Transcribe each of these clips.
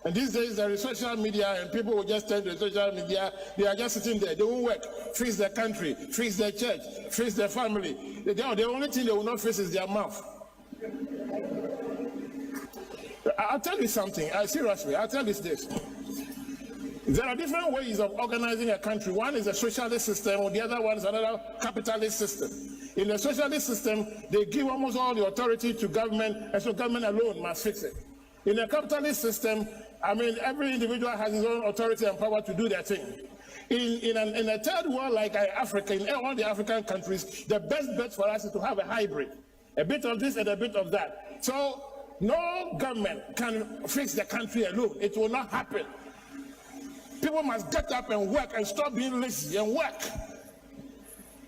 And these days there is social media and people will just turn to social media. They are just sitting there. They won't work, fix their country, fix their church, fix their family. The only thing they will not fix is their mouth. I'll tell you something. Seriously, I'll tell you this. There are different ways of organizing a country. One is a socialist system, or the other one is another capitalist system. In the socialist system, they give almost all the authority to government, and so government alone must fix it. In a capitalist system, I mean, every individual has his own authority and power to do their thing. In a third world like Africa, in all the African countries, the best bet for us is to have a hybrid. A bit of this and a bit of that. So no government can fix the country alone. It will not happen. People must get up and work and stop being lazy and work.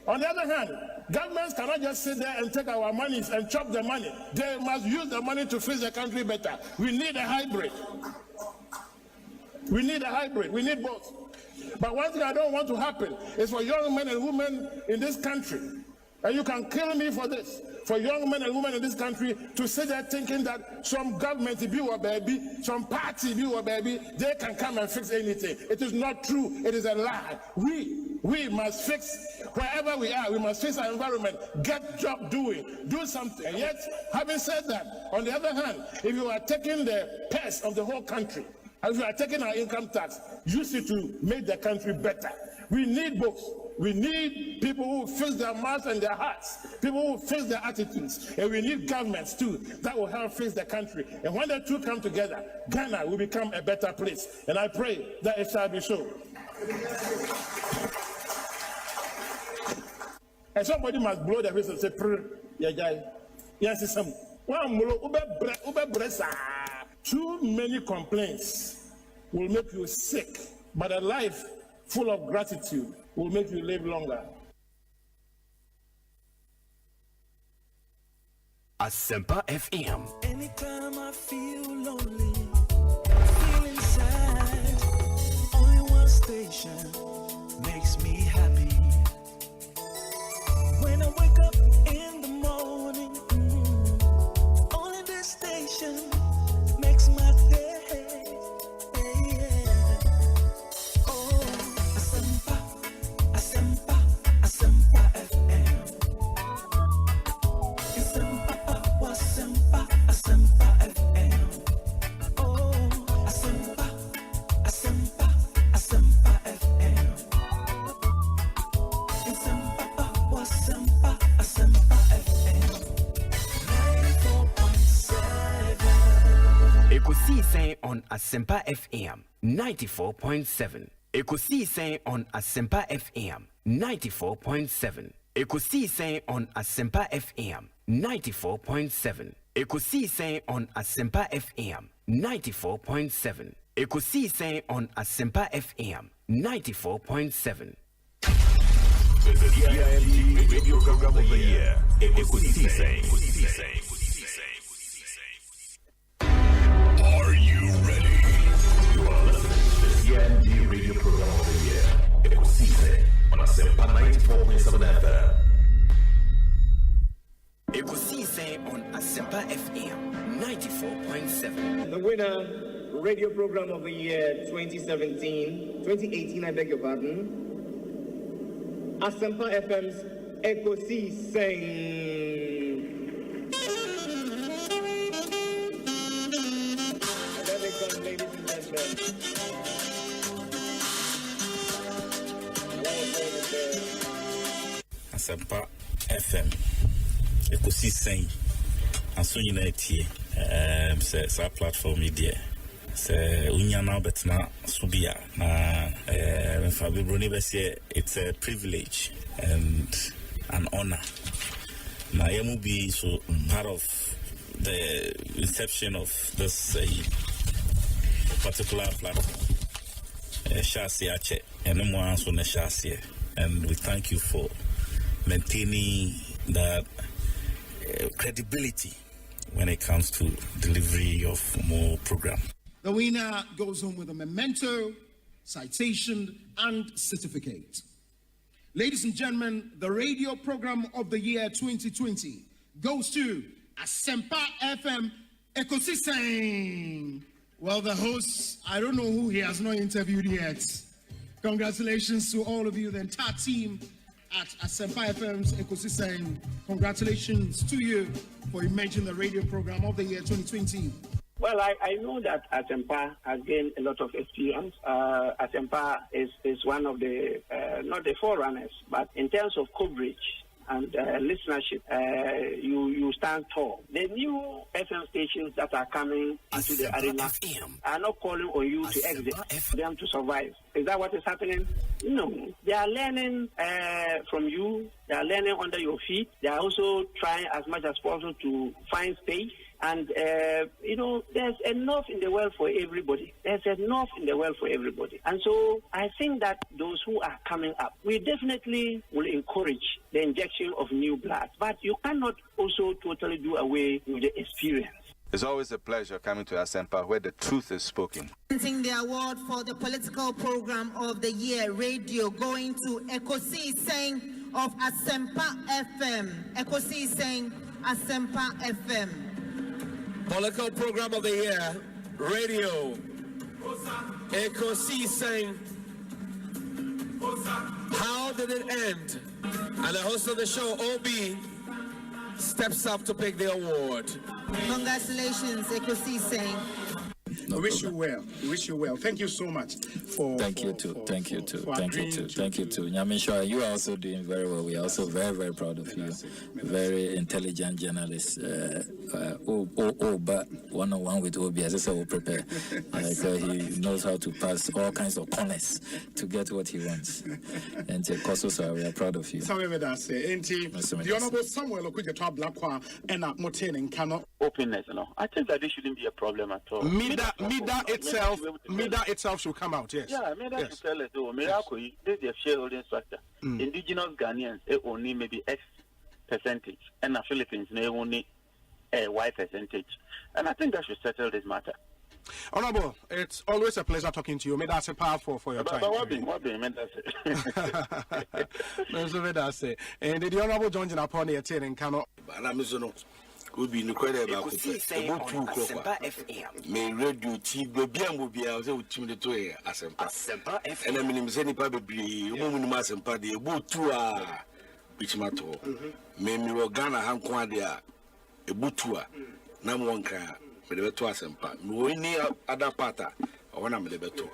On the other hand, governments cannot just sit there and take our monies and chop the money. They must use the money to fix the country better. We need a hybrid. We need a hybrid. We need both. But one thing I don't want to happen is for young men and women in this country, and you can kill me for this, for young men and women in this country to sit there thinking that some government be or baby, some party be or baby, they can come and fix anything. It is not true. It is a lie. We must fix wherever we are. We must fix our environment. Get job doing. Do something. And yet, having said that, on the other hand, if you are taking the purse of the whole country, if you are taking our income tax, use it to make the country better. We need both. We need people who fix their mouths and their hearts, people who fix their attitudes, and we need governments too that will help fix the country. And when the two come together, Ghana will become a better place. And I pray that it shall be so. And somebody must blow their whistle and say, yes, some. Too many complaints will make you sick, but a life full of gratitude will make you live longer. Asempa FM. Anytime I feel lonely, feeling sad, only one station makes me happy. When I wake up in the morning, only this station makes my day. Oh, Asempa, Asempa, Asempa FM. Asempa, Asempa FM. Oh, Asempa, Asempa, Asempa FM. Asempa, Asempa FM. 94.7. Ekosiisen On Asempa FM 94.7. Ekosiisen On Asempa FM 94.7. Ekosiisen On Asempa FM 94.7. Ekosiisen On Asempa FM 94.7. Ekosiisen On Asempa FM 94.7. The CIMT Radio Program of the Year, Ekosiisen. Are you ready? You are listening to the CIMT Radio Program of the Year, Ekosiisen on Asempa 94.7 FM. Ekosiisen On Asempa FM 94.7. The winner, Radio Program of the Year 2018, I beg your pardon. Asempa FM's Ekosiisen. And there they come, ladies and gentlemen. Asempa FM Ekosiisen aso nyina etie sa platform media se unyana betna subia na Fabio say it's a privilege and an honor. Na yemu be so part of the inception of this particular platform. Shasi ache and more so na shasi, and we thank you for maintaining that credibility when it comes to delivery of more program. The winner goes home with a memento, citation, and certificate. Ladies and gentlemen, the radio program of the year 2020 goes to Asempa FM Ekosiisen. Well, the host, I don't know who he has not interviewed yet. Congratulations to all of you, the entire team at Asempa FM's Ekosiisen. Congratulations to you for emerging the radio program of the year 2020. Well, I know that Asempa has gained a lot of experience. Asempa is one of the, not the forerunners, but in terms of coverage and listenership, you stand tall. The new FM stations that are coming into the arena are not calling on you to exit, them to survive. Is that what is happening? No. They are learning from you. They are learning under your feet. They are also trying as much as possible to find space. And, there's enough in the world for everybody. There's enough in the world for everybody. And so I think that those who are coming up, we definitely will encourage the injection of new blood. But you cannot also totally do away with the experience. It's always a pleasure coming to Asempa where the truth is spoken. The award for the political program of the year, radio, going to Ekosiisen of Asempa FM. Ekosiisen, Asempa FM. Political program of the year, radio, Ekosiisen. How did it end? And the host of the show, OB, steps up to pick the award. Congratulations, Ekosiisen. We wish you well. We wish you well. Thank you so much for. Thank you too. Thank you too. Nyamisha, you are also doing very well. We are also very, very proud of you. Very intelligent journalist. But one-on-one with OB, as I said, will prepare. So he knows how to pass all kinds of corners to get what he wants. And Kososo, we are proud of you. The Honorable Samuel Okujeto Blakwa and Moten cannot openness. I think that this shouldn't be a problem at all. Mida itself should come out, yes. Yeah, Mida should tell us, this is a shareholding structure. Indigenous Ghanaians only maybe X percentage, and the Philippines only a Y percentage. And I think that should settle this matter. Honorable, it's always a pleasure talking to you. May that's a powerful for your time. What be and the Honorable John Jinapon here telling cannot. Could be incredible about may radio tea baby and will be able to the Asempa. And I mean, any probably woman Asempa, the boot to which matter. May me Ghana Hanquadia, a bootua, number one car, with the to Asempa. No any other part or one of the better.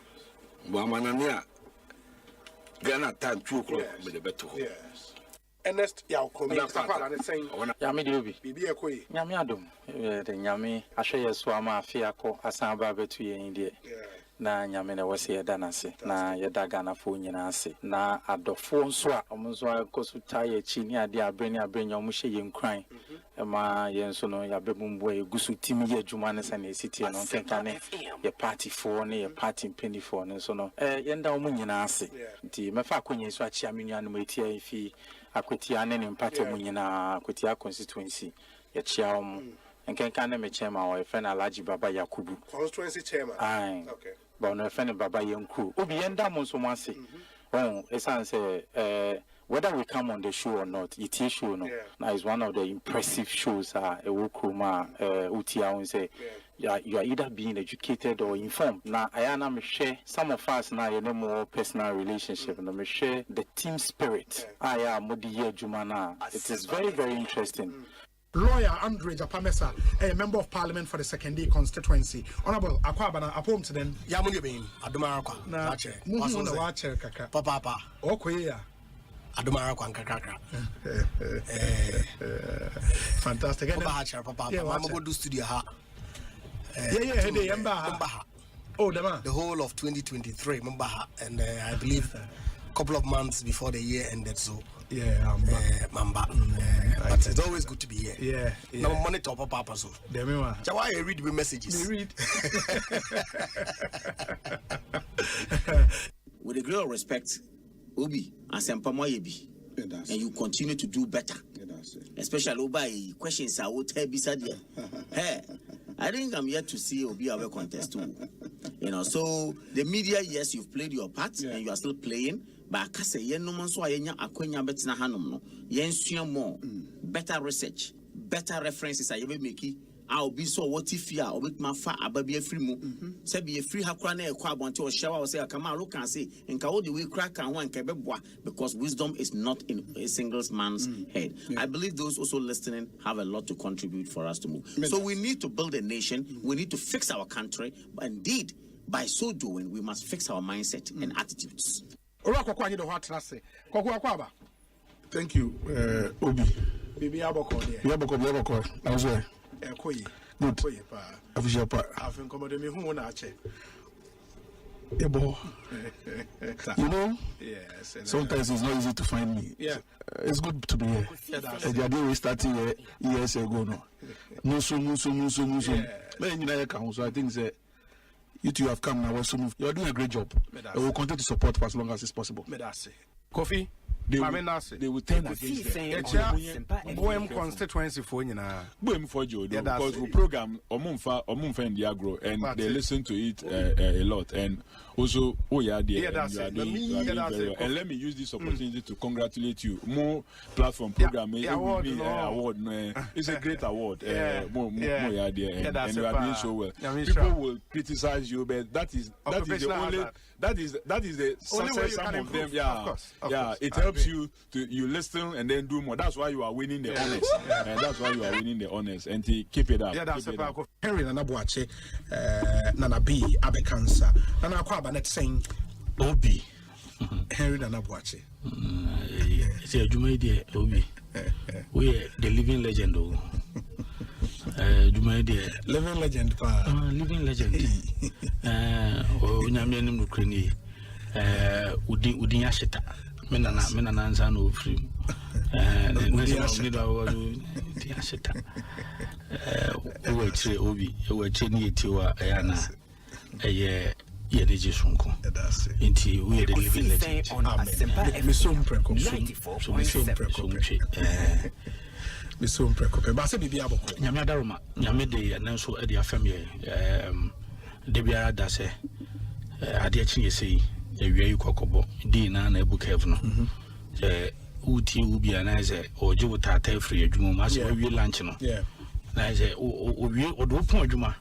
Wamanania Ghana time 2 o'clock with the better. Ernest Yaokomi, and saying, Yami Yamiadum, the Yami, Ashaya Swama, Fiako, Asamba between India. Na Yamina was here, Danasi, na Yadagana Funyanasi, na at the phone swap, Omuzwa Kosutai, Chinia, dear Brenia, bring your mushy and crying. Emma Yensono, Yabumwe, Gusu Timmy, Jumanes and a city, and on Tenkane, your party for, your party penny for, and so no. Yenda Munyanasi, the Mafakuni Swachamian, Matia, if he. Akwetiane in party munyina Akwetia constituency ya chiam and can me chairman or friend Alaji Baba Yakubu constituency chairman okay but no friend Baba Yanku obi enda mo so wanse esan say whether we come on the show or not it is show no now is one of the impressive shows e wokuma utia won say you are either being educated or informed. Now, I am share some of us now you know more personal relationship and I share the team spirit. I am Modiye Jumana. It is very, very interesting. Lawyer Andre Japamesa, a member of Parliament for the Second constituency. Honorable Kwabena, upon to them. Yamunibin, Adumaraka, Watcher, Kaka, Papa, Okoya. Adumaraka, Kaka. Fantastic. Papa, I'm going to studio. The whole of 2023, and I believe a couple of months before the year ended. So Mamba, but it's always good to be here. No money to Papa. So why I read the messages? With a great respect, Obi Asempa Moyebi, and you continue to do better. Especially Obi questions I would tell beside you. Hey. I think I'm yet to see Obi Awe contest too. So the media, yes, you've played your part and you are still playing. But I can say, no man so I akwenya betina hanum no. Yen more better research, better references I ever make I'll be so what if you are with my fa ababi free mo. Say be a free hakwana kwabonte or shower or say a kama look and say and ka the way crack and one kebebwa because wisdom is not in a single man's head. I believe those also listening have a lot to contribute for us to move. So we need to build a nation, we need to fix our country, but indeed by so doing we must fix our mindset and attitudes. Thank you, Obi. Bibi Aboko. Yaboko. I was there. Good. Official part. I've incomoded me who ache. You know, sometimes it's not easy to find me. Yeah. It's good to be here. The idea we started years ago now. Musu. So I think that you two have come now. You are doing a great job. I will continue to support for as long as it's possible. Coffee. They will turn against them. Boem constituency for you now. Boem for you because we program Omunfa in the agro and they listen to it a lot and also you are doing very well. And let me use this opportunity to congratulate you. More platform program award. It's a great award. More you are there and you are doing so well. People will criticize you, but that is the only. That is the success some of them. Yeah, it helps you to listen and then do more. That's why you are winning the honors. That's why you are winning the honors. And keep it up. Yeah, that's about Henry Nanabuache, Nana B, Abe Cancer, Nana Kwabena saying Obi, Henry Nanabuache. It's a Jumaidi Obi. We are the living legend. Living legend, living legend. Nyamianim Ukraine. Udinyashita. Menana Nzano free. Udinyashita. Obi, Cheni Tiwa Ayana. Yeneji Sunko. Inti we the living legend. Miso Precope, Bassa Bibi Aboko, Yamadaruma, Yamede, and also Edia family, Debia Dase, Adiachin say, a very cocobo, Dina and a book heaven. Uti Ubi and Ize, or Jubata free, Jumas, or we luncheon. Yeah. Nice, or do point Juma.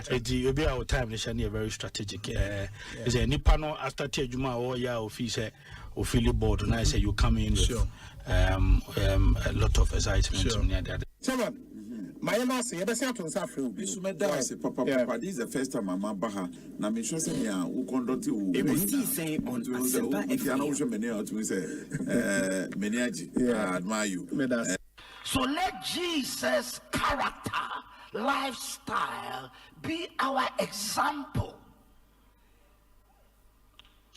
It be our time, Shani, very strategic. Is a Nipano after Tejuma or Ya or Fise or Philly board, and I say you come in with a lot of excitement near that. Someone, my master, you better to Safru. This Papa. This is the first time I'm Baha. Now, me show say ya who conduct you. Ekosiisen On Asempa FM. I admire you. So let Jesus' character, lifestyle be our example.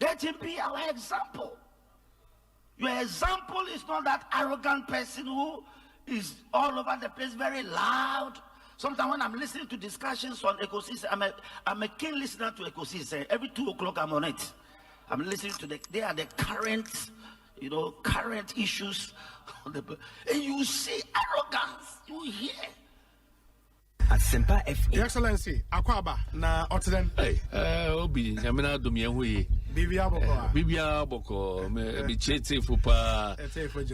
Let him be our example. Your example is not that arrogant person who is all over the place, very loud. Sometimes when I'm listening to discussions on Ekosiisen, I'm a keen listener to Ekosiisen. Every 2 o'clock I'm on it. I'm listening to they are the current, current issues. And you see arrogance, you hear. Asempa FM. Your Excellency, Akwaba, na Otten. Hey, Obi, Yamina Dumiahui. Bibi Aboko, me chete fupa.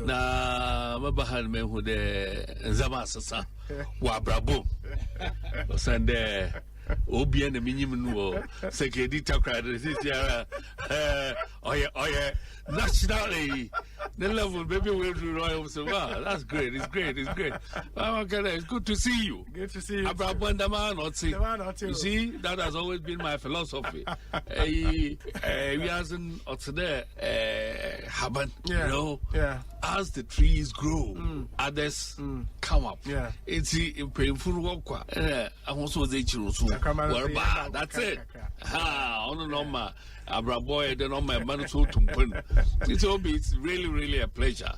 Na mabahan me who de Zamasasa, Wabrabo. Sande. Obi and the minimum security credit. Oh yeah, nationally, the level baby will do royal. So wow, that's great. It's great. It's good to see you. Good to see you. You see, that has always been my philosophy. We hasn't there happen. As the trees grow, others come up. Yeah, it's painful work. I also say that's it. It's really a pleasure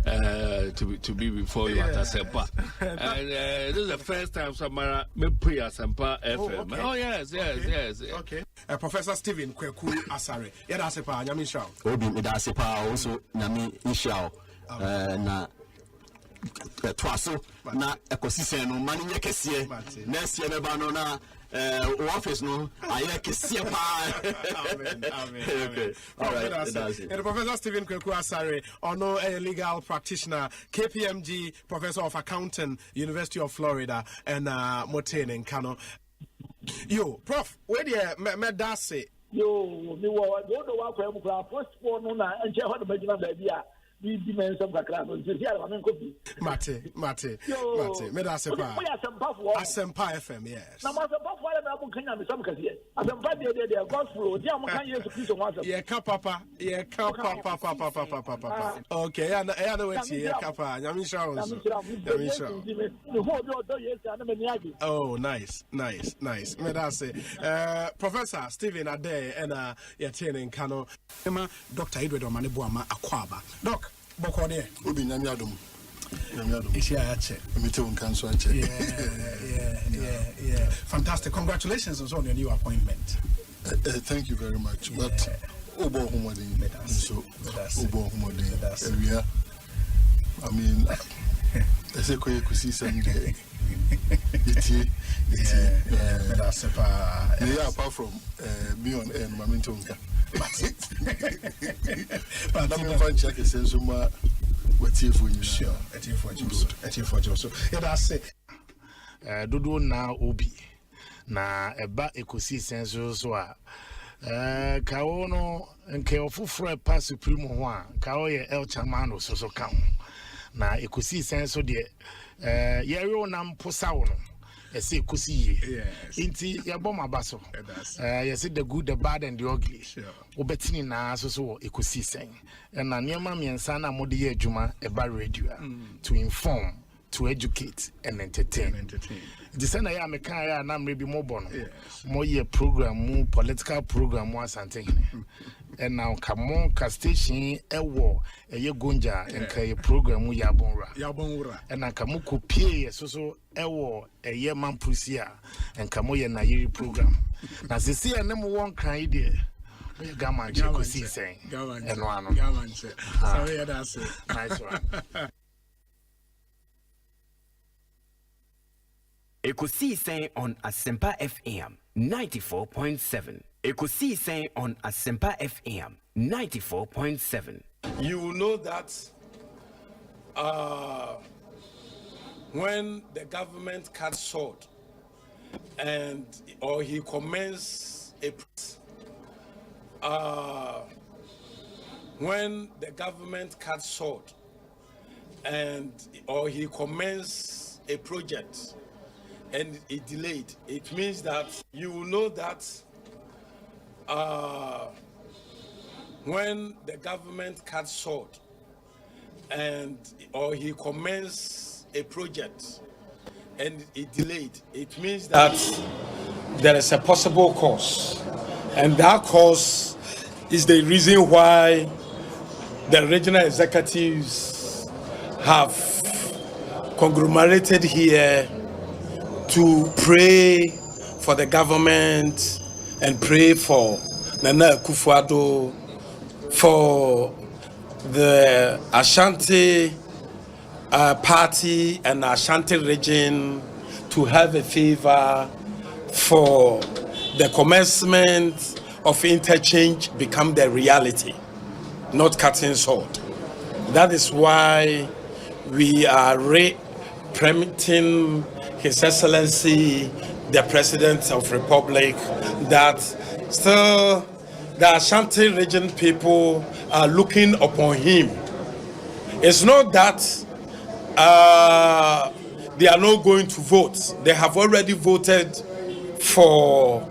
to be before you at Asempa. And this is the first time Samara me pre Asempa FM. Oh yes. Okay. Professor Stephen Kweku Asare. Yada Asempa Nyami Shao. Obi me da Asempa also Nyami Shao. Na twaso na Ekosiisen no mani nyekese next year be ba no na office no I can see a Amen. Okay. All right. And Professor Stephen Kweku Asare, no a legal practitioner, KPMG, Professor of Accounting, University of Florida, and Motene in Kano. Yo, Prof, where do you me dase? Yo, me wa go do wa kwa first one na enche ho de magina ba bia di dimension kakra no nti ya ma nko bi. Mate. Me dase pa. Asempa FM, yes. Na ma Asempa for na mo kanya me sam kase. Asempa de gospel, di am kan Yesu Kristo mo asem. Ye ka papa. Okay, ya na weti ye ka pa. Nyame shawons. Oh, nice. Me dase. Professor Stephen Ade and Yatene Kano. Dr. Edward Omanibuama Akwaba. Doc, Bokode. Obi nyame adom. Yeah. Fantastic. Congratulations on your new appointment. Thank you very much. But Obo Humodin, so Obo Humodin area. I mean, I say Ekosiisen someday. Yeah, apart from me on air, Mamintonga. But I'm going to check a sense of my. Sure, so that's it. Dodo na obi na eba Ekosiisen so a kawo no nke ofufro pa supreme ho a kawo ye el chamano so kan na Ekosiisen so de yero na mposa wo no ese Ekosiye inti yabo mabaso yes the good, the bad and the ugly obetini na so Ekosiisen na niema miensa na mode ye adwuma eba radio to inform, to educate and entertain. The same ya meka ya na mrebi mobo no mo ye program, political program Asante. And now come on ka station ewo eye gonja enka ye program yabonra and na kamu kopie so ewo eye mampusia enka mo ye na yiri program na sisi ene mo won kan ide Gaman Ekosiisen and one sorry that's it. Nice one. Ekosiisen on Asempa FM 94.7. Ekosiisen on Asempa FM 94.7. You will know that when the government cuts short or he commences when the government cuts short or he commences a project and it delayed, it means that you will know that when the government cuts short or he commences a project and it delayed, it means that there is a possible cause, and that cause is the reason why the regional executives have conglomerated here to pray for the government and pray for Nana Akufo-Addo, for the Asante party and Asante region to have a favor for the commencement of interchange become the reality, not cutting short. That is why we are permitting His Excellency, the President of the Republic, that still the Ashanti region people are looking upon him. It's not that they are not going to vote. They have already voted for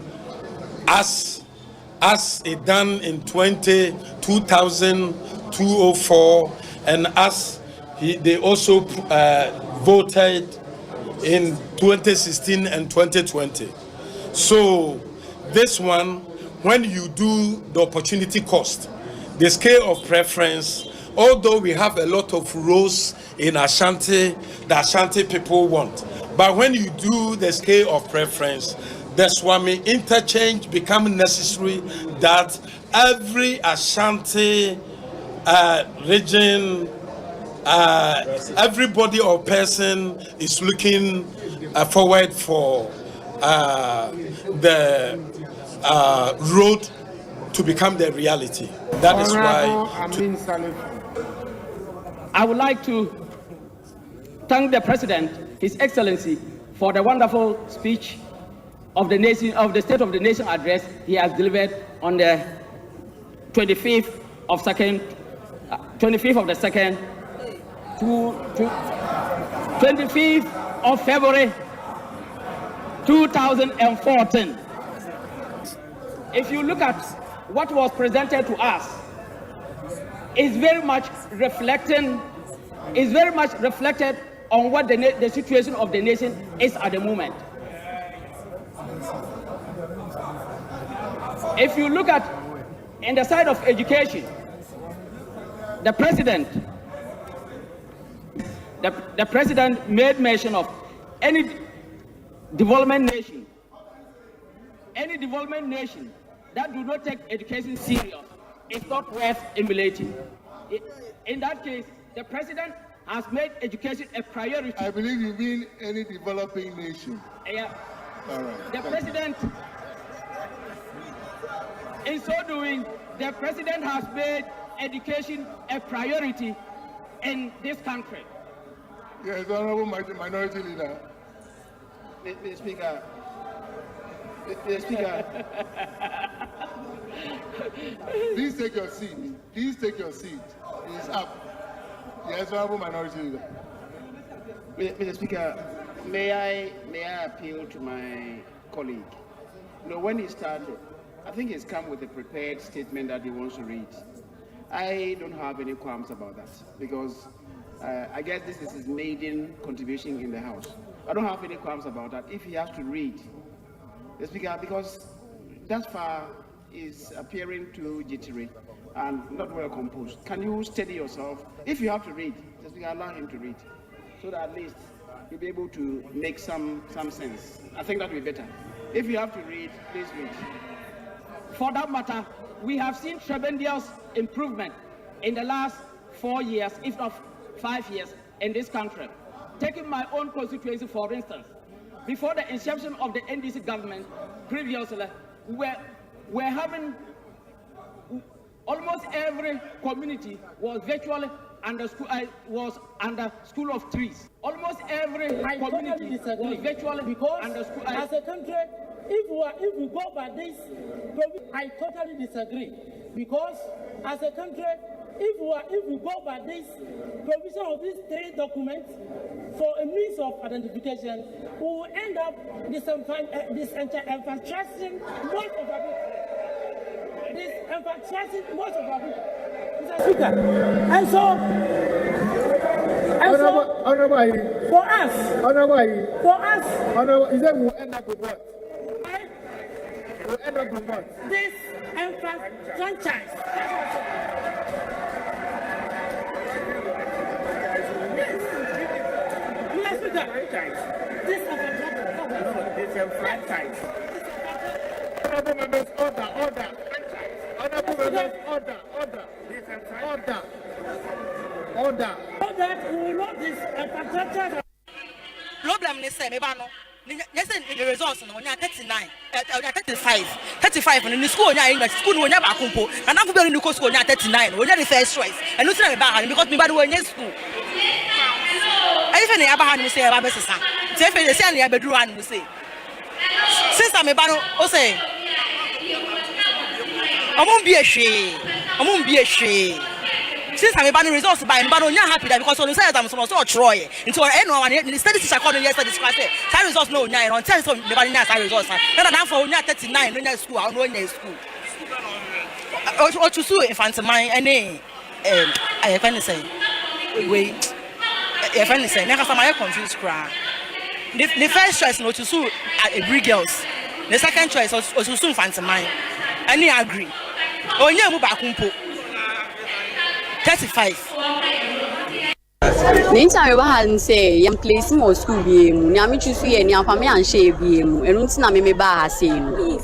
us as it done in 2004, and as they also voted in 2016 and 2020. So this one, when you do the opportunity cost, the scale of preference, although we have a lot of roles in Ashanti, the Ashanti people want, but when you do the scale of preference, the Swami interchange become necessary, that every Ashanti region, everybody or person is looking forward for the road to become the reality. That is why. I would like to thank the President, His Excellency, for the wonderful speech of the nation, of the State of the Nation address he has delivered on the 25th of the 25th of February 2014. If you look at what was presented to us, is very much reflected on what the situation of the nation is at the moment. If you look at in the side of education, the president made mention of any development nation that do not take education serious is not worth emulating. In that case, the president has made education a priority. I believe you mean any developing nation. Yeah. All right. The president, in so doing, the president has made education a priority in this country. Yes, Honorable Minority Leader. Mr. Speaker. Mr. Speaker. Please take your seat. Please take your seat. It's up. Yes, Honorable Minority Leader. Mr. Speaker, may I appeal to my colleague? You know, when he started, I think he's come with a prepared statement that he wants to read. I don't have any qualms about that because I guess this is his maiden contribution in the House. I don't have any qualms about that if he has to read. The Speaker, because that far is appearing too jittery and not well composed. Can you steady yourself? If you have to read, the Speaker, allow him to read, so that at least you'll be able to make some sense. I think that will be better. If you have to read, please read. For that matter, we have seen tremendous improvement in the last 4 years, if not 5 years, in this country. Taking my own constituency, for instance, before the inception of the NDC government, previously, we're having almost every community was virtually under school of trees. Almost every community was virtually because under school. As a country, if we go by this, I totally disagree. Because as a country, if we go by this provision of these 3 documents for a means of identification, we will end up disenfranchising most of our people. Disenfranchising most of our people. Mr. Speaker. And so for us, is that we'll end up with what? We'll end up with what? This franchise. Yes, Speaker. This franchise. Honorable members, order. Honorable members, order. So that we will not this infrastructure. Problem is say yes, the results no 39 35 in the school English school no nya ba kompo and na go be in school nya 39 no nya the first choice and no say me ba because me ba do nya school I even ya ba han say ba be sesa say fe say na ya beduru han say sister me ba no Osei omon bi ehwe since I'm about the results by but I'm not happy that because on say I'm so Troy into the study teacher called yesterday discuss say results no nya on tell so me ba nya results na na for nya 39 no nya school I no nya school o to so infant man any I can say we I can say na ka my confused cry the first choice no to so every girls the second choice also so infant man any agree onya mu ba kumpo 35. Ninja we ba say yam place mo school bi emu na me chusu ye ni amfa me anhye bi emu enu ntina me ba ha say no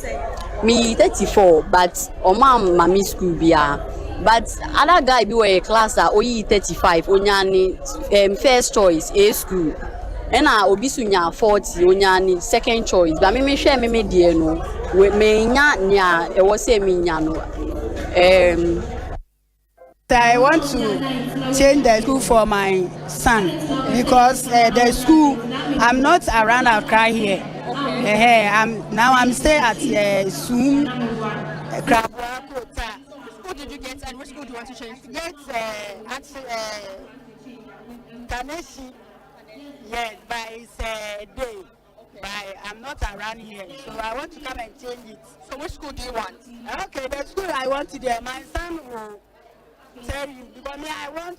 me 34 but oma me school bia but other guy bi we class a oyi 35 onya ni first choice A school ena obi so nya 40 onya ni second choice ba me hwe me die no me nya nya e wo se me nya no I want to change the school for my son because the school I'm not around Accra here. Okay. I'm staying at Zoom. What school did you get and which school do you want to change? Get Taneshi. Yes, but it's a day. But I'm not around here, so I want to come and change it. So which school do you want? Okay, the school I want to there. My son will tell you because me I want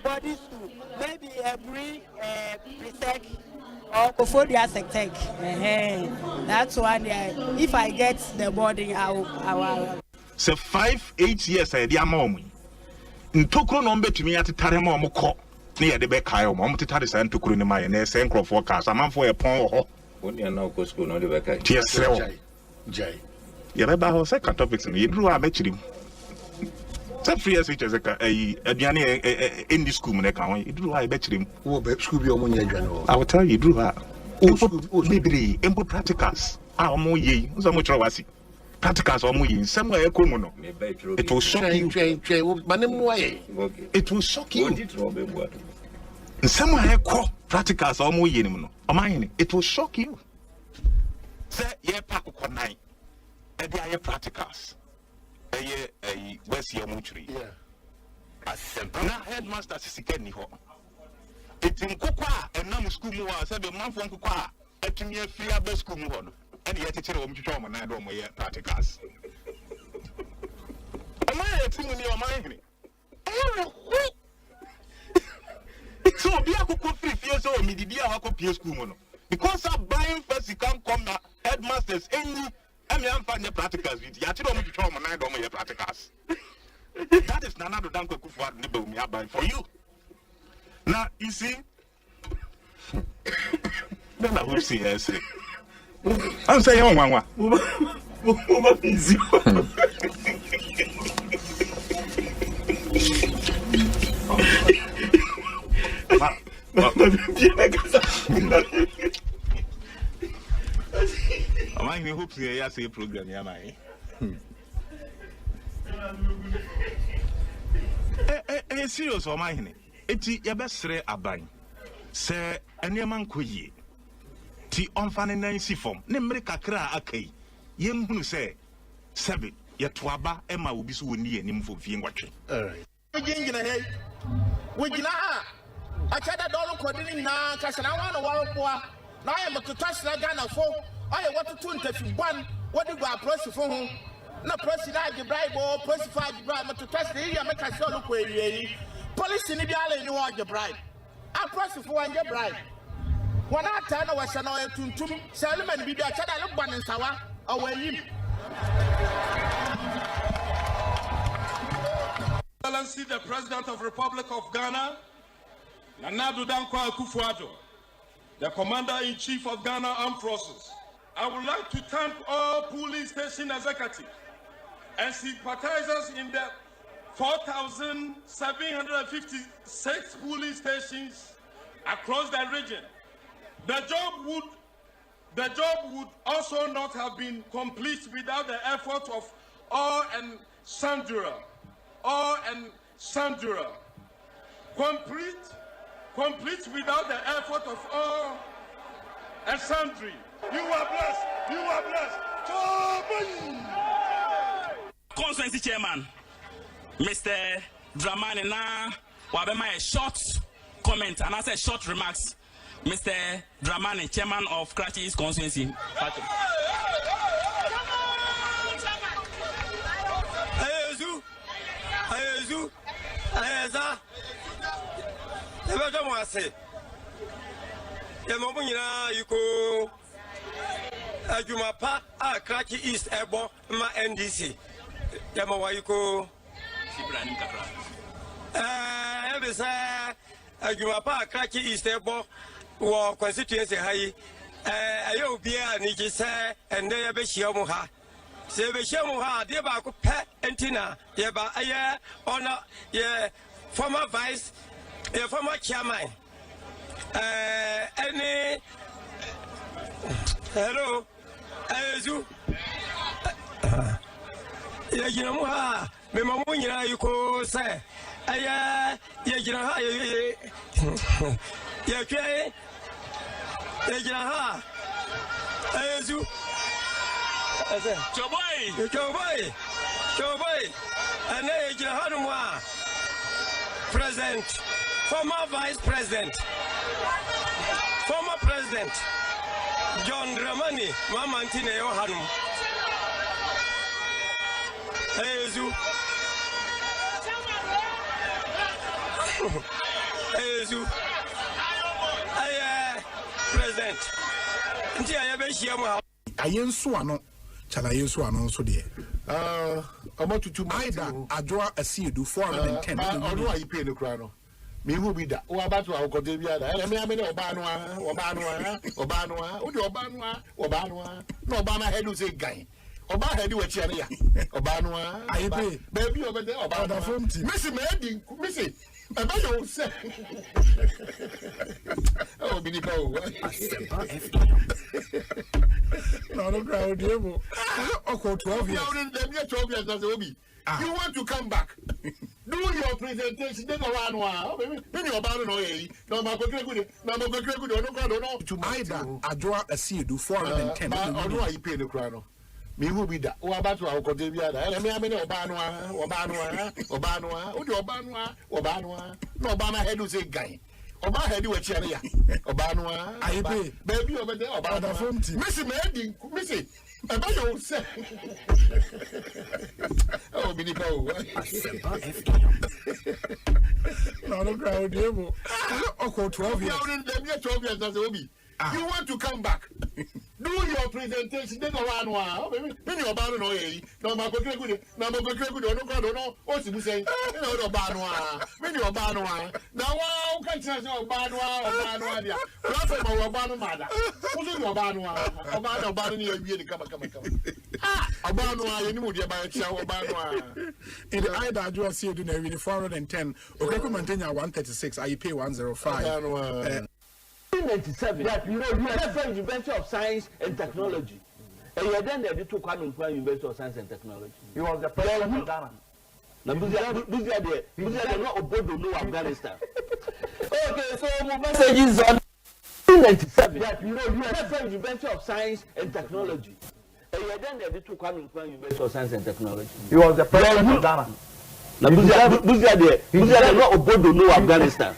boarding school, maybe a pre-sec or Kofodia Sectec. That's one. If I get the boarding, I will. So 5-8 years I dey amom. Ntokro no mbe tumi atetare ma omko. Na ye de be kai omom tetare sa ntokro ni ma ye na se nkrofo ka samanfo ye pon ho. Oni na go school no de be kai. Yes, Jai. Ye be ba ho se topics ni yedru a be chirim. Some 3 years which is aduane in the school na ka won yedru a be chirim. Wo be school bi omo nya aduane. I will tell you yedru a. Bibiri embo practicals. Omo ye, so mo chro wasi. Practicals omo ye nsem a ekomu no. It will shock you. It will shock you. Nsem a ekọ practicals omo ye nim no. Omanhene, it will shock you. Say ye pack ko nine. E dey aye practicals. Eye west ye mo chiri. Yeah. Asempa na headmaster sisike ni ho. Etin kokwa enam school mu wa say be manfo kokwa atumi afiri aba school mu ho no. And yet it's a mutual man, I don't know practicals. Am I a thing in your mind? So be a cook 3 years old, me did a copy school. Because I'm buying first, you can't come headmasters any. I mean, I'm finding practicals with you. I don't want to try my 9 on your practicals. That is none of the damn cook for the me I buy for you. Now, you see, then I will see, I say. I'm saying, one. Easy. I hope you say program, yeah, my. Serious, or my. It's your best ray abine. Say, and your man could ye. Ti onfane nansi form ne mmere kakra akai yem hunu se sebe ye toaba e ma obi so woni anim fo fie ngwatwe alright gingina hey wogina a chada dolo kodini na kasana wana waropoa na ye mototwas na Ghana fo aye watoto ntafi ban wodi gwa press fo ho na press na age bribe press fa age bribe mototwas na ye meka se olo ko eyi police ni bi ala ni wo age bribe a press fo age bribe when I turn over Shano to Salman be a child of Bansawa away him. Excellency, the President of the Republic of Ghana, Nana Dankwa Akufo-Addo, the Commander-in-Chief of Ghana Armed Forces. I would like to thank all police station executives and sympathizers in the 4,756 police stations across the region. The job would also not have been complete without the effort of all and sundry. Complete without the effort of all and sundry. You are blessed. Constituency Chairman, Mr. Dramani na wabema a short comment and I said short remarks. Mr. Dramani, Chairman of Kwabena Constituency. East Ebo ma NDC. Yamawayuko Ajumapa Kraki East Ebo war constituency high. Ayo Bia Nijisa and they have a Shiamuha. Sebeshamuha, Deba Pet Antina, Yeba Aya, honor, former vice, former chairman. any hello Azu ya jina mu ha me mamu nyina yiko say aya ya jina ha ya kwe ya jina ha Azu Choboy and ya jina ha no mo President, former Vice President, former President John Dramani, Mama Antine Yohanum. Ezu. Ezu. President. Nti ayabeshia mu. Ayensu ano. Chala ayensu ano so de. About to Aida Adwa Asiedu 410. Odo ayi pay no kra no. Me hu bi da. O about to akode bi ada. Me ame na oba no a. Odi oba no a. No oba na head say gan. Oba head we chia ya. Oba no a. Ayi pay. Baby oba de oba da from team. Missy me edi. Missy. Eba yo say. Oh bi ni ka o. No crowd demo. Okay, 12 years. 12 years as Obi. You want to come back? Do your presentation. Then one. Maybe your banner no ye. No ma go good. No ma go good. No. To Aida Adwa Asiedu 410. Odo ayi pay no kra no. Me hu bi da. O about to akode bi ada. Me ame na oba no a. Odi oba no a. No oba na head say gan. Oba head we chia ya. Oba no a. Ayi pay. Baby over there oba da from team. Missy me edi. Missy. Eba yo say. Oh bi ni ka o. Asempa FM. No crowd demo. Okay, 12 years. 12 years as Obi. You want to come back? Do your presentation. Then one. Maybe your banner no ye. No ma go good. No o si bu say. No your banner. Maybe your banner. Now wow can say your banner dia. Prophet ma your banner mada. Who your banner? Banner ni ye come. Ah, banner ye ni mu dia ba chia your banner. In the Aida Adwa Asiedu na we 410. Okay, maintain 136. I pay 105. 1997 that you are University of Science and Technology. And you then they took Kwabena University of Science and Technology. You was the president of Ghana. Now, this is not Obodo, no Afghanistan. Okay, so my message is on 1997 that you are University of Science and Technology. And you then they took Kwabena University of Science and Technology. You was the president of Ghana. Now, this is not Obodo, no Afghanistan.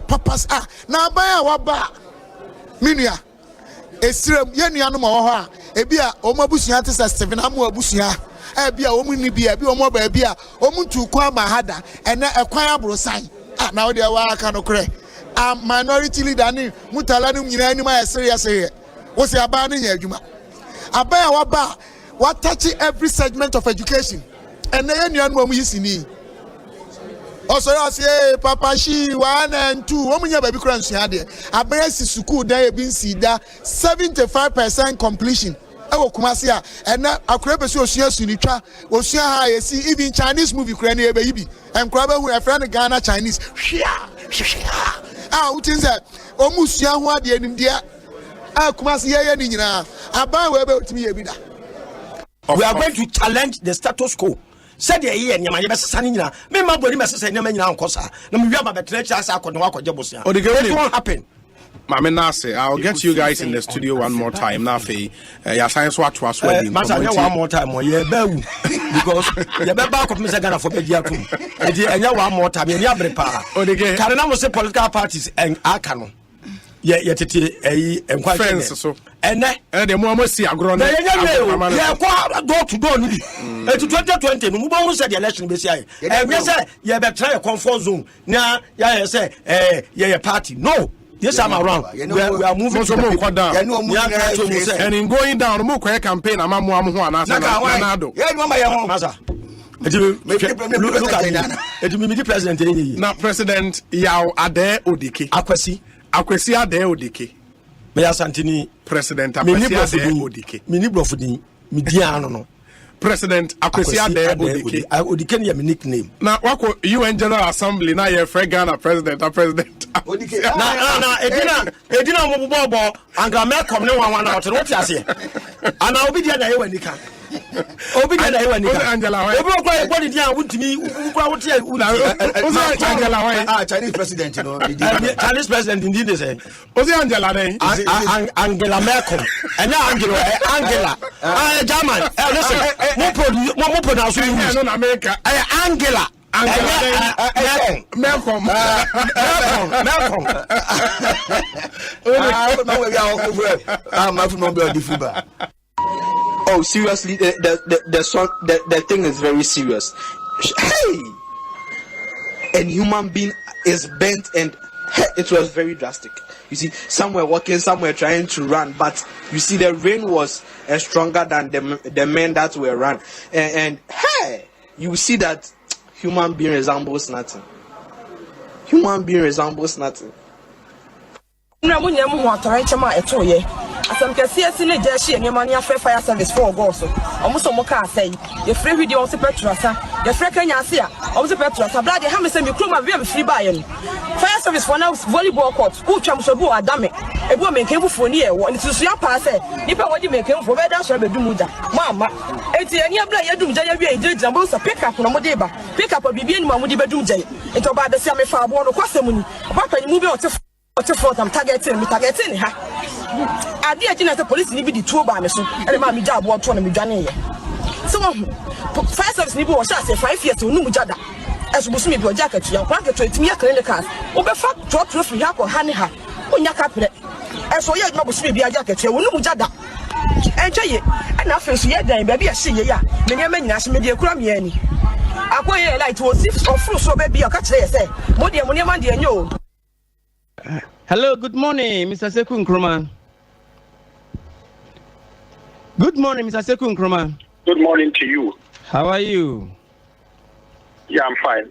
Papas na baya waba minua esirem yenua no mo ho a ebia omabusua te sa Stephen amu abusua ebia omuni bia ebia omo ba bia omuntu kwa mahada ene ekwan abrosan na odi wa aka no kre minority leader ni mutala no nyina anim aye serious here wo se aba no nya adwuma abaya waba what touch every segment of education ene yenua no amu yisini. Also, I say, Papa, she 1 and 2. Woman, you baby crunch here. I bring school there. Been see that 75% completion. I will come here, and now I create a social sunitra. Ocean high, see even Chinese movie, Ukrainian baby, and Kwabena who a friend Ghana Chinese. Ah, what is that? Almost young one, the India. I come here, and I buy where to me. We are going to challenge the status quo. Said the year, and Yamaya Sanina, me my body must say, Namina Cosa, no, we have a better as I could walk with Jabosia. Or the girl won't happen. Mama Nase, I'll get you guys in the studio one more time. Nafi, your science watch was wedding. One more time, or yeah, because you're back of Mr. Ghana for Bedia, and you one more time, and you have a power. Or the game, Canada say political parties and Arcano. Yeah, and quite fence so. And the moment see a grown yeah, door to door. And to 2020, we won't say the election be say. And yes, sir, you better try a comfort zone. Now, yeah, say, yeah, party. No. Yes, I'm around. We are moving to move down. And in going down, the more campaign, I'm Nado. Yeah, my own mother. Look at the president. Now, President Yao Ade Odike. Akwesi Ade Odike. Me Asante ni President Akwesi Ade Odike. Mini brofudi. Mi diano no. President Akwesi Ade Odike na my nickname. Na wako UN General Assembly na ye free Ghana President Odike. Na edina mo bobo anga me come ne wan na what ase. Ana obi dia na ye wanika. Obi dia na ye wanika. Angela Obi okwa body dia wuntimi ukwa wote Angela Chinese president Chinese president indeed they say. Angela then Angela Merkel. Angela. German. Listen. Mo pronounce you in America. Angela. Malcolm. Oh, seriously, the thing is very serious. Hey, and human being is bent, and it was very drastic. You see, some were walking, some were trying to run, but you see, the rain was stronger than the men that were run, and hey, you see that human being resembles nothing. Human being resembles nothing. Asam kesi ne jeshi enema ne afre fire service for goso omuso mo ka say ye free video on se petrasa ye free kanya ase a omuso petrasa blade ha me se me kroma we me free buy no fire service for now volleyball court who twam so bu adame e bu me kan bu foni e wo ntisu ya pa say nipa wodi me kan fo be da so be dumuja mama enti eni abla ye dumja ya wi e jira bo so pick up no mo de ba pick up bibia ni ma mo de be dumja enti oba da sia me fa abo no kwasem ni oba pani mu be o te for them targeting ha adi agina the police ni bi di two ba me so ele ma mi ja abo to na mi dwane ye so fire service ni bi wo sha say 5 years onu mu jada esubusu mi bi o ja ka tuya kwa ka to etimi ya clinical wo be fa trophy ha ko ha ne ha onya ka pre eso ye ma busu mi bi aja ka tuya onu mu jada enche ye na afa so ye dan ba bi a hye ye ya me ne ma nyina hye me de kura me ani akoye light wo si ofru so be bi o ka kire ye say mo de mo ne ma de enyo. Hello, good morning, Mr. Seku Nkrumah. Good morning, Mr. Seku Nkrumah. Good morning to you. How are you? Yeah, I'm fine.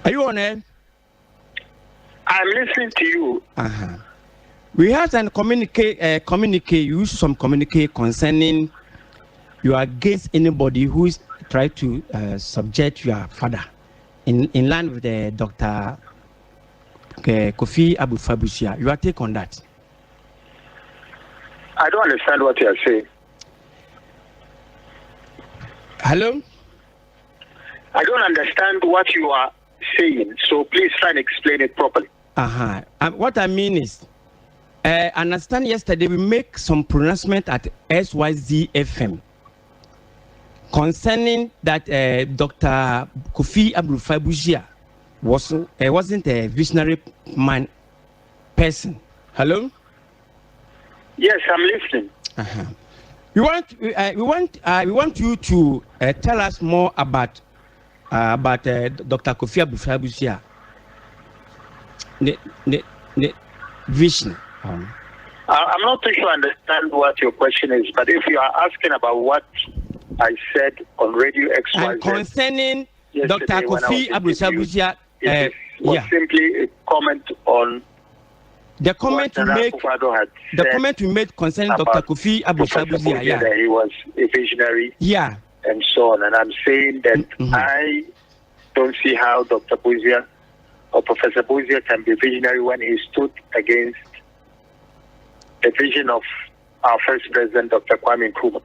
Are you on air? I'm listening to you. We had some communicate concerning you are against anybody who is trying to subject your father. In line with the Dr. Kofi Abu-Fabusia, your take on that? I don't understand what you are saying. Hello? I don't understand what you are saying, so please try and explain it properly. What I mean is, I understand yesterday we make some pronouncement at SYZ FM concerning that Dr. Kofi Abu-Fabusia wasn't a visionary person. Hello? Yes, I'm listening. We want you to tell us more about Dr. Kofi Abu-Fabusia. The vision. I'm not too sure I understand what your question is, but if you are asking about what I said on Radio XYZ and concerning Dr. Kofi Abu-Fabusia, was simply a comment on the comment we made. The comment we made concerning Dr. Kofi Abu-Fabusia, that he was a visionary, and so on. And I'm saying that I don't see how Dr. Buzia or Professor Buzia can be visionary when he stood against the vision of our first president, Dr. Kwame Nkrumah.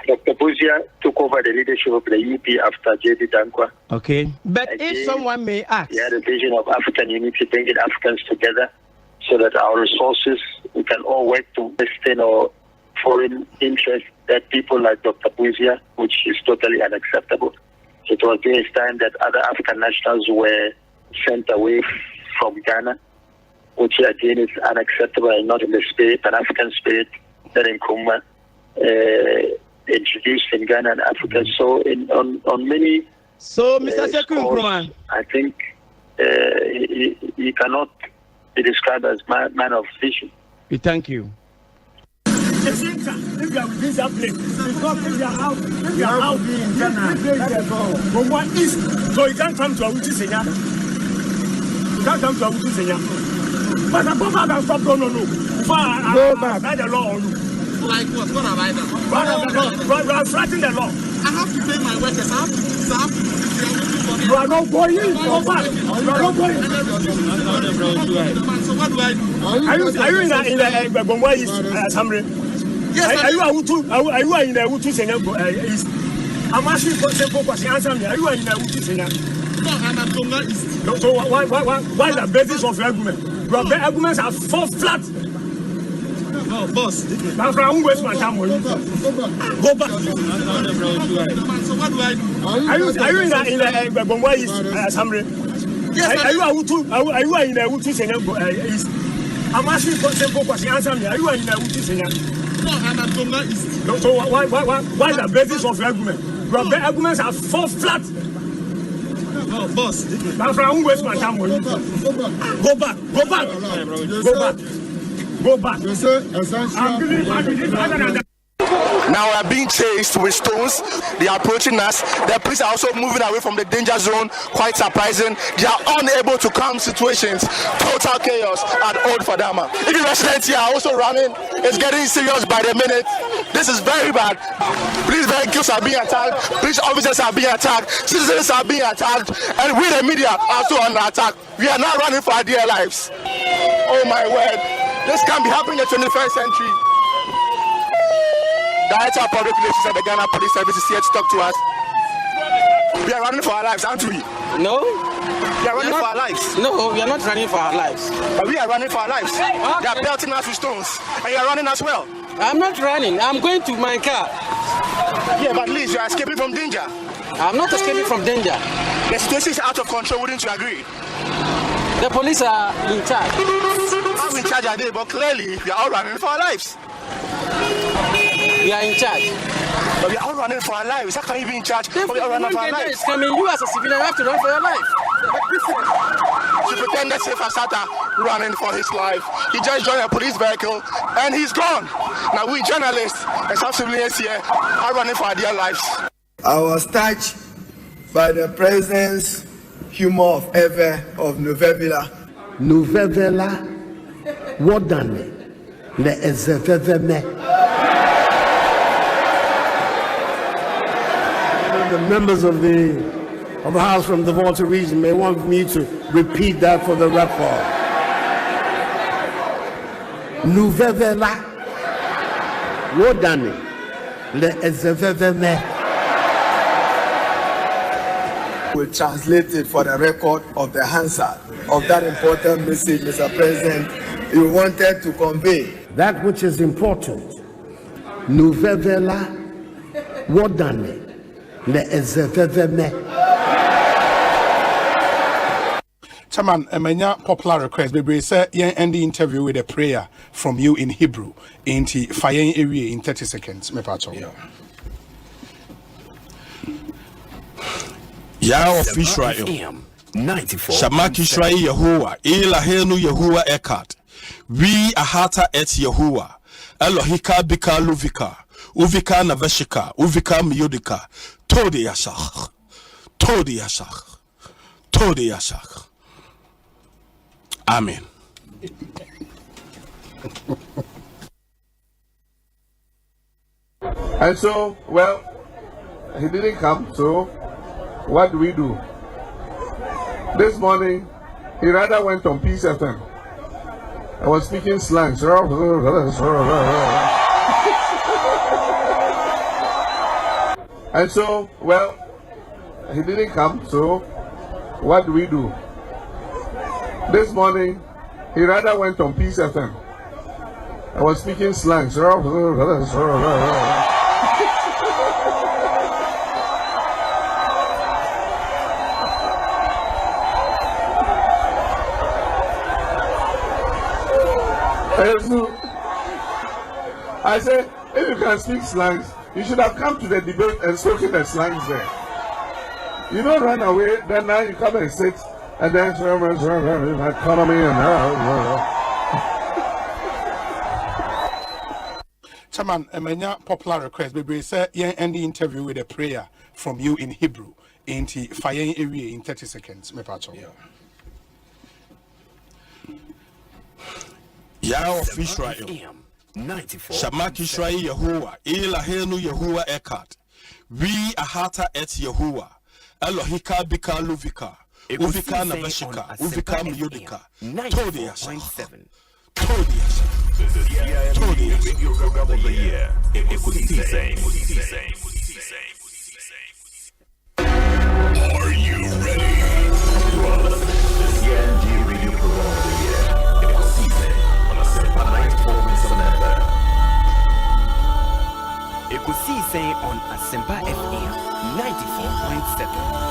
Dr. Buzia took over the leadership of the UP after J.D. Dankwa. Okay. But if someone may ask, he had a vision of African unity, bringing Africans together so that our resources, we can all work to Western or foreign interests that people like Dr. Buzia, which is totally unacceptable. It was during his time that other African nationals were sent away from Ghana, which again is unacceptable and not in the spirit, an African spirit that Nkrumah introduced in Ghana and Africa. So on many Mr. Seku Nkrumah, I think he cannot be described as man of vision. We thank you. If you are within that place, because if you are out, if you are out, in Ghana, but what is so you can't come to a Wuchi Senya. You can't come to a Wuchi Senya. But I go back and stop. No. Go back. I the law on you. Like what? What have I done? You are flattening the law. I have to pay my workers. I have to You are not going. Go back. You are not going. So what do I do? Are you in the Bonsu Assembly? Yes. Are you in the Utu Senya East? I'm asking for simple question. Answer me. Are you in the Utu Senya? No, I'm at Tonga East. So why the basis of your argument? Your arguments are fall flat. No, boss. Now, I won't waste my time with you. Go back. So what do I do? Are you in the Bonsu Assembly? Yes. Are you in the Utu Senya East? I'm asking for simple question. Answer me. Are you in the Utu Senya? No, I'm at Tonga East. So why the basis of your argument? Your arguments are fall flat. No, boss. Now, I won't waste my time with you. Go back. Go back. Go back. Go back. I'm giving Now we are being chased with stones. They are approaching us. The police are also moving away from the danger zone. Quite surprising. They are unable to calm situations. Total chaos at Old Fadama. Even residents here are also running. It's getting serious by the minute. This is very bad. Police vehicles are being attacked. Police officers are being attacked. Citizens are being attacked. And we, the media, are also under attack. We are not running for our dear lives. Oh my word. This can't be happening in the 21st century. Director of Public Relations at the Ghana Police Service is here to talk to us. We are running for our lives, aren't we? No. We are running for our lives. No, we are not running for our lives. But we are running for our lives. Okay. They are belting us with stones. And you are running as well. I'm not running. I'm going to my car. Yeah, but at least you are escaping from danger. I'm not escaping from danger. The situation is out of control, wouldn't you agree? The police are in charge. How in charge are they? But clearly, we are all running for our lives. We are in charge. But we are all running for our lives. How can you be in charge? But we are running for our lives. Coming, you as a civilian have to run for your life. To pretend that safe Asata running for his life. He just joined a police vehicle and he's gone. Now we journalists and some civilians here are running for our dear lives. I was touched by the presence, humor of Novevila. Novevila, what done? Le ezeveveme. The members of the House from the Volta region may want me to repeat that for the record. Novevila, what done? Le ezeveveme. Will translate it for the record of the Hansard of that important message, Mr. President, you wanted to convey. That which is important. Novevela Wodane Le Ezeveveme. Chairman, Emenya popular request. Baby say yen end the interview with a prayer from you in Hebrew. Inti fayen area in 30 seconds. Me pacho. Yah of Israel, Shamak Israel Yehovah, Elahenu Yehovah Ekat, we Ahata et Yehovah, Elohika Bika Luvika, Uvika Naveshika, Uvika Miodika, Todi Yashach, Todi Yashach, Todi Yashach. Amen. And so, well, he didn't come, so what do we do? This morning, he rather went on Peace FM. I was speaking slangs. And so, well, he didn't come, so what do we do? This morning, he rather went on Peace FM. I was speaking slangs. I said, if you can speak slangs, you should have come to the debate and spoken the slangs there. You don't run away, then now you come and sit, and then economy and Chairman, Emenya popular request. Baby say yen end the interview with a prayer from you in Hebrew. Inti fayen area in 30 seconds. Me pacho. Yah of Israel, Shamaki Shrai Yehovah, Elahenu Yehovah Ekat. We ahata et Yehovah. Elohika Bika Luvika. Uvika Nabashika. Uvika Myodika. Todias. Todias. Radio Program of the Year. Ekosiisen. Are you ready? The CNG Radio Program of the Year. Ekosiisen on Asempa 94.7. Ekosiisen on Asempa FM 94.7.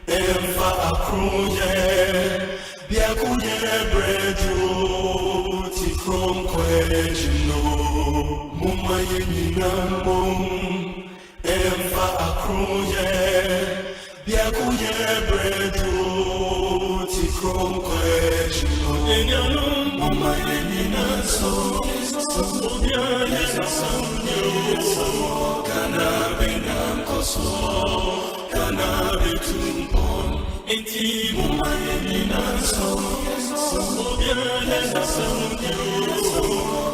Emfa akroye biakunye brejo ti from kwejino mumma yeninamo emfa akroye biakunye brejo ti from kwejino enyano mumma yeninaso so kana binankoso kana betumpon intimo mayena so biana so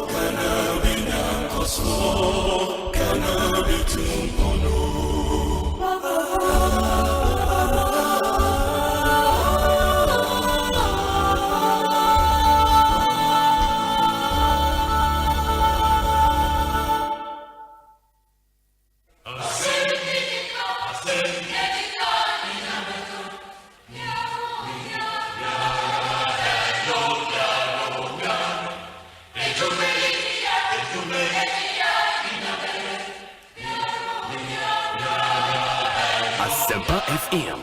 kana binankoso kana betumpono Asempa FM.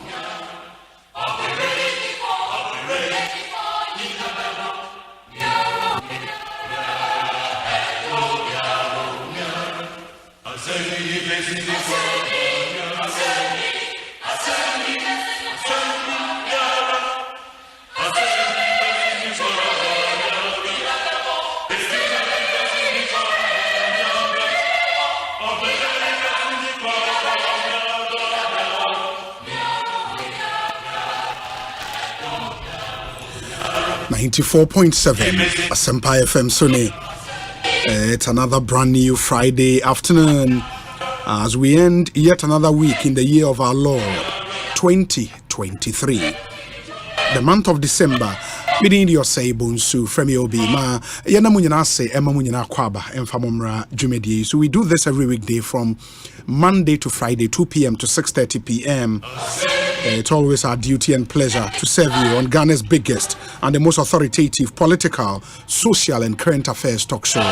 Asempa FM Sony. It's another brand new Friday afternoon as we end yet another week in the year of our Lord 2023. The month of December. Within your say Bonsu from Obi ma yana munyina say Emma munyina kwaba emfamomra jumedi. So we do this every weekday from Monday to Friday 2 p.m. to 6:30 p.m. It's always our duty and pleasure to serve you on Ghana's biggest and the most authoritative political, social and current affairs talk show.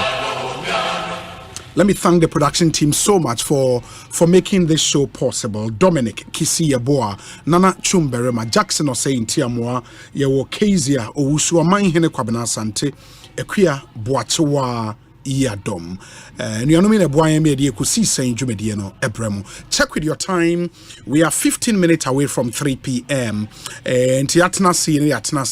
Let me thank the production team so much for making this show possible. Dominic Kisi Yeboah, Nana Chumberema, Jackson Osei Ntiamoa, Yewo Kezia, Owusu Omanhene Kwabena Asante, Ekwia Boachewa Iyadom. Nuanomine Boayeme de Ekosiisen Dwumedie no ebremu. Check with your time. We are 15 minutes away from 3 p.m. Nti atena se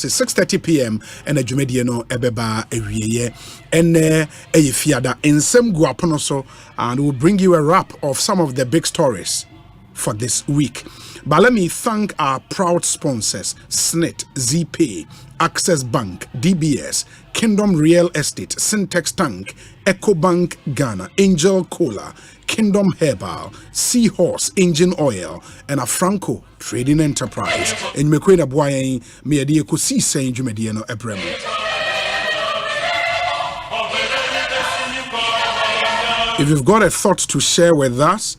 6:30 p.m. and Dwumedie no ebeba ewieye. Eyefiada ensem gu apono so, and we'll bring you a wrap of some of the big stories for this week. But let me thank our proud sponsors: SNIT, ZPay, Access Bank, DBS, Kingdom Real Estate, Syntex Tank, EcoBank Ghana, Angel Cola, Kingdom Herbal, Seahorse Engine Oil, and a Franco Trading Enterprise. And Mekwena Boyen, Meadi Ekosiisen Dwumedie no ebremu. If you've got a thought to share with us,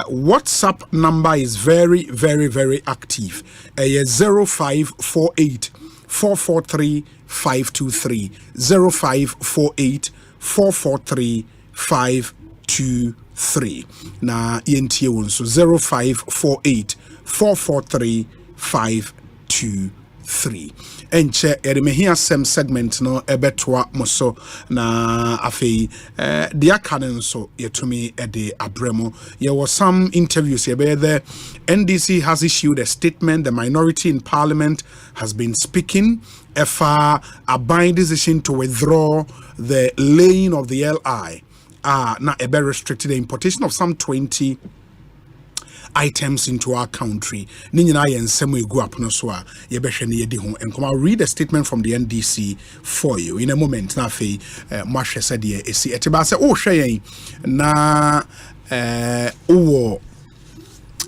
WhatsApp number is very, very, very active. 0548 443 523 0548 443 523. Na yentie won so 0548 443 523. Enche eremehia sem segment no ebetwa moso na afei dia kanen so yetumi ede abremo. There was some interviews here the NDC has issued a statement. The minority in parliament has been speaking a binding decision to withdraw the laying of the LI na ebe restricted the importation of some 20 items into our country. Ninyina yen semu egu apono so a ye behwe ne yedi ho. And I'll read a statement from the NDC for you in a moment. Na fe mo ahwe se de esi etiba se o hwe yen na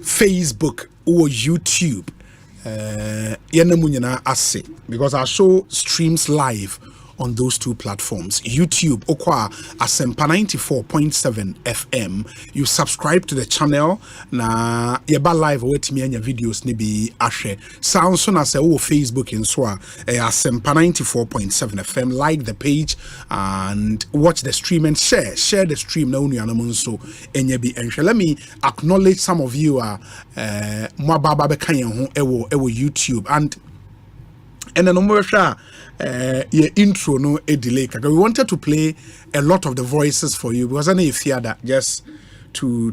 Facebook or YouTube yena mu nyina ase because our show streams live on those two platforms. YouTube, Okwa Asempa 94.7 FM. You subscribe to the channel. Na yeba live wait me and your videos ni bi ashe. Sound soon as Facebook in Swa Asempa 94.7 FM. Like the page and watch the stream and share the stream. Na unu anamunso enye bi enshe. Let me acknowledge some of you mwa baba bekayen ho ewo YouTube and then your intro no a delay. We wanted to play a lot of the voices for you because I know you fear that just to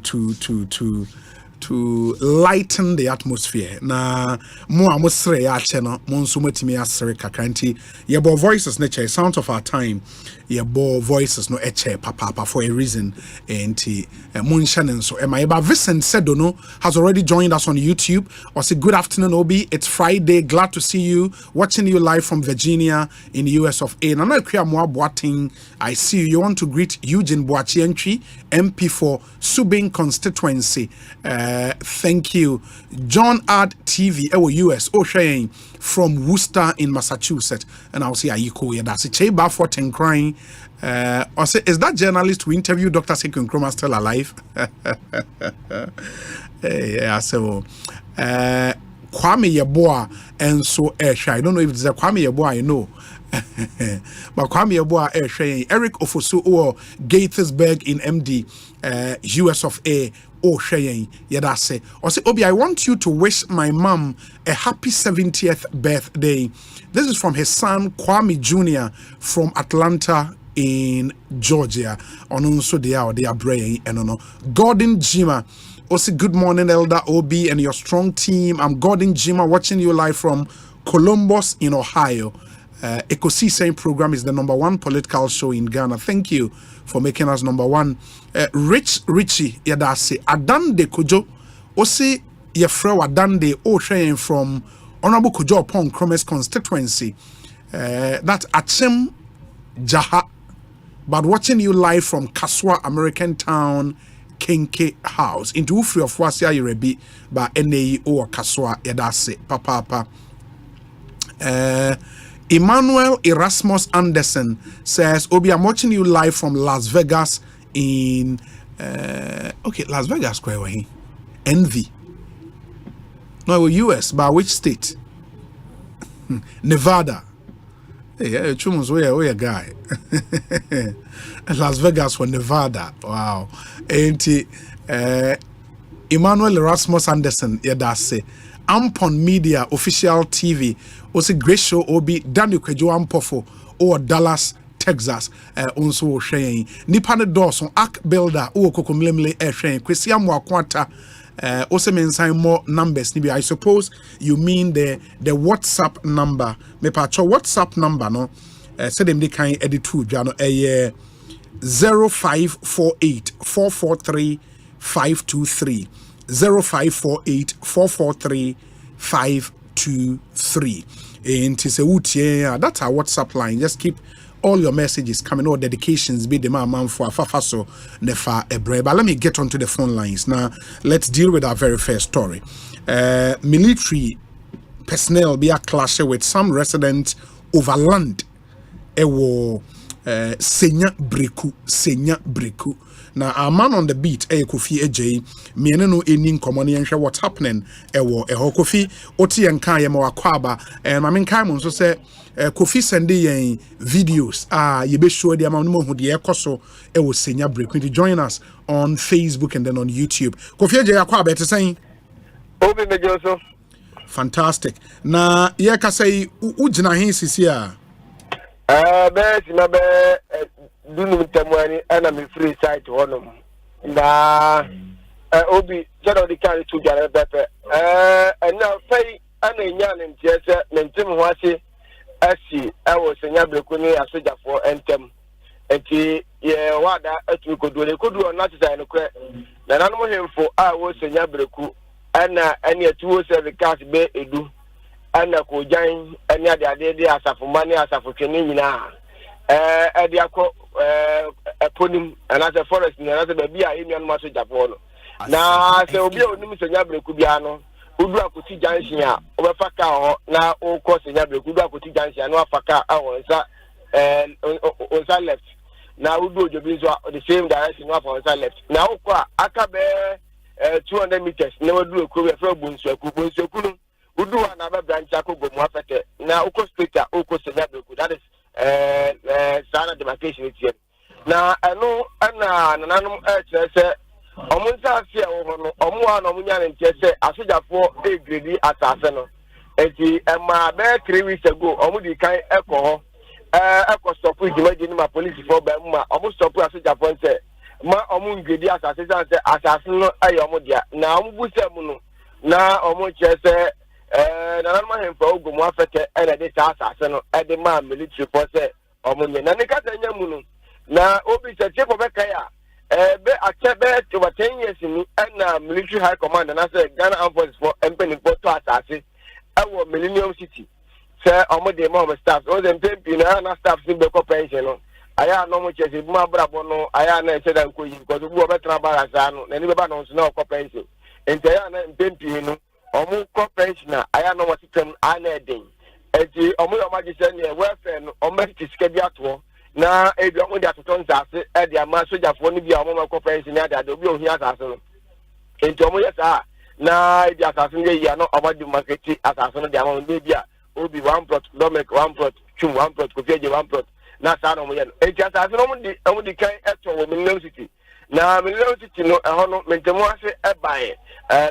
lighten the atmosphere. Na mo amosre ya cheno mo nsumotimi asre kakranti yebo voices nature sounds of our time yebo voices no eche papa for a reason enti munshanen so Eba Vincent Sedono has already joined us on YouTube. Or say good afternoon Obi, it's Friday, glad to see you, watching you live from Virginia in the US of A. Nana Kria Mwa Boating, I see you want to greet Eugene Boachientry, MP for Subing constituency. Thank you. John Art TV US Osei from Worcester in Massachusetts. And I'll say Ayiko yeah, that's a Cheba for ten crying. Or say, is that journalist who interviewed Dr. Sekun Nkrumah still alive? Yeah, so Kwame Yeboah and so I don't know if it's a Kwame Yeboah, I know. But Kwame Yeboah Eric Ofosu or Gaithersburg in MD US of A. Oh, Shayen, Yadase. Or say, Obi, I want you to wish my mom a happy 70th birthday. This is from his son Kwame Jr. from Atlanta in Georgia. On they are praying and no. Gordon Jima. Also, good morning, Elder Obi and your strong team. I'm Gordon Jima watching you live from Columbus in Ohio. Ekosiisen program is the #1 political show in Ghana. Thank you for making us #1. Richie Yadase Adande Kojo Ose Yefra Adande Oshayen from Honorable Kojo upon Kromes constituency. That's Achem Jaha. But watching you live from Kaswa American Town Kenke House into Ufri of Wasia Yurebi by NAE or Kaswa Yadase Papa. Emmanuel Erasmus Anderson says, Obi, I'm watching you live from Las Vegas in Las Vegas where he Envy. No, US, but which state? Nevada. Hey, Chumos, where guy? Las Vegas for Nevada. Wow. Ain't Emmanuel Erasmus Anderson, Yadase. Ampon Media Official TV. Also great show Obi Daniel Kwejo Ampofo or Dallas, Texas. Also sharing Nipane Dawson Arc Builder or Kokomlemle sharing Christian Wakwata. Also mention more numbers. Maybe I suppose you mean the WhatsApp number. Me pacho WhatsApp number no. Say them they can edit to Jano 0548 443 523 0548 443 523. And it's a that's our WhatsApp line. Just keep all your messages coming, all dedications be the man for Fafaso Nefa Ebre. But let me get onto the phone lines now. Let's deal with our very first story. Military personnel be a clash with some residents over land. Ewo Senya Breku. Now our man on the beat, Kofi AJ, me no any common and what's happening. Ewo Kofi Oti and Kayama Kwaba, and I mean Kaimon so say Kofi sending videos. You be sure the amount more who the Ekoso Ewo Senya Break. Will you join us on Facebook and then on YouTube? Kofi AJ Kwaba to saying Obi me Joseph. Fantastic. Na ye ka say ugina hin sisi a. Be si ma be dunu temwani ana me free site honum. Na obi jado di kan tu jare bepe. Na fai ana nya ne ntiese ne ntim ho ase asi ewo senya bleku ni asojafo entem. Enti ye wada atu kodu na tisa no kre. Na nanom hemfo a wo senya bleku ana ani atuwo se cars be edu ana ko jan ani ade asafoma ne asafotwene nyina ade akọ eponim ana se forest ni ana se ba bia enu maso japon no na se obi onim senya breku bia no odu akoti junction a obefa ka ho na okọ senya breku odu akoti junction no afaka awonsa onsa left na odu ojobi so the same direction no afaka left na okọ aka be 200 meters never do a cover from Bonsu no udu na ba branch akogo mu afete na uko straight uko senabe that is sana demarcation here na eno ana nananum se omunsa afia wo no omu a no munya ne se asojafo e grade asase no enti ema be 3 weeks ago omu di kan ekoho eko stop ijimaji ni ma police for ba mu ma omu stop asojafo nse ma omu ngedi asase sanse asase no ayo omu dia na omu buse mu no na omu chese na na ma hemfa ogumu afete ene de asase no e de ma military force omu nye na nika tanya mu no na obi se chief of ekaya be akebe to 10 years ni na military high command na say Ghana Armed Forces for empeni to asase ewo Millennium City se omu de ma staff o dem pempi na staff sin be ko pension no aya no mo chese buma brabo no aya na ese da nkoyi because bu obetra barasa no na ni beba no so na okọ pension enti aya na mpempi no omu ko pension aya no mo sitem ana eden enti omu yo magise ne welfare no omu tiske bi ato na ebi omu dia toton zase e dia ma sojafo no bi omu ma ko pension ya da obi ohia asase no enti omu yesa na ebi asase no ya no omu di market asase no dia ma no bi a obi 1 plot domek 1 plot chum 1 plot ko fieje 1 plot na sana mo yen e jasa se no mo di kan eto wo Millennium City na Millennium City no e ho no mentemo ase e bae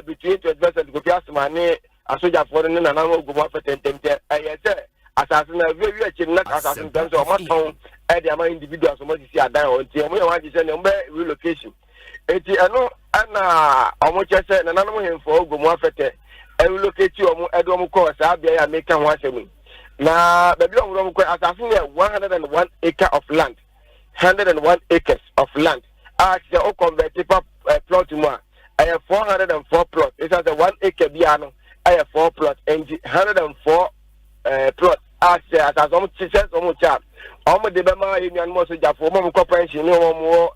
between 20% go fias mane asoja for ne na na go mo fetentemte e se asase na wi achi na asase ntan so mo ton e de ama individuals mo si adan o nti mo ye wa ji se ne mbe relocation eti eno ana omo chese na nanom hemfo go mo fete e relocate o mo e do mo ko sa bia ya make ho asemi na baby on ko asase 101 acre of land 101 acres of land the o convert plot mu a 404 plot it has a 1 acre bia no a 4 plot and 104 plot the as some teachers omo cha omo de be ma union mo so jafo mo ko pension ni omo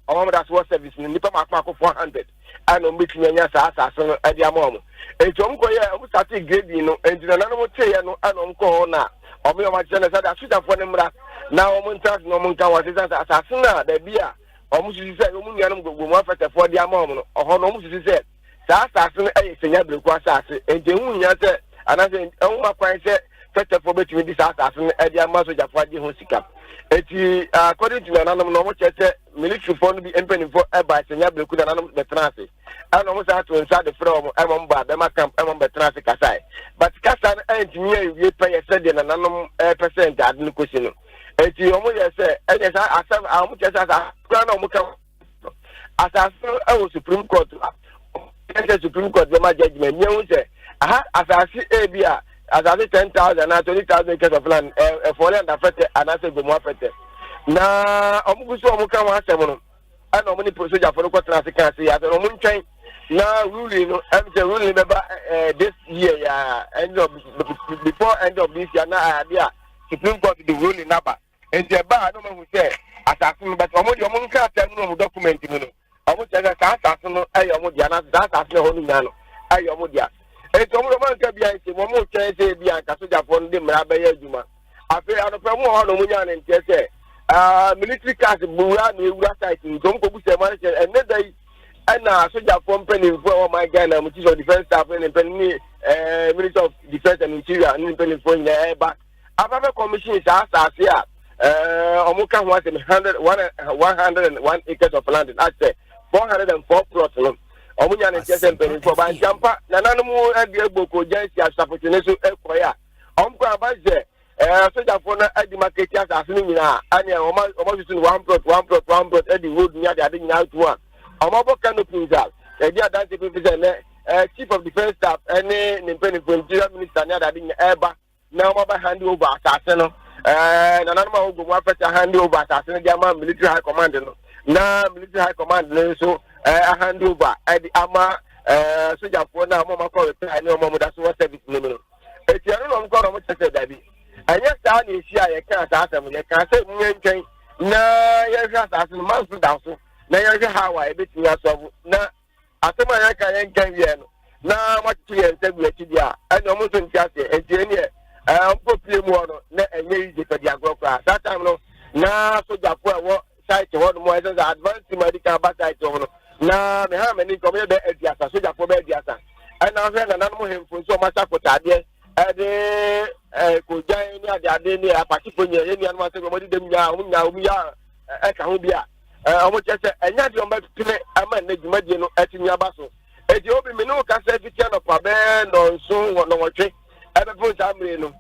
omo that's what service ni pa ma ko 400 and o mitumi nya sa asase no e dia mo enti omko ye o start grade no enti na no te ye no ana omko na omo yo ma chene sa da sudafo ne mra na omo ntas no omo nka wa se sa asase na da bia omo sisi se omo nuanum gogo mo afetefo dia ma omo no oho no omo sisi se sa asase no eye senya breku asase enti hu nya se ana se omo akwan se fetefo betumi di sa asase no e dia ma so jafo age ho sika eti according to nanam no mo chese military for no bi empeni for e ba senya breku na nanam the transit ana mo sa to inside the from e ba be ma camp e mo be transit kasai but kasa no engineer we pay ye said na nanam percent ad no question no eti o mo ye say e sa asam a mo chese asa na mo ka asa so Supreme Court Supreme Court be ma judgment me hu say aha asasi e bia asasi 10,000 na 20,000 acres of land for land affected and as go mo affected na omuguso omuka wa asem no ana omuni soja for ko trans kan say ya no mun twen na ruling no am say ruling be ba this year ya end of before end of this year na idea Supreme Court the ruling number and the ba no man say asasi but omun ka tell no document no omun say ka asasi no ayo omun dia na asasi no honu nya no ayo omun dia eti omo man ka bia enti mo chese bia ka soja for ndi mra ba ya adwuma afi anopa mo ho no munya ne ntese military cars buura na ewura site ntom ko bu se man che enne dai ana soja for mpeni for o my Ghana mu chief of defense staff and mpeni minister of defense and interior and mpeni for nya back ababe commission sa asase a omo ka ho ase 101 acres of land at 404 plots no Omunya ne chese mpenifo ba njampa na nanamu ade egboko jansi asapotene so ekoya. Omko abaje sojafo na adi market ya asinu nyina ane oma susu one plot adi road nya ade nyina to a. Oma bo canopy zal. Edi adanse people ne chief of defense staff ene ne mpenifo interior minister nya ade nya eba na oma ba hand over asase no. Na nanamu ogomu afeta hand over asase no dia military high command no. Na military high command no so hand over edi ama sojafo na mama ko repair ni omo da so service ni no. Eti anu no mko no mo chese dabi. Anya sa na esi a ye kan sa asem ye kan se nwen na ye hwa sa asem man so da so na ye hwa hawa e beti ya so na asem a ye kan ye kan ye no na ma tu ye ntabu ati dia anya mo so ntiase eti eni mpo pie mu no na enye ije pe dia agro that time no na sojafo e wo site wo no mo e say advanced medical site wo no na me ha mani ko me be ediasa sojafo be ediasa ana hwe na nan mo hemfo so ma sakota de ko jai ni ade ni apati ko nye ni anu ase mo di dem nya ya ka ho bia omo chese enya de o ma tune ama na dwumadie no atinya baso edi obi me no ka se fitia no pa be no nso no wotwe ebe fo samre no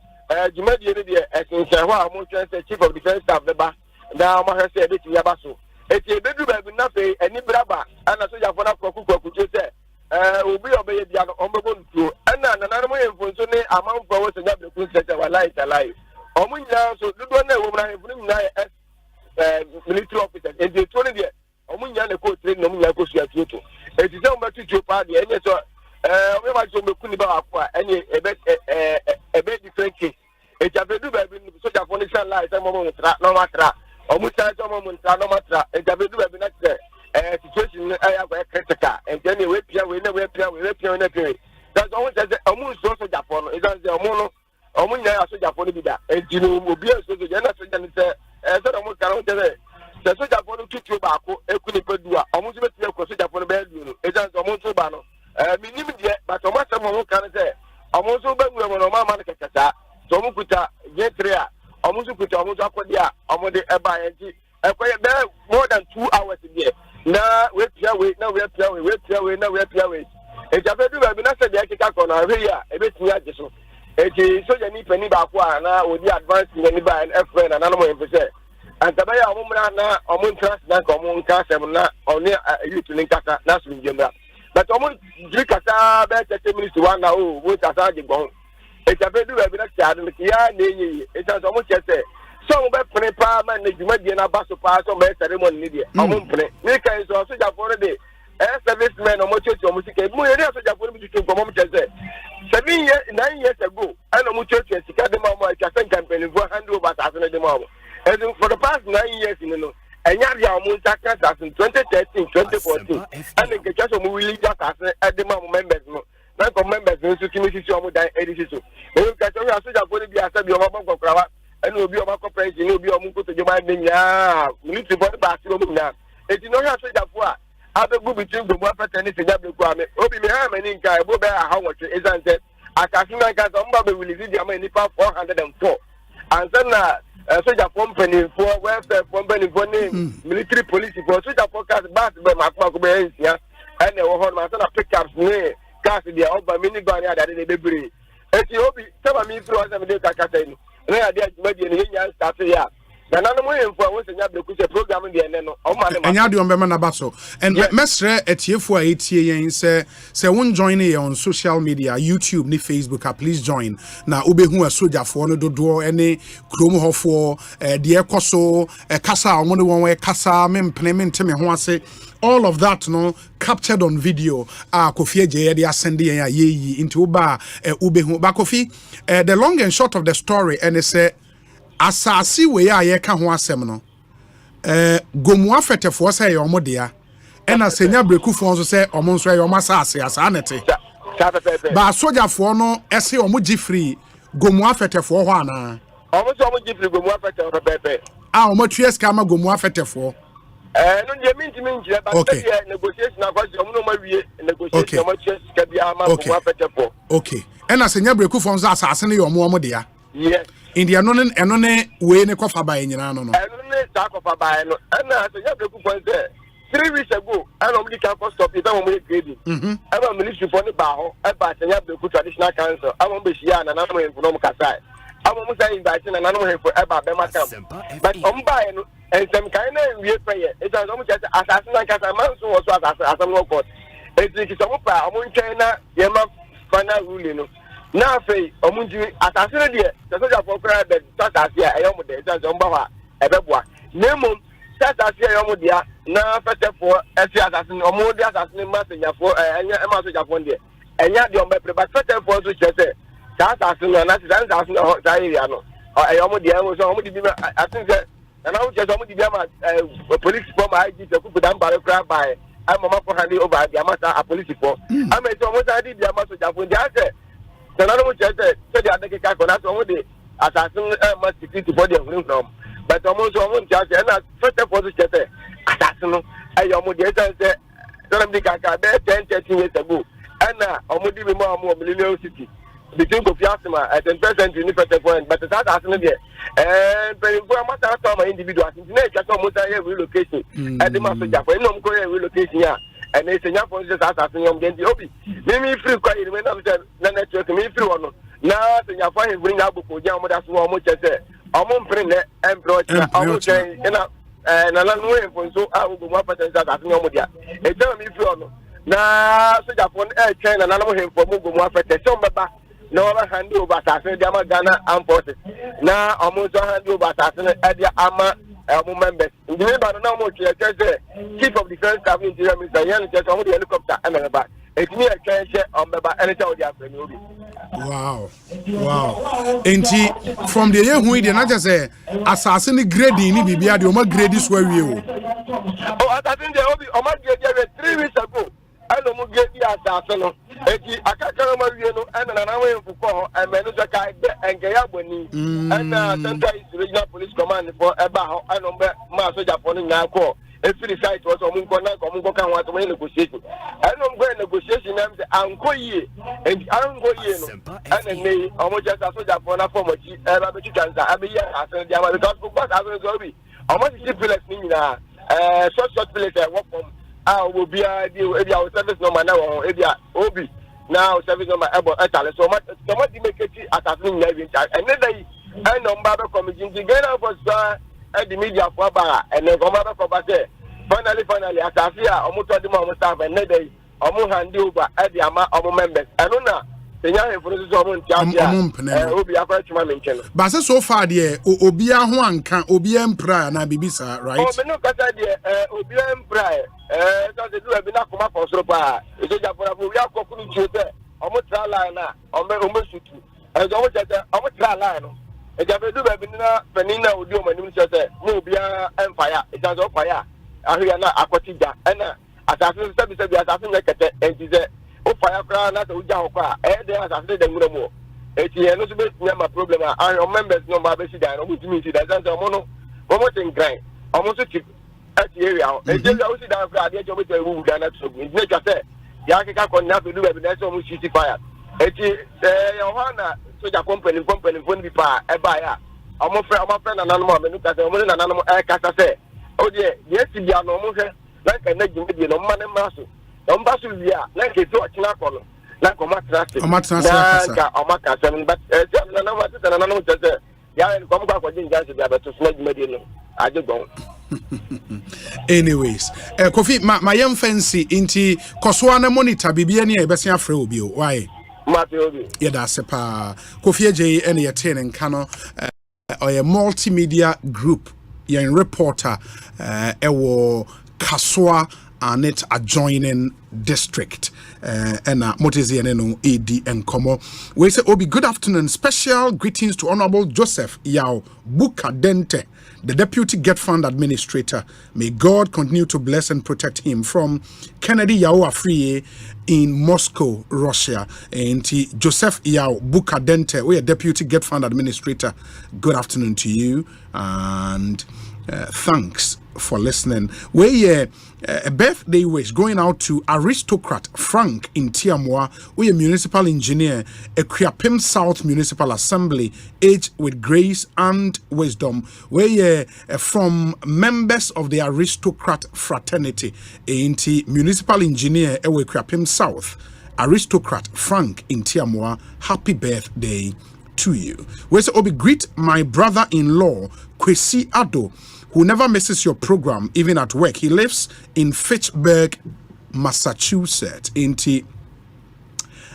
dwumadie ni de esense ho a mo chese chief of defense staff beba na mo hwe se ebe tinya baso eti ebedu ba bi na fe ani braba ana soja fo na kwaku chese obi obeye bia no ombebo ntuo ana nananmo yemfonso ne amanfo wo senya beku sete walai talai omunya so dudo na ewo na hefunu nyina military officers enti to ne de omunya na ko train no munya ko sua tuto enti se ombetu tupa de enye so obi ma so beku ni ba akwa enye ebe different case enti abedu ba bi soja fo ne shan lai se mo ntra no matra omucha so mo ntra no matra enti abedu ba bi na tre situation aya go critical and then we pia na pia that's always say omu so Japan is that the omu nya so Japan bi da enti no obi so na so nya say so omu kan say so Japan tutu ba ko ekuni pedu a omu so betia ko so Japan ba du no is that omu so ba no minim de but omu say omu kan say omu so ba nwe no ma na kekata so omu kuta J3 a omu so kuta omu so akodi a omu de eba enti ekoye be more than 2 hours there na we pia we e jabe du ba bi na se dia kika ko na hwe ya e betumi age so e ji so ya ni pani ba ko na odi advance ni ba en FN na no mo empese antaba ya omumra na omuntrans na ko mun ka sem na oni youth ni kaka na so njemra but omun dri kaka be 30 minutes one na o wo ta sa je gbon e jabe du ba bi na tia de ya na enyi e ta so mo chese so mo be pene pa ma na dwumadie na baso pa so be ceremony ni de omum pene ni kan so Japan de servicemen omo church omo sika mu yeri so Japan bi tutu komo mteze 9 years ago ana mu church sika de ma mo asan campaign for hand over asase de ma mo and for the past 9 years no enya dia omo ntaka in 2013 2014 ana nke chaso mu willi ja asase de ma mo members no na ko members no so kimi sisi omo dan edisi so e ka so Japan bi asa bi omo gbokrawa enu obi omo corporate ni obi omo ko to jema de nya military body ba si omo nya eti no ya so Japan abegu between the one person is able to ame obi me ha mani nka ebo be ha wote ezanse akasuna nka so mba be release dia ma nipa 404 and then soldier company for welfare company for name military police for soldier focus back be makuma ko be ensia ene wo ho ma so na pickups ne cars dia oba minivan ya dade bebre eti obi sema mi fro asem de kakata ni na ya dia jumadi ne nya start ya na nanu mo yemfo wo senya bleku se program de ene no o ma ne ma enya de on be ma na baso and mesre etiefo a etie yen se won join here on social media YouTube ni Facebook please join na obehu asojafo no dodo ene krom hofo de ekoso kasa won de won kasa memplemente me ho ase all of that no captured on video Kofi Eje dey send yen ayeyi into ba obehu ba Kofi the long and short of the story and say asasi we ya ye ka ho asem no gomu afetefo se ye omodea ena senya brekufo nso se omo nso ye omasase asanete ba sojafo no ese omoji free gomu afetefo ho ana omo so omoji free gomu afetefo pepe omo tues ka ma gomu afetefo no je minti ba se negotiation akwazi omo no ma wie negotiation omo tues ka bia ma gomu afetefo okay ena senya brekufo nso asase ne ye omo omodea yes India eno ne we ne kofa ba nyina no eno ne ta kofa ba no na so ya breku pon se 3 weeks ago, I normally can't stop it. I'm grading. I'm a ministry for the Baho, about the traditional council. I'm on Bishian and I'm going for Kasai. I'm almost inviting and I'm going for Eba Bema Camp. But I'm buying and some kind of weird prayer. It's almost as assassin like as a man, so also as I'm not caught. It's some of our China, Yama, final ruling. Now, say, Omunji, assassin, the social program that Tasia, a young day, Zomba, a Bebwa. Nemo, Tasia, Yomodia, now, first of all, as the assassin, or more assassin, Master, for a master of one day. And yet, the Ombe, but first of all, to say, assassin, and that's the assassin of Zayano, or a Yomodia was already been, I think that, and I was just already a police from I did the Kupu Damba by. I'm a for handing over the Amasa, a police report. I made almost I did the Amasa Japon. The other one said, so the other guy got only assassin must be to body of room from. But almost one judge and first of all, assassin. I almost said, don't be 10-13 years ago. And now, almost even more million city. Between Kofiasima at 10% in the first point, but the assassin there. And very well, my individuals in nature, almost a relocation at the Master Japan, no relocation. And it's a young police assassin on the Obi. Maybe free quiet when I'm said, then I took me through one. Now, the Yafan bring up for young that's one much as I'm on print and brought almost and I'm waiting for so I will go 1% assassin on Modia. A term if you now, so Japan air train and I'm waiting for Mugu Mafet, some back. No one hand over assassin, the Ghana armed forces. Now, almost hand over assassin at the Ama members. In the neighborhood, no more chief of defense staff interior minister, young just on the helicopter and the back. It's me a change on the back and it's all the afternoon. Wow. And from the year who did not just say assassin grading, maybe the Oma grade is where you. Oh, I think they will be Oma grade 3 weeks ago. I don't get the assassin. I can't remember you and another way for call and Menusa and Gayaboni and Central Regional Police Command for about I know Master Japan in our call. If the site was on Mungo want to win negotiation. I don't go negotiation and Uncle Ye and Uncle Ye and then they almost just as Japan for much Cancer. I be after the other because I will be almost syphilis Nina, short place I work from. I will be a deal if our service number now or if Obi now service number about Italy. So much make it assassin and then I know Baba coming together for at the media for Baba and then come back for Bate. Finally, assassin, almost the moment staff and then almost hand over at the amount of members. I don't know. But so far, the Obia Juan can Obia Empire na Bibisa, right? Oh, no, Obia Empire. So do have been up for Sopa. It's a we are cooking children. Almost a line, almost shoot. As almost a line. A Japanese Penina would do my new sister, Nubia Empire. It has all fire. Ariana Aquatida, and assassin service, the assassin like and she said. Fire crown at the Ujawa, and they are after the Mumo. It's a problem. I remember no Babesidan, which means it doesn't mono, almost in grind, almost a chip at the area. And then I was down for the edge of it, who done that so good. Nature said, Yakaka can now do evidence almost city fire. It's Johanna, so the company, won't be fire, a buyer. I'm a friend, and animal, and look at the woman and animal air casta say, oh, dear, yes, you are no more like a negative, no man and muscle. Ombasulia, like a to a chinacolo, like a matrasi, but another says, yeah, and come back with the to snake medium. I just don't. Anyways, Kofi, my young fancy into Koswana monitor, Bibiani, Bessia Frobio. Why? Yeah, that's a pa. Kofi J. Any attending Kano or a multimedia group, young reporter, Ewo Kaswa. And it adjoining district and Motizi and AD and Como. We say, Obi, good afternoon. Special greetings to Honorable Joseph Yao Bukadente, the Deputy Get Fund Administrator. May God continue to bless and protect him from Kennedy Yao Afriye in Moscow, Russia. And Joseph Yao Bukadente, we are Deputy Get Fund Administrator. Good afternoon to you and thanks for listening. We a birthday wish going out to aristocrat Frank in Tiamwa. We a municipal engineer, a Kwabena South Municipal Assembly, aged with grace and wisdom. We from members of the aristocrat fraternity. Inti municipal engineer, we Kwabena South. Aristocrat Frank in Tiamwa, happy birthday to you. We say, Obi, greet my brother-in-law, Kwesi Ado, who never misses your program, even at work. He lives in Fitchburg, Massachusetts. Inti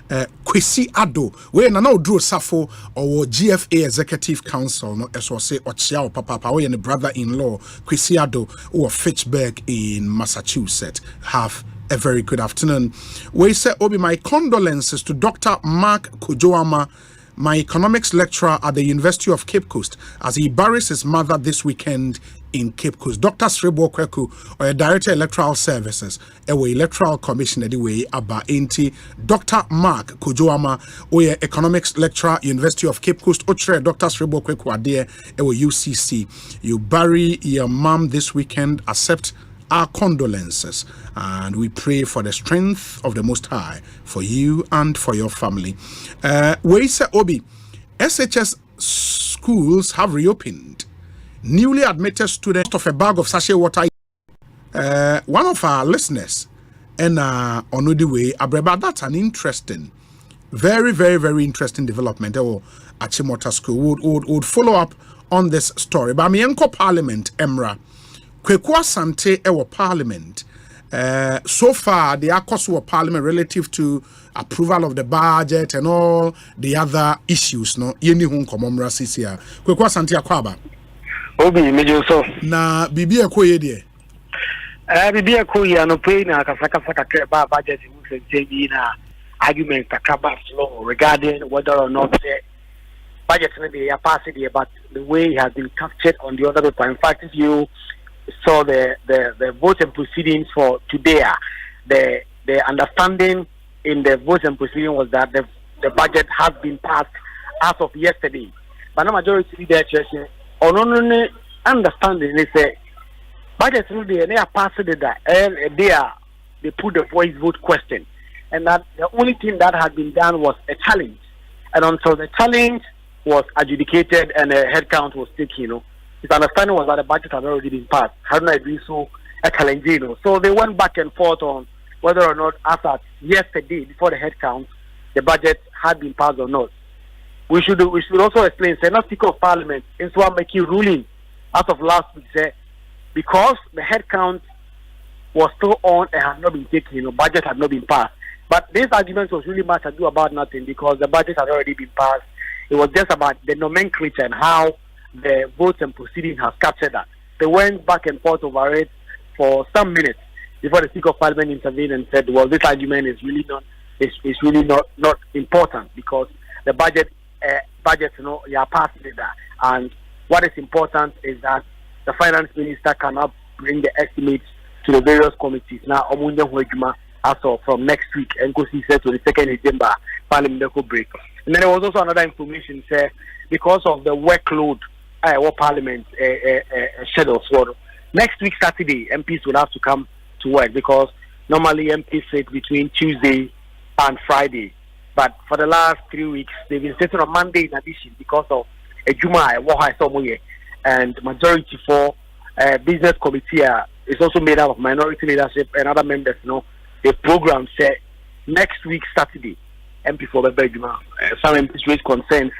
Kwesi Ado, we na now Drew Safo or GFA Executive Council, no, as was say, Ochiao Papa, we and the brother-in-law, Kwesi Ado, or Fitchburg in Massachusetts. Have a very good afternoon. We say, Obi, my condolences to Dr. Mark Kujoama, my economics lecturer at the University of Cape Coast, as he buries his mother this weekend in Cape Coast. Dr. Srebo Kweku, or Director Electoral Services, a Electoral Commission, anyway, about Inti. Dr. Mark Kujoama, or economics lecturer, University of Cape Coast, Ochre, Dr. Srebo Kweku, Ade, UCC. You bury your mom this weekend, accept our condolences, and we pray for the strength of the Most High for you and for your family. We say, Obi, SHS schools have reopened. Newly admitted students of a bag of sachet water. One of our listeners, and on the way, Abreba, that's an interesting, very, very, very interesting development. At Chimota School would follow up on this story. But Mienko Parliament, Emra. Kwekwa Asante ewo Parliament. So far, the cost of Parliament relative to approval of the budget and all the other issues. No, yeni hun komomra sisia. Kwekwa Asante akwaba. Obi mejo so. Na bibi ekoye die. Bibi ekoye no pay na kasaka ba budget mu se na argument takaba slow regarding whether or not the budget may be passed here, but the way it has been captured on the other paper. In fact, if you saw the vote and proceedings for today, the understanding in the vote and proceeding was that the budget has been passed as of yesterday. But the majority there on understanding is a budget they are passed it and they put the voice vote question, and that the only thing that had been done was a challenge, and until the challenge was adjudicated and a head count was taken, his understanding was that the budget had already been passed. How do I do so? A challenge, So they went back and forth on whether or not, as at yesterday, before the head count, the budget had been passed or not. We should also explain, say, not Speaker of Parliament, in so making ruling as of last week, say, because the head count was still on and had not been taken, budget had not been passed. But this argument was really much ado about nothing because the budget had already been passed. It was just about the nomenclature and how the votes and proceedings have captured that. They went back and forth over it for some minutes before the Speaker of Parliament intervened and said, well, this argument is really not important because the budget you are passing it there. And what is important is that the finance minister cannot bring the estimates to the various committees. Now, as of from next week, Ekosiise to the 2nd December parliamentary break. And then there was also another information, say, because of the workload what Parliament schedules for next week Saturday, MPs will have to come to work because normally MPs sit between Tuesday and Friday. But for the last 3 weeks, they've been sitting on Monday in addition because of a Juma, and majority for business committee is also made up of minority leadership and other members. The program said next week Saturday, MP for the Juma. Some MPs raised concerns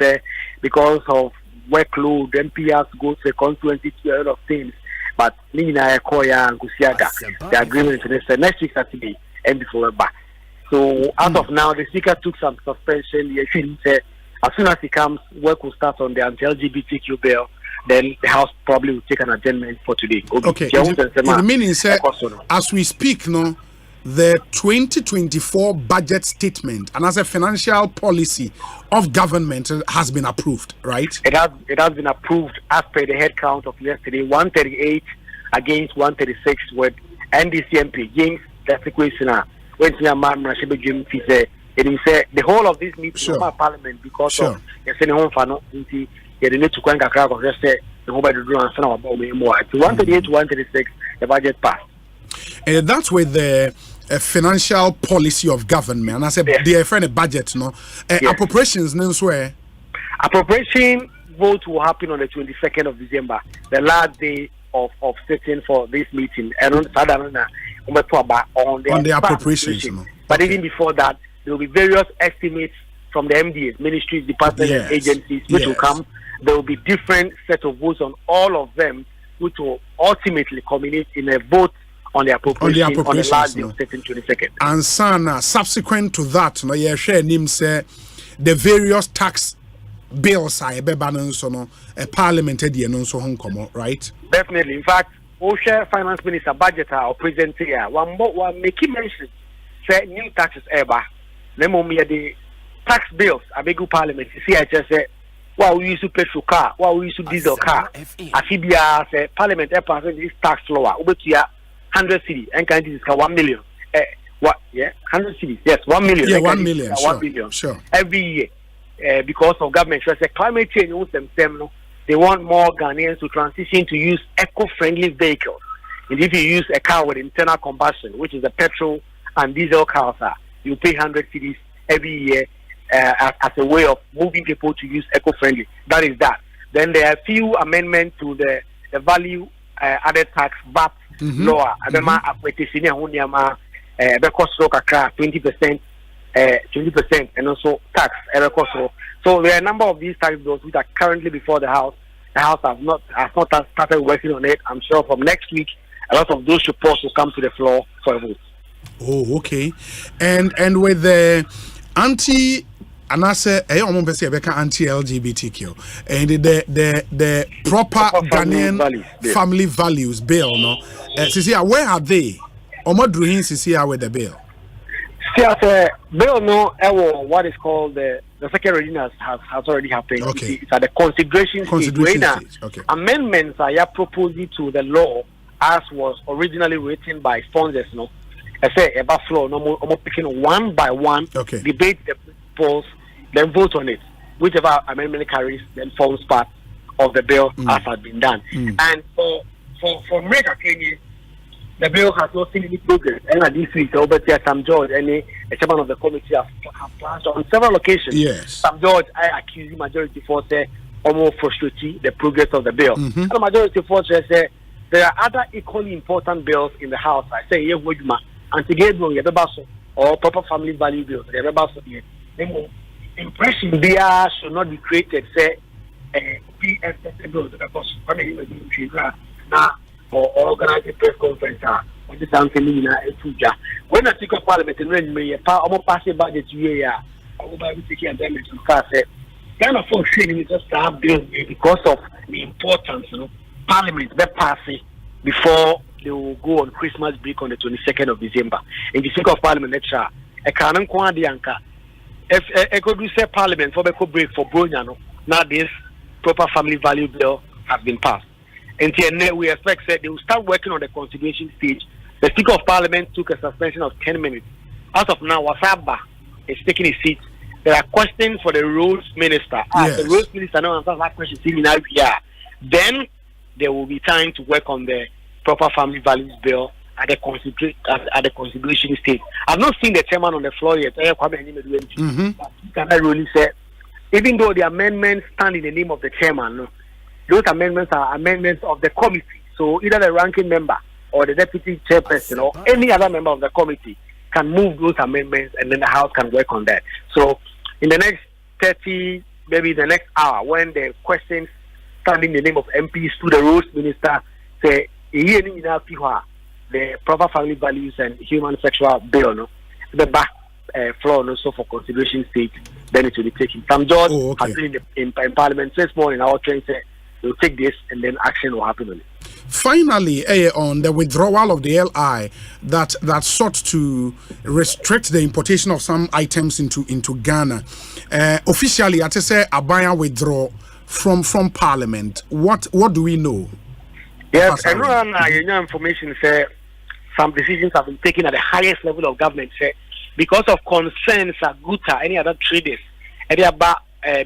because of workload, MP has to go to a constituency to a lot of things. But Nina Koya and Kusiaga, the agreement is next week Saturday, MP for back. So as of now, the speaker took some suspension. He said as soon as he comes, work will start on the anti-LGBTQ bill. Then the House probably will take an adjournment for today. Okay. The meaning is as we speak, the 2024 budget statement and as a financial policy of government has been approved, right? It has been approved as per the head count of yesterday, 138 against 136 with NDCMP James Dasekwesina. When the whole of this needs to Parliament because of the need to the mobile drone and about more. 138 to 136, the budget passed. That's with the financial policy of government. And I said, they are friend budget, no? Appropriations, no swear. Appropriation vote will happen on the 22nd of December, the last day of sitting for this meeting. And on the appropriations. No? But even before that, there will be various estimates from the MDAs, ministries, departments, and agencies, which will come. There will be different set of votes on all of them, which will ultimately culminate in a vote on the appropriation on the last day of sitting 22nd. And son, subsequent to that, no, you share him say the various tax bills are a parliamentary and so home, right? Definitely. In fact, Osei Finance Minister budget or present here one making mention say new taxes ever. The tax bills are big parliament. See, I just say, well, we used to petrol car, well, we used to diesel car. Afibia say parliament passing this tax law over to 100 cities and can this 1 million. What? Yeah, 100 cities. Yes, 1 million. Yeah, 1 million. 1 billion. Sure. Every year. Because of government, so climate change they want more Ghanaians to transition to use eco-friendly vehicles. And if you use a car with internal combustion, which is a petrol and diesel cars, you pay 100 cedis every year as a way of moving people to use eco-friendly. That is that. Then there are a few amendments to the value added tax VAT law. 20%. 20% and also tax. So there are a number of these tax bills which are currently before the House. The House has not started working on it. I'm sure from next week a lot of those reports will come to the floor for a vote. Oh, okay. And with the anti-LGBTQ and the proper Ghanaian family values bill, no? Sisia, where are they? Omodruhin Sisia with the bill. Bill no what is called the second reading has already happened. Okay. It's at the consideration stage. Okay. Amendments are proposed to the law as was originally written by sponsors. No, I say about floor. No more picking one by one. Okay. Debate the polls, then vote on it. Whichever amendment carries, then forms part of the bill as has been done. And for America, Kenya, the bill has not seen any progress. And at this week, over there, Sam George, a chairman of the committee, have planned on several occasions. Yes. Sam George, I accuse the majority force almost frustrating the progress of the bill. And the majority force say there are other equally important bills in the House. I say, or proper family value bills. Impression there should not be created. Say, bills or organize a press conference or this something in a when I speak of parliament and when me almost pass a budget year, I will be taking a damage to car say kind of for shame just to have bills because of the importance, parliament be passing before they will go on Christmas break on the 22nd of December. In the sake of parliament lecture, a canon quadianka if a could say parliament for the break for Bronyano, now this proper family value bill has been passed. And we expect that they will start working on the consideration stage. The Speaker of Parliament took a suspension of 10 minutes. As of now, Wasaba is taking his seat. There are questions for the Roads Minister. As the Roads Minister now answers that question, then there will be time to work on the proper family values bill at the consideration stage. I've not seen the chairman on the floor yet. But he cannot really say, even though the amendments stand in the name of the chairman, those amendments are amendments of the committee. So either the ranking member or the deputy chairperson or any other member of the committee can move those amendments and then the House can work on that. So in the next 30, maybe the next hour, when the questions stand in the name of MPs to the Roads Minister, say, the proper family values and human sexual bill, the back floor also for consideration stage, then it will be taken. Sam George has been in Parliament this morning, our train said, we'll take this and then action will happen on it. Finally, on the withdrawal of the LI that sought to restrict the importation of some items into Ghana, officially, I say Abaya withdraw from Parliament. What do we know? Yes, everyone information say some decisions have been taken at the highest level of government because of concerns at Guta, any other traders,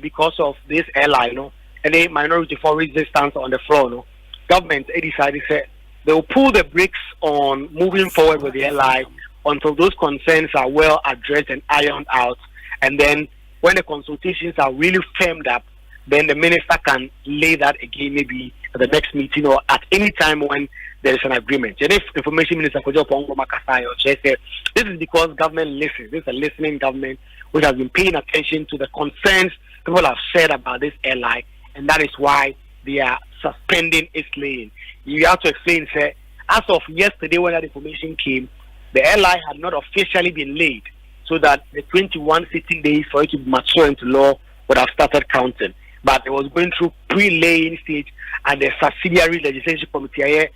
because of this airline, any minority for resistance on the floor, no, government decided they will pull the brakes on moving forward with the LI until those concerns are well addressed and ironed out. And then when the consultations are really firmed up, then the minister can lay that again maybe at the next meeting or at any time when there is an agreement. And if Information Minister Kojo Pongo Makasayo said, this is because government listens. This is a listening government which has been paying attention to the concerns people have said about this airline, and that is why they are suspending its lane. You have to explain, sir, as of yesterday when that information came, the airline had not officially been laid, so that the 21 sitting days for it to mature into law would have started counting. But it was going through pre-laying stage and the subsidiary legislation committee,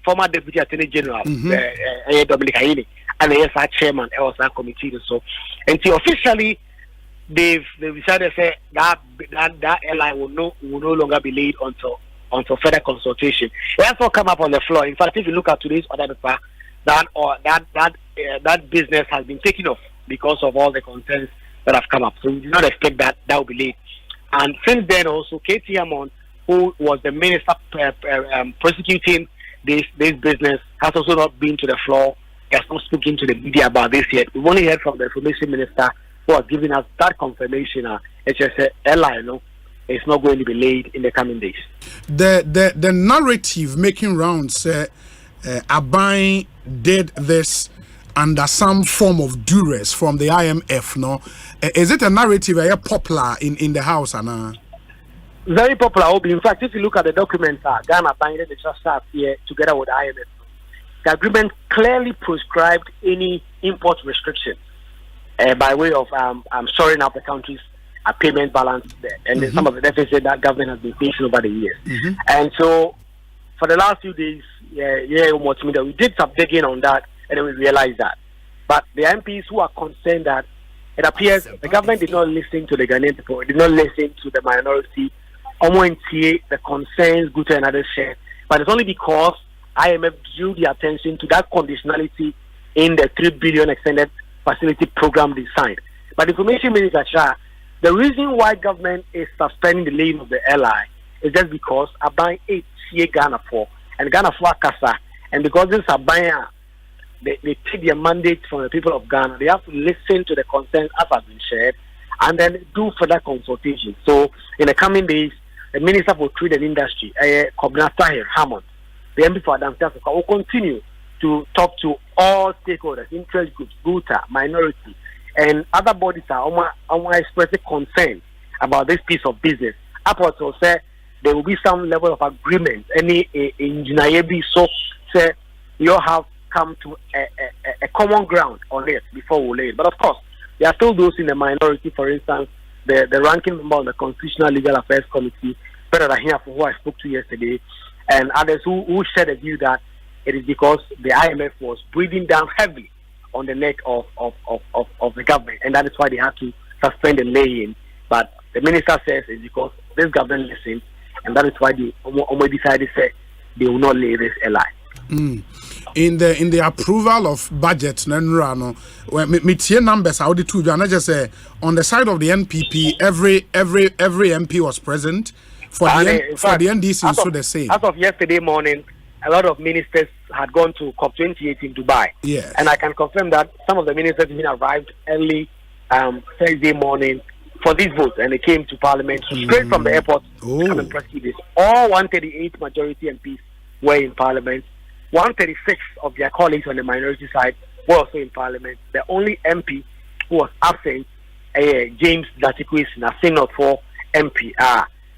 former deputy attorney general, Dominic Ayini, and the SR chairman, LSR committee. So, until officially they've decided to say that airline will no longer be laid until further consultation. It has not come up on the floor. In fact, if you look at today's order paper, that business has been taken off because of all the concerns that have come up. So we do not expect that will be laid. And since then also, KT Amon, who was the minister prosecuting this business, has also not been to the floor. He has not spoken to the media about this yet. We've only heard from the information minister who has given us that confirmation. HSA airline, it's not going to be laid in the coming days. The narrative making rounds, Abai did this under some form of duress from the IMF. No, is it a narrative popular in the house, Anna? Very popular. In fact, if you look at the documents, Ghana binding the trust here together with the IMF, the agreement clearly prescribed any import restrictions by way of shoring up the country's payment balance and some of the deficit that government has been facing over the years. And so, for the last few days, we did some digging on that, and then we realized that. But the MPs who are concerned that it appears the government did not listen to the Ghanaian people, it did not listen to the minority, the concerns, good and others share. But it's only because IMF drew the attention to that conditionality in the 3 billion extended facility program they signed. But the information minister, the reason why government is suspending the lane of the airline is just because Abai 8 Ghana 4 and Ghana 4 Kasa, and because this Abai they take their mandate from the people of Ghana, they have to listen to the concerns as have been shared and then do further consultation. So in the coming days, the Minister for Trade and Industry, Kwabena Hammond, the MP for Adams Africa, will continue to talk to all stakeholders, interest groups, GUTA, minority, and other bodies are expressing concern about this piece of business. Upwards will say there will be some level of agreement. Any engineer so say you all have come to a common ground on it before we lay it. But of course, there are still those in the minority, for instance, the ranking member on the Constitutional Legal Affairs Committee, Peter Rahia, who I spoke to yesterday, and others who shared a view that it is because the IMF was breathing down heavily on the neck of the government, and that is why they had to suspend the lay-in. But the minister says it's because this government listened, and that is why they decided to say they will not lay this LI. In the approval of budget, numbers, how the two, and I just say on the side of the NPP, every MP was present. For the NDC, so the same. As of yesterday morning, a lot of ministers had gone to COP28 in Dubai. Yes. And I can confirm that some of the ministers even arrived early Thursday morning for these votes, and they came to Parliament straight from the airport to come and prosecute this. All 138 majority MPs were in Parliament. 136 of their colleagues on the minority side were also in Parliament. The only MP who was absent, James Datikwe, Nassing for MP.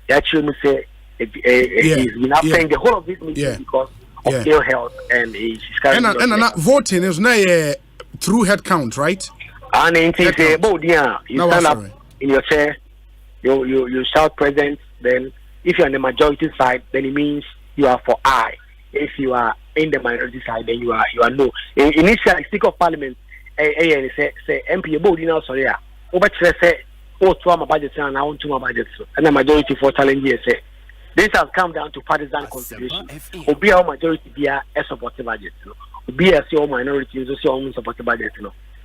They actually say he's been absent the whole of this meeting because of ill health, and he's currently and voting is not through head count, right? And you stand up in your chair, you shout present. Then if you're on the majority side, then it means you are for aye. If you are in the minority side, then you are no. Initially, Speaker of Parliament say MP body now sorry over say to my budget and I want to my budget, and the majority for challenge say this has come down to partisan consideration. Obi our majority be a support budget, be a minority is also support budget.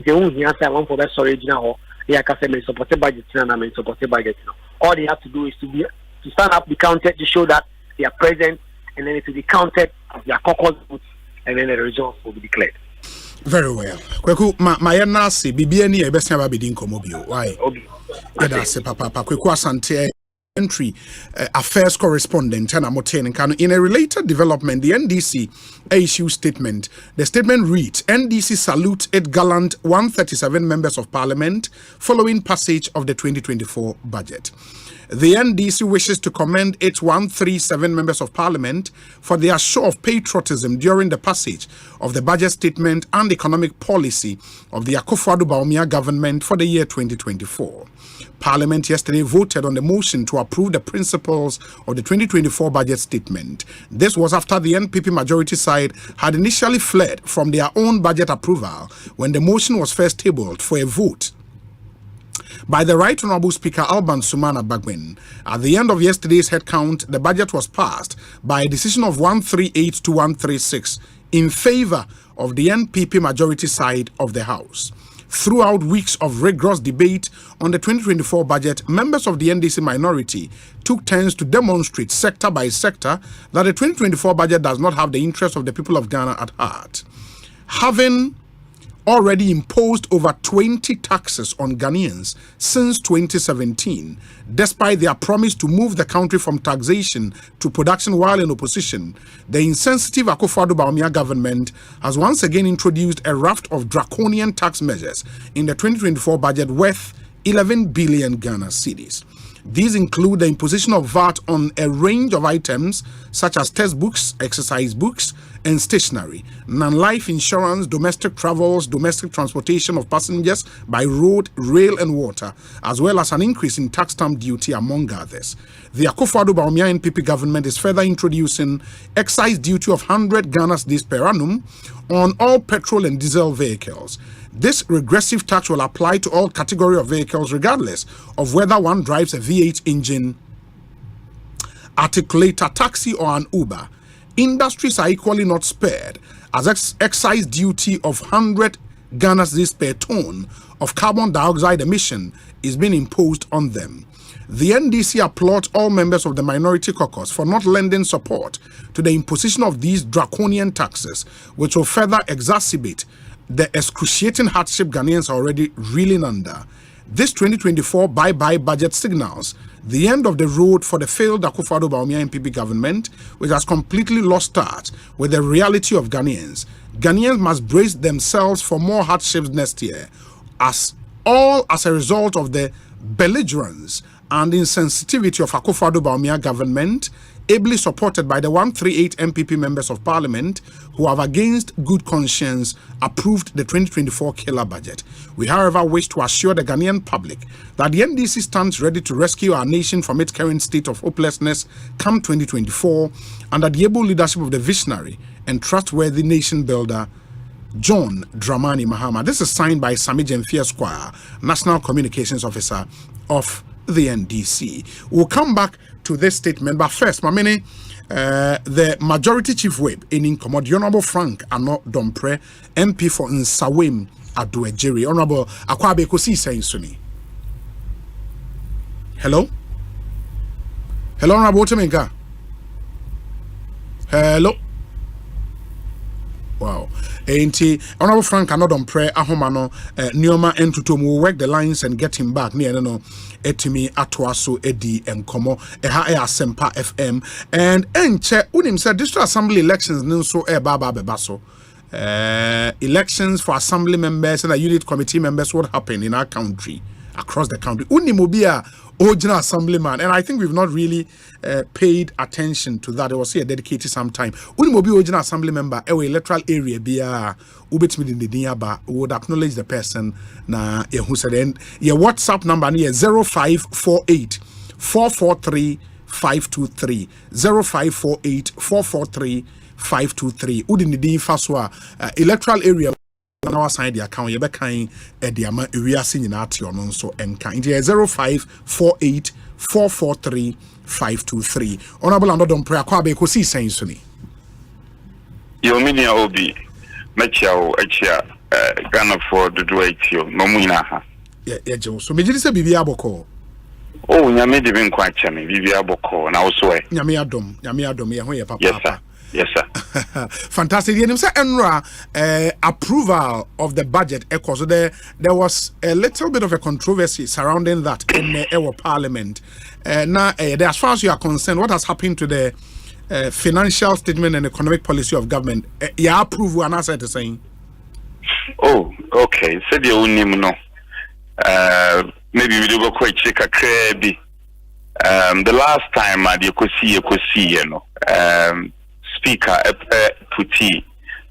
The only answer I want for that sorry now, they can say support budget and I support budget. All they have to do is to be to stand up, be counted to show that they are present, and then it will be counted as their caucus votes, and then the results will be declared. Very well. Kweku, my nasi, bibiani, ebesi ababidin komobio. Why? That's Papa Kweku Asante. Entry affairs correspondent in a related development, the NDC issue statement. The statement reads: NDC salutes its gallant 137 members of parliament following passage of the 2024 budget. The NDC wishes to commend its 137 members of parliament for their show of patriotism during the passage of the budget statement and economic policy of the Akufo-Addo Bawumia government for the year 2024. Parliament yesterday voted on the motion to approve the principles of the 2024 budget statement. This was after the NPP majority side had initially fled from their own budget approval when the motion was first tabled for a vote by the Right Honourable Speaker Alban Sumana Bagwin. At the end of yesterday's head count, the budget was passed by a decision of 138 to 136 in favour of the NPP majority side of the House. Throughout weeks of rigorous debate on the 2024 budget, members of the NDC minority took turns to demonstrate sector by sector that the 2024 budget does not have the interests of the people of Ghana at heart. Having already imposed over 20 taxes on Ghanaians since 2017, despite their promise to move the country from taxation to production while in opposition, the insensitive Akufo-Addo Bawumia government has once again introduced a raft of draconian tax measures in the 2024 budget worth 11 billion Ghana cedis. These include the imposition of VAT on a range of items such as textbooks, exercise books, and stationery, non-life insurance, domestic travels, domestic transportation of passengers by road, rail, and water, as well as an increase in tax stamp duty, among others. The Akufo-Addo Bawumia NPP government is further introducing excise duty of 100 Ghana cedis per annum on all petrol and diesel vehicles. This regressive tax will apply to all category of vehicles regardless of whether one drives a V8 engine, articulator, taxi, or an Uber. Industries are equally not spared, as excise duty of 100 Ghana cedis per ton of carbon dioxide emission is being imposed on them. The NDC applauds all members of the minority caucus for not lending support to the imposition of these draconian taxes, which will further exacerbate the excruciating hardship Ghanaians are already reeling under. This 2024 bye-bye budget signals the end of the road for the failed Akufo-Addo Bawumia NPP government, which has completely lost touch with the reality of Ghanaians. Ghanaians must brace themselves for more hardships next year, as a result of the belligerence and insensitivity of Akufo-Addo Bawumia government, ably supported by the 138 MPP members of parliament who have against good conscience approved the 2024 killer budget. We, however, wish to assure the Ghanaian public that the NDC stands ready to rescue our nation from its current state of hopelessness come 2024 under the able leadership of the visionary and trustworthy nation builder John Dramani Mahama. This is signed by Sami Jemfi Esquire, National Communications Officer of the NDC. We'll come back to this statement, but first, Mamene, the majority chief whip in Incommod, Honorable Frank Ano Dompre, MP for Nsawem Aduejiri. Honorable Ekosiise Suni. Hello? Hello, Honorable Otemenka. Hello? Wow. Honorable Frank Ano Dompre, Ahomano, Nioma Entutum will work the lines and get him back near no. Etimi Atwaso Edi and Komo Eha Asempa FM and Enche Unim said district assembly elections Ninso Baba Bebaso. Elections for assembly members and unit committee members would happen in our country, across the country. Unimobia original assemblyman, and I think we've not really paid attention to that. I was here dedicated some time. Unimobi original assembly member, electoral area be would acknowledge the person na who said your WhatsApp number near 0548 443 523 0548 443 523. Udinidi Faswa electoral area now assign the account you be kind the amount we are seeing at your non so and kind 0548 443 523. Honorable Andodon Prayer Kwabe Ekosiise Suni. Your media obi Mechao Echia Ghana for the Duetio Mamuina. Yeah, Joe. So Major Bibi Aboko. Oh, nyame de bin kwa chame bibia boko na Osei. Nyame adom ye ho ye papa. Yes sir. Yes sir. Fantastic. You know, Enra approval of the budget. So there was a little bit of a controversy surrounding that in our parliament. Now, as far as you are concerned, what has happened to the financial statement and economic policy of government? You approve what I said saying. Oh, okay. Said you only no. Maybe we do go quite check a crabby. The last time I did Ekosiise, you know. Speaker puti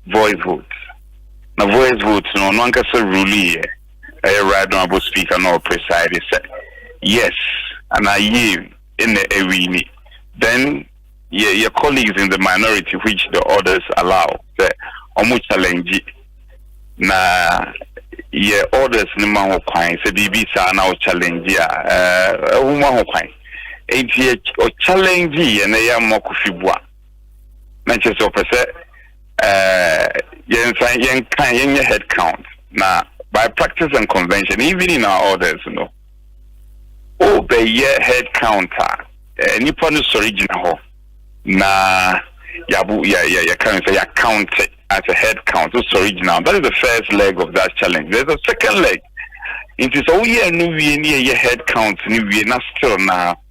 voice vote. Now voice vote no one can say really right now about speaker no preside said yes and I in the arena. Then your colleagues in the minority which the others allow the omu challenge na your orders ni ma ho kwan say bibi sa na o challenge ma ho kwan enti o challenge na ya mokofibua Manchester percent yen head count now by practice and convention even in our orders you know the year head counter nippon is original na ya can say count as a head count it's original. That is the first leg of that challenge. There's a second leg. It is all year new year head count new year not still now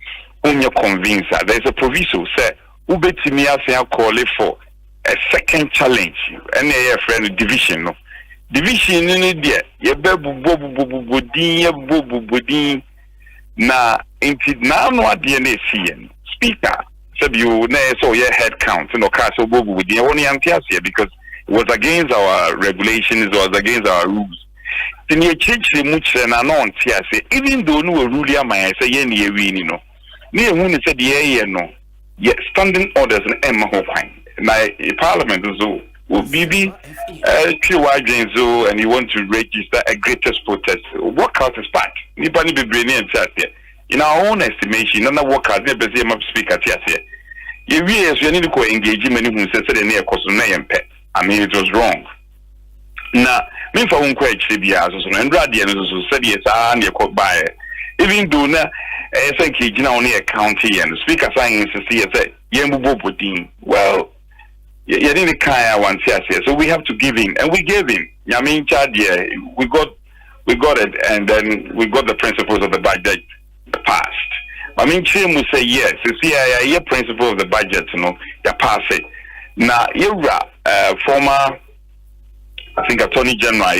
when you're convinced that there's a proviso say Ubetimi say call for a second challenge. And a friend division. No division in there. Ye budin na inti na no adie see speaker said you so your head count no cast so budin only antiasia because it was against our regulations, it was against our rules. Then you change the much and anon even though no rule am I say yen ye win no. Near who said yeah no. Yet standing orders in Emma Hopine. My parliament zo BB zo and you want to register a greatest protest. Workout is part. Nipani be brainy in our own estimation, none of workout never see him speak at yes. You need to engage many who said near Cosune pet. I mean it was wrong. Now, me for one question be as and Radian said yes, and you could buy it. Even though I think you know only a county and speaker saying say well you didn't kaya once yes so we have to give him and we gave him. I mean Chad we got it and then we got the principles of the budget passed. I mean Chim will say yes, you see a principle of the budget you know you pass it. Now former I think Attorney General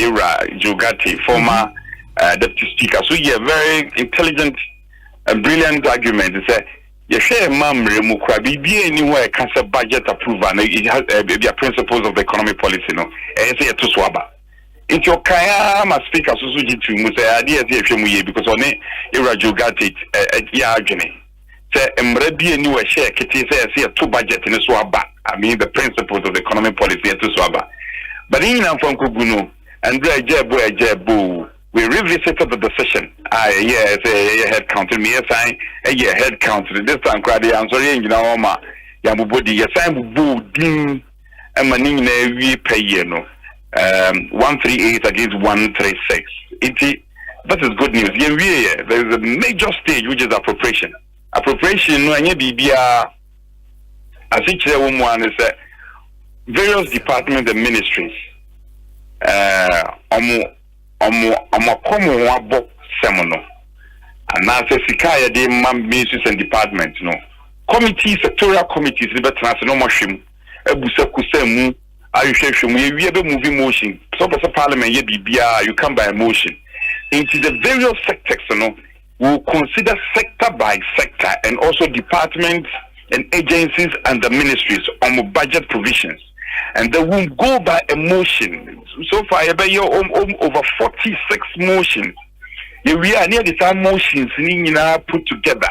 Jogati, former Deputy Speaker. So yeah, very intelligent and brilliant argument. He said, "You share mamre mukwabi be anywhere cancer budget approval. It has the principles of the economic policy. No, and say to swaba. It's your kaya ma speaker so jitu mu say idea say efemu ye because on era jogate ya adwene. Say emre be anywhere share kiti say to budget in swaba. I mean the principles of the economic policy to swaba. But in from Kuguno and we revisited the decision. Yes, a head count me assign a year head count this time cried the answer in Yama Yamubodi, yes, I'm booding and manine we pay no 138 against 136. That is good news. Yeah, there is a major stage which is appropriation. Appropriation no any BBA as each woman is various departments and ministries omo wabo semono and now say sikaya de ministries and departments no committees sectorial committees be transno moshim ebusa kusemu ayuhwehwemu ye be moving motion so for parliament ye bibia you come by a motion into the various sectors no will consider sector by sector and also departments and agencies and the ministries on budget provisions. And they will go by a motion. So far, over 46 motions. We are near the same motions put together.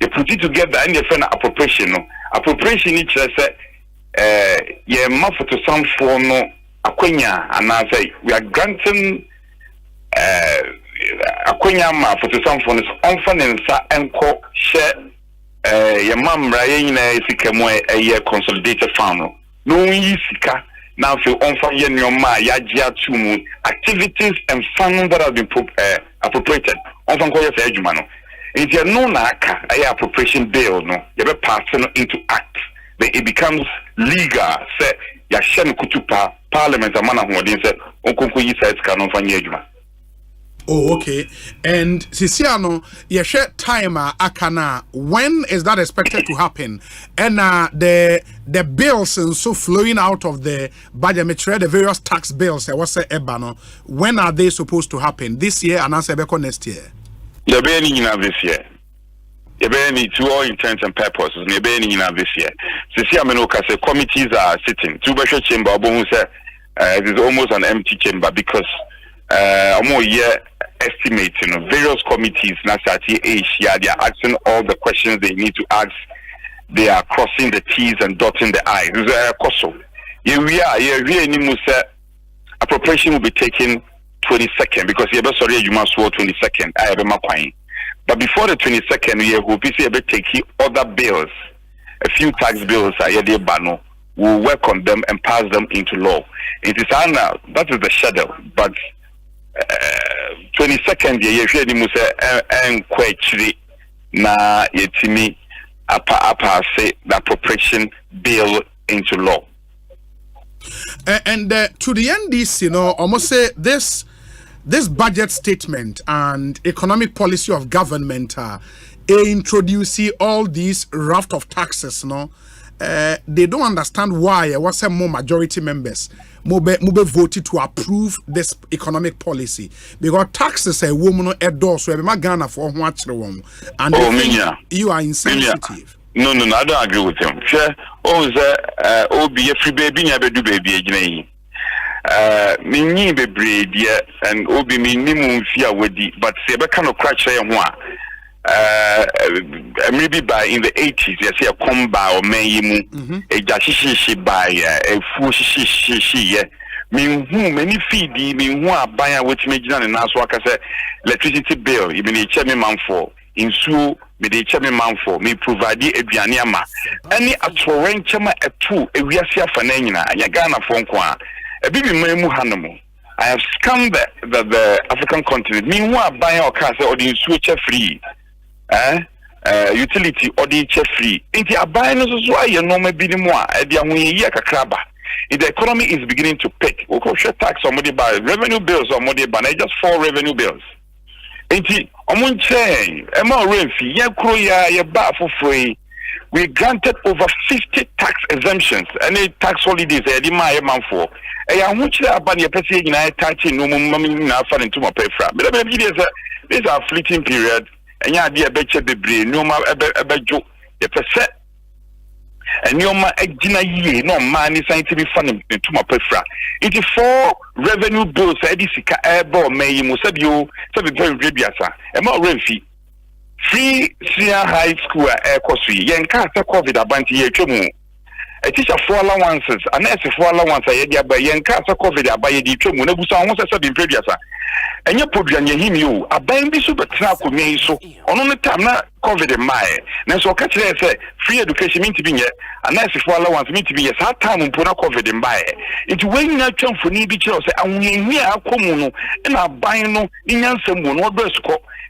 They put it together and they find appropriation. Appropriation is to some form akwenya, and I say we are granting akwenya for to some form unfunding and share your mom Ryan a consolidated fund. No sika now feel on fire your ma yajia activities and funds that have been appropriated on from Koya Edumano. If you know naka a appropriation bill no, you be passing into act. Then it becomes legal. Say ya share kutupa Parliament amana huodin say onkonko yi size canon for nyejuma. Oh, okay. And Sisiano, you share timer akana. When is that expected to happen? And the bills and so flowing out of the budget, the various tax bills. What's the ebano? When are they supposed to happen? This year and answer next year. The beginning this year. The beginning to all intents and purposes. The beginning this year. Sisiano say committees are sitting. Two special chamber. It is almost an empty chamber because more year. Estimating various committees now they are asking all the questions they need to ask. They are crossing the T's and dotting the I's. Appropriation will be taken 22nd because you must swear 22nd. But before the 22nd, we will be taking other bills, a few tax bills. Will work on them and pass them into law. It is now that is the schedule, but. 22nd year you mu say en kwachiri na yetimi apa say the appropriation bill into law. And to the NDC, almost say this budget statement and economic policy of government introducing all these raft of taxes, they don't understand why was some more majority members move voted to approve this economic policy because taxes a woman endorse we ma Ghana for and you are insensitive. No, I don't agree with him. Be a free baby do baby minni bebre dia and obi minimum fear wedi but se be kind of crash maybe by in the 80s, you see a comba or mayimu, a jashishi by a fushi, mean who many feed me who are buying which made and ask what I say electricity bill, even a chairman man for in Sue, me the chairman man for me provide a bianiama. Any a torrent chama a two, a reasia fanena, and Yagana Fonqua, a baby memu hanamu. I have scammed the African continent, meanwhile buying our castle or the switcher free. Utility or the free. Inti abaying is why you know maybe the more kakraba. If the economy is beginning to pick, we could share tax or money by revenue bills or money by just 4 revenue bills. Inti omunche ema renfi ya kroya ya ba for free. We granted over 50 tax exemptions. Any tax holidays the my man for. I want you to abandon your person in a tax no mummy na fan into my pay fra. But these are fleeting period. And ya dear betcha the brain, no ma ebejo, the percent. And no ma egina ye, no man is scientific funding to my prefra. It is 4 revenue bills, Edisika airborne may musabio, very rebiasa, and more renfi. Free senior high school air course, Yanka COVID abanti ye chumu. A teacher 4 allowances, a nurse 4 allowances, a yedia by Yanka COVID abaye di chumu, Nebusa almost a sudden prebiasa. And your program you a baby super trap with me so on the time not COVID in my now so catch say free education mean to be yet and nice if allowance mean to be yes hard time and put a COVID in my it's when you jump for need each other and we here common and I buy no in answer no best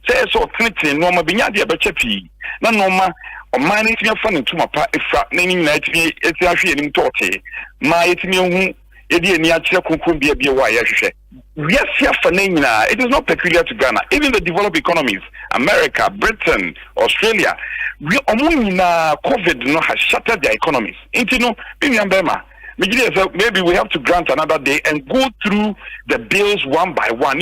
say so trinity no ma binya de be chapi na no ma o man it me fun into my pa ifra na ni na ti e ti ahwe ni tote ma it me hu e de ni a kire konkon bia bia wa ya hwehwe. Yes, it is not peculiar to Ghana. Even the developed economies, America, Britain, Australia, COVID has shattered their economies. Maybe we have to grant another day and go through the bills one by one.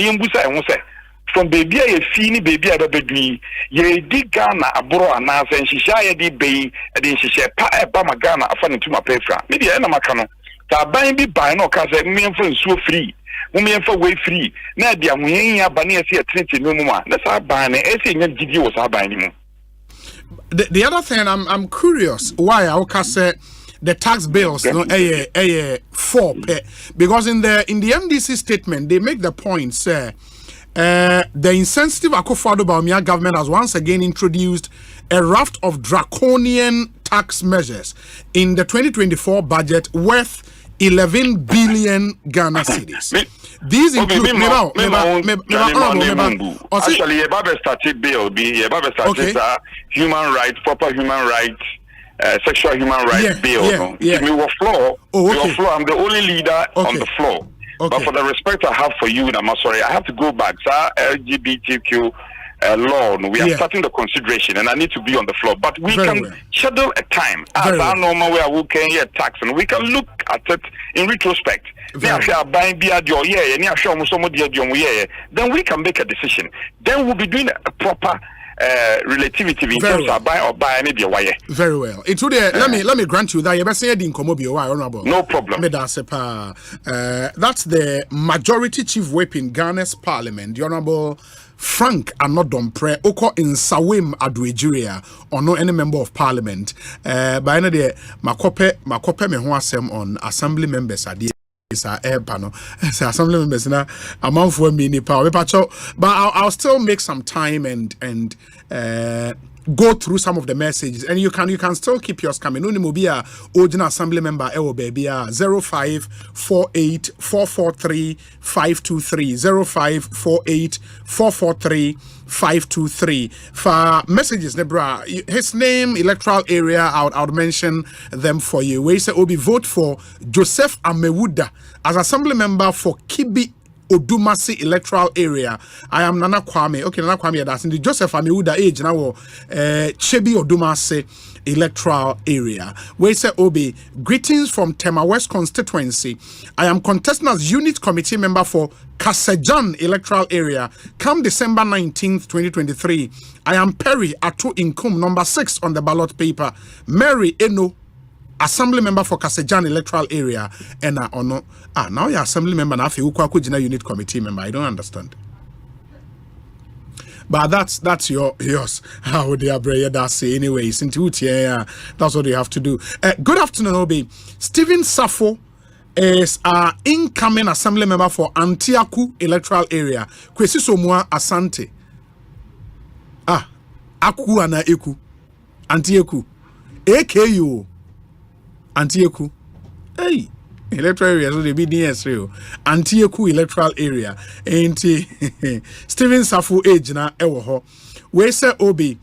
From baby a fini baby a baby, ye di Ghana abro anas and shisha di bay and then shisha pa bama Ghana afan into my pefra. Maybe I makano. Ta buying be buying or cause me and so free. For way free. Now, the Amunia Bania see a trinity no more. That's our ban. Was our ban. The other thing I'm curious why I say the tax bills no 4 because in the MDC statement they make the point say the insensitive Akufo-Addo Bawumia government has once again introduced a raft of draconian tax measures in the 2024 budget worth 11 billion Ghana cedis. These include actually a Bible started bill be a Bible started human rights, proper human rights, sexual human rights bill. Me will floor. I'm the only leader on the floor. But for the respect I have for you, I'm sorry, I have to go back. Sir, LGBTQ law, we are starting the consideration, and I need to be on the floor. But we can schedule a time as our normal where we can hear tax, and we can look at it in retrospect. Then we can make a decision. Then we'll be doing a proper relativity in terms of buy or buy any way. Very well. It would let me grant you that you say honorable. No problem. That's the majority chief whip in Ghana's parliament, the Honorable Frank Anodompre Oko in Sawim Aduejiria or no any member of parliament. By any day, makope me ho asem on assembly members adi panel. Assembly members na amount for me power. But I'll still make some time and go through some of the messages, and you can still keep yours coming. Only mobia original assembly member ewo baby 0548 443 523 0548 443 523 for messages. Nebra, his name, electoral area, I would mention them for you. We say Obi vote for Joseph Amewuda as assembly member for Kibi Odumasi electoral area. I am Nana Kwame. Okay, Nana Kwame, that's in the Joseph Amewuda age now. Chebi Odumasi electoral area. We say Obi, greetings from Tema West constituency. I am contesting as unit committee member for Kasejan electoral area. Come December 19th, 2023. I am Perry Atu Inkum, number 6 on the ballot paper. Mary Eno, assembly member for Kasejan electoral area, and now you're assembly member now. If unit committee member, I don't understand. But that's yours. How they are that's anyways. That's what you have to do. Good afternoon, Obi. Stephen Safo is our incoming assembly member for Antiaku electoral area. Kwesi Somua Asante. Aku ana eku. Antieku. AKU. Antieku. Hey, electoral area, so they be near Antieku electoral area. Stephen Safu age na ewoho. We say Obi,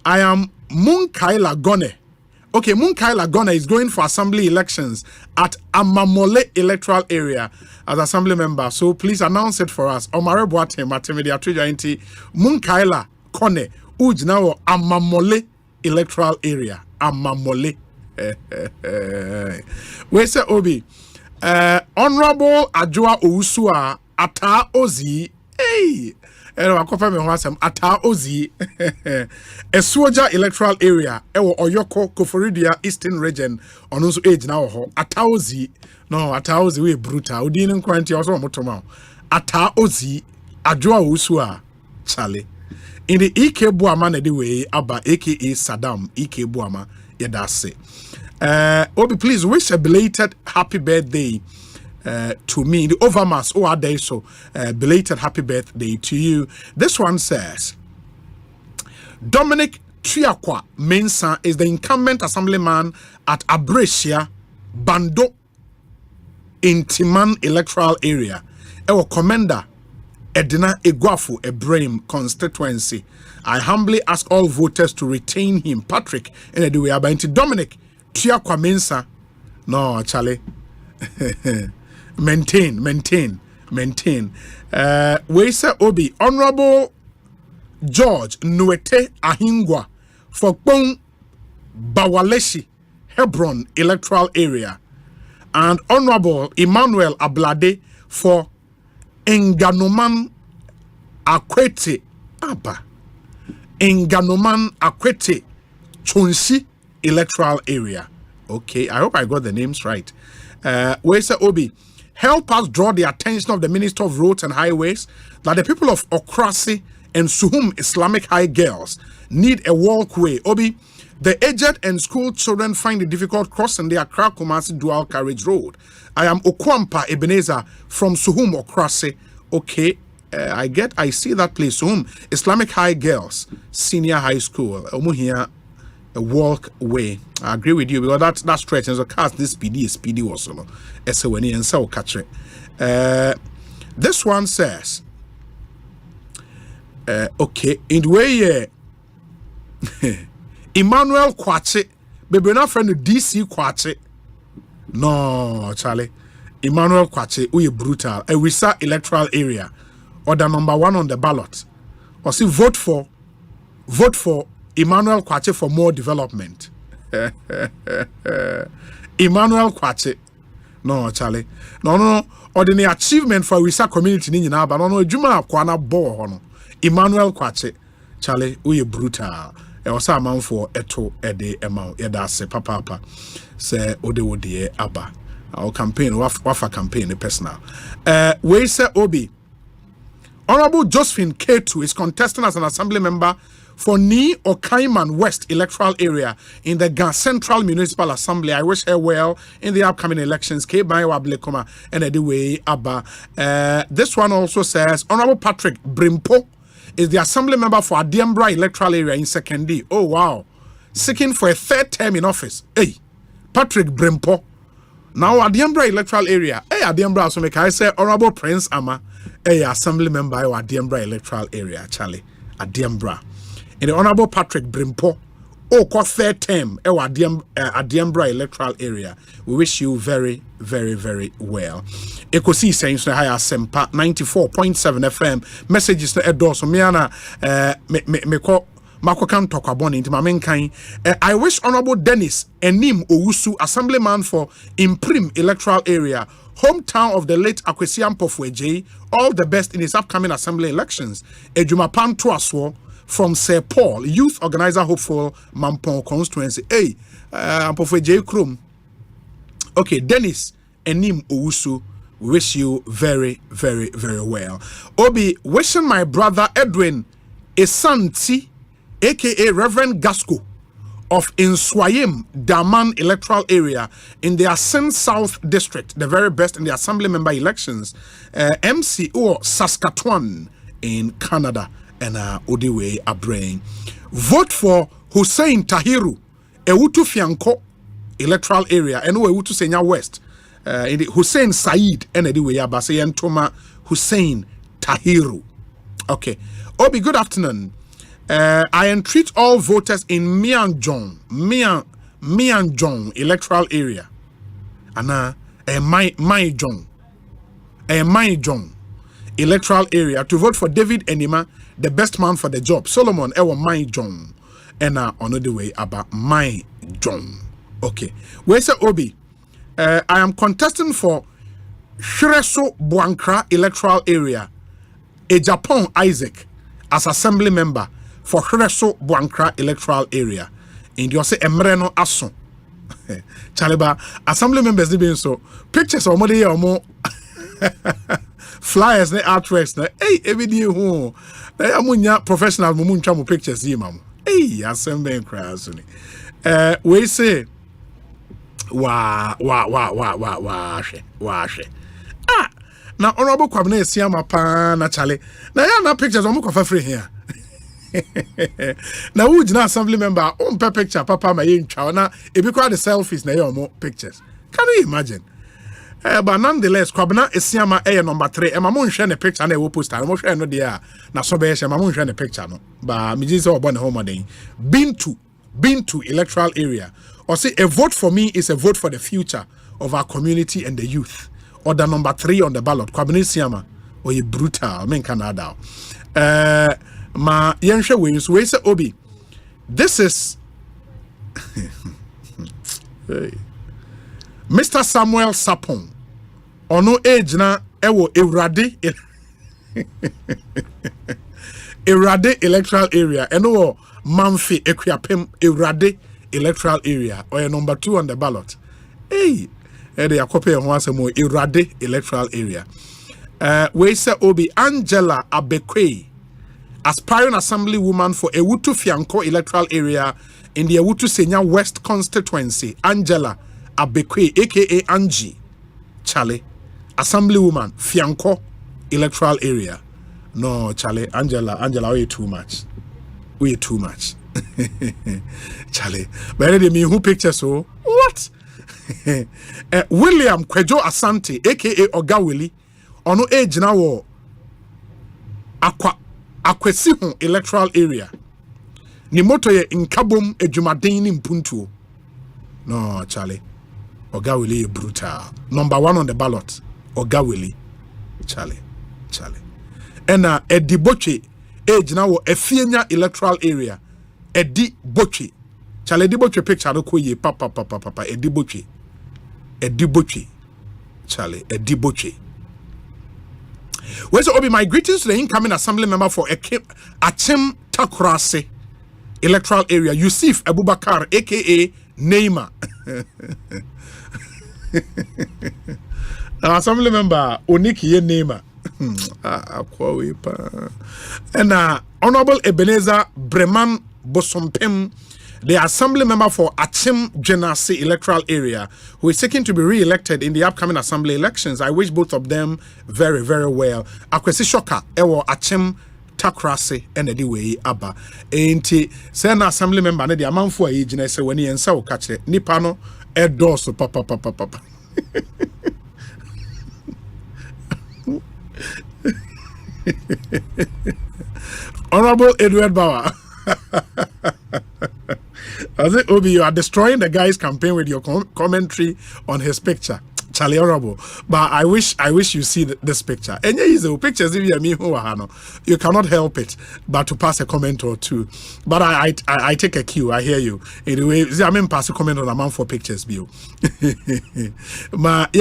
I am Munkaila Gone. Okay, Munkaila Gone is going for assembly elections at Amamole electoral area as assembly member. So please announce it for us. Omare Boate Matemedia Tuja Munkaila Kone Ujna Amamole electoral area. Amamole. We say Obi, Honorable Ajua Ousua Ata Ozi, hey, Ata Ozi, Esuoja electoral area, Ewo Oyoko Koforidia Eastern region, on also age now, Ata Ozi, no, Ata Ozi, we brutal, Udin Quanti also Motoma, Ata Ozi, Ajua Ousua, Charlie. In the Ike Buama anyway, Abba aka Saddam, Ike Buama, Yedase. Obi, please wish a belated happy birthday to me. The Overmass day, so belated happy birthday to you. This one says Dominic Triakwa Mensah is the incumbent assemblyman at Abresia Bando in Timan electoral area. Our commander Edina Egwafu Ebrahim constituency. I humbly ask all voters to retain him. Patrick and Edway Abanti Dominic Triakwa Mensah. No, Charlie. maintain. We say Obi, Honorable George Nuete Ahingwa for Pong Bawaleshi Hebron electoral area, and Honorable Emmanuel Ablade for Enganoman Akwete Abba Enganoman Akwete Chonsi electoral area. Okay, I hope I got the names right. We say Obi, help us draw the attention of the Minister of Roads and Highways that the people of Okrasi and Suhum Islamic High Girls need a walkway. Obi, the aged and school children find it difficult crossing the Accra Kumasi dual carriage road. I am Okwampa Ebenezer from Suhum Okrasi. Okay, I see that place. Suhum Islamic High Girls Senior High School. Omuhia walkway. I agree with you because that stretch and so cars this speedy also. So when you so catch it. This one says, okay, in the way Emmanuel Kwache, baby, not friend DC Kwache. No, Charlie. Emmanuel Kwache, we brutal. A Wisa electoral area, or the number 1 on the ballot. Or see, vote for Emmanuel Kwache for more development. Emmanuel Kwache. No, Charlie. No. Or the achievement for Wisa community in Nina, but no, Juma Kwana Bo. Emmanuel Kwache. Charlie, we brutal. E was a man for eto ede amount yeda se papa say ode aba our campaign wafa campaign personal we say obi Honorable Josephine K2 is contesting as an assembly member for Ni Okaiman West electoral area in the Ga Central Municipal Assembly. I wish her well in the upcoming elections. K by Wablekoma and anyway aba this one also says Honorable Patrick Brimpo is the assembly member for Adiambra electoral area in 2nd D. Oh wow. Seeking for a 3rd term in office. Hey, Patrick Brimpo. Now Adiambra electoral area. Hey, Adiambra so make I say Honorable Prince Ama. Hey, assembly member of Adiambra electoral area, Charlie. Adiambra. And the Honorable Patrick Brimpo. Oh, 3rd term Adiambra electoral area. We wish you very, very, very well. Ekosiisen On Asempa 94.7 FM. Messages to endorse Miana Makokan Tokabon into Mamenkai. I wish Honorable Dennis Enim Owusu, assemblyman for Imprim electoral area, hometown of the late Akwesiam Pofweje, all the best in his upcoming assembly elections. Ejumapan Tuaswo from Sir Paul, youth organizer hopeful Mampong constituency. Hey, Pofweje Krum. Okay, Dennis Enim Owusu. Wish you very, very, very well. Obi, wishing my brother Edwin Asante, aka Reverend Gasco of Inswayim Daman electoral area in the Asante South District, the very best in the assembly member elections, MCO Saskatchewan in Canada, and Odiwe Abrain. Vote for Hussein Tahiru, Ewutu Fianko electoral area, and Ewutu Senya West. In the Hussein Said and anyway Abasayan Toma Hussein Tahiru. Okay. Obi, good afternoon. I entreat all voters in Mianjong electoral area. And Maijong electoral area to vote for David Enima, the best man for the job. Solomon Ewa Maijong. And on the way about Maijong. Okay. Where's the Obi? I am contesting for Shreso Buankra electoral area. A Japan Isaac as assembly member for Shreso Buankra electoral area. In the Emreno Aso. Chaliba assembly members being so pictures of money or more flyers ne artworks ne hey every day who amunya professional mumuncha pictures yimam. Hey assembly crowds we say Wah. Ah, now Honorable Kwabena Siama pa na chale. Now ya na pictures on for free here. Now who na assembly member on per picture papa ma yin chow na if you call the selfies na your more pictures. Can you imagine? But nonetheless, Kwabena Siama number 3. And my mom share the picture na we post. I'm share no there. Na so be share my mom share the picture no. But me just about the home day. Been to electoral area. Or say a vote for me is a vote for the future of our community and the youth. Or the number 3 on the ballot. Kwabena Siama. Or you brutal. Men Canada. Ma yenshe wins. We say Obi. This is hey. Mr. Samuel Sapon. Ono age na ewo Ewrade electoral area. Eno Manfi Ekuyapem Ewrade electoral area or number 2 on the ballot. Hey, they are copying once more Ewrade electoral area. We say Obi Angela Abekwe, aspiring assemblywoman for Ewutu Fianko electoral area in the Ewutu Senya West constituency. Angela Abekwe, aka Angie Charlie, assemblywoman Fianko electoral area. No, Charlie, Angela, we too much. Charlie, but they mean who picture so what? William Kwejo Asante, aka Oga Willie, ono age now Akwesi electoral area. Ni moto ye nkabom ejumaden ni mpuntuo. No, Charlie. Oga Willie brutal. Number 1 on the ballot. Oga Willie. Charlie. Ena Edi Boche age now Efienya electoral area. Edi Boche. Charlie Edi Boche picture no koye papa Edi Boche. Charlie Edi Boche. Where's Obi? My greetings to the incoming assembly member for Achem Takurase electoral area, Yusuf Abubakar, aka Neymar. Assembly member Oniki Neymar. And Honorable Ebenezer Breman Bosompem, the assembly member for Achem Genasi electoral area, who is seeking to be re-elected in the upcoming assembly elections. I wish both of them very, very well. Akwesi Shoka, Ewo Achem Takrase, and the way Abba. Ain't send assembly member, the amount for age, and I say when he and so catch it. Nipano, Edoso, papa. Honorable Edward Bauer. I think Obi, you are destroying the guy's campaign with your commentary on his picture. Charlie Honorable. But I wish you see this picture. And yeah, pictures if you cannot help it but to pass a comment or two. But I take a cue, I hear you. Anyway, I mean pass a comment on amount for pictures view. But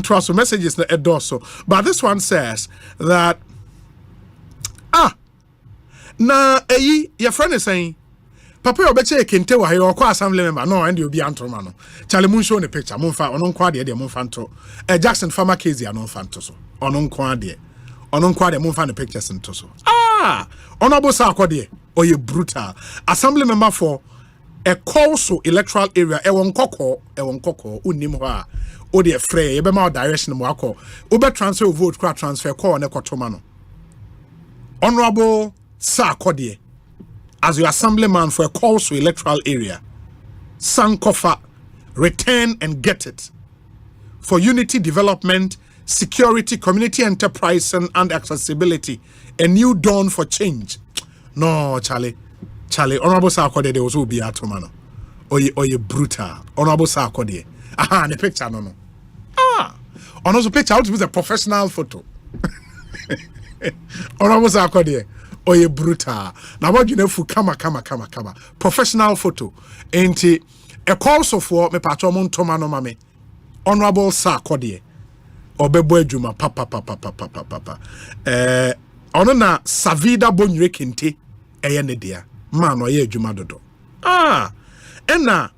trust messages the Edoso. But this one says that your friend is saying Papa obeche kente wa here okwa assembly member no and you be antoma no Charlie mun show the picture mun fa onon kwa de mun fa nto Jackson farmer case ya no fa nto so onon kwa de mun fa the pictures nto so honorable sa akode oye brutal assembly member for Ekosiise electoral area ewon kokko unim ho a o de frɛ ye be ma direction mo akɔ o be transfer vote kwa transfer call ne kotoma no honorable sa akode as your assemblyman for Ekosiise electoral area, Sankofa, return and get it. For unity development, security, community enterprise, and accessibility, a new dawn for change. No, Charlie, Honorable Sarkodie, there was who be atomano. Oye brutal. Honorable Sarkodie. The picture, no. Honorable picture, how to use a professional photo. Honorable Sarkodie. Oye brutal. Now what you know for kama. Professional photo. Ain't a Ekosiise for me patron Tomano mame. Honorable Sarkodie. Obebo Juma papa. Ono na Savida Bonyre Kente eyene dia. Man oye Juma dodo. Ena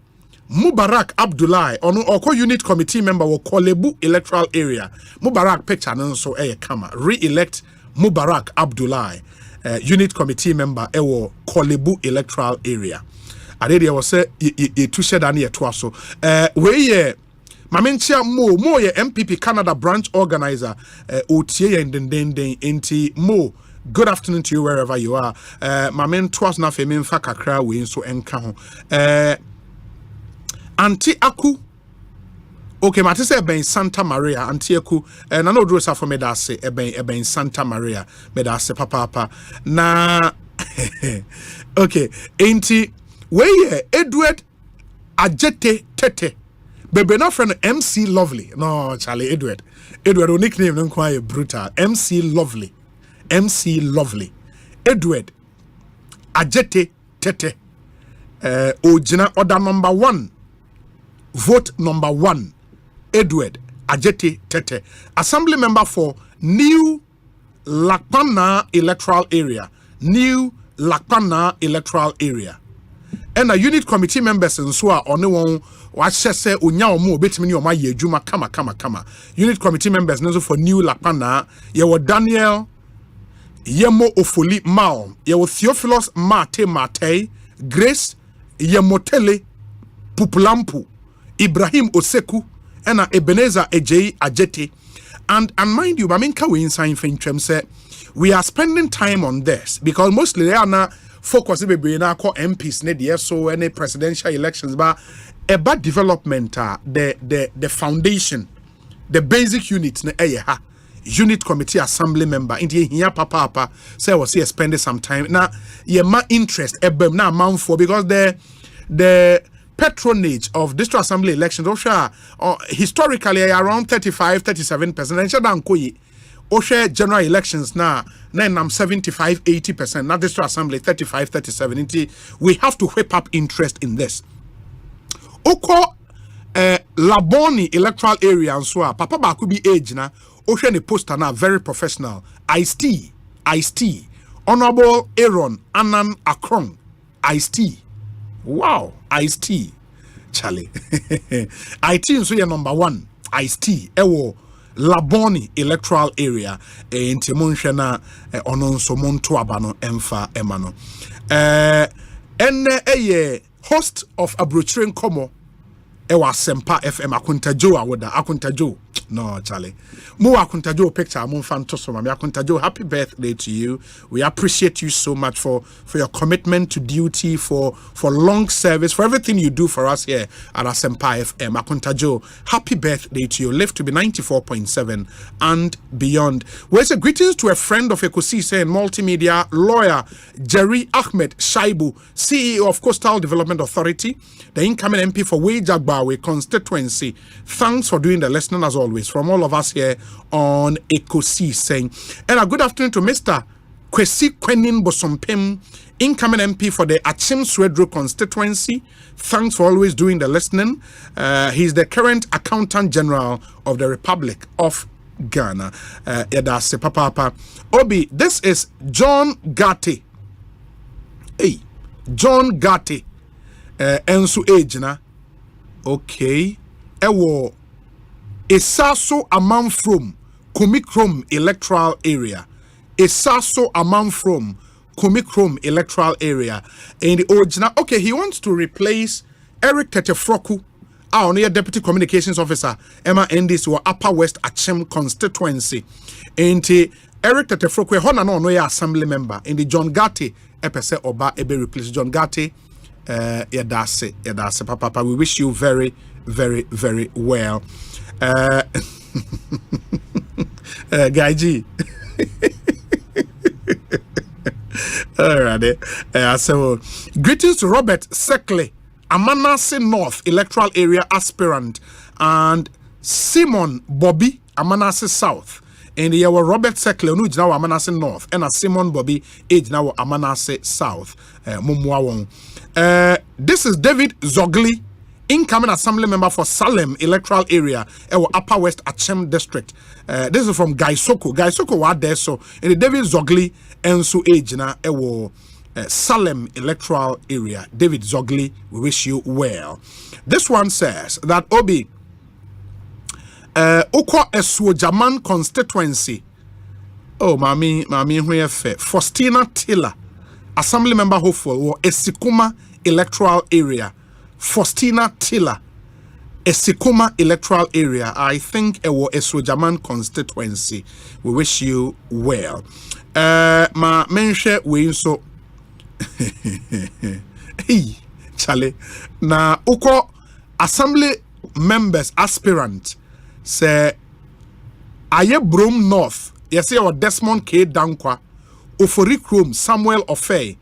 Mubarak Abdullahi ono oko unit committee member wo Kolebu electoral area. Mubarak picture nso eye kama. Re-elect Mubarak Abdullahi. Unit committee member ewo Kolebu electoral area. Adede was say ye two shed and ye twaso. We ye Mamentia Mo ye MPP Canada branch organizer otie and den enti Mo. Good afternoon to you wherever you are. Mamen twas na femin fa kakra we so enka ho. Anti Aku. Okay, Matisse ben Santa Maria, Antieku, and I know Drosa for Medase, eben Santa Maria, Medase papa. Na okay, ain't where Edward Ajete Tete. Bebe no friend MC Lovely. No, Charlie Edward. O nickname no quite brutal. MC Lovely. Edward Ajete Tete. Ojina order number 1. Vote number 1. Edward Ajete Tete, assembly member for New Lakpana electoral area. And a unit committee members in Swa on the one what say unya omo betimi oma ye adwuma kama. Unit committee members nezo for New Lakpana, ye wo Daniel Yemo Ofoli Mao, ye wo Theophilus Mate, Grace Yemotele Pupulampu, Ibrahim Oseku, and Ebenezer Ejei Ajete. And mind you, Maminka we inside Fincham say we are spending time on this because mostly they are now focus be na call MPs ne the so any presidential elections but about development the foundation the basic unit na ha unit committee assembly member inti here papa say was here spend some time na ye ma interest ebem na amount for because the patronage of district assembly elections historically around 35-37% and shadan koyi Oshe general elections now 75-80%, not district assembly 35-37. We have to whip up interest in this. Oko Laboni electoral area and so Papa Bakubi age na Oshe ne poster na very professional. Ice-T, Honorable Aaron Anan Akron, Ice-T. Wow, Ice-T. Charlie. IT so your number 1, Ice-T. Ewo Laboni electoral area enti monhwena ono nso monto abano emfa emano eye host of Abrochiren Komo ewa Asempa FM Akuntajo awoda Akuntajo no Charlie mo Akuntajo picture mo fanto so mami Akuntajo, happy birthday to you. We appreciate you so much for your commitment to duty, for long service, for everything you do for us here at Asempa FM. Akuntajo, happy birthday to you. Live to be 94.7 and beyond. Well, a greetings to a friend of Ekosiise and multimedia lawyer Jerry Ahmed Shaibu, CEO of Coastal Development Authority, the incoming MP for Wejagbawe constituency. Thanks for doing the listening as always from all of us here on Ekosiise. And a good afternoon to Mr. Kwesi Kwenin Bosompem, incoming MP for the Achim Swedro constituency. Thanks for always doing the listening. He's the current Accountant General of the Republic of Ghana. Yadase Papa. Obi, this is John Gatti. Hey, John Gatti. Ensu age na. Okay. Ewo Esaso among from Kumikrom electoral area. Esaso among from Kumikrom electoral area. And the original, okay, he wants to replace Eric Tetefroku, our Deputy Communications Officer, Emma Endis, or Upper West Achem constituency. And Eric Tetefroku, no assembly member. In the John Gatti, Epese Oba Ebe replace John Gatti. Yadase, Papa. We wish you very, very, very well. Guy G. Alright. So greetings to Robert Seckley, Amanase North electoral area aspirant, and Simon Bobby, Amanase South. And here were Robert Seckley, who is now Amanase North, and Simon Bobby, age now Amanase South. This is David Zogli, incoming assembly member for Salem electoral area, Upper West Achem district. This is from Gaisoko. Gaisoko wa there so. And David Zogli ensu age na Salem electoral area. David Zogli, we wish you well. This one says that Obi Ukwa Eswojaman constituency. Oh, mami huyefe. Faustina Tiller, assembly member hopeful, or Esikuma electoral area. Faustina Tiller, Esikuma electoral area. I think it was Eswojaman constituency. We wish you well. Ma mention we so hey Charlie. Na uko assembly members aspirant say Aye Brom North. Yes, our Desmond K. Dankwa, Oforikrom Samuel Ofei,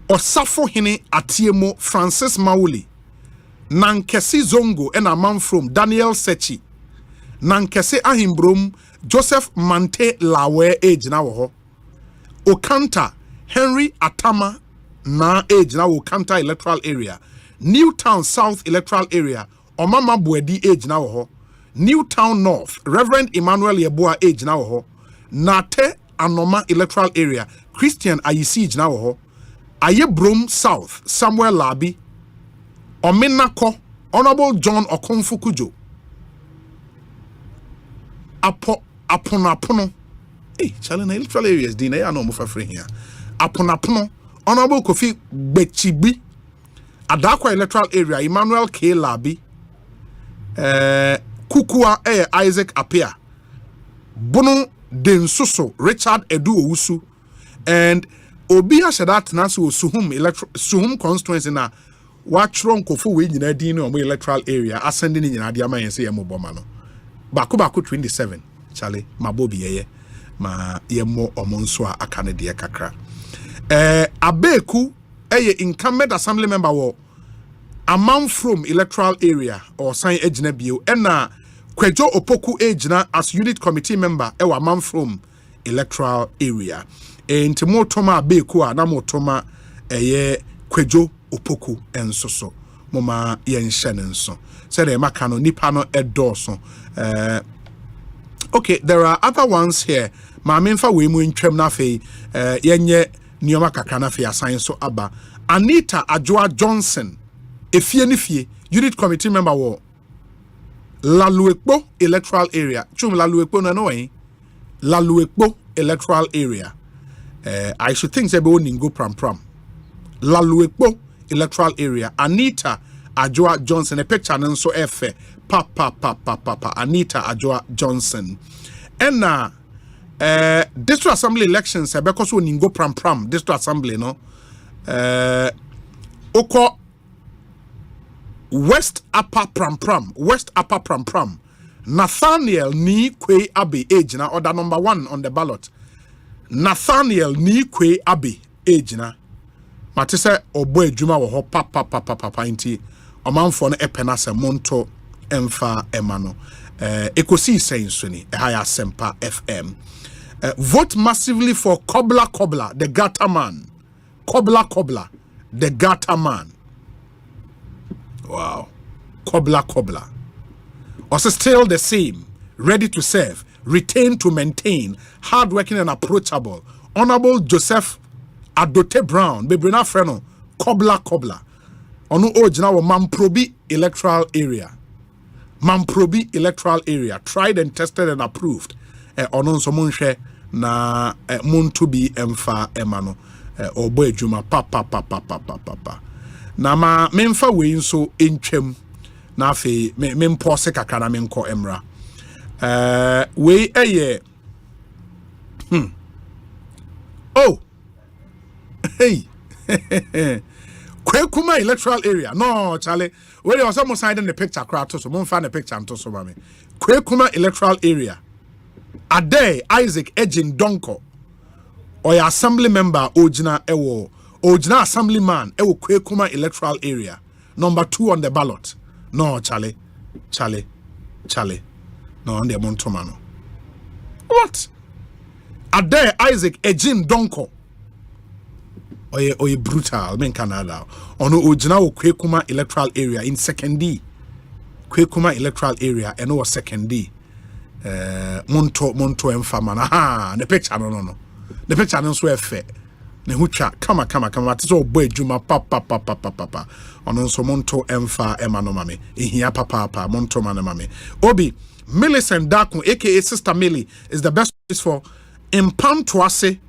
Osafo Hene Atiemo Francis Mauli, Nankesi Zongo and a man from Daniel Sechi, Nankese Ahimbrom Joseph Mante Lawe age now, Okanta Henry Atama na age now Okanta electoral area, Newtown South electoral area, Omama Buedi age now, Newtown North Reverend Emmanuel Yeboah age now, Nate Anoma electoral area, Christian Ayisi now, Ayebrom South, Samuel Labi, Omenako, Honorable John Okonfukujo, Aponapono, Chalena electoral areas, Dina, I know more free here. Aponapono, Honorable Kofi Bechibi, Adakwa electoral area, Emmanuel K. Labi, Kukua Isaac Apia, Bono Densuso, Richard Edu Owusu, and obi ahyɛ that na so suhum constituency na watchron kofo we nyina din no electoral area ascending nyina de ama yense yemo boma no bako 27 chale mabobi yeye ma yemo omonso a aka ne de kakra abeku incumbent assembly member wo amount from electoral area or sign ejina bio na Kwejo Opoku ejina as unit committee member ewa amount from electoral area enti motoma abeku a na motoma Kwejo Opoku ensoso moma yenhye nenso say the maka no nipa no edoso okay there are other ones here ma memfa we mu ntwam na fe yenye nioma kakra na fe assign so aba Anita Adjoa Johnson efie ni fie unit committee member wo Laluekpo electoral area chum Laluekpo no Laluekpo electoral area I should think say be oningo pram Laluekpo electoral area Anita Adjoa Johnson a picture nso efe pa Anita Adjoa Johnson and district assembly elections because oningo pram district assembly no oko West Upper Pram Nathaniel Ni Kwe Abe Ejina order number 1 on the ballot. Nathaniel Ni Kwe Abe Ejina Matise obo ejuma wo ho papa inti omanfo no epena se monto emfa emano Ekosiisen suni higher Asempa FM. Vote massively for Kobla the Gata man. Kobla the Gata man. Wow. Kobla. Also still the same, ready to serve, retain to maintain, hardworking and approachable. Honorable Joseph Adote Brown, Bebrina Freno, Kobla. Onu ojina wo Mamprobi electoral area. Tried and tested and approved. Onu so munhwe na muntubi emfa emano. Obo ejuma pa. Na ma memfa we nso entwam na afi mempose kakana menko emra we oh hey Kwekuma electoral area no chale we dey some side in the picture crowd to so monfa the picture nto so mame Kwekuma electoral area Ade Isaac Ejin Donko or assembly member ojina ewo Ojina assemblyman ewo Kwekuma electoral area number 2 on the ballot. No Charlie. No on the Montomano. What? Ade Isaac Ejin Donko. Oye brutal men Canada. Ono ojina wo Kwekuma electoral area in second D. Kwekuma electoral area and no second D. Monto emfamana. Ha, the picture no. The picture no so efe. Ne hucha kama tizo boy juma papa ono so monto emfa emano mame ehia papa monto mane mame Obi Millicent Dakun aka Sister Millie is the best place for Impamtoase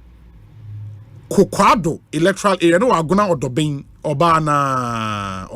Kokwado electoral area no agona odobin obana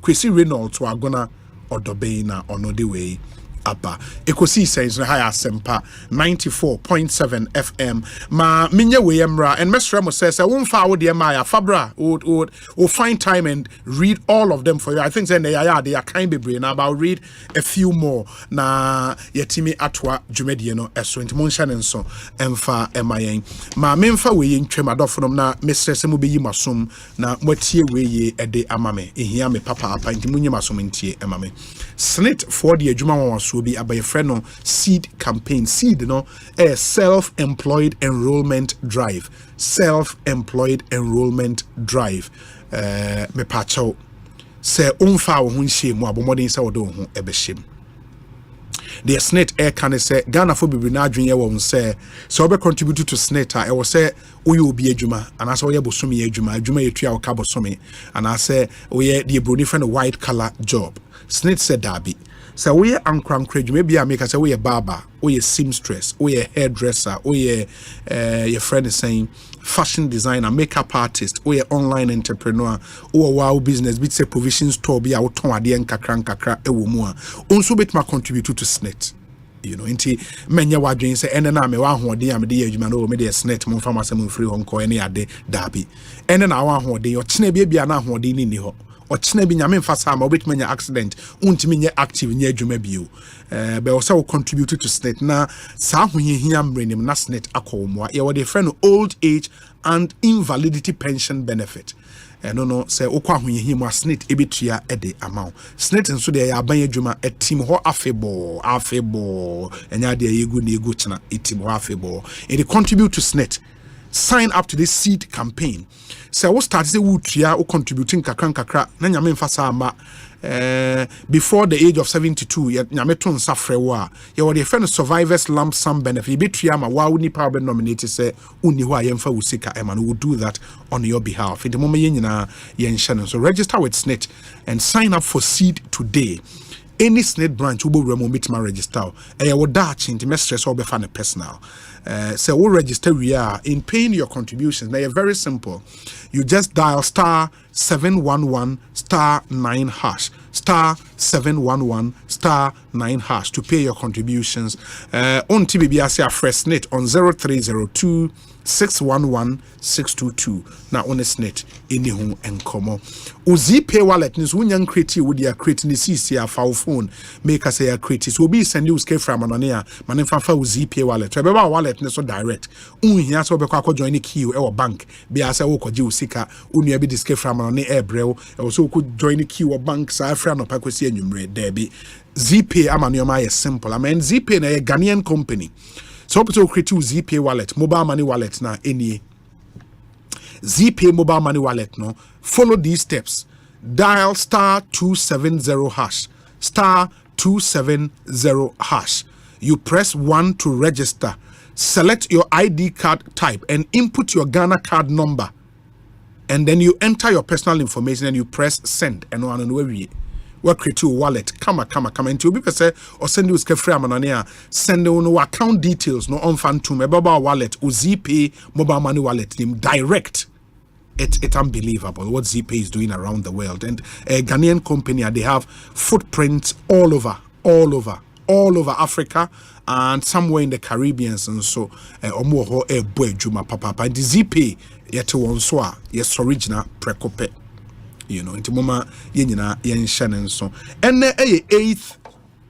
Kwesi Reynolds to agona odobin na ono the way Apa Ekosiisen On Asempa 94.7 FM ma minye we emra and mesremo says wonfa wo de ma fabra would find time and read all of them for you. I think they are kind be now, but I'll read a few more na yetimi atwa dwumedie no eso ntimonhya ne nso emfa emayen ma memfa we ntwem adofnom na mesrese mu beyi masom na mwatie we ye ede amame ehia me papa ntimunye masom ntie emame snit for the adwuma won so bi abaye freno seed campaign seed no a self-employed enrollment drive me pacho se umfa wo hunhye mu abomodin se wodo ho ebehye the snit air can say Ghana for bibri na adwen ye wo say so be contribute to snit e wo say wo ye obi adwuma ana say wo ye bosomi adwuma ye tua wo ka bosomi ana say wo ye the broni friend white collar job snit said dabi so we ankrankra dwuma bia make say we barber we seamstress we hairdresser we your friend is saying fashion designer makeup artist we online entrepreneur or wow business bit say provision store bia wo ton ade nkakra e wo mu a onso bet ma contribute to snit you know nti menye wadwen se ene na me wa hoden am de adwuma no me de snet mo fama se mo free ho nko ene ade dabi ene na wa hoden o kene bia na hoden ni ho o kene bi nyame mfa sa ma obetuma accident untimi nye active nye adwuma bio be o say contribute to snet na sa hohihia mrenim na snet akọmwa ye wo de friend old age and invalidity pension benefit no say okwa hohihia mu snet ebetua ede amount snet nso de ya aban adwuma etim ho afebo enya de yegu na egu china etim ho afebo it contribute to snet. Sign up to this seed campaign. So we start say we tria o contributing kakra na nyame mfa sa ama before the age of 72 nyame ton safre wa ye wo the friend survivors lump sum benefit be tria ma wa uni power nominate say uni ho ayemfa usika ema no will do that on your behalf. In the moment nyina ye nhye so register with SNIT and sign up for seed today. Any SNIT branch will be meet register. Wo dachi inti me stress or be fan personal. So we register we are in paying your contributions. They are very simple. You just dial star 711 star 9 hash star 711 star 9 hash to pay your contributions. On TBBS fresh SNIT on 0302 611 622 na on SNIT ini hu enkomo uzi pay wallet nis wunyan create with their create ni cc a phone make us say create so be send you scale from anonia man fa uzi pay wallet be ba wallet ni so direct unhia so be kwa join queue e wo bank be asa wo koje usika unu be discale from anonia e brew e so ko join queue bank sa fra no pa kwesi anwumre there be ZPay amanioma is simple. I mean ZPay na a Ghanaian company. So people create ZPay wallet, mobile money wallet na any ZPay mobile money wallet no. Follow these steps. Dial star 270 hash. Star 270 hash. You press 1 to register. Select your ID card type and input your Ghana card number. And then you enter your personal information and you press send and on the work create your wallet come into people say or send you free amanania send no account details no on fan to me mobile wallet or ZPay mobile money wallet name direct. It's unbelievable what ZPay is doing around the world, and a Ghanaian company, they have footprints all over Africa and somewhere in the Caribbean, and so omo e boy juma papa and the ZPay yet one so yes original precope. You know, into mama yenyina yen shanen so. And 8th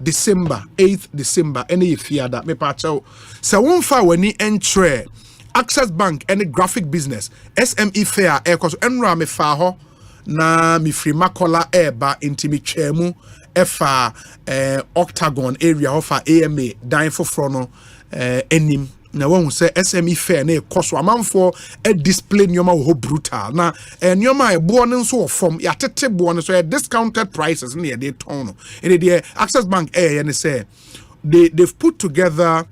December, any fiada me pacho. Se won fa wani entre Access Bank any graphic business SME fair cause enra me fa ho na mi free makola eba intimi chemu efa Octagon area ofa AMA dan for no enim. Na one who say SME fair na ekoso amanfo a display nyoma wo brutal na nyoma e bo no so from ya tete bo no so discounted prices na dey ton no and the Access Bank say they've put together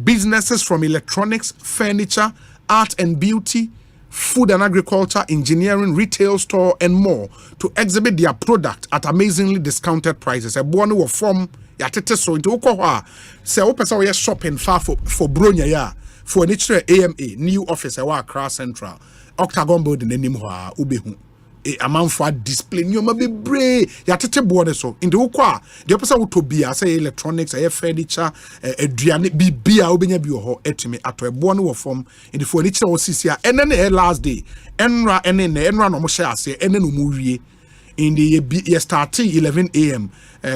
businesses from electronics, furniture, art and beauty, food and agriculture, engineering, retail store and more to exhibit their product at amazingly discounted prices. A bo no from ya tete so into okwa say o person we shopping far for bronya ya for nature AMA new office wa Accra Central Octagon building anim ho a obehu amanfo display nyoma bebre ya tete bo ne so into okwa the person wo to bia say electronics furniture aduane bibia obenya bi ho etimi ato ebo no wo form in the for nature wo sisia ene last day enra no mo share ase ene no mu wie in the starting 11 a.m.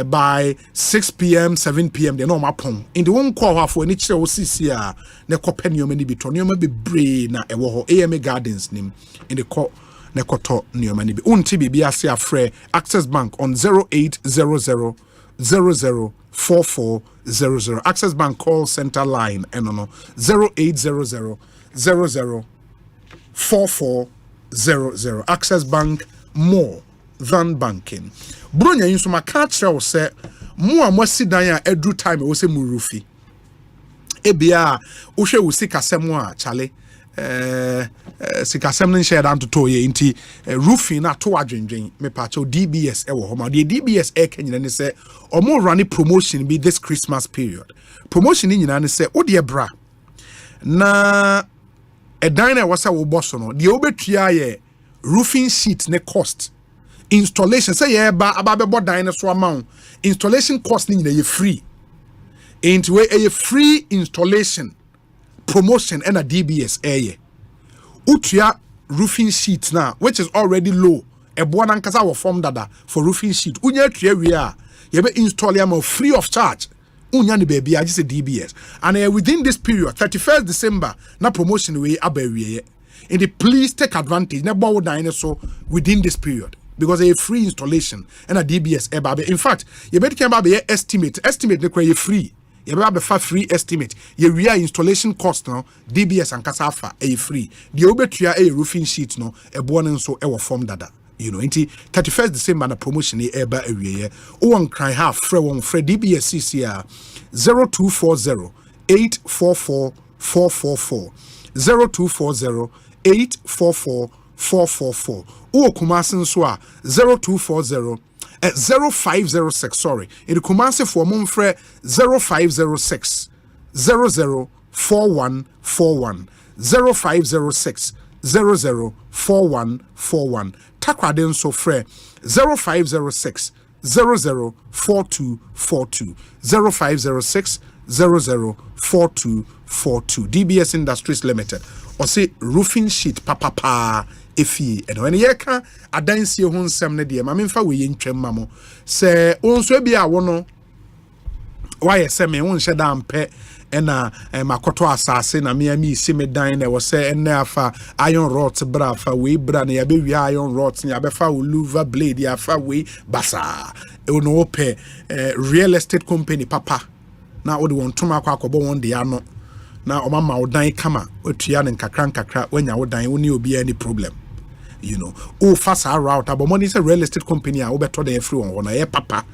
By 6 p.m., 7 p.m. They know my pong. In the one call for any chill CCR, ne copenium and bitonium be brain na ewo AMA Gardens name in the court ne koto neomani be. Unti be a free Access Bank on 0800 004400 Access Bank call center line and no 0800 004400 Access Bank more than banking. Bronya yin so maka kire say mo amosi dan a edu time wo say murufi. Ebia wo hwe wo sikasem a chale sikasem no share down to toye nti roofing na to adwendwen me pa cho DBS e wo ho ma the DBS e kanyina ne say omo run promotion be this Christmas period. Promotion ni nyina ne say wo de bra na edan na wo say wo boss no de obetua ye roofing sheet ne cost installation say yeah ba ababebo dan so amount installation cost ni na ye free into a free installation promotion and a DBS area. Utia roofing sheet now, which is already low. A buona nkasa will form dada for roofing sheet. Unya tria we are. You be install them free of charge. Unya ni baby, I just say DBS. And within this period, 31st December, na promotion we abewe. And please take advantage. Na bow dinosaur within this period. Because a free installation and a DBS ebabe. In fact, you better come about estimate the quite free. You better have free estimate. You real installation cost now DBS and kasafa a free. The obetia a roofing sheet no a born so ever form dada. You know, into 31st December na promotion eba area. One cry half Fred DBS CCR 0240 844 444 0240 844 444. O Kumasin Swa 0240 0506. Sorry, in the Kumasi for Mumfre 0506 004141 0506 004141. Takwaden so fre 0506 004242 0506 004242. DBS Industries Limited. Or say roofing sheet papa efi and when yeka adansie ho nsem ne de ma memfa we yentwam mamo se onso bia wono why se me won hye da mpe ena makoto asase na me ami isi me dan na wo se ena afa iron rod bra afa we bra na ya be wi iron rod na ya be fa uluva blade ya fa we basa no ope real estate company papa na wo de won toma akobo won de ano na omama odan kama otua ne nkakra wanya odan woni obi any problem, you know. O fast route about money is a real estate company a obeto dey free on na papa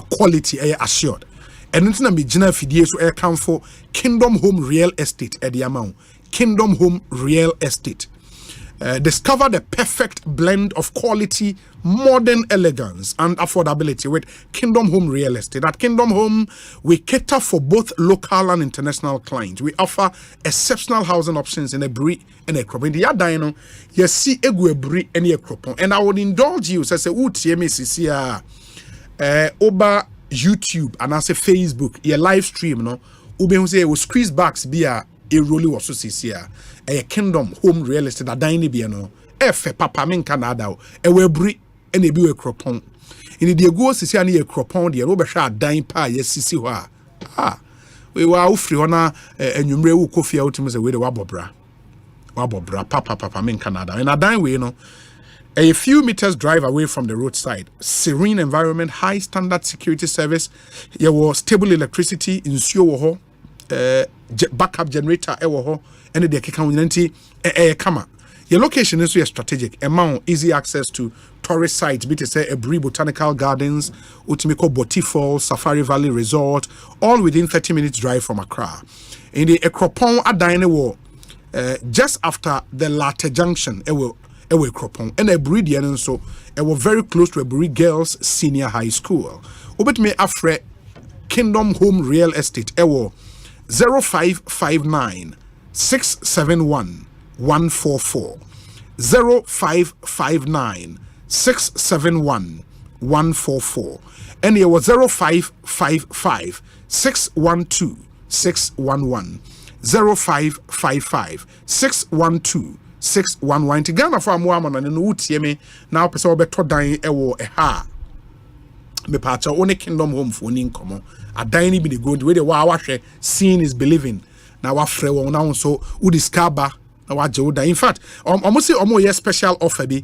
quality assured. And it's na me gina fidie so come for Kingdom Home Real Estate at the amount. Kingdom Home Real Estate. Discover the perfect blend of quality, modern elegance, and affordability with Kingdom Home Real Estate. At Kingdom Home, we cater for both local and international clients. We offer exceptional housing options in a bri and a crop. In the Adino, you see a bri and a crop. And I would indulge you, so I say, over YouTube and I say Facebook, your live stream, no, ube say we squeeze backs be a rolly was so here. A Kingdom Home Real Estate a dine be no efe papa men Canada e we bri and a be a cropon in the go sisi ani a cropon de no be hwa dan pa yesisi ho we wa ofri hona enwumre wo kofi a utimi se we de wabobra papa men Canada and a dine we no a few meters drive away from the roadside, serene environment, high standard security service, there was stable electricity in Sio backup generator and the kama. Your location is strategic. Amount easy access to tourist sites, be to say a Bri Botanical Gardens, Utimiko Boti Falls, Safari Valley Resort, all within 30 minutes drive from Accra. In the Ekropon Adine just after the Latte Junction, Ewe Kropon, and a Bri so were very close to a Bri Girls Senior High School. Ubet me afre Kingdom Home Real Estate, Ewo 0559 671 144 0559 671 144 and it was 0555 612 611 0555 612 611 to Ghana for Muhammad and Utieme now person beto dan ewo ha me pacha only Kingdom Home for ninkomo a dine be the good way the wa seeing is believing now wa frɛ won now so udiscover na wa jeoda. In fact almost say omo yes special offer bi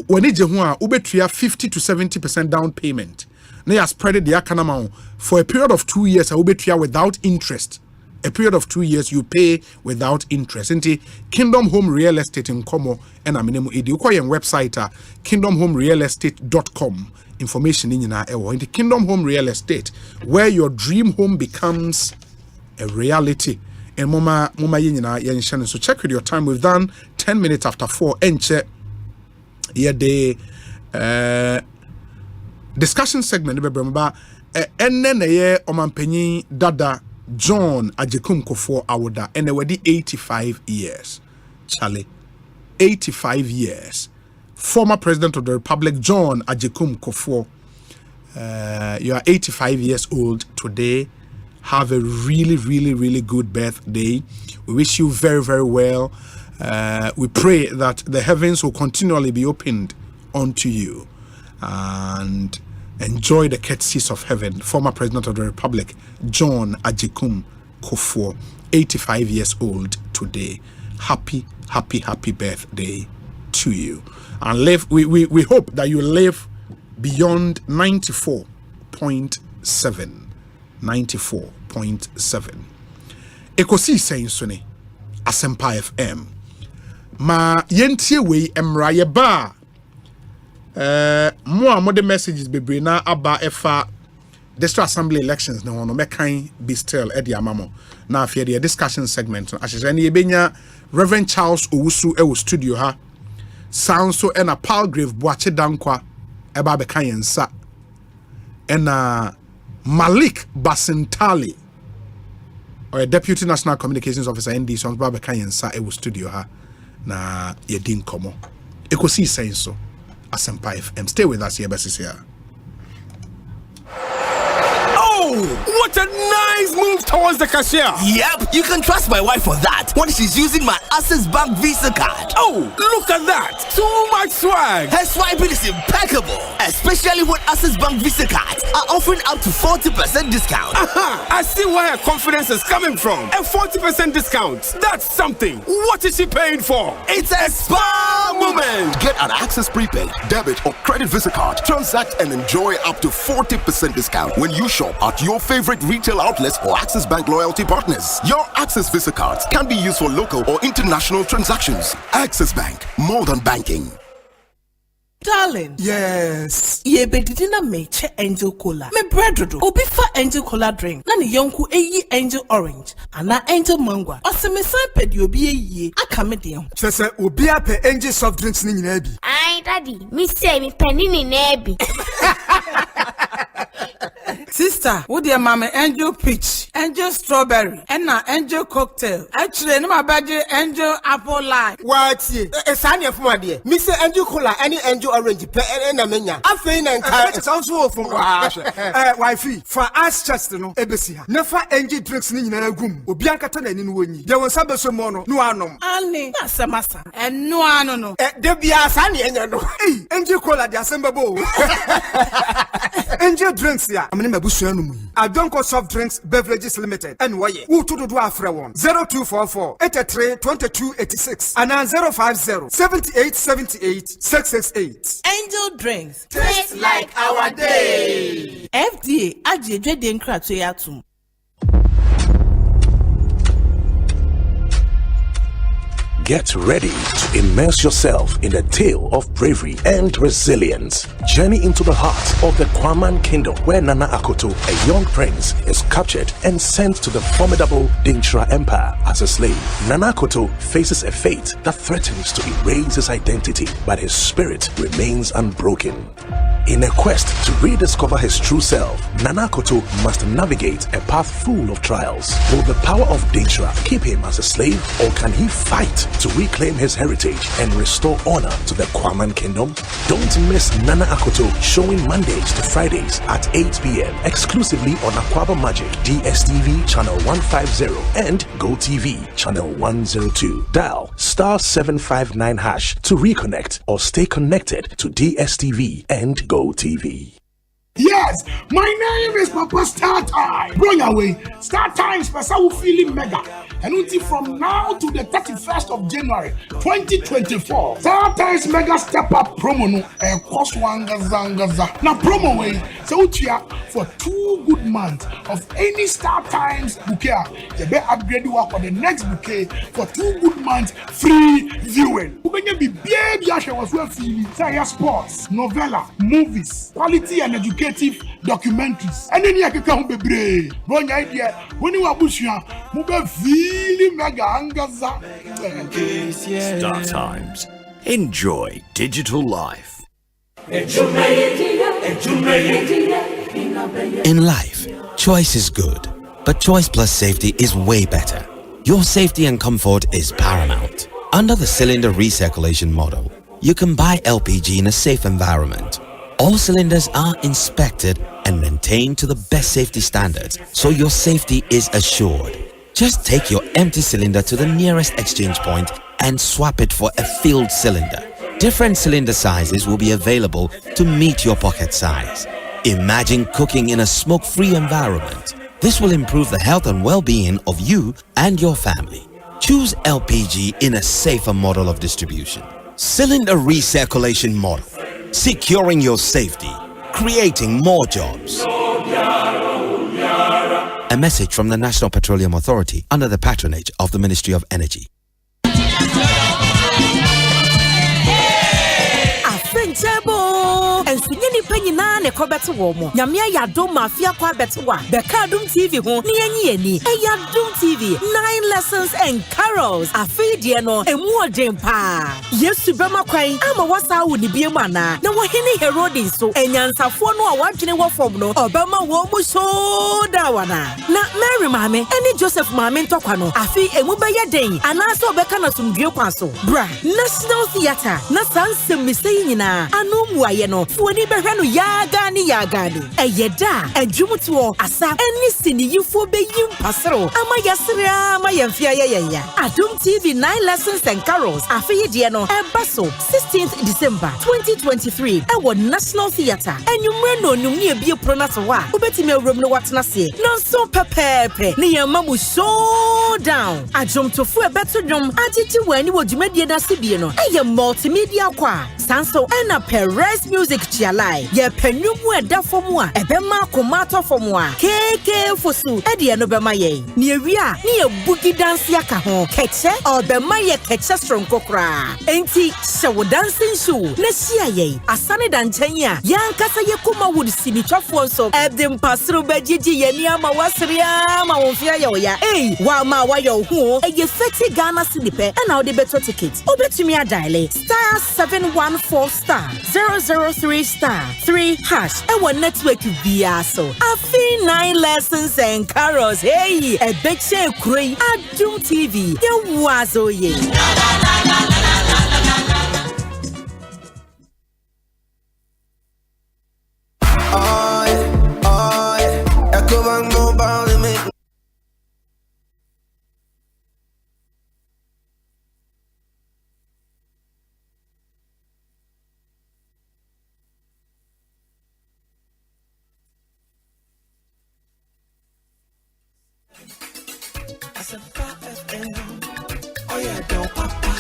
when e je ho a ubetua 50 to 70% down payment na ya spread the akanama for a period of 2 years ubetua without interest. A period of 2 years you pay without interest. Into Kingdom Home Real Estate in Como and Aminemu Edi. Uko yen website kingdomhomerealestate.com. Information in na ewo. Into Kingdom Home Real Estate, where your dream home becomes a reality. And mama yen yen. So check with your time. We've done 10 minutes after 4. Enche ye de discussion segment. Remember enne ye omanpenyi dada John Ajekum Kofo Awoda and they were 85 years. Charlie, 85 years. Former President of the Republic John Ajekum Kofo You are 85 years old today. Have a really, really, really good birthday. We wish you very, very well. We pray that the heavens will continually be opened unto you and enjoy the courtesies of heaven. Former President of the Republic, John Ajikum Kufuor, 85 years old today. Happy, happy, happy birthday to you. And live. We hope that you live beyond 94.7. 94.7. Ekosiisen On Asempa FM. Ma yentie we emra ye ba. Mo amode messages bebre na aba efa district assembly elections no no mekan be still e dia mamo. Na afia the discussion segment ahye ne yebenya Reverend Charles Owusu e wo studio ha. Sound so and a Palgrave Boache Dankwa eba be kan yensa. Ena Malik Basintali, or a Deputy National Communications Officer ND Sons Baba Kayensa Ewo Studio ha na yedin komo. Ekosiisen On Asempa FM. Stay with us here, Bessia. What a nice move towards the cashier. Yep, you can trust my wife for that when she's using my Access Bank Visa card. Oh, look at that. Too much swag. Her swiping is impeccable, especially when Access Bank Visa cards are offering up to 40% discount. Aha, I see where her confidence is coming from. A 40% discount. That's something. What is she paying for? It's a spa moment. Get an Access prepaid, debit or credit Visa card. Transact and enjoy up to 40% discount when you shop at your favorite retail outlets or Access Bank loyalty partners. Your Access Visa cards can be used for local or international transactions. Access Bank, more than banking. Darling. Yes. Ye bedidina meche Angel Cola. Me bread do. Obi fa Angel Cola drink. Na ni yonku eyi Angel Orange. Ana Angel Mango. Ose me san pedi obi eyi. Aka me de. Sese obi ape Angel soft drinks ni nyina bi. Ai daddy, me say me penny ni na bi. Sister, wo de mama Angel Peach, Angel Strawberry, and na Angel Cocktail. Actually, no my badge Angel Apple Lime. What ye? Sani afuma de. Me say Angel Cola any Angel Orange pe na menya. Afei na nka it sounds so from wifey for us chest no ebesi ha. Na fa Angel drinks ni nyina gum. Obi ankata na ni no wonyi. De won sabe so mo no anom. Ani, na semasa. Eno ano no. De bia sani enya no. Angel Cola de Asempa bo. Angel drinks ya. Adonko Soft Drinks Beverages Limited. And why? Who to do after 0244 83 22 86 and 050 78 78 668. Angel Drinks. Taste like our day. FDA Ajay Den Kratoyatum. Get ready to immerse yourself in a tale of bravery and resilience. Journey into the heart of the Kwabena kingdom, where Nana Akoto, a young prince, is captured and sent to the formidable Dintra Empire as a slave. Nana Akoto faces a fate that threatens to erase his identity, but his spirit remains unbroken. In a quest to rediscover his true self, Nana Akoto must navigate a path full of trials. Will the power of Dintra keep him as a slave, or can he fight to reclaim his heritage and restore honor to the Kwabena kingdom? Don't miss Nana Akoto, showing Mondays to Fridays at 8 p.m. exclusively on Aquaba Magic, DSTV channel 150 and GoTV channel 102. Dial *759# to reconnect or stay connected to DSTV and GoTV. Yes, my name is Papa Star Time. Bro, your way. Star Time special feeling mega. And until from now to the 31st of January 2024, Star Times mega step up promo no cost wangaza. Now promo way, so for 2 good months of any Star Times bouquet, you better upgrade you for the next bouquet for 2 good months free viewing. You can be baby Asha was well feeling. Say sports, novella, movies, quality and educative documentaries. And then you can be brave. One idea when you are bushia, move feeling mega angaza. Star Times. Enjoy digital life. In life, choice is good, but choice plus safety is way better. Your safety and comfort is paramount. Under the cylinder recirculation model, you can buy LPG in a safe environment. All cylinders are inspected and maintained to the best safety standards, so your safety is assured. Just take your empty cylinder to the nearest exchange point and swap it for a filled cylinder. Different cylinder sizes will be available to meet your pocket size. Imagine cooking in a smoke-free environment. This will improve the health and well-being of you and your family. Choose LPG in a safer model of distribution. Cylinder recirculation model, securing your safety, creating more jobs. A message from the National Petroleum Authority under the patronage of the Ministry of Energy. And Sunyani Penina, a Cobeto Womo, Yamia Yadom Mafia Kwabetwa, the Cardum TV home, Niani, a Yadum TV, 9 lessons and carols, a Fidiano, and more dream pa. Yes, to Bema Quay, I'm a wasa would be a mana, no Wahini Herodin so, and Yansa for no one to know from no, Obama Womu so dawana. Na Mary Mammy, any Joseph Mammy Tokano, a fee and Mubaya Day, and also Becana some Giopaso. Bra, National Theatre, Nasan Semisina, Anum Wayano. Wani berano yagani eyeda ejumutuo asa eni sini yufo be yim pasero ama yasira ama yemfia ya Adum TV 9 lessons and carols afeye de no ebaso 16th December 2023 ewo National Theatre enumre no num ne ebie pronato wa obetime awrom no watena se no so pepepe ne yamamu showdown ajomtofu ebeto dwom agiti wani wo dwumadie na sebie no eye multimedia kwa sanso ena Perez music chialai ye penumu eda fomu a ebema komato fomu a keke fosu ede no bema ye ne ewia ne ye bugi dance aka ho keche obema ye keche strong kokra enti shewo dancing show na hia ye asane danchan a yankasa ye kuma wood sinitwafo so ebdem pasro bagigi ye ni ama wasria ama wonfia ye oya wa ma wa yo hu eye 30 Ghana cedipe na wo de beto ticket obetumi adile *714*003*3# ewo network via so afi 9 lessons and carols hey e beche kroi Adum TV ye wazo ye Asempa FM, oh yeah, don't papa.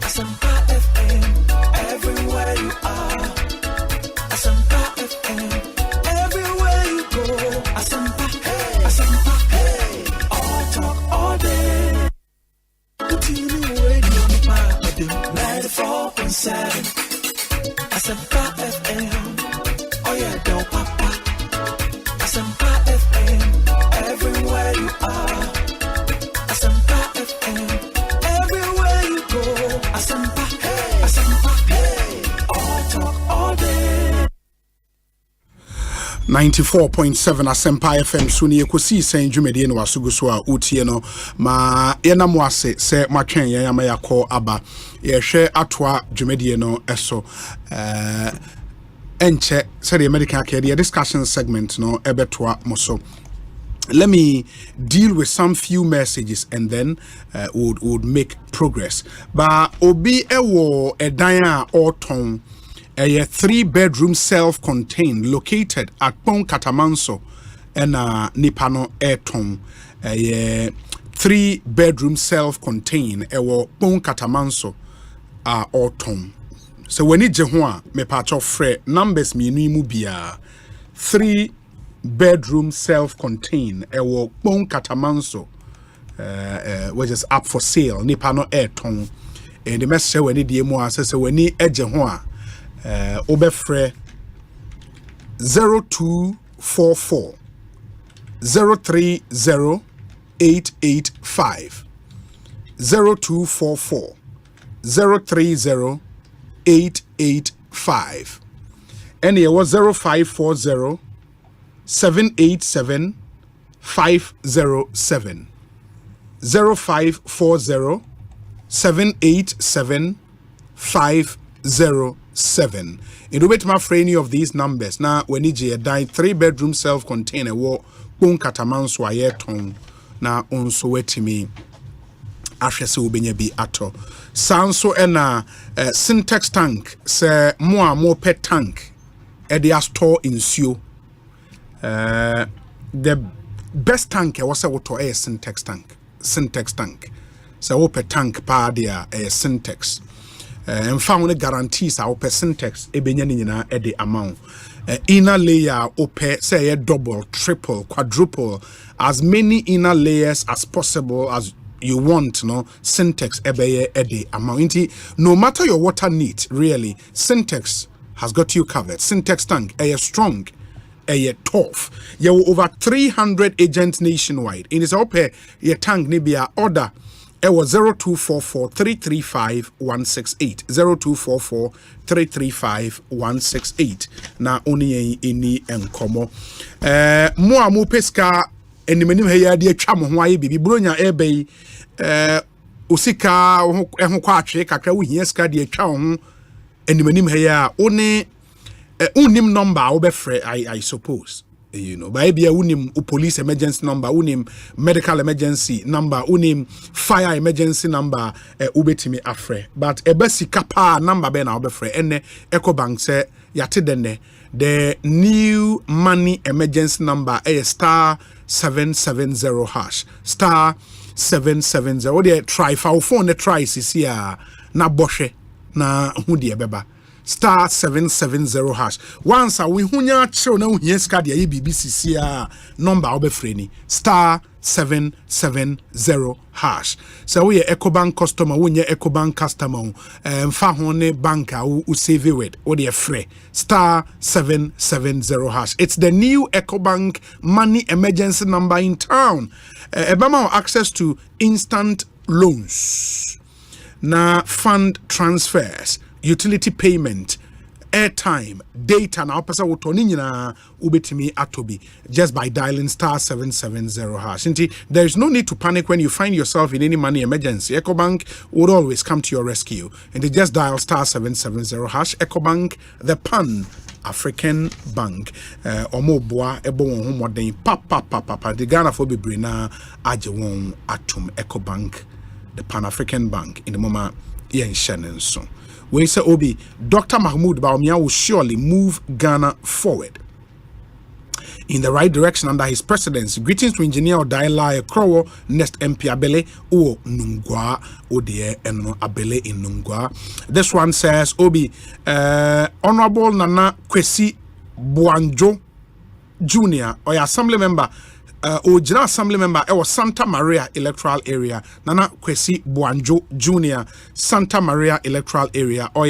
Asempa FM, everywhere you are. Asempa FM, everywhere you go. Asempa, hey, Asempa, hey, all talk all day. The TV radio, 94.7. Asempa FM, oh yeah, don't papa. Asempa FM, everywhere you are. Asempa FM, everywhere you go. Asempa, hey, all talk all day. 94.7 Asempa FM suni Ekosiisen dwumedie no wasugu so a utie no ma yena mo ase se matwen yen ya mayakọ aba ye hwe atoa dwumedie no eso enche say the American career discussion segment no ebetoa moso. Let me deal with some few messages and then would make progress. But obi ewo edanya oton a 3-bedroom self-contained located at Pon Katamanso and Nipano Eton a 3-bedroom self-contained ewo Pon Katamanso oton. So when it jehwa me patcho fre numbers mi mu bia 3-bedroom self-contained ewo Pon Katamanso which is up for sale nipa no eton and the message when the mu asese when ni jehwa obefre 0244 030 885 0244 030 885 and it was 0540 787 507 0540 787 507 94.7. In the my for any of these numbers, now when you die 3-bedroom self-contained wo bon katamanso aye ton na onso wetimi ahwese obenya bi ato sanso ena syntax tank se mo pet tank e dey store insuo the best tank was a water a syntax tank so open tank pa dia a syntax and found guarantees our syntax e benya nyina e de amount inner layer open say a double, triple, quadruple, as many inner layers as possible as you want, no syntax ebeye ede amount. No matter your water need, really, syntax has got you covered. Syntax tank, strong, tough. You have over 300 agents nationwide. In this open your tank nibia order. It was 0244 335 168 0244 335 168. Na oni ini enkomo. Mo amu peska enimenim heya de atwa mo ho aye bibi bronya ebe osika ho kwa atwe kakra wo hia ska de atwa ho enimenim heya oni unim number wo be free I suppose. You know, by be unim police emergency number, unim medical emergency number, unim fire emergency number, ubetimi afre. But ebesi kapa number be na obefre. Ene Ecobank say yate dene the new money emergency number star 770 hash star 770. The try for phone the try sisi na boshe na hudi beba. Star 770 hash. Once we hunya show na uhie ska de BBC number obefreni star 770 hash. So we Ecobank customer, we Ecobank customer mfa ho ne banker u save with o de free star 770 hash. It's the new Ecobank money emergency number in town. Ebama access to instant loans. Na fund transfers, utility payment, airtime, data na opasa wotoni nyina ubetimi atobi just by dialing star 770 hash. There is no need to panic when you find yourself in any money emergency. Ecobank would always come to your rescue. And they just dial star 770 hash. Ecobank, the Pan African Bank. Omo boa ebo won ho moden papa the Ghana for bebre na age won atom. Ecobank, the Pan African Bank in the moment yen shanen so. We say Obi, Dr. Mahmoud Baumia will surely move Ghana forward in the right direction under his presidency. Greetings to Engineer Odaila Krowo, next MP Abele, o Nungwa, Odie, and Abele in Nungwa. This one says, Obi, Honorable Nana Kwesi Buanjo Jr., or Assembly Member, original Assembly Member, it was Santa Maria Electoral Area. Nana Kwesi Buanjo Jr., Santa Maria Electoral Area, or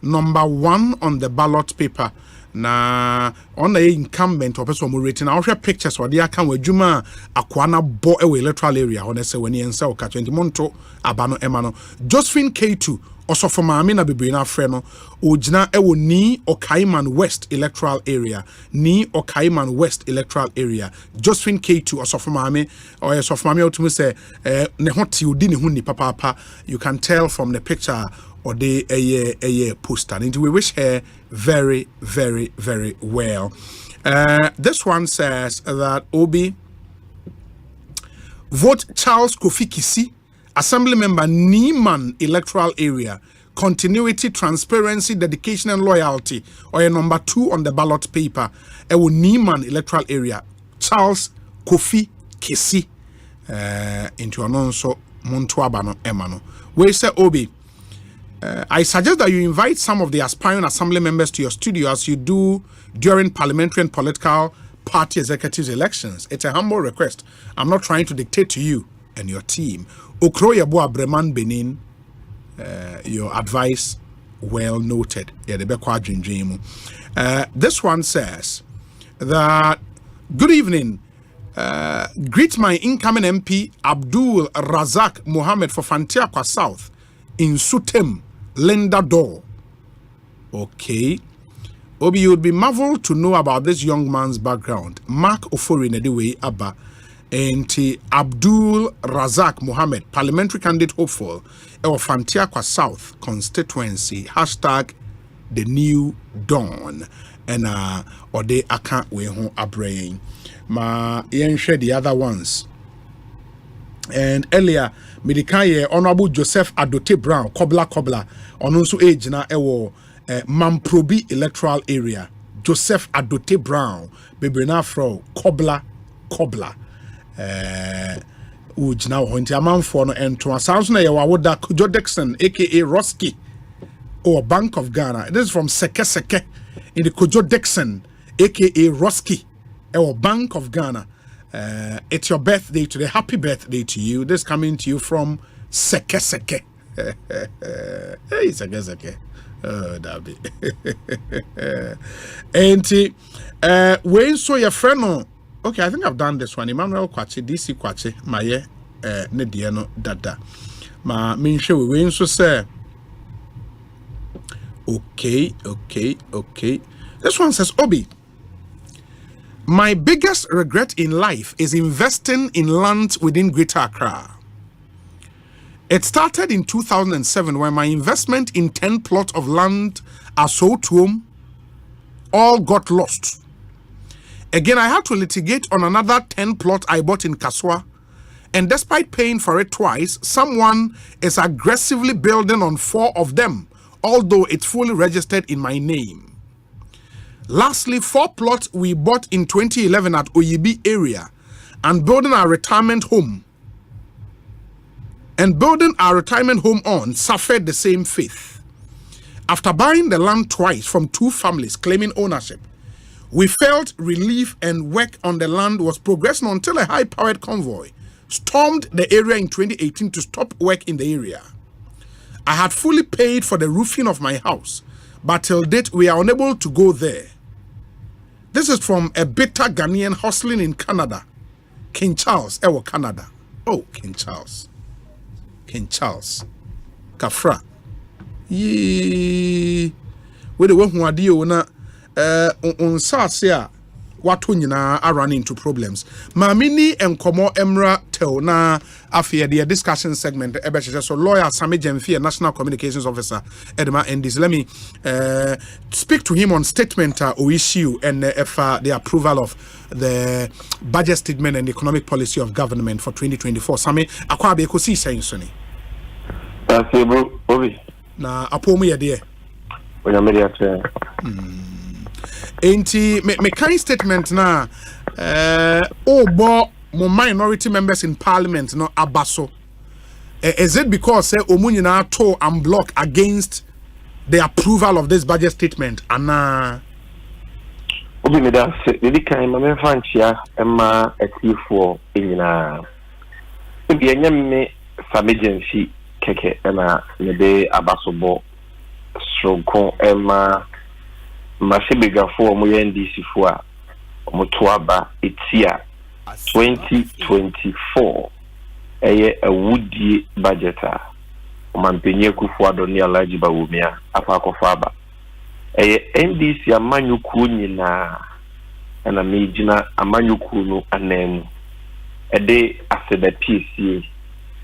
number 1 on the ballot paper. Na on the incumbent or person who written our pictures or the account with Juma Aquana Bo electoral area. Honestly, when you and so catch Monto Abano Emano Josephine K2 also for Mamina Bibrina Freno Ujina Ewo Ni or Kaiman West electoral area. Ni or Kaiman West electoral area. Josephine K2 also for Mami or as of Mami to say Nehoti Udini Huni Papa. You can tell from the picture or the a poster. And we wish her very, very, very well. This one says that Obi vote Charles Kofi Kisi, Assembly Member Nieman Electoral Area, continuity, transparency, dedication, and loyalty, or a number 2 on the ballot paper. Ewo Nieman Electoral Area, Charles Kofi Kisi, into Anonso Montuabano Emano. We say Obi. I suggest that you invite some of the aspiring assembly members to your studio as you do during parliamentary and political party executives elections. It's a humble request. I'm not trying to dictate to you and your team. Okroya Boa Breman Benin, your advice well noted. This one says that, good evening. Greet my incoming MP Abdul Razak Mohammed for Fantiakwa South in Sutem. Linda Door. Okay. Obi, you would be marveled to know about this young man's background. Mark Ofori Nediwe Abba and Abdul Razak Mohammed, parliamentary candidate hopeful of Fantiakwa South constituency. the new dawn. And or they account we home abrain. Ma yen share the other ones. And earlier, Medikaye Honorable Joseph Adote Brown, Kobla, on also age na ewo Mamprobi electoral area. Joseph Adote Brown, Bebrina Fro, Kobla. Ujina Honti Amam for no entro. Sounds na yawa woda Kujo Dixon, aka Roski, or Bank of Ghana. This is from Seke in the Kujo Dixon, aka Roski, or Bank of Ghana. It's your birthday today. Happy birthday to you. This coming to you from Seke. Hey, Seke. Oh, that be. And when so your friend no. Okay, I think I've done this one. Emmanuel Kwachi, DC Kwachi, Maye, Nediano Dada. Ma Minshe, we so say. Okay. This one says, Obi, my biggest regret in life is investing in land within Greater Accra. It started in 2007 when my investment in 10 plots of land at Sotuom all got lost. Again, I had to litigate on another 10 plot I bought in Kaswa, and despite paying for it twice, someone is aggressively building on 4 of them, although it's fully registered in my name. Lastly, 4 plots we bought in 2011 at Oyibi area and building our retirement home. On suffered the same fate. After buying the land twice from 2 families claiming ownership, we felt relief and work on the land was progressing until a high-powered convoy stormed the area in 2018 to stop work in the area. I had fully paid for the roofing of my house, but till date we are unable to go there. This is from a bitter Ghanaian hustling in Canada. King Charles, Canada. Oh, King Charles. Kafra. Yee. Where the one who are deal na on Sasia, what are running into problems. Mamini and Komo Emra Tel na afia the discussion segment. So lawyer Sami Jemfi, National Communications Officer, Edma Endis. Let me speak to him on statement or issue and the approval of the budget statement and economic policy of government for 2024. Sami Akwabe Ekosiise On Asempa. That's it, bro. Obi. Na apomu ya die. Onyamedi Enti me kind statement na obo mo minority members in parliament no abaso. Is it because omunyi na to and block against the approval of this budget statement ana Obi me da se dedi kan ma me fanchia ema etifo enyina. Obi enyame emergency keke na ne de abaso bo strong ema Masibigafo mo NDC fo a mo toaba etia 2024 eye awudi budgeta omanpenye kufu adoni alaji bawumia afa akofaba eye NDC amanyuku nyina na mejina amanyuku no anan ede aseda PCA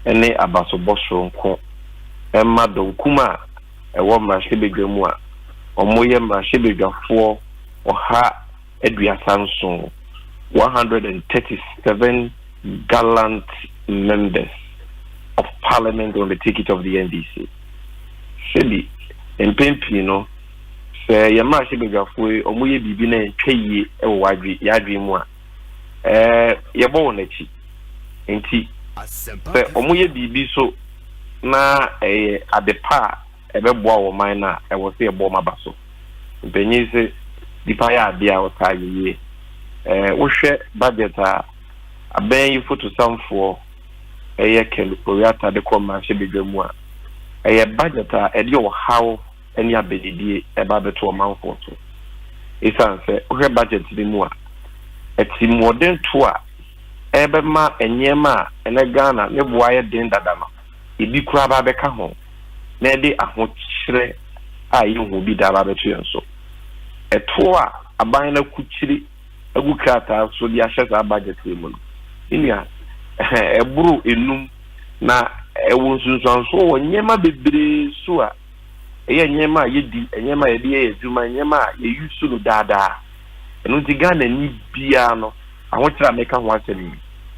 ene abasobosho nko emma donkuma ewo masibigemu a omoye mashibigafo oha eduasanso 137 gallant members of parliament on the ticket of the NDC. Shebi empempi no se yama shibigafo omoye bibi na tweye ewo wadwi yadwi mu a yebo wonachi enti se omoye bibi so na adepa ebeboa wo man na ewo se ebo mabaso benyi se dipa ya bia o ta ye wo hwe budget a aben yi photo samfo kelu oriata de koma hye bedwamu a budget a ede wo hawo eni abedidie eba beto manfo to isan se wo hwe budget ni mu a eti modern to a ebema enyema ene Ghana ne boa ye den dada no ebi kura ba beka ho na de ahokyere a yehu bi da ba beto yenso eto a aban na kukyiri agukata so di ahye za budget mu no inia eburu enum na ewo nsunsun so wonyema bebre so a nyema yedi nyema yedi ezuma nyema ye yusu no dada eno ti Ghana ni bia no ahokyera meka ho asemi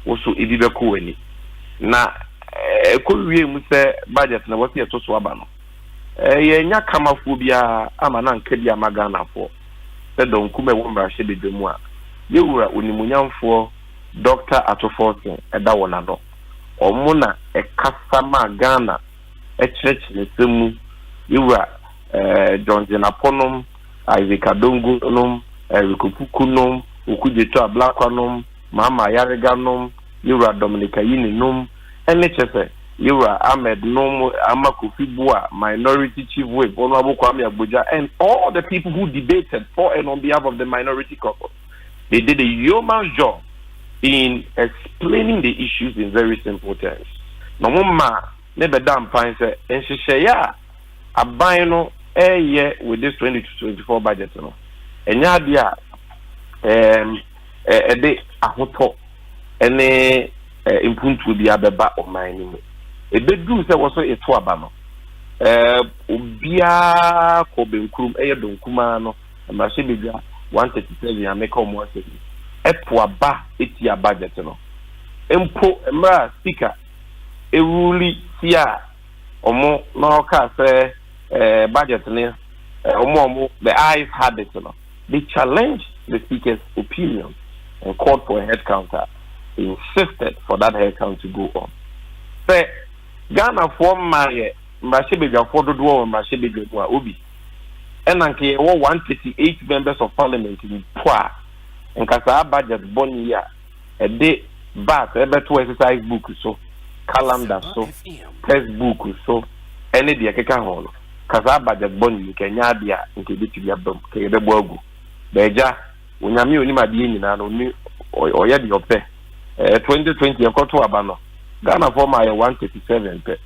wo so ebi beko wani na ekowie mu se budget na wasi eto so aba no ye nya kamafo bia ama na nka bia magana fo se don kuma wo mbra hye bedwemu a ye wura onimunyamfo Dr. Atoforsen eda wona no omo na ekasa ma Ghana ekyerechire semu ye wura John Zenaponom Isaac Adongo nom Rikopukunom Okujeto Ablakwanom Mama Yareganom ye wura Dominica Yini nom NHS you were Ahmed Nomo Amakufibua, Minority Chief Whip, Honorable Kwame Abuja, and all the people who debated for and on behalf of the minority caucus. They did a yeoman's job in explaining the issues in very simple terms. No ma never done fine say and she say yeah a bino a year with this 2024 budget no. And ya dia a day a hoto and impuntu will be abeba of my name. A bedroom say was a twabano. Ubia Kobenkum, Ayadon Kumano, and Mashibiga 137 and make home once a day. Epwaba, it's your budget. Empo, Emra, speaker, a ruli sia, or more, no car say, budget near, or more, the eyes had it. They challenged the speaker's opinion and called for a head counter. They insisted for that head count to go on. Say, Ghana form my Mashibija for the door and Mashibija Ubi. And Anke 138 members of parliament in Pwa and Kasa budget Bonia a day back ever to exercise book so calendar so textbook so any dia keka holo Kasa budget Boni Kenya dia nke bitu ya bom kede bogu beja unyami oni madi nyina no ni oya di ope 2020 ekoto abano Ghana for my 137 pe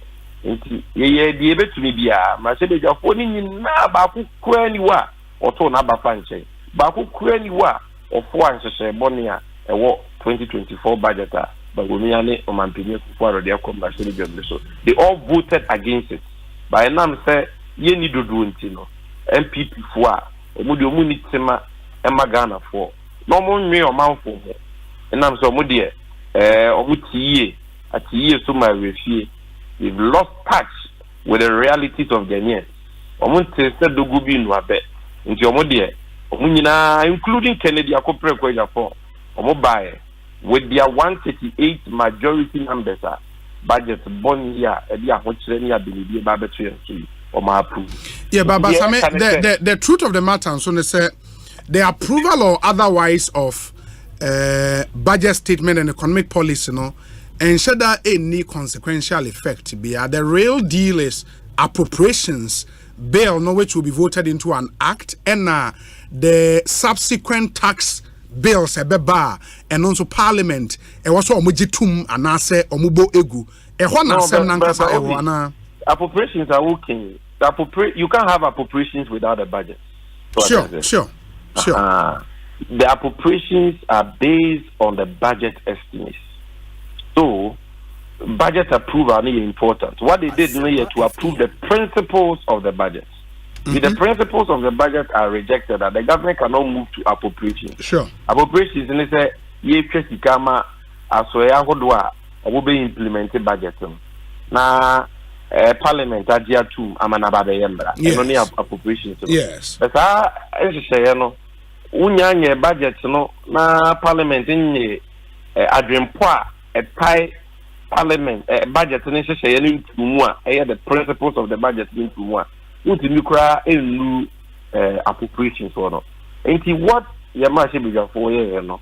nti ye die betumi bia ma se beja fo ni nyina ba ku kwani wa oto na ba fanche ba ku kwani wa ofo anhyehyɛ bɔne a ɛwɔ 2024 budget a bagomia ne omampini kufu arode akomba se beja so they all voted against it by nam say ye ni dodo nti no MPP fo a omu de omu ni tema ema Ghana fo no mo nwe omanfo ho nam so omu de omu tiye atiye so my refie. We've lost touch with the realities of Ghanaians. Omunte said do gubi no abe. Nti omodie omunyina including Kennedy akopre kwaja for omobae with their 138 majority numbers budget bond here e dia hochire ni ability ba beto yenso o ma approve. Yeah, Baba Same, the truth of the matter so they say the approval or otherwise of budget statement and economic policy no and should that any consequential effect be the real deal is appropriations bill no which will be voted into an act and the subsequent tax bills ebeba and also parliament e also omugitum anase omubo egu e ho na sem na nkasa e ho na appropriations are working. You can't have appropriations without a budget. Sure. The appropriations are based on the budget estimates. So, budget approval is important. What they did is to approve the principles of the budget. If the principles of the budget are rejected, the government cannot move to appropriations. Sure. Appropriations is say ye kama asoya hodwa obe implemented budget. Na parliament ajia tu amana baba yembra. Only appropriations. Yes. But say no unyanye budget no na parliament nye adwempo a tie parliament budget ni hyehyɛ ni ntumu a the principles of the budget ni ntumu a utimi kura enu appropriations no enti what yema hye bidwafo ye no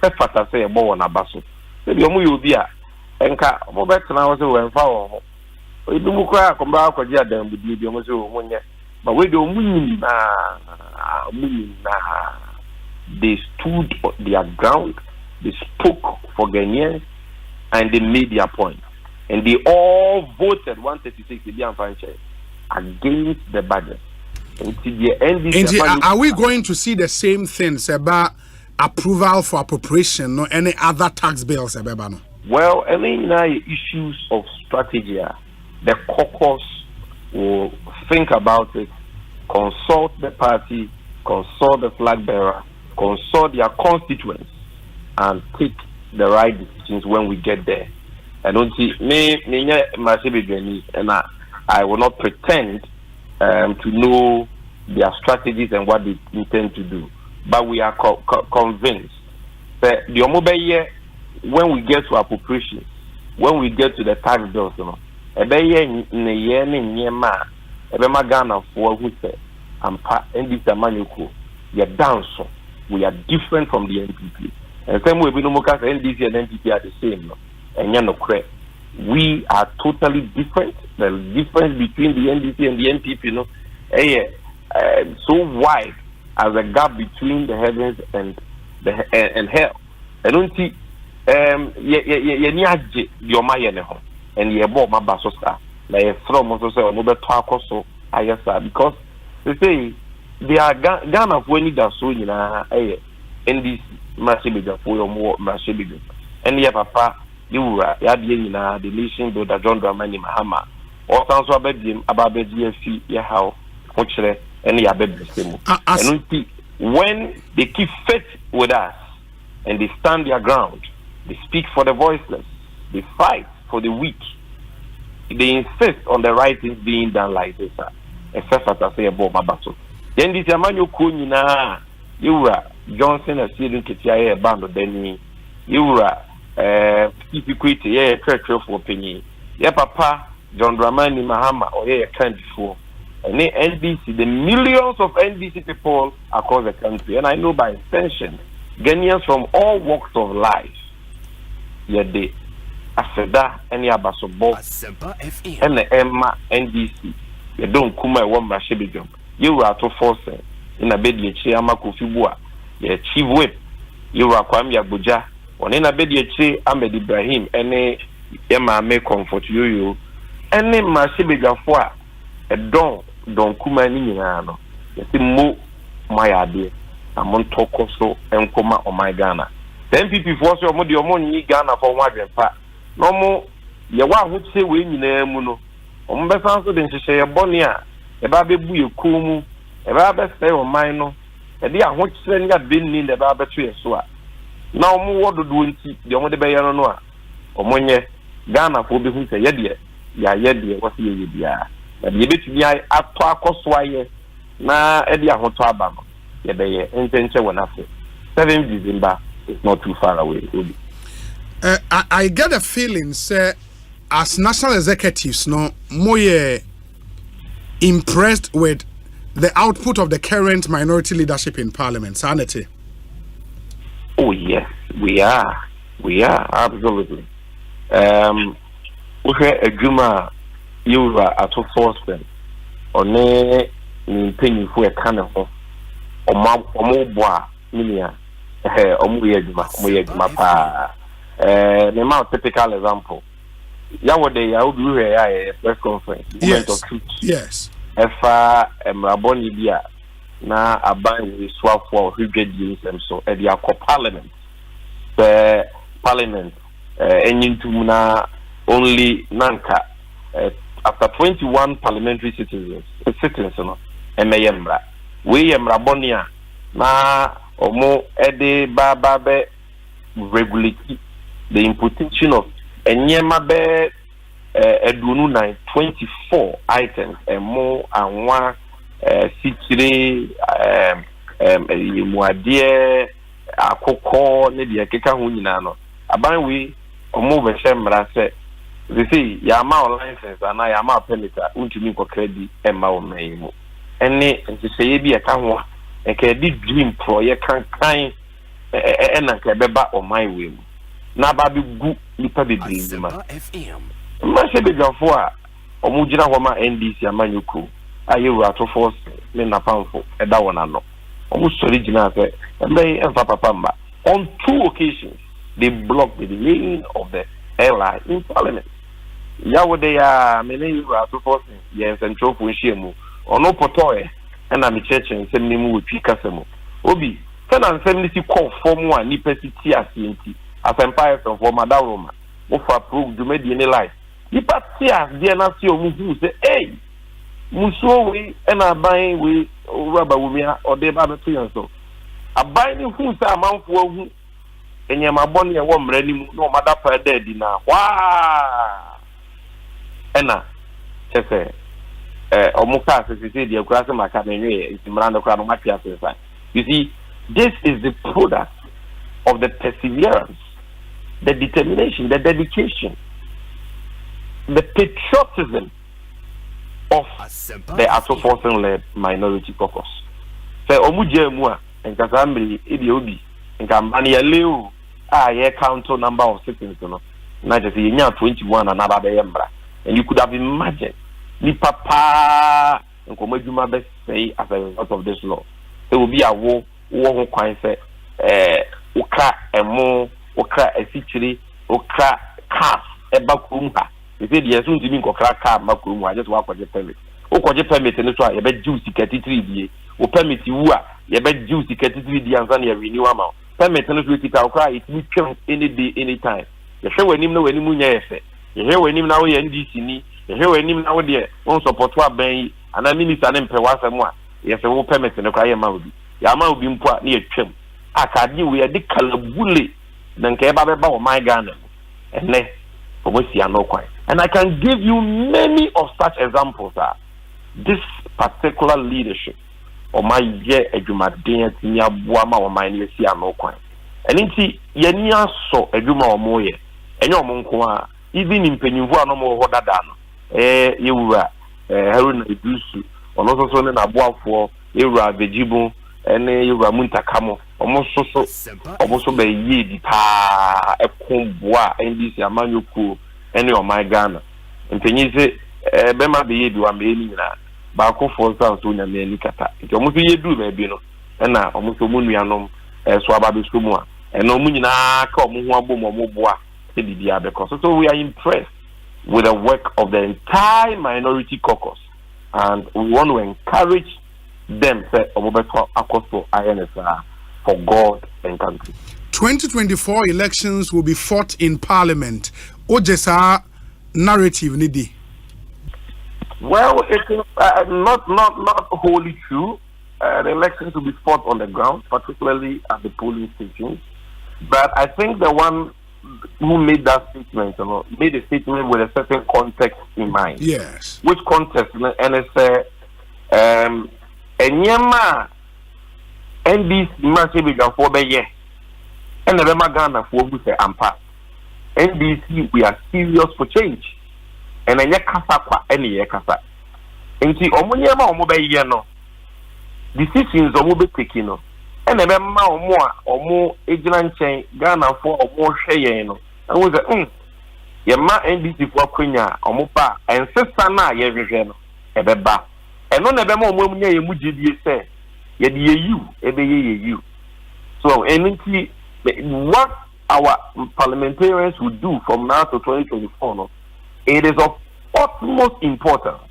sefata say ebo wona baso se bi omu yobi a enka mo betena wo se wo enfa wo ho edumu kura akomba akwaji adam budi bi omu se wo munye but we do munyi na they stood their ground. They spoke for Ghanaians and they made their point. And they all voted 136 against the budget. Are we going to see the same things about approval for appropriation or any other tax bills? Well, I mean, issues of strategy, the caucus will think about it, consult the party, consult the flag bearer, consult their constituents, and take the right decisions when we get there. I don't see me and I will not pretend to know their strategies and what they intend to do. But we are convinced that the Omobeye, when we get to appropriation, when we get to the tax bills, Ghana for who say and this Amanyoko, we are down so we are different from the NPP. And same way we know NDC and NPP are the same, and you know correct. We are totally different. The difference between the NDC and the NPP, so wide as a gap between the heavens and hell. I don't see and from also say because they say they are Ghana for any that so NDC massive for your more massive and yeah papa you were the nation do that John Dramani Mahama or sounds about him about the GFC yeah how much any and when they keep faith with us and they stand their ground, they speak for the voiceless, they fight for the weak, they insist on the right things being done like this. Except as I say about my battle. Then this Emmanuel Kunina, you were Johnson a season Kitia band of Denny, you were equity, treacherous for penny. Yeah, Papa, John Dramani Mahama, or country for. And the NDC, the millions of NDC people across the country, and I know by extension, Ghanaians from all walks of life, yet they, Aseda, any Abasobo, and the Emma NDC, you don't come my one Mashibigum. You are to force in a bed, ye Chiama Kufibua, ye chief whip, you are Kwame Abuja, on in a bed, ye Chi Ahmed Ibrahim, any Emma may comfort you, any Mashibigam for a don kuma ni nyina yesi mo my ade amon toko so enkoma o my Ghana the NPP for so mo de omo ni Ghana for one adwempa no mo ye wa ahotse we nyina mu no omo be san so de nhehye ye bone a e ba bebu ye komu e ba be say o man no e de ahotse ni abenni de ba be to ye so a na omo wododo nti de omo de be ye no a omo nye Ghana for be hu say ye de ya ye de wo se ye bia but you bet me I akoswaye na e dia hoto aba no ye be ye entenche wona fe 7 December is not too far away. I get a feeling say as national executives no more impressed with the output of the current minority leadership in parliament. Sanity. Oh yes, we are absolutely we hear a juma you are at a force them on a penny for a can of more bois, minia, mapa. The most typical example. Yawade, I would do a press conference. Yes. If Mraboni Bia na aban we swap for 100 years and so at the Parliament. The Parliament, na only Nanka. After 21 parliamentary citizens, we Mrabonia na omo ede babe regulate the imputation of enyema be edunu 24 items and more and one sitire muadie akoko ne de keka ho nyina no aban we omo be shemra se they say yama license and I am a penita untumi ko credit emma o maimu ene nti say bi e ka ho e ka di dream pro ye kan e na ka beba o my way mu na ba bi gu nipa bebre ma ma se be gafo a o mu gira ho ma NDC amanyuku ayewu ato force me na pamfo e da wona no o mu sori gina se e emfa papa mba on 2 occasions they blocked the lane of the airline in parliament. Yawode ya mene you are to force yes and trope we shemu ono potoe and am church and send me with pikasemo obi ten and 70 call form one ni pesiti asienti Asempa from for madawoma mo for approve do me the life ni patia dia na si omu hu say hey musuo we na aban we raba wumia ode ba beto yan so aban ni hu sa amanfo hu enyama bɔne e wo mra ni mu na o mada pa da di na wa ena chefe omuka sisi di akura se maka na nwe ntimra no kra no matia sensa. You see, this is the product of the perseverance, the determination, the dedication, the patriotism of the Asoforsen-led minority caucus. So, omujemua enkasa mbiri idi obi nkambani ya leo ye count number of citizens no na just yenya 21 and another yembra, and you could have imagined ni papa nkomadwuma be say as a result of this law. It will be a wo ho kwan say ukra emo ukra esichiri ukra cars eba kurum ha. They say the yesu ntimi nkokra car makurum ha just wa kwaje permit. O kwaje permit no so ye be juice ketitiri die. O permit wu a ye be juice ketitiri die ansa na ye renew ama. Permit no so kita ukra it will come any day anytime. Ye hwe wanim na wanim nya yefe. Ye hwe wanim na wo ye NDC ni. Ye hwe wanim na wo de on support wa ban ana minister ne mpɛ wasɛm a yɛsɛ wo permit ne kwa yɛ ma obi ya ma obi mpo a ne yɛtwam akade we yɛde kalabule na nka ɛba bɛba wɔ man Ghana ɛnɛ ɔmɔsia no kwan. And I can give you many of such examples. This particular leadership or my year adwumaden atinya boa ma wɔ man ne yɛsia no kwan. And nti yɛni aso adwuma wɔ mo yɛ ɛnyɛ ɔmo nko a even mpanyinfo a no mo hɔ dada no yɛwura Haruna Idusu ono so ne na boafo ewura vejibu ene ewura muntakamo omo so be yi di pa ekon boa NDC amanyoku ene o my Ghana mpenyi se be ma be yi bi wa me ni nyina ba ko for so nya me ni kata nti omo so yedu ba bi no na omo so mu nuanom so aba be so mu a ene omo nyina ka omo ho abom omo boa e bibia be ko so we are impressed with the work of the entire minority caucus, and we want to encourage them for God and country. 2024 elections will be fought in Parliament. Ojesa narrative nidi. Well, it is not wholly true. The elections will be fought on the ground, particularly at the polling stations. But I think the one who made that statement, made a statement with a certain context in mind. Yes. Which context? And it's Enyema NDC Marche Biga for the year. And the Ghana for who say Ampa. NDC, we are serious for change. And then kasa kwa any year kasa. Nti omunyema omubaye no. Decisions omu be taking no. And then ma omo ejina nchen Ghana for omo hweye no. And we say ye ma NDC for kwenya omo pa ensesa na ye hwehwe no ebeba. Eno na ebema omo munya ye mugidie say ye de you ebe ye you. So nti what our parliamentarians will do from now to 2024 no, it is of utmost importance.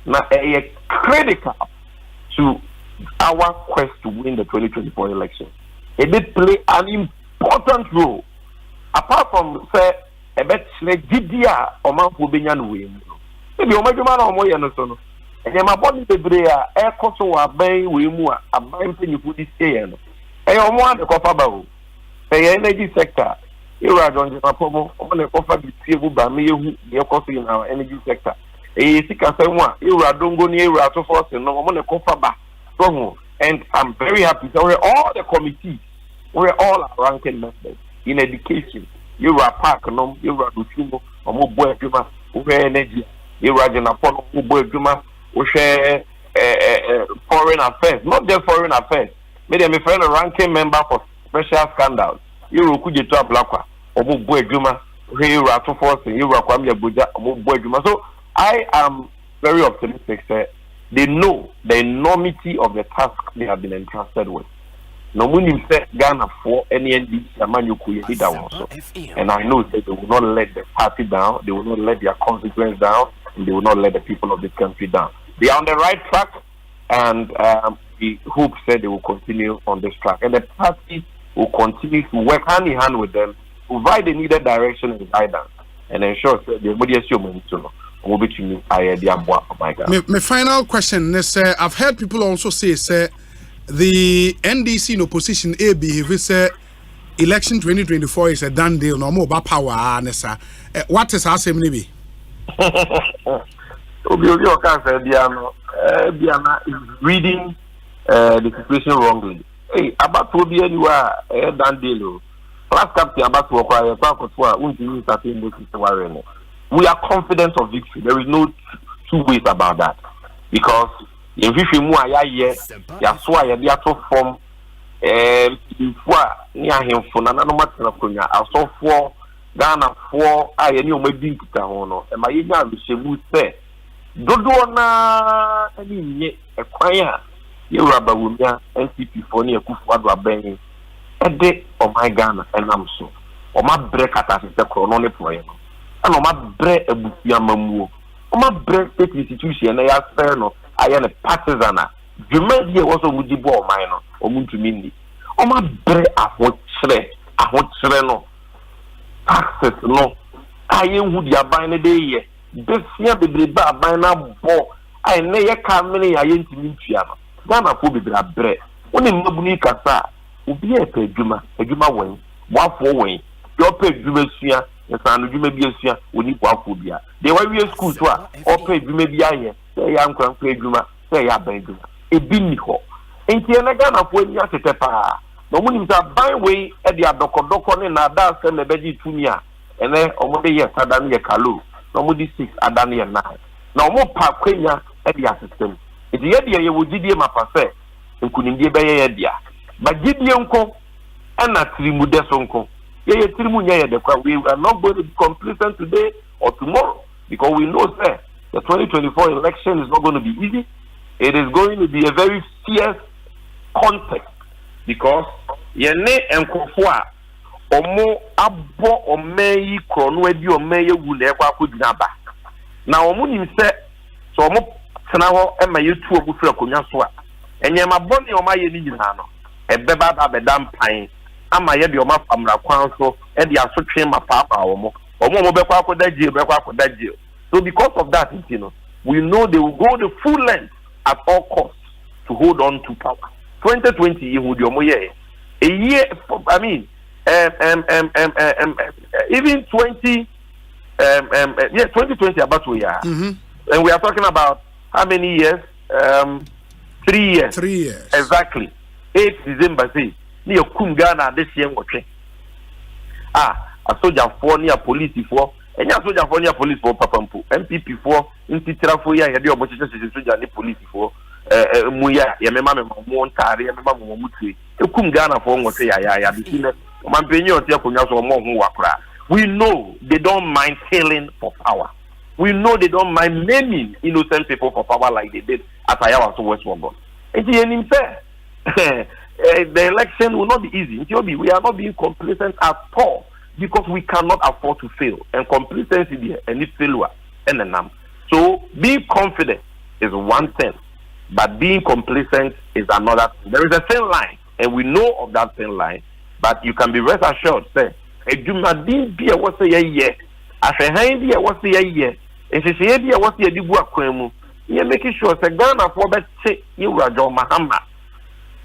Now critical to our quest to win the 2024 election. It did play an important role. Apart from say a bet Gidia or Mount Wubinian win. Maybe Omajuma or Moyanosono. And then my body the Brea, air coso are bay wimua, a buying you put this year. And you want the copper the energy sector. You are on the Papomo, on the offer the table by me, your coffee in our energy sector. A sick as I want, you are don't go near to force and no one coffer back. And I'm very happy. So we're all the committees, we're all our ranking members in education. You are park, no, you are Dusumo, or more boy Juma, who energy, you are Janapon, who boy Juma, who share foreign affairs, not just foreign affairs. Maybe I'm a friend, a ranking member for special scandals. You will could to a black or more boy Juma, who you are to force, and you are Kwamia Buja, or more boy Juma. So I am very optimistic that they know the enormity of the task they have been entrusted with. No one said Ghana for any NDC leader also. And I know that they will not let the party down, they will not let their constituents down, and they will not let the people of this country down. They are on the right track, and we hope that they will continue on this track. And the party will continue to work hand in hand with them, provide the needed direction and guidance, and ensure that the My final question is I've heard people also say the NDC in opposition behave say election 2024 is a done deal no more about power what is our maybe reading the situation wrongly. Hey, about to be anywhere done deal. Last captain about to acquire we are confident of victory. There is no two ways about that. Because if you move ya saw ya form near him for none I saw 4 Ghana 4 I knew my being to and my young will say Dodo na any a choir you rubber woman NCP for near Kufwadwa Benny a day of my Ghana and I'm so or my break at the chrono poem. And on my bread a book yamamu. On my bread state institution, I have fair no. I am a partisan. You may be also would you bore minor or moon to mindi. On my bread, I want no. Access no. I am would ya buy a day. This year the bar by now ball. I never come many I ain't to meet you. Ghana for be bread. Only Mabuni Kasa will be a pejuma way. One for way. Your pejuma sphere. And you may be a sphere when you walk with you. They were real school to us, or pay you may be a say I'm going to pay you, say I beg you. A binnico. And Tianagan when you are at a pa. No one is a byway at the Adokon and Adas and the Beji Tunia, and then over the years Adania Kalu, no more 6 Adania 9. No more Park Kenya at the assistant. It's the idea you would give him a passe and couldn't give a idea. But give the uncle and not Trimudes uncle. We are not going to be complacent today or tomorrow because we know that the 2024 election is not going to be easy. It is going to be a very fierce context because Yene and Kofua Omo Abo Omei Kronwedi Omei Wulekwa Kudinaba. Now Omunim said so Omo Senaho Emma YouTube Bufra Kunyaswa. And Yama Boni Oma Yeni Nano, a beba bedam pine. Ama ye de o ma famra kwan so e de aso twen ma papa omo be kwa koda jail. So because of that, you know, we know they will go the full length at all costs to hold on to power. 2020 you de omo ye a year I mean even 2020 about we are and we are talking about how many years 3 years exactly 8 December say ni kum Ghana this year watching. A soldier for near police for and ya soldier for near police for Papampu, MPP for Intitra for ya the opposition soldier ni police for Muya, Yamama Montari, Yamama Mutri, kum Ghana for what say ya between Mampenio Tiakunas or Mohua. We know they don't mind killing for power. We know they don't mind naming innocent people for power like they did at Ayawa to West Wongo. And he fair. The election will not be easy. We are not being complacent at all because we cannot afford to fail. And complacency and it's failure and the name. So being confident is one thing, but being complacent is another. There is a thin line, and we know of that thin line. But you can be rest assured, say, "Edumadin be a what's a year, as a hand be a what's a year, and she say be a what's a dibu akwemu. You're making sure say Ghana for that say you are John Mahama."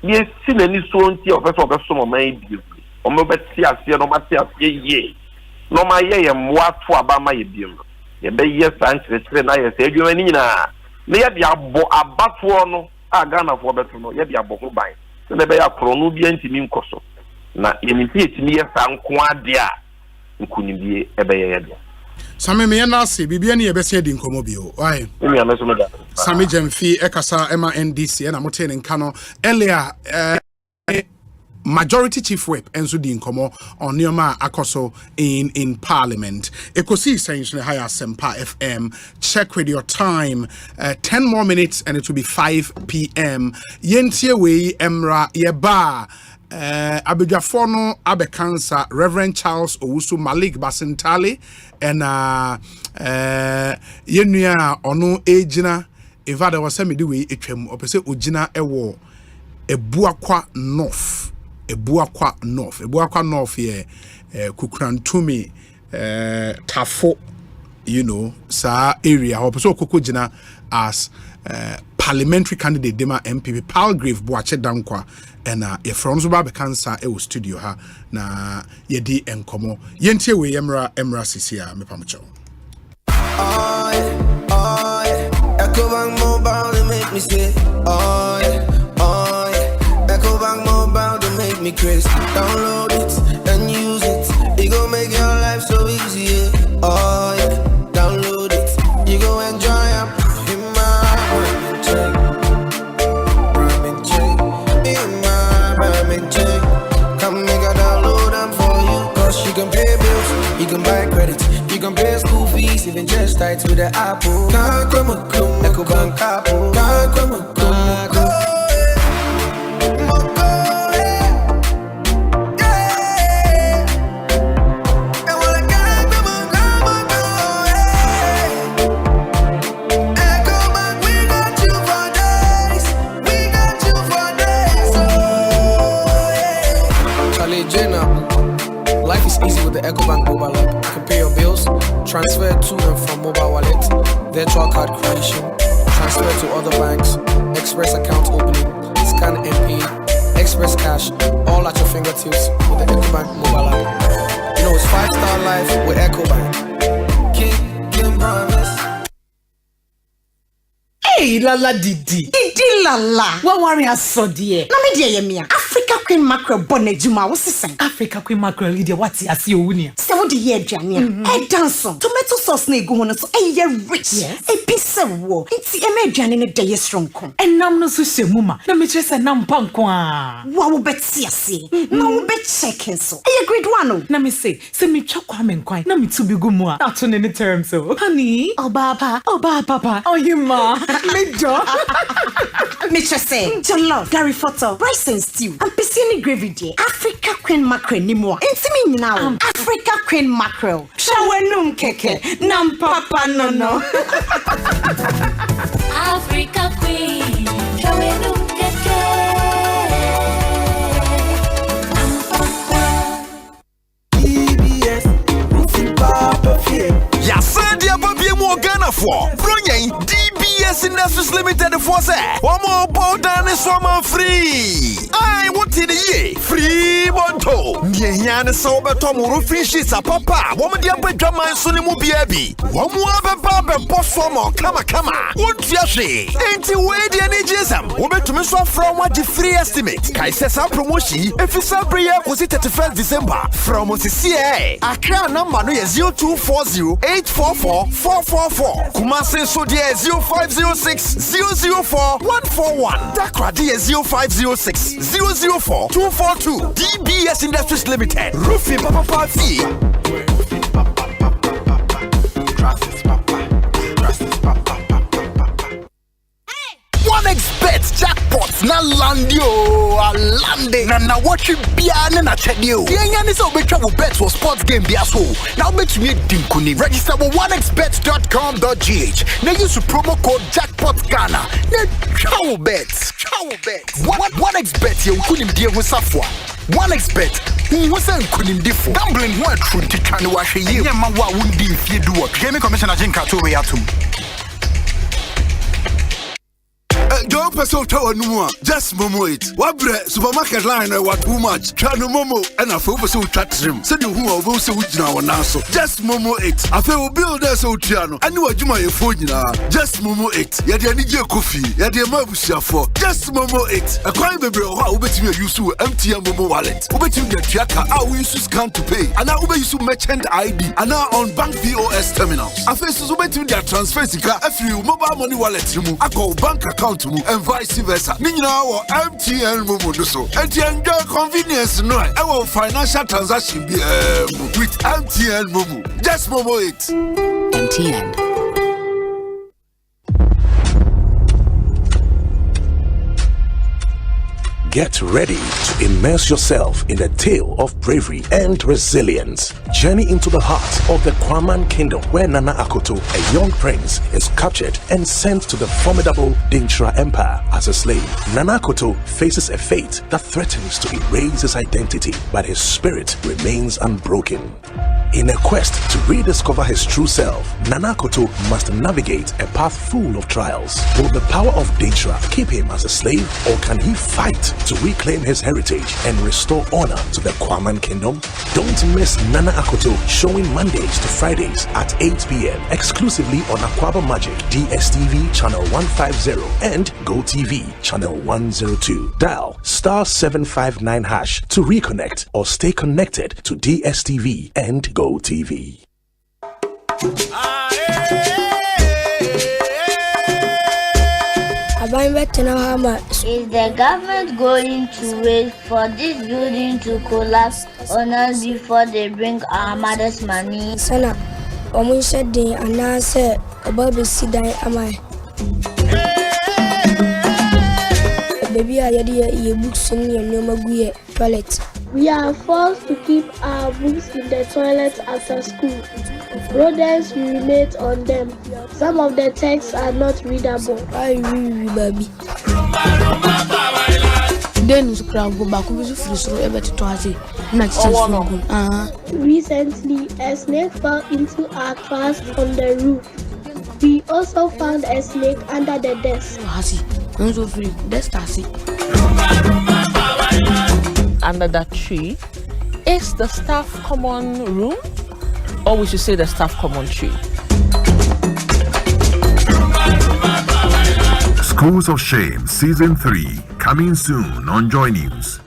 Yes, seen any soon tea of us of some of my beauty. Or no better see us here, no matter ye. No, my ye and what for about my beauty. Ye be yes, and I said, you any na. Near the abatuano, a Ghana for better no, yet the abo by. So the bay a pronubian to me coso. Na in it near San Quadia, who couldn't be a bay. Sami me na se bibia ne yebese di nkomo bio why Sami Jemfi ekasa ema NDC na mote ne nka no earlier majority chief whip enso di nkomo on neoma akoso in parliament Ekosiisen On Asempa FM. Check with your time 10 more minutes and it will be 5 p.m. yentie we emra yeba Abidjafo no abekansa Reverend Charles Owusu Malik Basintali and yenua ono ejina evada wasamedi we etwam opese ogina ewo ebuakwa north ye kukrantumi tafo you know, sa area or so kokojina as parliamentary candidate Dema MPP Palgrave Boache Dankwa and a from Zuba cancer e studio ha na yedi enkomo yentie we emra sisia me pamocho. Ecobank mobile they make me say Ecobank mobile they make me crazy. Download it and use it. It gon' make your life so easy. Yeah. Download it. You go enjoy it. In my ramen check. In my ramen check. Come make a download them for you. Cause you can pay bills, you can buy credit, you can pay school fees, even just tights with the Apple. Ecobank Apple. Life is easy with the Ecobank mobile app. You can pay your bills, transfer to and from mobile wallet, virtual card creation, transfer to other banks, express account opening, scan and pay, express cash, all at your fingertips with the Ecobank mobile app. You know it's 5-star life with Ecobank. Can promise. Hey, lala didi lala. What worry us so dear? Na me dear yemia. Africa Queen Mackerel bonejuma wo sesen. Africa Queen Mackerel dear what ase owunia. Se wo de ye aduane a. E danson. Tomato sauce na egu ho no so e ye rich. Yes. E pise wo. Nti e me aduane ne de ye strong kon. Enam no so hyemu ma. Na me kire se nam panko a. Wa wo beti ase. Na wo be check so. E ye grade 1 o. Na me say se me twa kwa me nkwan. Na me tu bi gu mu a. Na to ne ne term so. Honey, oba papa. Oh you ma. Me jo. Mr. Say, jollof, Gary photo, rice and stew, and piscine gravy day. Africa Queen Mackerel ni mo. Intimi now. Africa Queen Mackerel. Shawenum keke, nam papa no. Africa Queen, shawenum keke. EBS, roofing papa fee. Ya said ya baby mo Ghana for. Bronye DBS Industries Limited for say. One more bow down is one free. I want in the year free monto. Nyanya so beto mo roofing sheets a papa. One dia be drama suni mu biabi. One more be boss for more kama. Won't ya she? Ain't you way the energism? We bet to me so from what the free estimate. Kai says a promotion if it's a prayer was it 31st December from OCCA. Accra number no 0240-844-444. Kumasi so dear 0506-004-141. Dakra dear 0506-004-242. DBS Industries Limited. Roofing Papa Fee. OneXBet jackpots na landio alande na watch bia na chedio yenya ni so betwa wo bet for sports game bia so now bet me dinkuni register with onexbet.com.gh na use promo code jackpot Ghana na chow bet OneXBet ye kunim die ho safo OneXBet who say kunim difo gambling ho atru titwane wa hwe ye ma wa wundi mfie duo Gaming Commissioner Jinka to we atum Don't pass out our number. Just momo it. What supermarket line what too much. Chano momo and a focus on chat him. Said you who are both so which now and also. Just momo it. I feel build us out Tiano. I know you my phone now. Just momo it. Yadi need your coffee. Yadi mabusia for. Just momo it. A crime baby who bet you use to MTN momo wallet. Who bet you get tracker. How we use to scan to pay. And now use to merchant ID. And now on bank POS terminals. I face to bet you their transfer car. If you mobile money wallet remove. I call bank account and vice versa. Nina our MTN Momo so. MTN convenience no. Our financial transaction be with MTN Momo. Just Momo it. MTN. Get ready to immerse yourself in a tale of bravery and resilience. Journey into the heart of the Kwabena kingdom where Nana Akoto, a young prince, is captured and sent to the formidable Dintra Empire as a slave. Nana Akoto faces a fate that threatens to erase his identity, but his spirit remains unbroken. In a quest to rediscover his true self, Nana Akoto must navigate a path full of trials. Will the power of Datra keep him as a slave, or can he fight to reclaim his heritage and restore honor to the Kwaman Kingdom? Don't miss Nana Akoto, showing Mondays to Fridays at 8 p.m. exclusively on Aquaba Magic, DSTV channel 150 and GoTV channel 102. Dial *759# to reconnect or stay connected to DSTV and GoTV. Is the government going to wait for this building to collapse on us before they bring our mother's money? Sana, said the announcer about the Sidai Amai. Baby, I had your books in your Nomaguye toilet. We are forced to keep our books in the toilet after school. Rodents urinate on them. Some of the texts are not readable. I read, baby. Then we crowd go back to Recently, a snake fell into our class on the roof. We also found a snake under the desk. Under that tree is the staff common room, or we should say the staff common tree. Schools of Shame Season 3 coming soon on Joy News.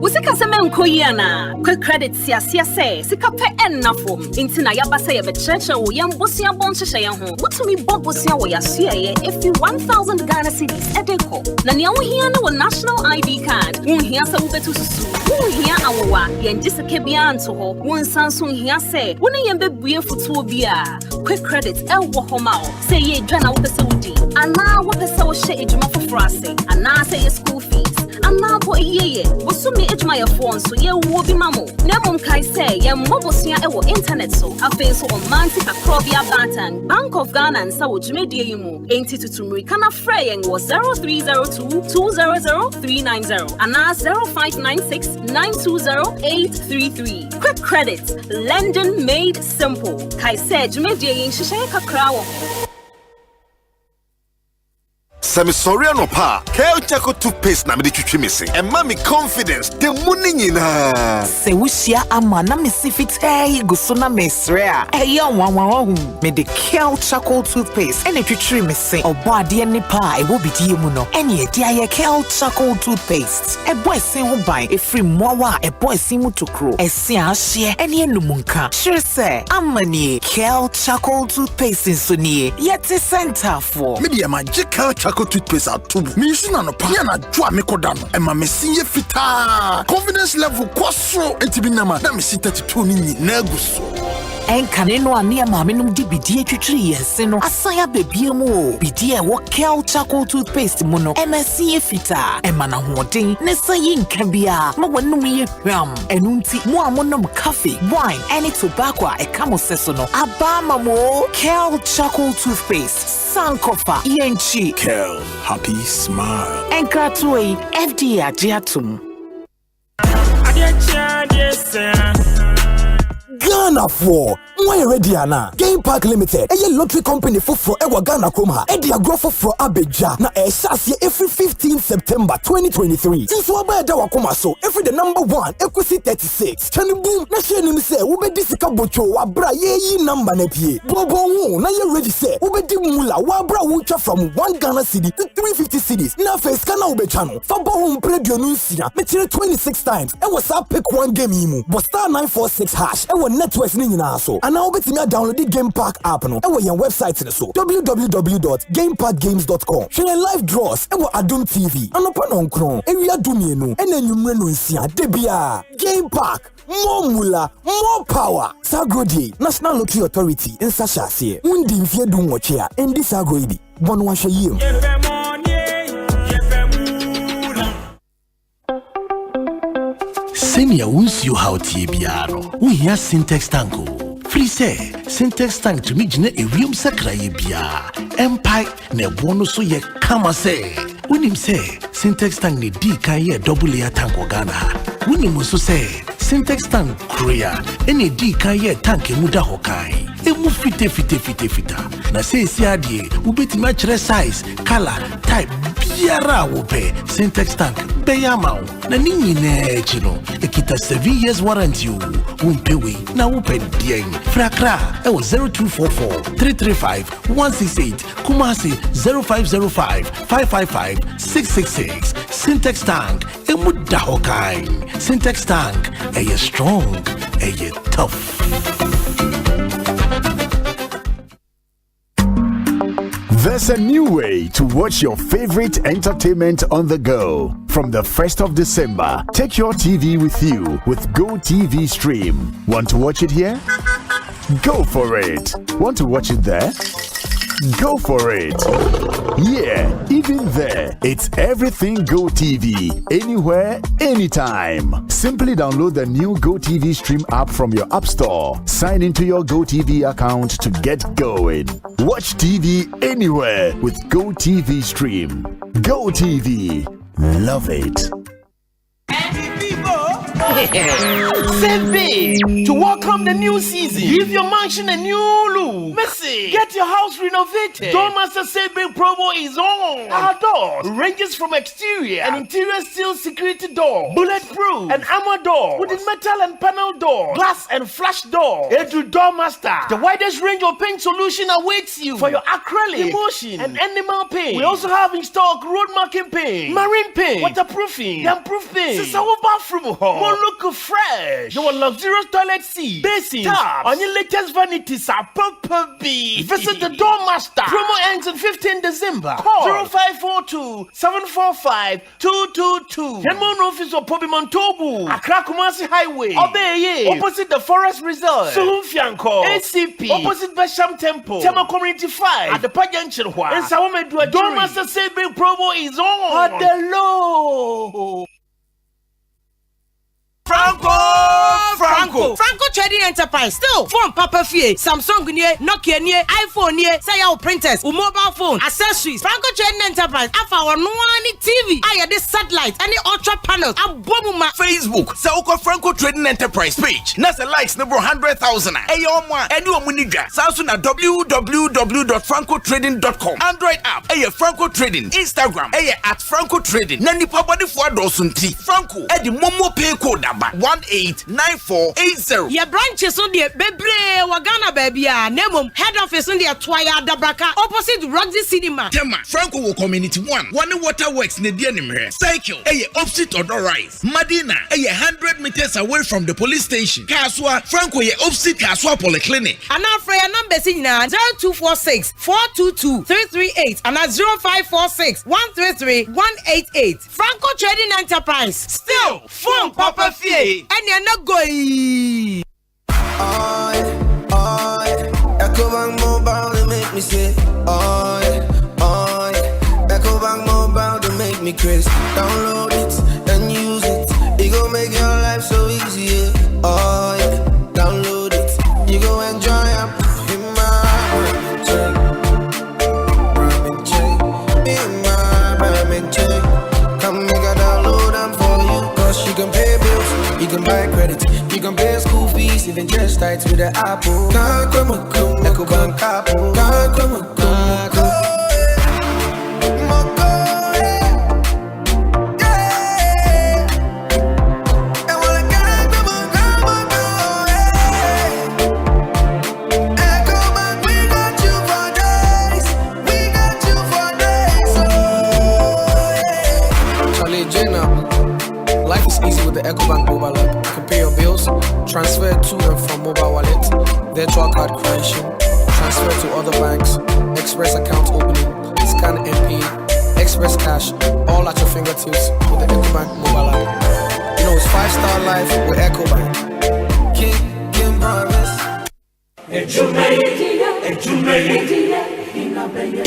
Usika sema nkoyiana quick credit siasia say sika pe ennafom intina yabasa ye becheche wo yambosia bonhyehyɛ ho wotumi bobosia wo yasoa ye if you 1000 Ghana cedis edeko na ne ahohia na wo national ID card wohia sa wobetu susu wohia awowa yenjiseke bia anto ho wonsanso hia say woni yembebue futuo bia quick credit elwo homa o say ye dwa na wopese wodi ana wopese wo hye ejuma foforo ase ana say school fees ana bo yeye wosumi ejuma your phone so ye wo bi mamo na mom kai say ye mobosua e wo internet so afen so on manti akrobia bantan Bank of Ghana and sa wo dwumedie yimu enti tutumri kana frey yen wo 0302 200 390 ana 0596 920 833 quick credit lending made simple kai say dwumedie yin hyehyɛ kakra wo Semi sorry no pa. Kale Chaco toothpaste na me de twitwi missing. And mommy confidence. The money nyina. Se wushia ama na me sifit go so na mesrea. Wanwa me de Kale Chaco toothpaste. Ene twitwi missing. Obo ade ni pa e wo bidie mu no. Ene e dia ye Kale Chaco toothpaste. E boy sin ho ban e free mowa e boy sin mu tokro. E sin ahye ene enumunka. Sure say amani Kale Chaco toothpaste so nie. Yet center for. Me de magical Chaco toothpaste atubu. Me use na no pa. Ya na dwa me koda no. E ma me sinye fita. Confidence level kwaso enti bi na ma. Na me si 32 ni na aguso. Enkane no ane maame no di bidie twitwiri yense no asaya bebie mu o bidie wo Kale Chaco toothpaste mu no emasi efita emana hoden ne sayi nka bia ma wonum ye hwam enunti mo amonom cafe wine any tobacco e kamo seso no aba mamo Kale Chaco toothpaste sankofa yenchi Kale happy smile enkratoi FDA agiatum Ghana for why ready ana Game Park Limited a lottery company for ewa Ghana Kromha e dia grow for Abeja na e sase every 15 September 2023 since we buy da wakoma so every the number 1 Ekosiisen 36 chani boom na share nim say we be disika bocho wa bra ye yi number na pie bobo hu na ye ready say we be di mula wa bra wo twa from 1 Ghana cedi to 350 cedis na face kana we be channel fa bo hu predio no nsia me tire 26 times e was up pick one game yimu but star 946 hash e networks ni nyina so and now betimi download the Game Park app no e wo your website ni so www.gameparkgames.com share live draws e wo Adum TV anopa no nkron e wi adumie no e na nwumre no nsia de bia Game Park more mula more power Sagrodi National Lottery Authority in Sashase undi mfie du nwoche a endi Sagrodi bono wa hweyem Senior wants you how Tibiaro. We hear Syntax Tango. Free say, Syntax Tank to me, Jine, a real sacra bia. Empire, ne bono so ye kama say. When him say, Syntex tank ni di kan ye double layer tank Ghana. Wuni mo so say Syntex tank Korea ene di kan ye tank emu da hokai. Emu fite. Na say si adie ubeti ma chere size, color, type biara wo pe Syntex tank be ya ma wo. Na ni nyine chino ekita 7 years warranty wo. Wumpe we na wo pe dien. Frakra e wo 0244 335 168 Kumasi 0505 555 666 Syntex tank emu da hokai. Syntex tank you strong you tough. There's a new way to watch your favorite entertainment on the go. From the 1st of December, take your TV with you with Go TV Stream. Want to watch it here? Go for it. Want to watch it there? Go for it. Yeah, even there, it's everything Go TV. Anywhere, anytime. Simply download the new Go TV Stream app from your app store. Sign into your Go TV account to get going. Watch TV anywhere with Go TV Stream. Go TV. Love it. Save to welcome the new season. Give your mansion a new look. Messi, get your house renovated. Doormaster Save Big promo is on. Our doors ranges from exterior and interior steel security door, bulletproof and armor door, wooden metal and panel door, glass and flash door. Edu Doormaster, the widest range of paint solution awaits you for your acrylic, emulsion, and animal paint. We also have in stock road marking paint, marine paint, waterproofing, damp-proof paint, Sisawo bathroom hall. Look fresh. Your luxurious toilet seat, basins, taps, on your latest vanities are purple B. Visit the Doormaster. Promo ends on 15 December. Call 0542 745 222. Denmon office of Pobi Montobu, Accra Kumasi Highway, Obeye, opposite the Forest Reserve, Sulumfianco, ACP, opposite Besham Temple, Tema Community 5, at the Pajanchen Hua, and Sawamedua. Doormaster Saving promo is on. At the low. Franco Trading Enterprise still phone Papa Fie Samsung nie Nokia nie iPhone nie say your printers or mobile phone accessories Franco Trading Enterprise afa one TV aya this satellite any ultra panels abomuma Facebook Sauko Franco Trading Enterprise page nasa likes number 100,000 eyoma eni omunidwa sausu na www.francotrading.com Android app Franco Trading Instagram at Franco Trading na nipa body for adosunti Franco edi momo pay code 189480. Your branches on the Bebre Wagana baby Nemum head office on the Twaya Dabraka opposite Roxy Cinema. Tema Franco Community 1 Waterworks Nedianimre Cycle opposite Odor Rise Madina 100 meters away from the police station. Kaswa Franco opposite Kaswa Polyclinic. And now for your number 0246 422 338 and 0546 133 188. Franco Trading Enterprise. Still phone Papa Fie and you're not going. Ecobank Mobile to make me say, Ecobank Mobile to make me crazy. Download it and use it. It gon' make your life so easy. Download it. You go enjoy it. In my chain. Come make a download them for you. Cause you can pay bills, you can buy credit, you can pay school fees, even just tight with the Apple. Ecobank Apple. Life is easy with the Ecobank mobile app. You can pay your bills, transfer to and from mobile wallet, virtual card creation, transfer to other banks, express account opening, scan and pay, express cash, all at your fingertips with the Ecobank mobile app. You know it's 5-star life with Ecobank. King promise.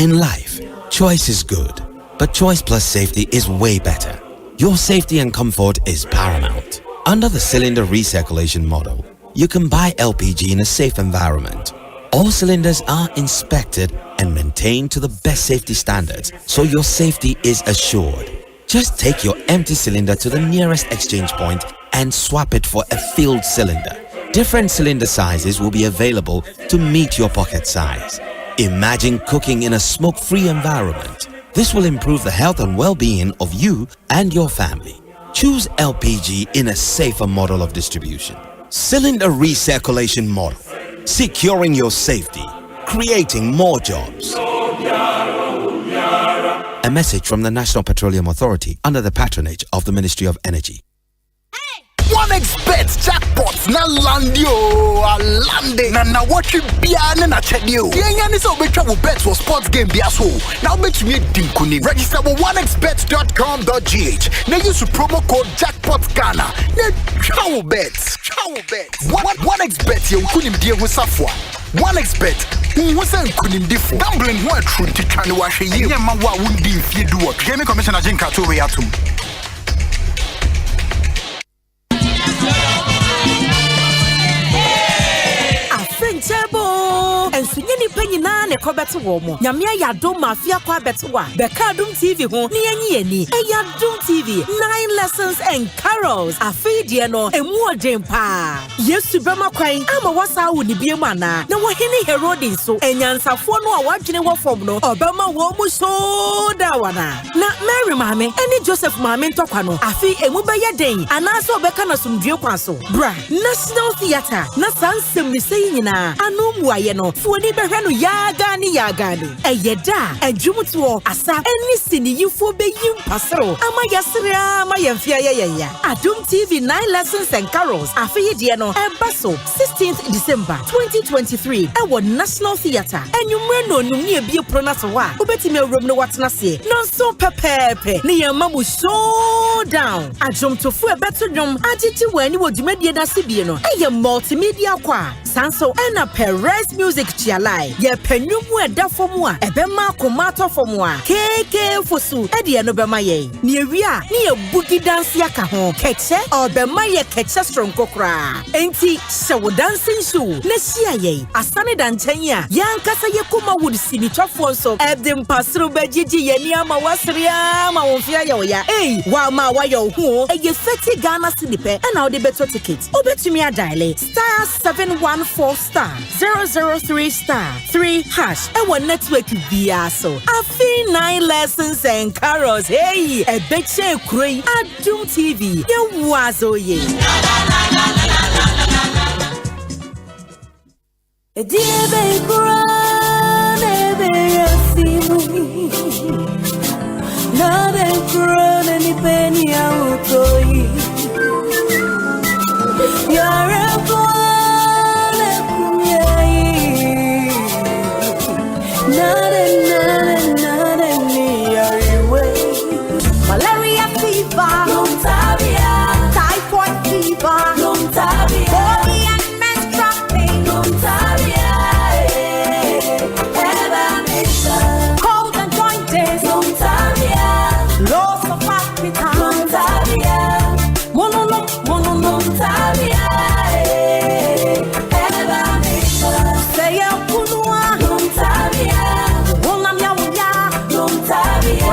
In life, choice is good, but choice plus safety is way better. Your safety and comfort is paramount. Under the cylinder recirculation model, you can buy LPG in a safe environment. All cylinders are inspected and maintained to the best safety standards, so your safety is assured. Just take your empty cylinder to the nearest exchange point and swap it for a filled cylinder. Different cylinder sizes will be available to meet your pocket size. Imagine cooking in a smoke-free environment. This will improve the health and well-being of you and your family. Choose LPG in a safer model of distribution. Cylinder recirculation model, securing your safety, creating more jobs. A message from the National Petroleum Authority under the patronage of the Ministry of Energy. One expert jackpots na landio alande na watch bia na chedio yenya ni so betwa wo bet for sports game bia so now betumi dinkuni register with onexbet.com.gh na use promo code jackpot Ghana na travel bet one expert ye kunim die ho safo one expert who say kunim difo gambling ho atru titwane wa hwe ye nyama wa wundi mfie duo game commissioner Jinka to we atum. And Swinging Penina, a Kwabena woman. Yamia Yadom Mafia Kwabena. The Cardum TV home, Niani, a Yadum TV, 9 lessons and carols. A Fidiano, and more Jempa. Yes, to Bama Quine, I'm a wasa would be a mana. No one any herodin so, and Yansa for no watching a from no, Obama woman so dawana. Not Mary Mammy, any Joseph Mammy Tokano, a fee and Mubaya Day, and also Becana some Diopaso. Bra, National Theatre, Nasan Sim saying na, Anum Funi Berano Yagani, Yeda, and Jumutuo, Asa, and listen, you for be you paso. Amayasria, Mayamfia, Adum TV 9 lessons and carols, Afidiano, and Basso, 16th December 2023, our National Theatre, and you know, near be a pronasawa, Ubetime room no what's nasi, non so pepe, near Mamu so down. I jump to full better room, attitude when you would media Sibiano, and your multimedia qua, Sanso, and a Perez music chialai, ye penumwe da fomwa, ebema komato fomwa, keke fosu, edi anobemaye, near boogie dance yaka hon, ketche, or bemaye ketche strong kokra. Enti, so dancing shoe, nesia ye, asane dantenya, yan kasa ye kuma would see me so, ebdim pasru bejiji ye niama wasria, ma wonfia ya, wa ma wayo ho, e ye 30 Ghana sinipe, and now the better tickets. Obetumi adile, star 714 star 003 star 3 hash. And one network via so. I feel 9 lessons and carols. Hey, a big share cray at Doom TV. You was oh ye. A dear baby, not a crown any penny out of you. You're a malaria fever, Lontabia, typhoid fever, Lontabia, body and menstrual pain, Lontabia, cold and joints, Lontabia, loss of appetite, Lontabia, Lontabia, say a punua, Lontabia, Lonamia, Lontabia,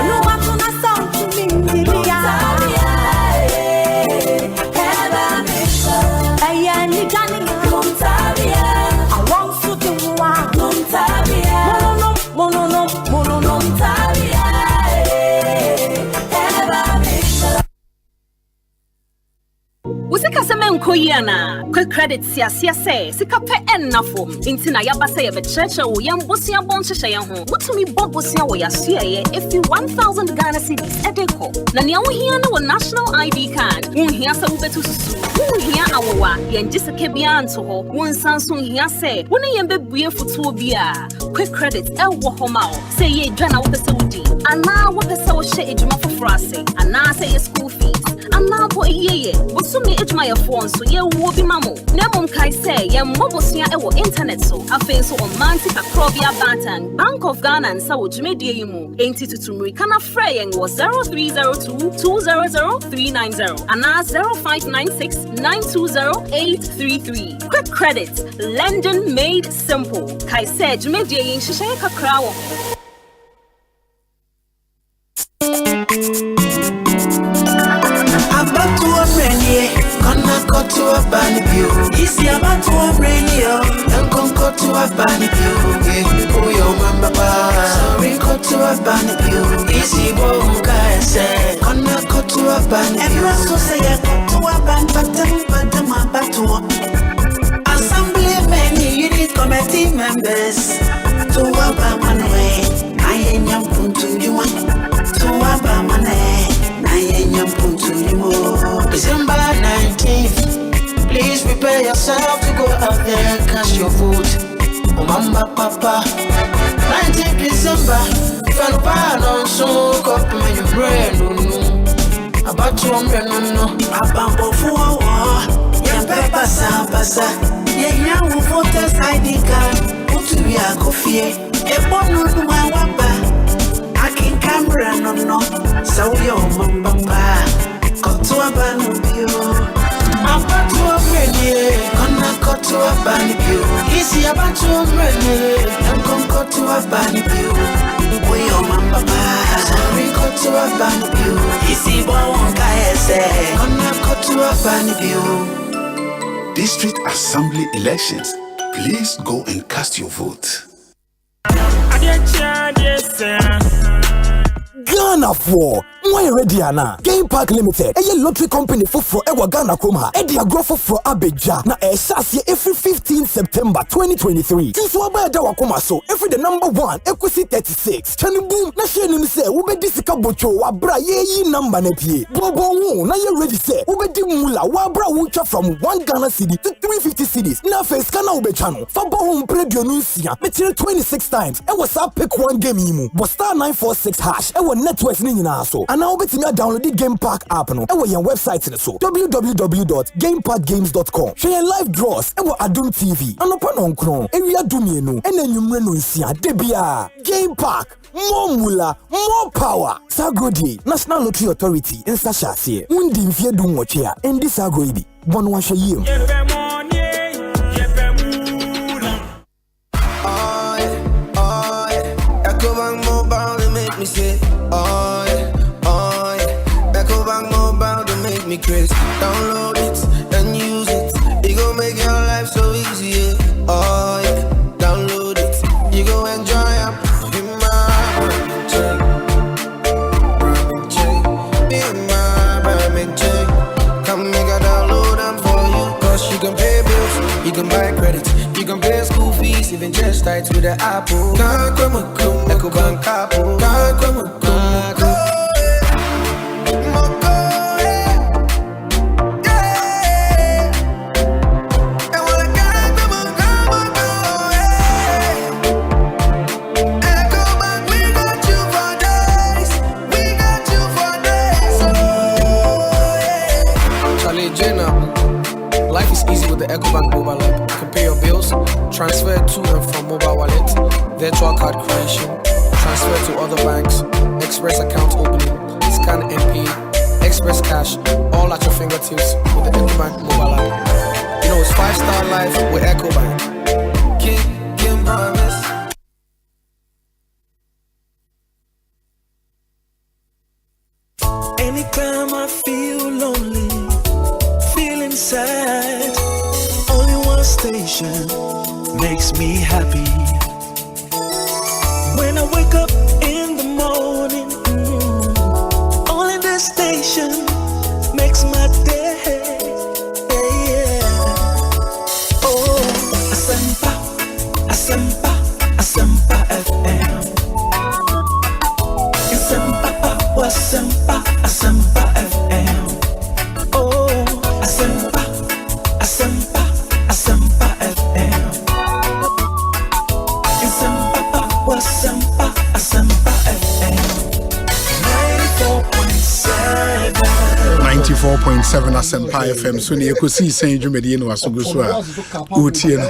Koyana, quick credit sia say, Sikape and Nafum, Intina Yabasa of a church or young Bosia Bonshaya home. What to me, Bobosia or Yasia, if you 1,000 Ghana cities a deco. Nanya here no national ID card, won't hear some better to won't hear our yan just a cabian to her, one Samsung here say, when I am be for 2 beer. Quick credit, El Wahomao, say ye Jana with the Saudi, and now what the Saw shade for Frase, and now say a school fees, and now boy ye, what's to me it's my phone. So ye will be mammo. Nemon kai say ye mobosia ewo internet so. Afen so romantic akrobia bantan. Bank of Ghana and Sawo Jumedie yimu. Enti tutumri kana freying was 0302-200-390 and 0596-920-833. Quick credit. Lending made simple. Kai say Jumedie yin shishay kakrawo. Renie, Kona go to a bunny view. Easy about to a radio, and come go to a bunny view. Oh, your mama, sorry, go to a bunny view. Easy, boy, say, Kona go to a bunny view. And also say, I go to a bunny, but my battle. Assembly many unit committee members to a bunny way. I ain't young to you want to a bunny. December 19th, please prepare yourself to go out there and cast your vote. Oh, mama, papa. 19th December, if I don't buy no so cup me your brain, no. About you, no. A bamboo for a war. Yeah, pepper, pasa. Yeah, young voters ID card. Put to be a coffee. A bottle to my wapa. I can camera, no. So your mama. Got to a band of you. I'm about to a ready. Gonna go to a band of you. Easy about to a ready. I'm gonna go to a band of you. We are my papa. Sorry, go to a band of you. Easy boy, one guy say. Gonna go to a band of you. District Assembly elections. Please go and cast your vote. Ghana for why ready na Game Park Limited a lottery company for Ewa Ghana Kroma e dia growth for Abeja na e sase every 15 September 2023 tinso abeda wakoma so every the number 1 Ekosiise 36 chani boom na share nim say wo be disika bocho wa bra ye number na pie bobo wo na ye ready say wo be di mula wa bra wo twa from 1 Ghana cedi to 350 cedis na face kana wo be channel fa bo ho predio no nsia me 26 times e was pick one game yimu but star 946 hash e networks ni nyina so and now betimi download the Game Park app no e your website ni so www.gameparkgames.com share live draws e Adum TV anopa no nkron ewia dumienu e na nwumre no nsia debia Game Park more mula more power Sagodi National Lottery Authority in Sashase undi mfie du nwoche a endi sago ibi bono wa hweye me say, oh yeah, back over mobile to make me crazy. Download it and use it. It gon' make your life so easy. Yeah. Oh yeah, download it. You go enjoy it. Be my check. Come make a download them for you. Cause you can pay bills, you can buy credit, you can pay school fees, even just tight with the Apple. Ecobank Apple. Life is easy with the Ecobank mobile app. You can pay your bills, transfer to and from mobile wallet, virtual card creation, transfer to other banks, express account opening, scan and pay, express cash, all at your fingertips with the Ecobank mobile app. You know it's 5-star life with Ecobank. King promise. Anytime I feel lonely, feeling sad, only one station makes me happy. When I wake up in the morning, only this station makes my day. Yeah. Oh, Asempa FM. Asempa FM. Oh, Asempa FM. Asempa FM. 94.7 Asempa FM. So ni Ekosiise dwumedi no asogo so a utie no.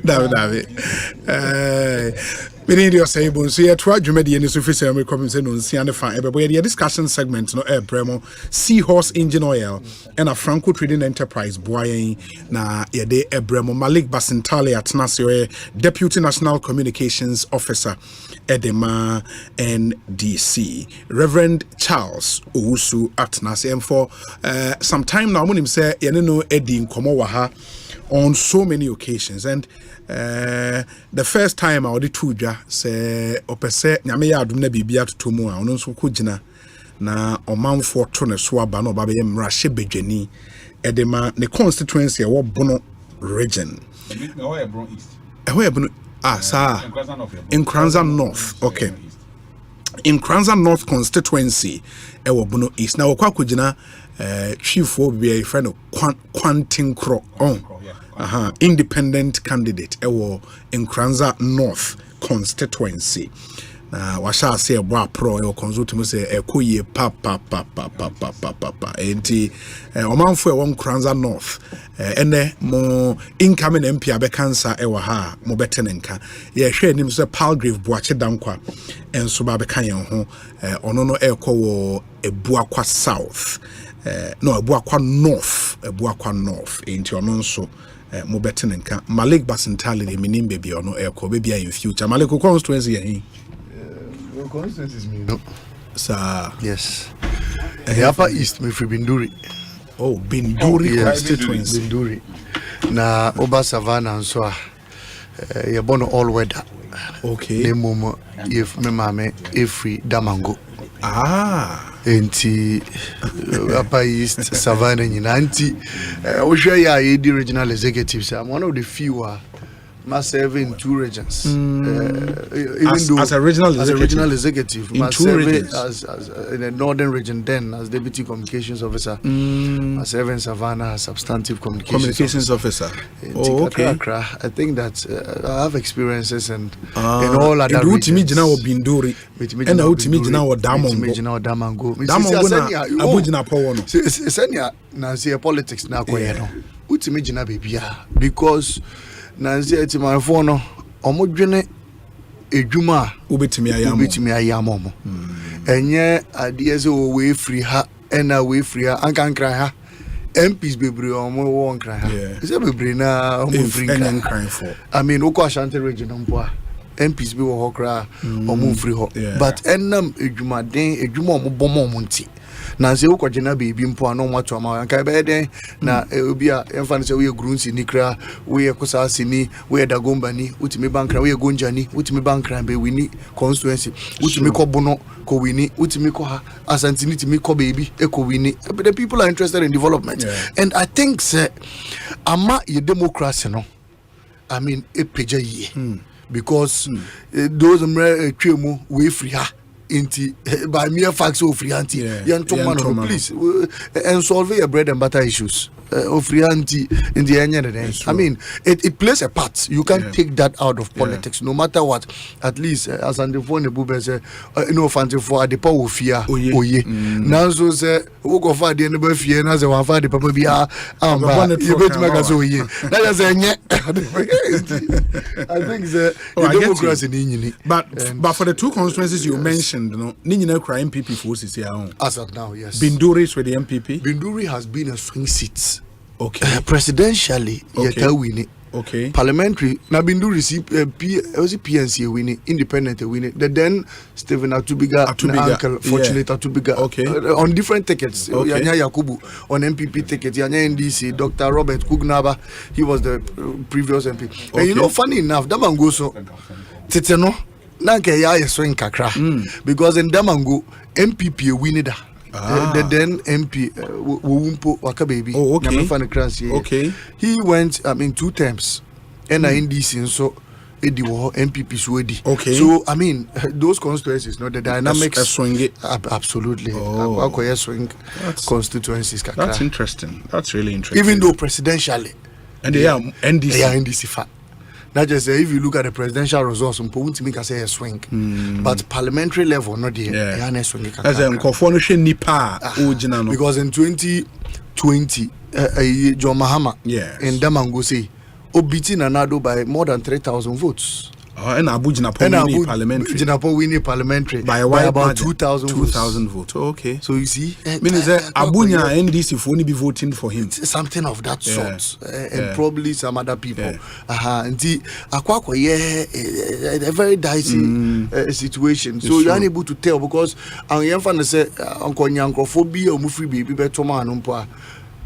David. Meaning Osei Bonsu here to adwumadi any so free we come say no nsia ne fa ebe the discussion segment no bremo Seahorse Engine Oil and a Franco Trading Enterprise boyen na yede bremo Malik Basintale atnase Deputy National Communications Officer Edema NDC Reverend Charles Owusu atnase and for some time now when him say yene no edi nkomo wa ha on so many occasions and the first time I would two ja say opese nyame ya adum na bibia to mu a ono nso ko gina na omanfo to ne so aba no ba be mra hye bedwani edema ne constituency e wo bono region in Kranza North okay in Kranza North constituency e wo bono east na wo kwa kugina chief wo be a friend of Quantin Cro on independent candidate ewo in Kranza North constituency washa say ebo pro e consult me say ekoye pa enti omanfo e won Kranza North ene mo incoming MP abekansa ewa ha mo betenenka ye hwe nim say Palgrave Boache Dankwa enso ba bekan yen ho ono no ekowo Ebuakwa South no Ebuakwa North enti ono nso mo betenenka Malik Basintale de minim baby ono eko baby in future Malik constituency here constituencies me no sir yes the upper east me free Binduri Binduri constituency Binduri na Oba Savannah so ye born all weather okay ne momo if me mame every damango enti upper east Savannah nyinanti we share ya the regional executives. I'm one of the few must serve in two regions. Even as a regional executive, must serve as in the northern region, then as deputy communications officer, must serve in Savannah as substantive communications officer. Okay. I think that I have experiences and in all other regions. Binduri, and Damango. Nancy politics na kweno. Utimi jina bibia because Nancy etima fono omodwene edwuma ubetimi ayamomo enye ade se wo we free ha ena we free ha ankankra ha MPs bebre omo wo nkra ha se bebre na omo free nkran for I mean oko Asante region mpo MPs be wo hokra omo free ho but enam edwuma omo bomo omo nti Nancy ukojena baby mpo ano mwato ama anka be den na obi a emfa se we grunsi nikra we kusa sini we dagomba ni utimi bankra we gonja ni utimi bankra be wini constituency utimi ko bono ko wini utimi ko ha Asante ni timi ko baby e ko wini but the people are interested in development and I think say ama your democracy no I mean e peja ye because those twemu we free ha inti by mere facts of free anti please and solve your bread and butter issues of free anti in the end I mean it plays a part. You can't take that out of politics no matter what. At least as on the phone the bube say no fancy for the power of fear oye now so say who go for the number fear na say one for the papa bia you bet magazo oye that is I think the democracy ni but for the two constituencies you mentioned no ni nyina cry MPP for CC as of now yes Binduri is with the MPP. Binduri has been a swing seat. Okay. Presidentially, yeta win. Okay. Parliamentary, na Binduri PNC win, independent win. The then Stephen Atubiga uncle, fortunate Atubiga. Okay. On different tickets. Yanya Yakubu on MPP ticket. Yanya NDC. Dr. Robert Kugnaba, he was the previous MP. Okay. And you know, funny enough, Damango so Titeno, nanke ya swing kakra because in Damango MPP winida. The then MP Wumpo Waka baby. Okay. He went 2 terms. And in NDC so MPP Swedi. Okay. So I mean those constituencies, the dynamics swing it. Absolutely. Swing constituencies. That's interesting. That's really interesting. Even though presidentially. And they are NDC. They are NDC fat. Not just if you look at the presidential results, make us say a swing, but parliamentary level not there. As a conformation nipa because in 2020, John Mahama in Damango say Obiti Nanado by more than 3,000 votes. And Abujinapo winning parliamentary by about 2,000 votes. Okay. So you see, meaning that Abuja NDC if only be voting for him. Something of that sort, and probably some other people. And the a very dicey situation. So you're unable to tell because I'm going to say Uncle Nyankophobia or Mufri baby Betoma and Umpa.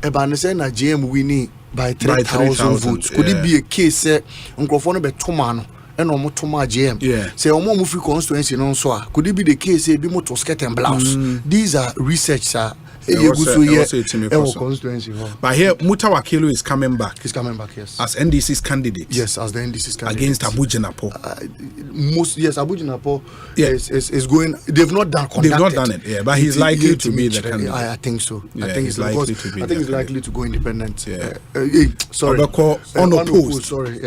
Ebane say na GM winning by 3,000 votes. Could it be a case say Uncle Betoma and Omotoma GM? Say Omo Mufri constituency non so. Could it be the case say Bimo to skirt and blouse? These are research, sir. But here Mutawakilo is coming back. He's coming back, yes. As NDC's candidate. Yes, as the NDC's candidate. Against Abujinapo. Abujinapo is going. They've not done conducted. They've not done it, but he's likely to be the candidate. I think so. Yeah, I think he's likely to be. I think he's likely to go independent. Sorry. Unopposed. Sorry.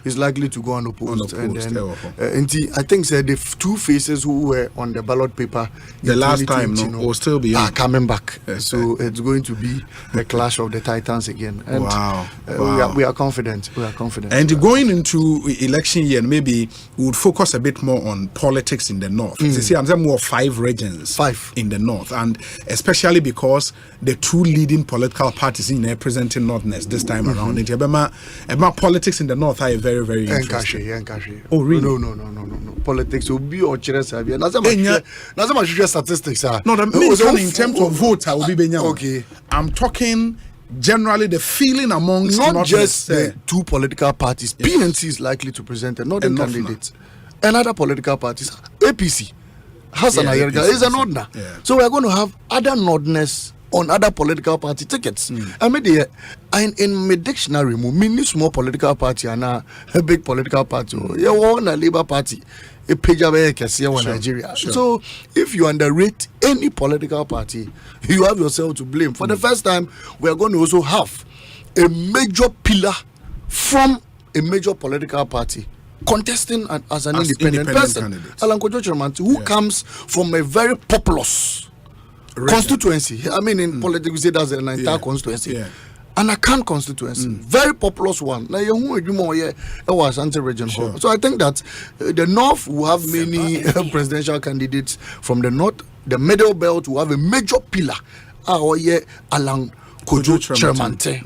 He's likely to go unopposed. And I think the two faces who were on the ballot paper the last time will still be coming back. So it's going to be the clash of the titans again. And we are confident. We are confident. And going into election year, maybe we would focus a bit more on politics in the north. You see, I'm saying more 5 regions in the north, and especially because the 2 leading political parties in representing Northerners this time around. About politics in the north are very, very interesting. Oh, really? No. Politics will be or statistics. No, the main in terms of votes, I will be okay. I'm talking generally the feeling amongst not just the 2 political parties. PNC is likely to present a northern candidate. And other political parties, APC, Hassan Ayerga is a northerner. So we are going to have other northerners on other political party tickets. I mean, in my dictionary, many small political party and a big political party. You want a Labour Party. A page of Nigeria. So if you underrate any political party, you have yourself to blame. For the first time, we are going to also have a major pillar from a major political party contesting as an independent person. Alan Kojo Chiramanti, who comes from a very populous constituency. I mean, in politics, we say that's an entire constituency. And a Akan constituency, very populous one. Now, Asante region. So I think that the north will have many presidential candidates from the north. The middle belt will have a major pillar. Alan Kojo Chiramanti.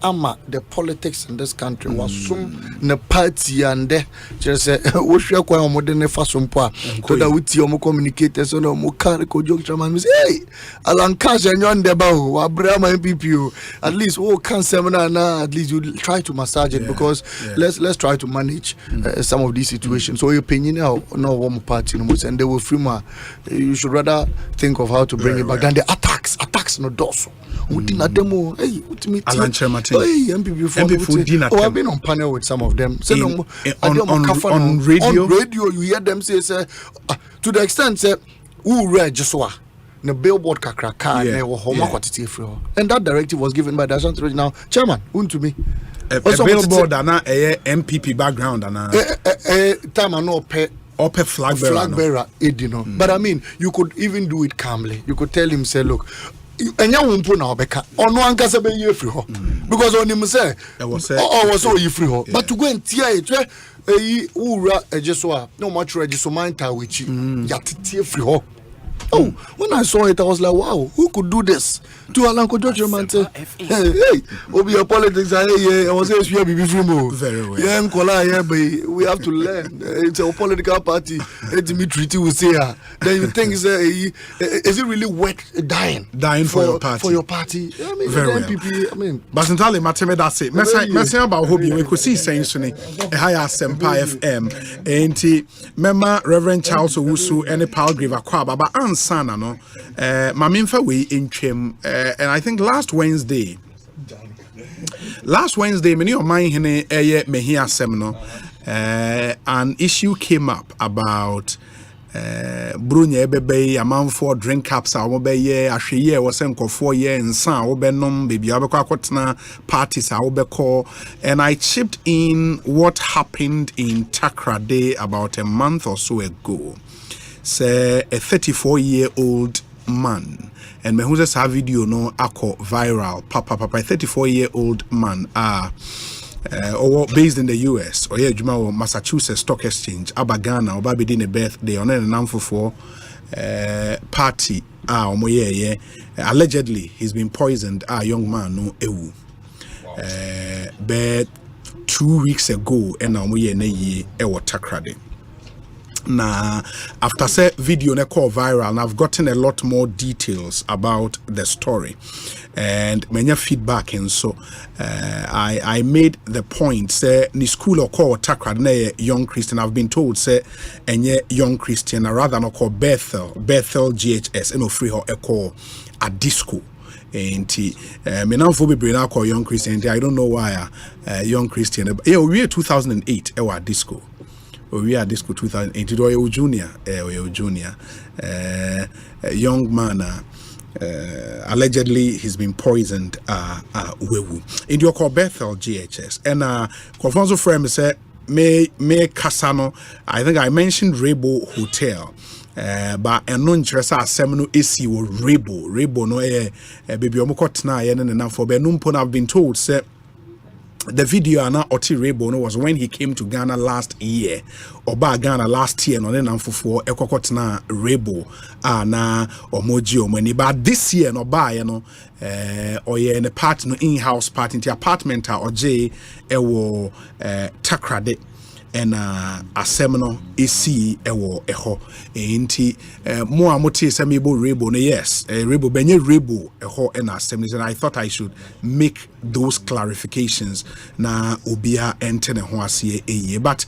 Ama the politics in this country was some ne party and just say we share kwa modern fashion pa so that we see omo communicators so no mo carry Kojo Chiramanti say hey Alan Cash and yon deba wa Brahma MPP at least can seminar na at least you try to massage it because let's try to manage some of these situations. So your opinion now no one party no and they will free you should rather think of how to bring it back than the attacks no doso utina demo hey Alan MPP I've been on panel with some of them. On radio, you hear them say to the extent say who read Joshua the billboard kakraka and that directive was given by the Asante regional chairman. To me, a billboard and a MPP background and a flag bearer, but I mean, you could even do it calmly. You could tell him, say, look. And you won't put now because on him say was so you free but to go and tear it just no much register mind which you free. Oh, when I saw it, I was like, wow, who could do this? To Alan Kojo Chiramanti, hey, Obi politics, I was saying, we be free more. Very well. Yeah, but we have to learn. It's a political party. Dimitri will say, then you think, is it really worth dying for your party? For your party? I mean, very well. MPP, I mean, but entirely, Mateme, that's it. Messing about hobby, we could see saying, a higher Asempa FM, and member Reverend Charles Owusu, and a Palgrave Kwabena, but Sana no maminfa we in Chem and I think last Wednesday many of Omanhene mehi asem no an issue came up about Brunya ebebe amanfo drink caps a wo be ye ahweye wo senkofo ye nsa wo be nom baby abekọ akotena parties a wo be call, and I chipped in what happened in Takrade about a month or so ago. Say a 34-year-old man, and me who's a video no ako viral. Papa, 34-year-old man. or based in the US, or Massachusetts Stock Exchange, Abagana, or Baby Dine birthday, on an number for party. Allegedly, he's been poisoned. Young man, no ewu. But 2 weeks ago, and now we ewo takrade. Now, after that video ne call viral, and I've gotten a lot more details about the story and many feedback, and so I made the point say ni school or call takrade na young Christian. I've been told say enye young Christian, rather not call Bethel GHS, and no free her call a disco. And me now for be now call young Christian. I don't know why young Christian. Yeah, we 2008 ewa disco. We are disco 2008. Or junior, young man. Allegedly, he's been poisoned. In your call Bethel GHS and Confonso Frame said me Casano. I think I mentioned Rebo Hotel. But a non interesa seminal AC or Rebo no baby omokotna and for Benumpon I've been told say the video ana Oti Rebo no was when he came to Ghana last year or ba Ghana last year no then for ekokotna Rebo na omoji omani but this year no ba or in a part no in-house part in the apartment or J ewo takrade and a seminal AC ewo eho enti mo amote semibo Rebo no yes Rebo benye Rebo eho and assembly, and I thought I should make those clarifications na obia ente ne ho ase eye but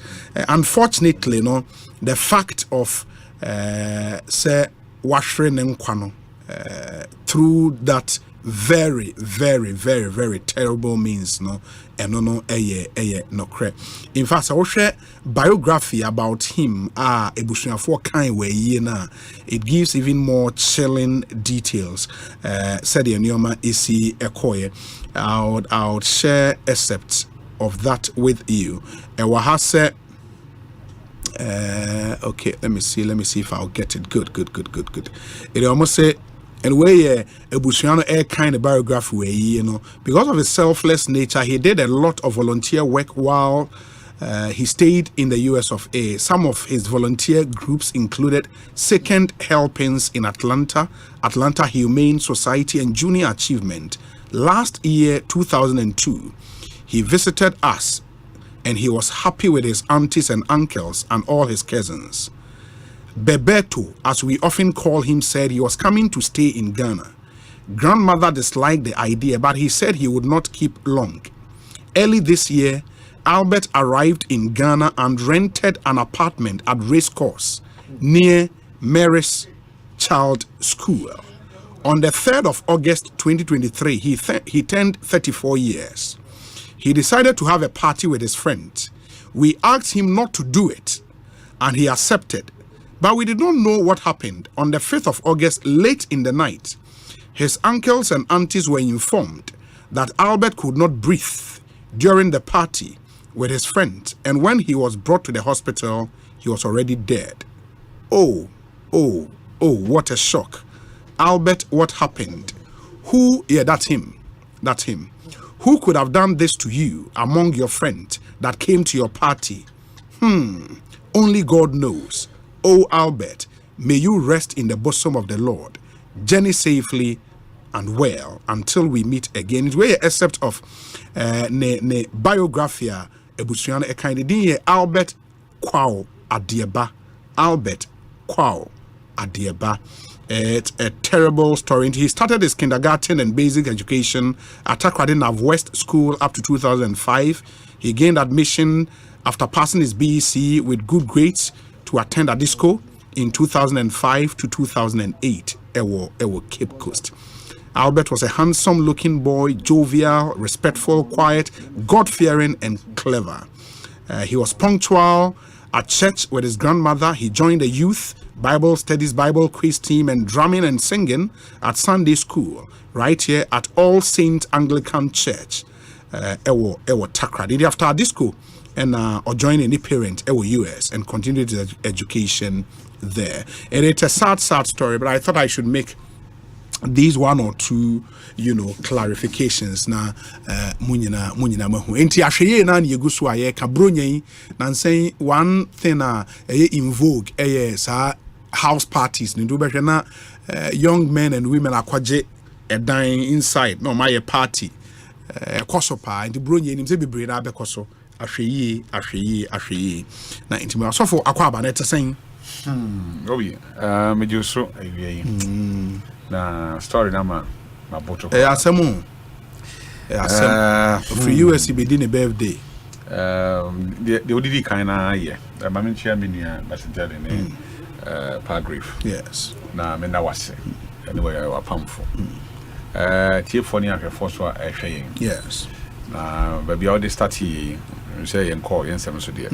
unfortunately no the fact of say washre ne nkwa no through that very terrible means no and no no cre. In fact, I will share biography about him ebusuafo kan we na it gives even more chilling details. Said the Nyoma isi ekoye. I would share excerpts of that with you. Ewahase okay, let me see if I'll get it. Good. It almost say and where Ebusiano air kind of biography where because of his selfless nature, he did a lot of volunteer work while he stayed in the US of A. Some of his volunteer groups included Second Helpings in Atlanta Humane Society, and Junior Achievement. Last year, 2002, he visited us, and he was happy with his aunties and uncles and all his cousins. Bebeto, as we often call him, said he was coming to stay in Ghana. Grandmother disliked the idea, but he said he would not keep long. Early this year, Albert arrived in Ghana and rented an apartment at Racecourse near Mary's Child School. On the 3rd of August 2023, he turned 34 years. He decided to have a party with his friends. We asked him not to do it, and he accepted. But we did not know what happened. On the 5th of August, late in the night, his uncles and aunties were informed that Albert could not breathe during the party with his friend, and when he was brought to the hospital, he was already dead. Oh, what a shock. Albert, what happened? Who, yeah, that's him. Who could have done this to you among your friends that came to your party? Only God knows. Oh, Albert, may you rest in the bosom of the Lord. Journey safely and well until we meet again. It's where except of ne biographia ebusuano e kind of Albert Kwao Adieba. Albert Kwao Adieba. It's a terrible story. He started his kindergarten and basic education at Kwabena West School up to 2005. He gained admission after passing his BEC with good grades to attend a disco in 2005 to 2008. Ewo Cape Coast. Albert was a handsome-looking boy, jovial, respectful, quiet, God-fearing, and clever. He was punctual at church with his grandmother. He joined the youth Bible studies, Bible quiz team, and drumming and singing at Sunday school right here at All Saints Anglican Church. Ewo Takrade. After a disco, and or join any parent US and continued his education there. And it's a sad story, but I thought I should make these one or two, clarifications na munyina mahu. Enti ahweye na yegu so aye ka bronye na say one thing in vogue sa house parties ni do behwe na young men and women akwaje dying inside no my party koso pa enti bronye nim se bebre na abekoso ahweye na enti me asofo akwaba na etesen me do so awie na story na ma boto asemu for US be din birthday the odidi kind na ye ma me chia me nua basentale ne paragraph yes na me na wase anyway wa pamfo tie for ni ahwefo so ahwe yes na baby all the start here say yen call yen sem so there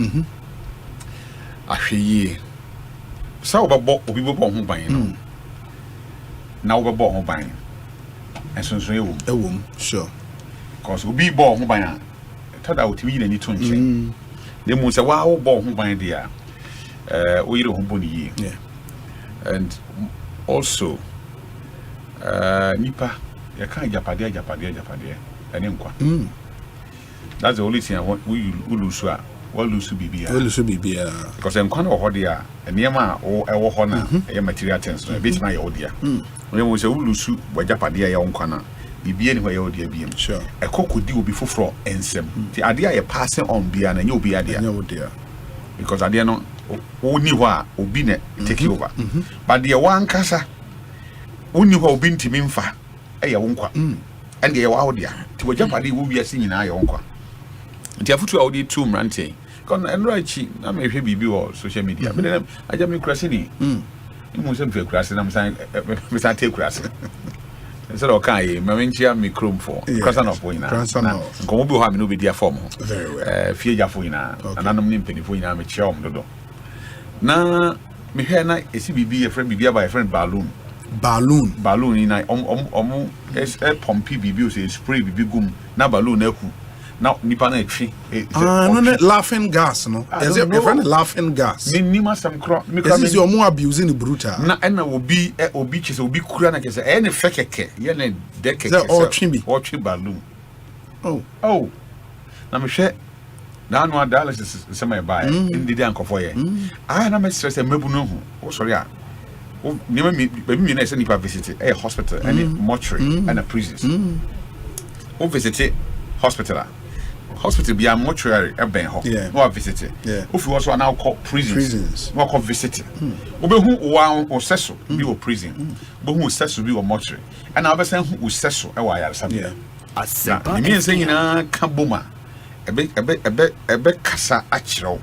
ahwe sa obabo obi bo ho ban no na obabo ho ban enso ewom sure cause obi bo ho ban a tada otimi na ni to nchen dem mo say wa wo bo ho ban dia we yire ho boni yi yeah and also nipa ya kan japade ene nkwa that's the only thing we lose bibia because nkwa na ho dia enema ewo ho na e material things no bit na ya odia we mo say lose japade ya nkwa na bibia ni ho ya odia biem sure ekokodi obi foforo ensem ti ade ya passing on bia na nya obi ade because ade no oni ho a obi na take over but the one kasa oni ho obi ntimi mfa eya wo nkwa and ye wa odia ti wajapade wo wiase nyina ya nkwa nti afutu a odi two mrante kon enrachi na me hwe bibi wo social media me dem aja me kurase ni mu se mfe kurase na me sa te kurase so do kai ma menchia me chrome for kurase na po ina ko mo bi ho a me no be dia form fie ja fo ina ananom ni mpeni fo ina me chia om dodo na me hwe na esi bibi ye friend bibi aba friend balloon ina pompi bibi o se spray bibi gum na balloon na ku na nipa na etwi no laughing gas no is it friend laughing gas ni masam kro me is your more abusing brutal na ena obi chese obi kura na kese ene fekeke ye na dekeke o twi balloon oh na me hwe na anu dialysis se my buy ndidi ankofo ye na me stress mebu no hu o sorry a ni me na se nipa visit hospital and mortuary and a prison o visit hospital be a mortuary ben ho no visit if you also now call prisons no call visit obe hu wa oseso bi o prison bo hu oseso bi o mortuary and abesan hu oseso e wa yare sabia Asempa ni mense nyina ka boma ebe kasa akireo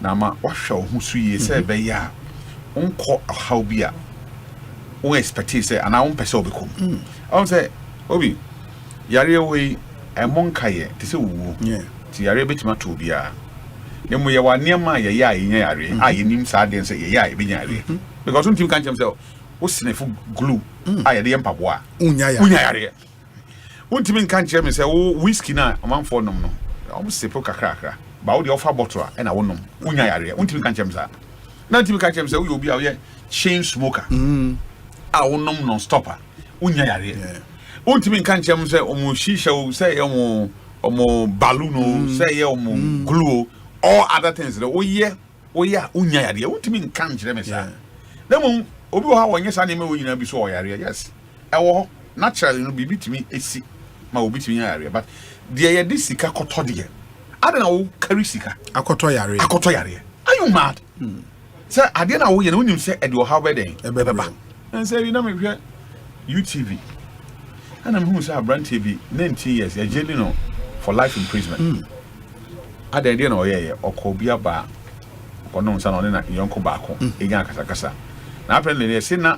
na ma wahwa hu su ye se be ya onko how bi a o expect say ana on pese obekom I say obi yare we emonkaye te se wuwo ti yare betima to bia nemu ye wa niam ye ya ye yare aye nim sa den se ye ya ye be yare because untim kan chem say wo sinefu glue aye de mpapo a unya yare untim kan chem say wo whiskey na amanfo nom no o sepo kakra ba wo de offer bottle a na wo nom unya yare untim kan chem sa na untim kan chem say wo obi a ye chain smoker a wo nom non stopper unya yare untimi kan chem say omo shisha o say omo balloon o say omo glue all other things o ye unya yare untimi kan chere me say dem obi ho ha wonye sa na me wo nyina bi so o yare yes e wo naturally no bi bitimi esi ma obi timi yare but de ye dis sika koto de ade na wo carry sika akoto yare are you mad say ade na wo ye na wonim say e de o ha be den e beba and say you know me hwe UTV and I'm who say brand TV 19 years ya jeli no for life imprisonment ade de na o ye okobia ba kono nsa no na yonko ba ko enya kasakasa na apparently ne se na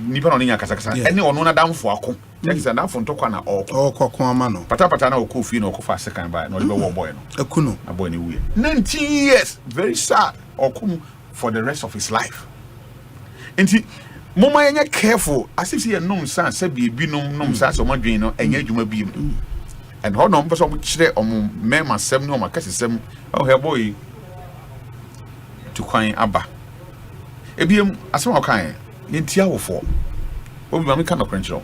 nipa no nya kasakasa ene ono na damfo ako tekisa na afo ntokwa na okoko ama no patapata na okofi na okofa second ba no be wo boy no akuno na boy ni wuye 19 years very sad okum for the rest of his life enti mama yenye careful as if you know san say bi nom san so madwen no enya adwuma bi and how no person kire mema sem no makase sem oh her boy to kwan aba ebiem asem okan yentia wo fo Obi ma me kan no krenchiro.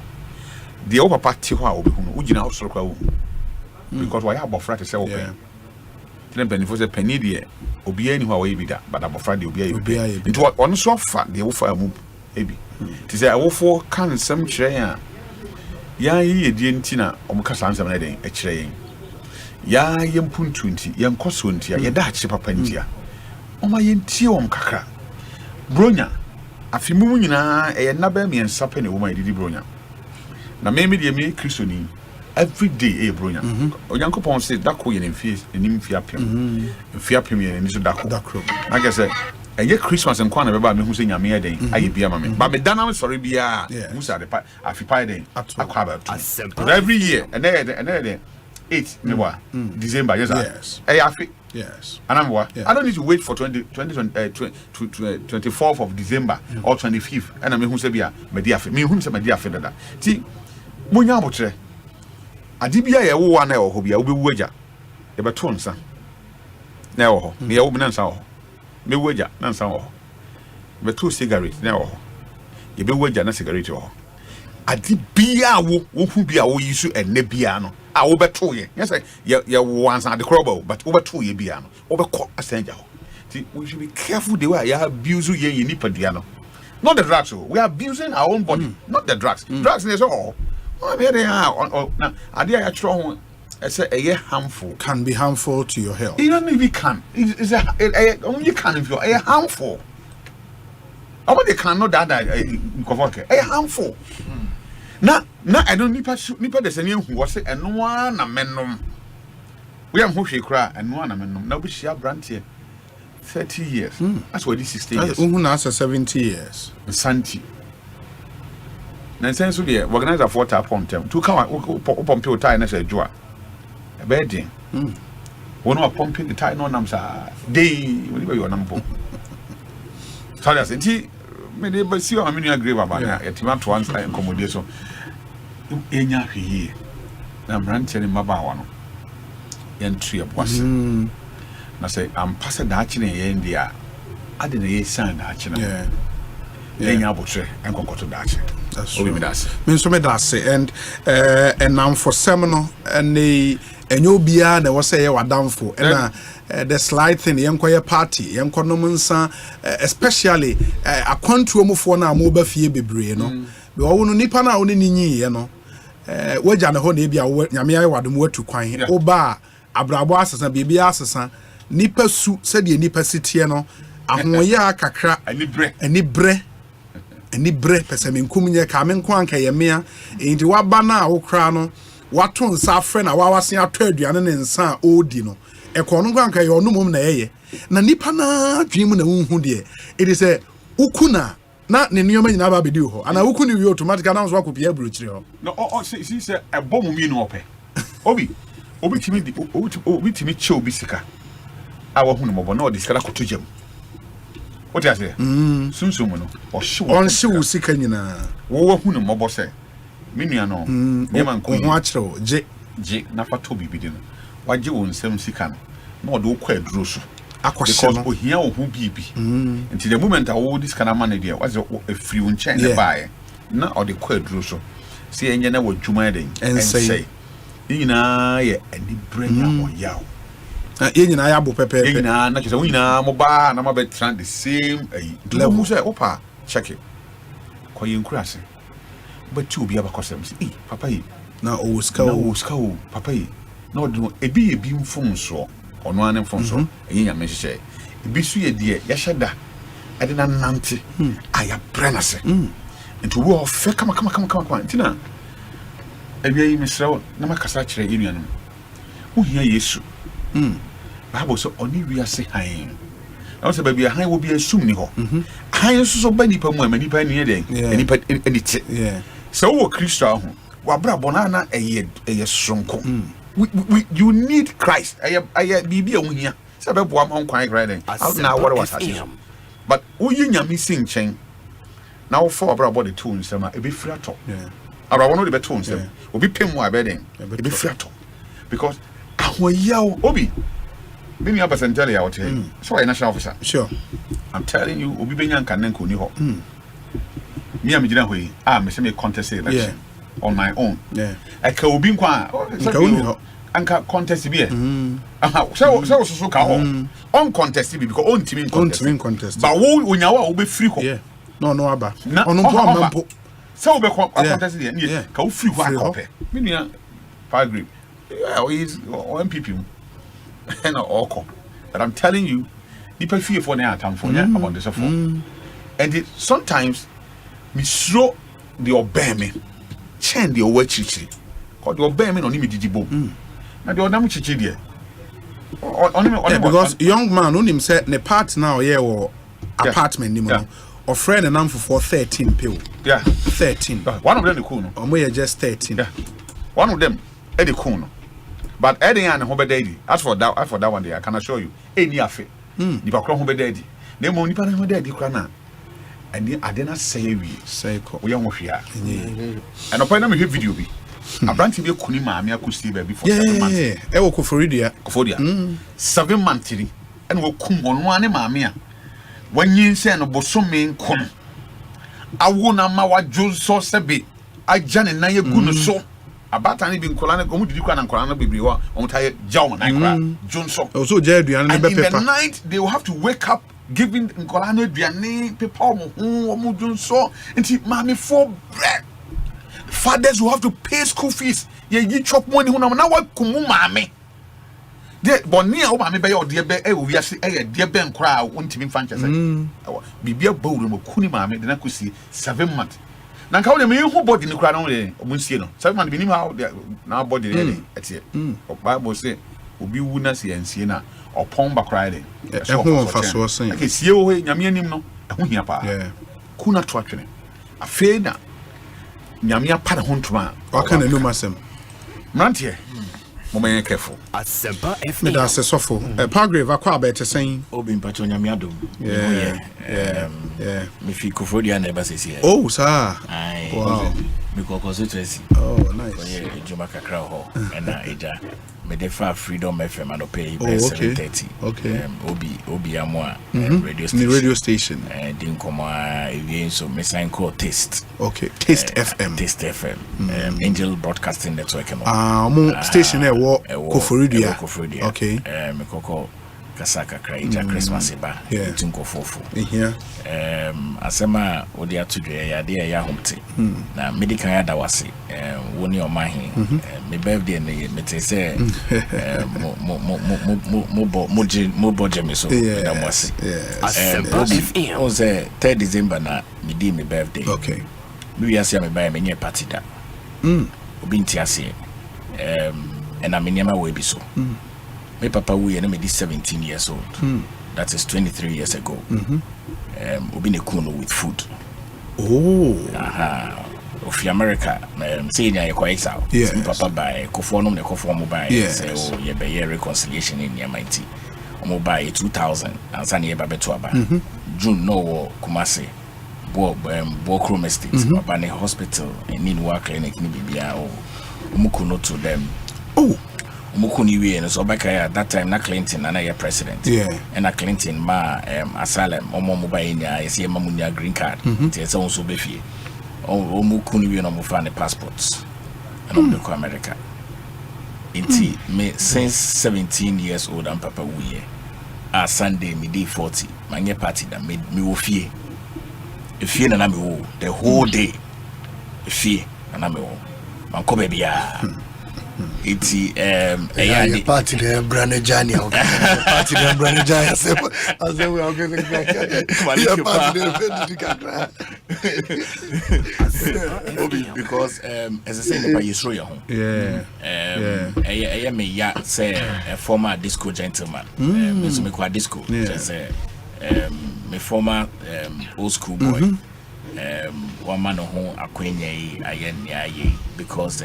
The over party ho a obi hu no, ugina ho soro kwa wo. Because why abofra te se wo pen. Then benefit say penny de obi ani ho a wo yebida, but abofra de obi ayi. Nti ono so fa de wo fa mu ebi. Ti say awofo kan nsem kire ya. Ya yi die ntina omkasa nsem na den e kire yen. Ya yempuntu nti yenkoso nti ya da achi papa ntia. Oma yentie kakra. Bronya afimu nyina e naba mi ensape ne wo ma didi bronya. Na me de me kristoni every day bronya. Onyankopon say dako ye nemfie enimfie apem. Mfie apem ye ni so dako. Na ke say eye Christmas nkwa na beba me hu say nyame den aye bia ma me. Ba me dana sorry bia musa de afipai den akwaba to. Every year and then 8 December yes. Yes. And I'm what? I don't need to wait for 24th of December or 25th. And I mean who say bia me dia fe. Me who say me dia fe dada. Ti munya botre. Adibia ye wo na ho bia wo be wuaja. E be to nsa. Na wo ho. Me ye wo me nsa ho. Me wuaja na nsa ho. Me to cigarette na wo ho. Ye be wuaja na cigarette ho. Adibia wo hu bia wo yisu enne bia no. I will bet to ye. Yes, you once at the crowbar, but over 2 years beyond. Over caught a stranger. We should be careful the way you abuse ye in Nipadiano. Not the drugs, we are abusing our own body, not the drugs. Drugs is all. Oh, here they are. Now, I dare actually say a harmful can be harmful to your health. Even if you can, it's only can if you're a harmful. I want they cannot that a harmful. Na I don't nipa de sene hu wo se eno na mennom we am ho hwe kra eno na mennom na obi hia brantie 30 years that's what this 16 years hu na 70 years Asante na sense de organizer for ta pontem to come pompe o tie na se adwo a be din wonu a pompe the tie no nam sa dey we be your number sorry asenti me dey be see o amenu agree baba ya yatima to answer accommodation enya hwe na mrantie ne mabawa no yentue boase na say ampasa da akine ye ndia ade na ye san da akine enya botre enkokoto da akine that's what we das me so me das and now for seminar and the enyo bia na wo say ye wadamfo na the slide thing yenkoye party yenkonom nsa especially akwantuo mufo na mo ba fie bebre no be wo no nipa na wo ni nyi ye no waja na ho na bia nyame aye wadom watu kwan oba abrabo asesa bibia asesa nipa su se de nipa sitie no ahoye akakra ani bre pese menkum nye ka men kwan ka ye mea enti waba na wo kra no wato nsa afre na wawase ato aduane ne nsa odi no ekono kwan ka ye onumum na yeye na nipa na dwim na unhu de it is a ukuna na ne niyoma nyina ba bedi ho ana ukuni wi automatic na so akopia burochire ho no see say e bom mi no ope obi timi che obi sika awo hu no mo na odi sika la kotojam what you say sunsun no o hyew sika nyina wo hu no mo say menua no me man ko ho akire je na fa to bibidi no waje won nsem sika no na odi okwa aduro so because ohia wo hu bibi until the moment awo this kana man there was a free un chain the buy na odi kwa aduro so se enye na wadwuma den ensay nyina ye ani brenya mo yawo ye nyina ya bo pepe nyina na kisa nyina mo ba na ma be tran the same level say opa check it kwa yenkurase but you be abakosem say papa yi na o ska papa yi na odi no ebi mfom so ono ane mfom so enya mehye ebi su ye de ya hyeda ade na nante aya brenase nti wo fe kama ntina ebi yi misrawo na makasa kire yenuanum wo hia yesu Bible so oni wiase han na so ba bia han wo bia sum ni ho han so ba nipa mu ama nipa ni den nipa enite so wo Kristo ahu wa bra bona na eye sonko you need Christ aya bibia wo hia se be boam on kwan grade na what was happening but wo yinyame sin chen na wo for bra body too nsema e be free atop ara wono de be too nsem obi pem wa be den e be free atop because ahoyawo obi be me percentage ya what so I national officer sure I'm telling you obi benya nkan nko ni ho me am gina hwe me say me contest election on my own aka obi nkwa anka contest bi so ka on contest bi because on team contest but wo onyawa wo be free ho no aba ono po amampo so be contest there nie ka wo free ho akope me nua paragraph is MPP and all but I'm telling you people fear for na atam for about this for and it sometimes me show the obey me chen the owa chichi cause the obey me no ni me didibo na the odam chichi there because young man on him say ne part now or apartment ni mo or friend and for 13 pill 13 one of them the cool no omo just 13 one of them the cool no but Eddie and Hobedadi as for that one day I can assure you any afe nipa kro Hobedadi na mo nipa na Hobedadi kra na and I didn't say we young here. And upon them video be a branch be kuni maami akusti baby for 7 months. E wo Koforia 7 months and wo kum on one maami a when you say no bosome nkom awo na ma wa jonso sebe ajane na ye gu no so abata ni bi nkola na komu didi kwa na nkola na bebre wa on taye jaw na kra jonso so je aduan ne be pepa. In the night they will have to wake up giving nkolano aduane people mo junso nti mami for bread. Fathers will have to pay school fees ye chop money hu na wa kumu mami de bonia o mami be ye ode be e wi ase e de be nkora wontimi mfa nche se bibia bawru mo kuni mami de na kosi 7 months na nka wo de me hu body ni kora na wo de omunsie no 7 months binim how na body de etie Bible say obi wu na se ansie na opon bakra de ehun fa so sen ake sie wo nyame anim no ehun hia pa kuna to atwene afei na nyame apa na hontuma aka na numa sem mrantie moment careful Asempa FM me da sesofo paragraph akwa abete sen obi mpacho nyame adom me fi Kofodia na ebasesi oh sir wow me constituency nice juma kakra ho na eja me dey for Freedom FM and pay 730 obi amwa radio station din koma even so me sign call taste taste FM Angel Broadcasting Network station e wo Koforia me koko kasaka kraija Christmas ba tinko fofo asema odi atudwe ya de ya homte na medical ya dawase woni Omanhene me birthday ne mete say mo boje me so na mwase on say 3 December na me di me birthday me wi ase me buy me nye party da obi nti ase na me nyama we bi so my papa we na me di 17 years old that is 23 years ago obi ne kuno with food of America say na kwa exile my papa buy kofo no ne kofo mo buy say oh ye be reconciliation in your mighty mo buy 2000 and san ye ba beto aba June no Kumasi bo Chrome Estate baba ne hospital in Inwa clinic ni bibia mo kuno to them mukuni we no so baka at that time na Clinton na ya president and na Clinton ma asylum omo mobile nya yesi mamunya green card ti ese won so be fie o mukuni we no mo fa ne passports and on go America inti me since 17 years old and papa we Sunday me day 40 manye party da me wo fie na me wo the whole day fie na me wo man ko be bia iti party the Branejani party the Branejani as we are getting back because as I say by Yisro ya home me ya say a former disco gentleman so me kwa disco just me former old school boy one man who akwenye aye because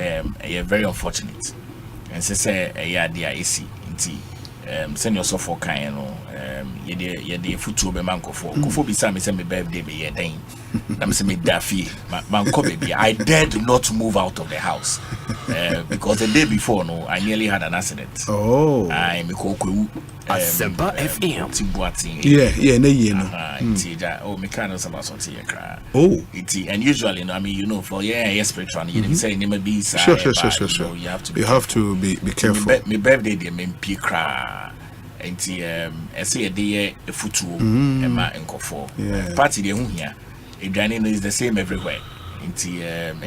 very unfortunate and say dia isi nti send yourself for kind no ye de futu be mankofo bi say me say me birthday be ye den na me say me dafi manko baby I dared not move out of the house because the day before no I nearly had an accident I me ko kwewu Asempa FM. Yeah, no, you know. Oh, mechanics about something. Oh, and usually, I mean, you know, for spiritual, you say, never be sure. You have to be careful. My birthday, they mean Pikra. And I say a day a foot and my uncle for party. The here, it is the same everywhere. And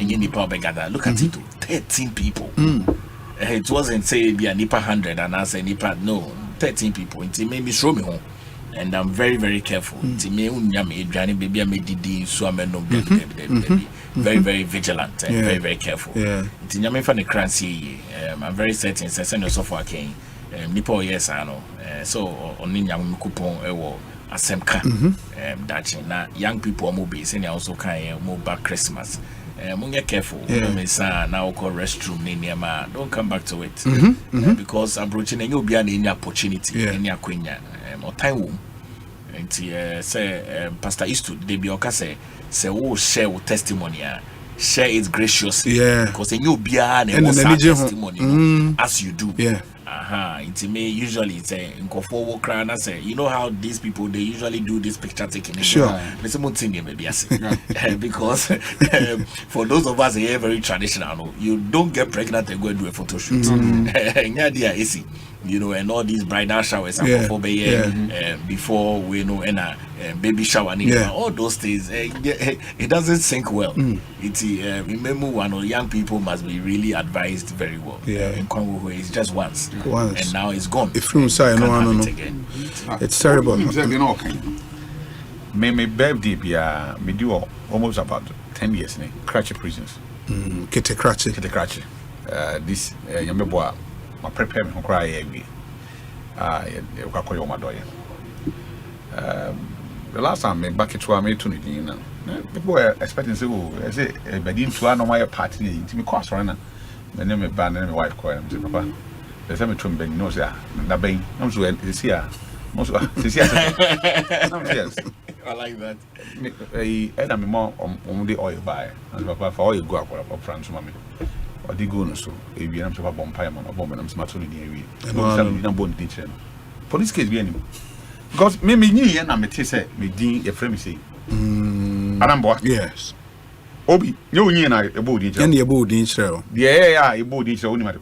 you nipa gather. Look at it, 13 people. It wasn't say be a nipa 100 and I say nipa 13 people. It made me show me home, and I'm very, very careful. It me baby I made the so I'm no very, very vigilant and very, very careful. It me fan the crancy. I'm very certain. Send yourself for king. Nipa yes I know. So on nyam coupon Asempa dachi na young people mo be say also kan mo back Christmas mo get careful now call restroom ni don't come back to it because approaching any obi any opportunity any akwenya or time wom nti say Pastor Istu dey be oka say we share with testimony share it graciously because any obi na testimony as you do it may usually say in Kofo Kran, I say, you know how these people they usually do this picture taking. Sure. Because for those of us here very traditional, you don't get pregnant and go and do a photo shoot. You know, and all these bridal showers and before we know and baby shower all those things it doesn't sink well. Remember one of young people must be really advised very well. In Congo it's just once and now it's gone. If you say no it's terrible. My birthday me do almost about 10 years in Kratche prisons. Kete Kratche. This boy my prepare me cry every the last time me back to me to the people were expecting say I say bedin to no my party to me cost runner my name is band and my wife call him papa the same to me no say na ben no so this here most this here yes I like that and I'm more on the oil buy and papa for oil go up front mommy or the go no so if you am to bomb pie man or bomb and I'm smart only area no bone teacher for this case be any because me ni na me say me din e frame me say Arambo yes obi you nyi na e bo din and e bo din chere yeah e bo din chere oni ma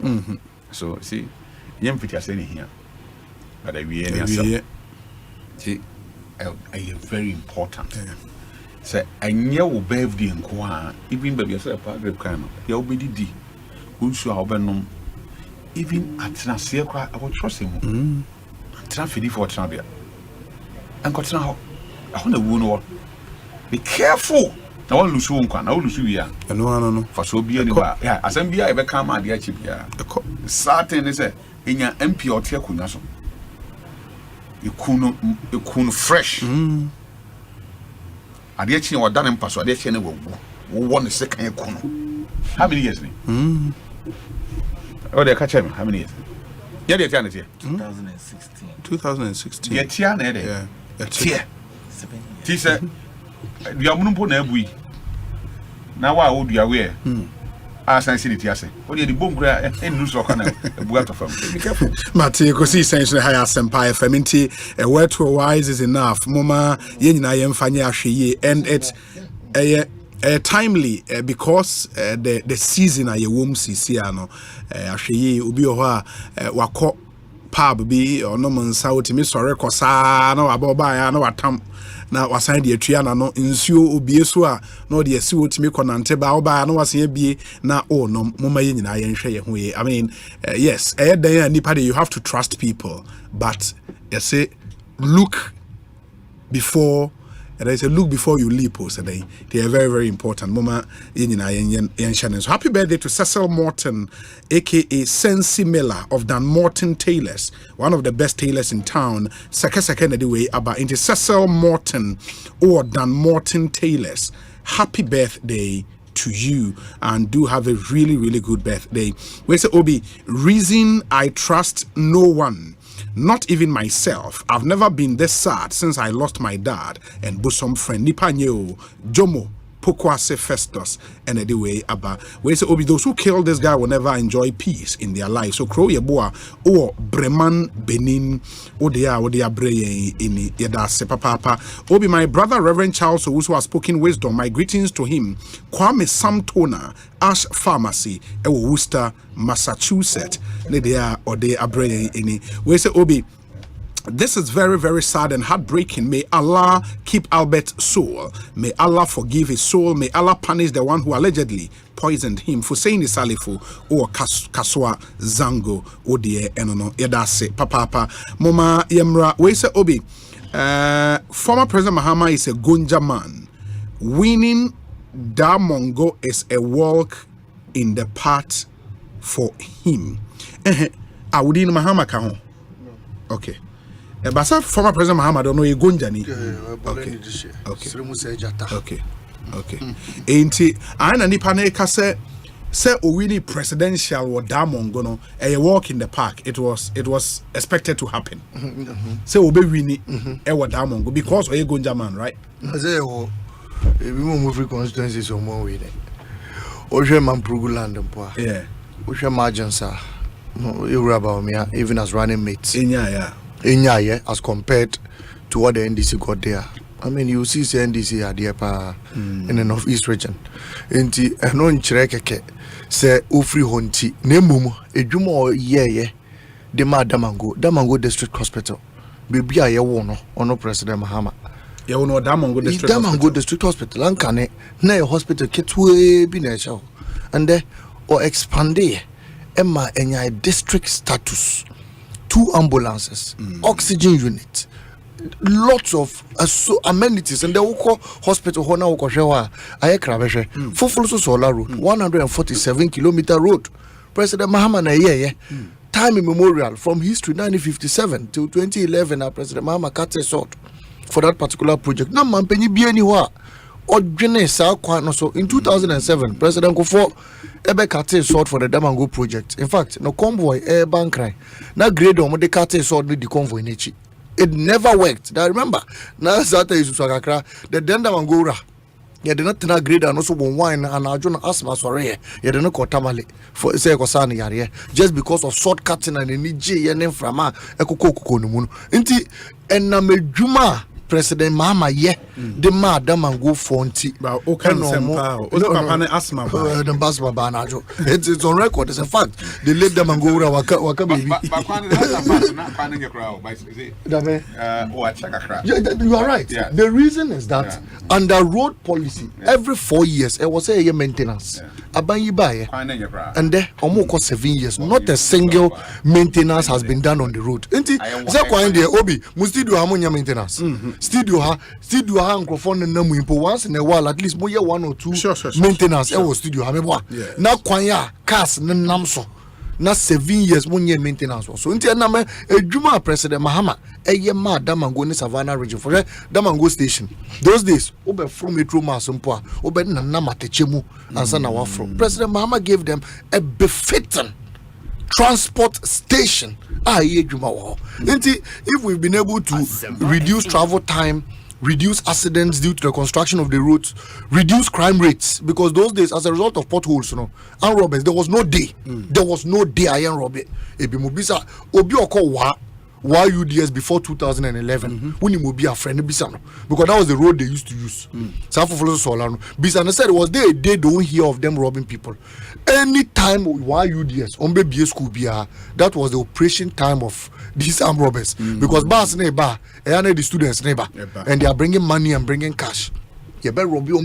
so see yem fit ase ni here but I we any see I very important say anya wo birthday nko a even baby say paragraph kan no ya obedi unsu a obenom even atna se kra I trust him atna fidi for atna bia and got now I want to wound be careful I want to lose one can I will lose you here no for so be anywhere Assembly I come at the chip here certain is in your MP or tia kunya you kun fresh at the chin or done in pass or the chin will 1 second kuno how many years oh they catch him how many years yeah they tell it here 2016 yeah tia yeah T said you are munpo na abui na wa wo dua we asan city ase o de bom kura enu so kana abu atofam be careful Mate Ekosiisen On Asempa FM nti a word to wise is enough mama ye nyina ye mfanye ahwe and it's timely because the season a ye wom sisi ano ahwe obi ho a wakọ pub bi ono mansa otimi sore kosa na waboba ya na watam na wasan de atua na no nsuo obie so a na de asi otimi konante ba oba na wasan bie na no moma ye nyina ye nhwe ye ho ye I mean yes then nipa you have to trust people but you say look before and I say look before you leap so they are very, very important mama ye nyina ye nhane. So happy birthday to Cecil Morton aka Sensi Miller of Dan Morton Tailors, one of the best tailors in town. Second anyway about into Cecil Morton or Dan Morton Tailors. Happy birthday to you and do have a really, really good birthday. We say Obi, reason I trust no one, not even myself. I've never been this sad since I lost my dad and bosom friend Nipanyo Jomo Pokwase Festus and anyway aba we say obi those who kill this guy will never enjoy peace in their life. So crow yeboa or Breman Benin odia breye in yedase papa obi my brother Reverend Charles who has spoken wisdom. My greetings to him. Kwame Samtona Ash Pharmacy ewo Worcester, Massachusetts. Ne dia or de abreye in we say obi this is very, very sad and heartbreaking. May Allah keep Albert's soul. May Allah forgive his soul. May Allah punish the one who allegedly poisoned him. Fusaini Salifu or Kaswa Zango Odie Enono Yedase Papa Moma Yemra Wese Obi. Former President Mahama is a Gunja man. Winning Damongo is a walk in the path for him. Awudin Mahama Kahon. Okay. But former President Mahama don't know a Gunjani. Okay. Ain't it? I and Nipaneka say really presidential or Damongono a walk in the park. It was expected to happen. Say Obe Winnie Ewa Damongo because we Gunja man, right? I say we move free constituencies on one way. Oje man Pruguland and Poa. Yeah. Oje Marjansa. No, you about me even as running mates. Yeah, as compared to what the NDC got there. I mean, you see the NDC are there in the northeast region. Inti no nchireke se ofri honti nemum edwuma ye de ma Damango District Hospital. Baby aye wo no President Mahama. Ye wo no Damango District Hospital ankane na hospital ketwe bi na echa. And there or expand Emma enya district status. 2 ambulances, oxygen unit, lots of amenities, and the Uko Hospital Hona Uko Shewa, Ayakrabeshe, Fufuso Solar Road, 147-kilometer road. President Mahama na time immemorial from history 1957 till 2011. President Mahama cut a sword for that particular project. Na mampenyi bieniwa. So in 2007, President Kufo ebe kate sword for the Damango project. In fact, no convoy air bankrai. Na grade on the kate sword with the convoy nechi. It never worked. I remember. Na Zata is Usakakra. The Damango ra. You did not grade and also wine and Arjuna asthma sorry. You did not tamale for say Kosani yare. Just because of sword cutting and niji and frama ekoko no. Inti enamejuma President Mahama the madam and go fonti. But Asempa asthma. The basma banajo. It's on record. It's a fact. They let them and go waka baby. You are right. The reason is that under road policy, every 4 years it was a maintenance. And there almost 7 years, not a single maintenance has been done on the road. Obi must do ammonia maintenance. Still do ha microphone and once in a while at least 1 or 2 maintenance. I was studio now kwanya cars namso. Not 7 years, 1 year maintenance. So, in the Juma President Mahama, a year ma Damango in Savannah region for Damango station. Those days, Obe from Metro Masumpa, Obe Namate Chemu, and Sanawa from President Mahama gave them a befitting transport station. If we've been able to reduce travel time, reduce accidents due to the construction of the roads, reduce crime rates, because those days, as a result of potholes, armed robbers, there was no day. There was no day iron robbery. Ebimobisa Obioko why UDS before 2011 when you be a friend Bisano, because that was the road they used to use. Solano Bisano said it was there a day don't hear of them robbing people. Anytime why UDS on baby school that was the operation time of these armed robbers, because bars neighbor and the students neighbor and they are bringing money and bringing cash. You better rob you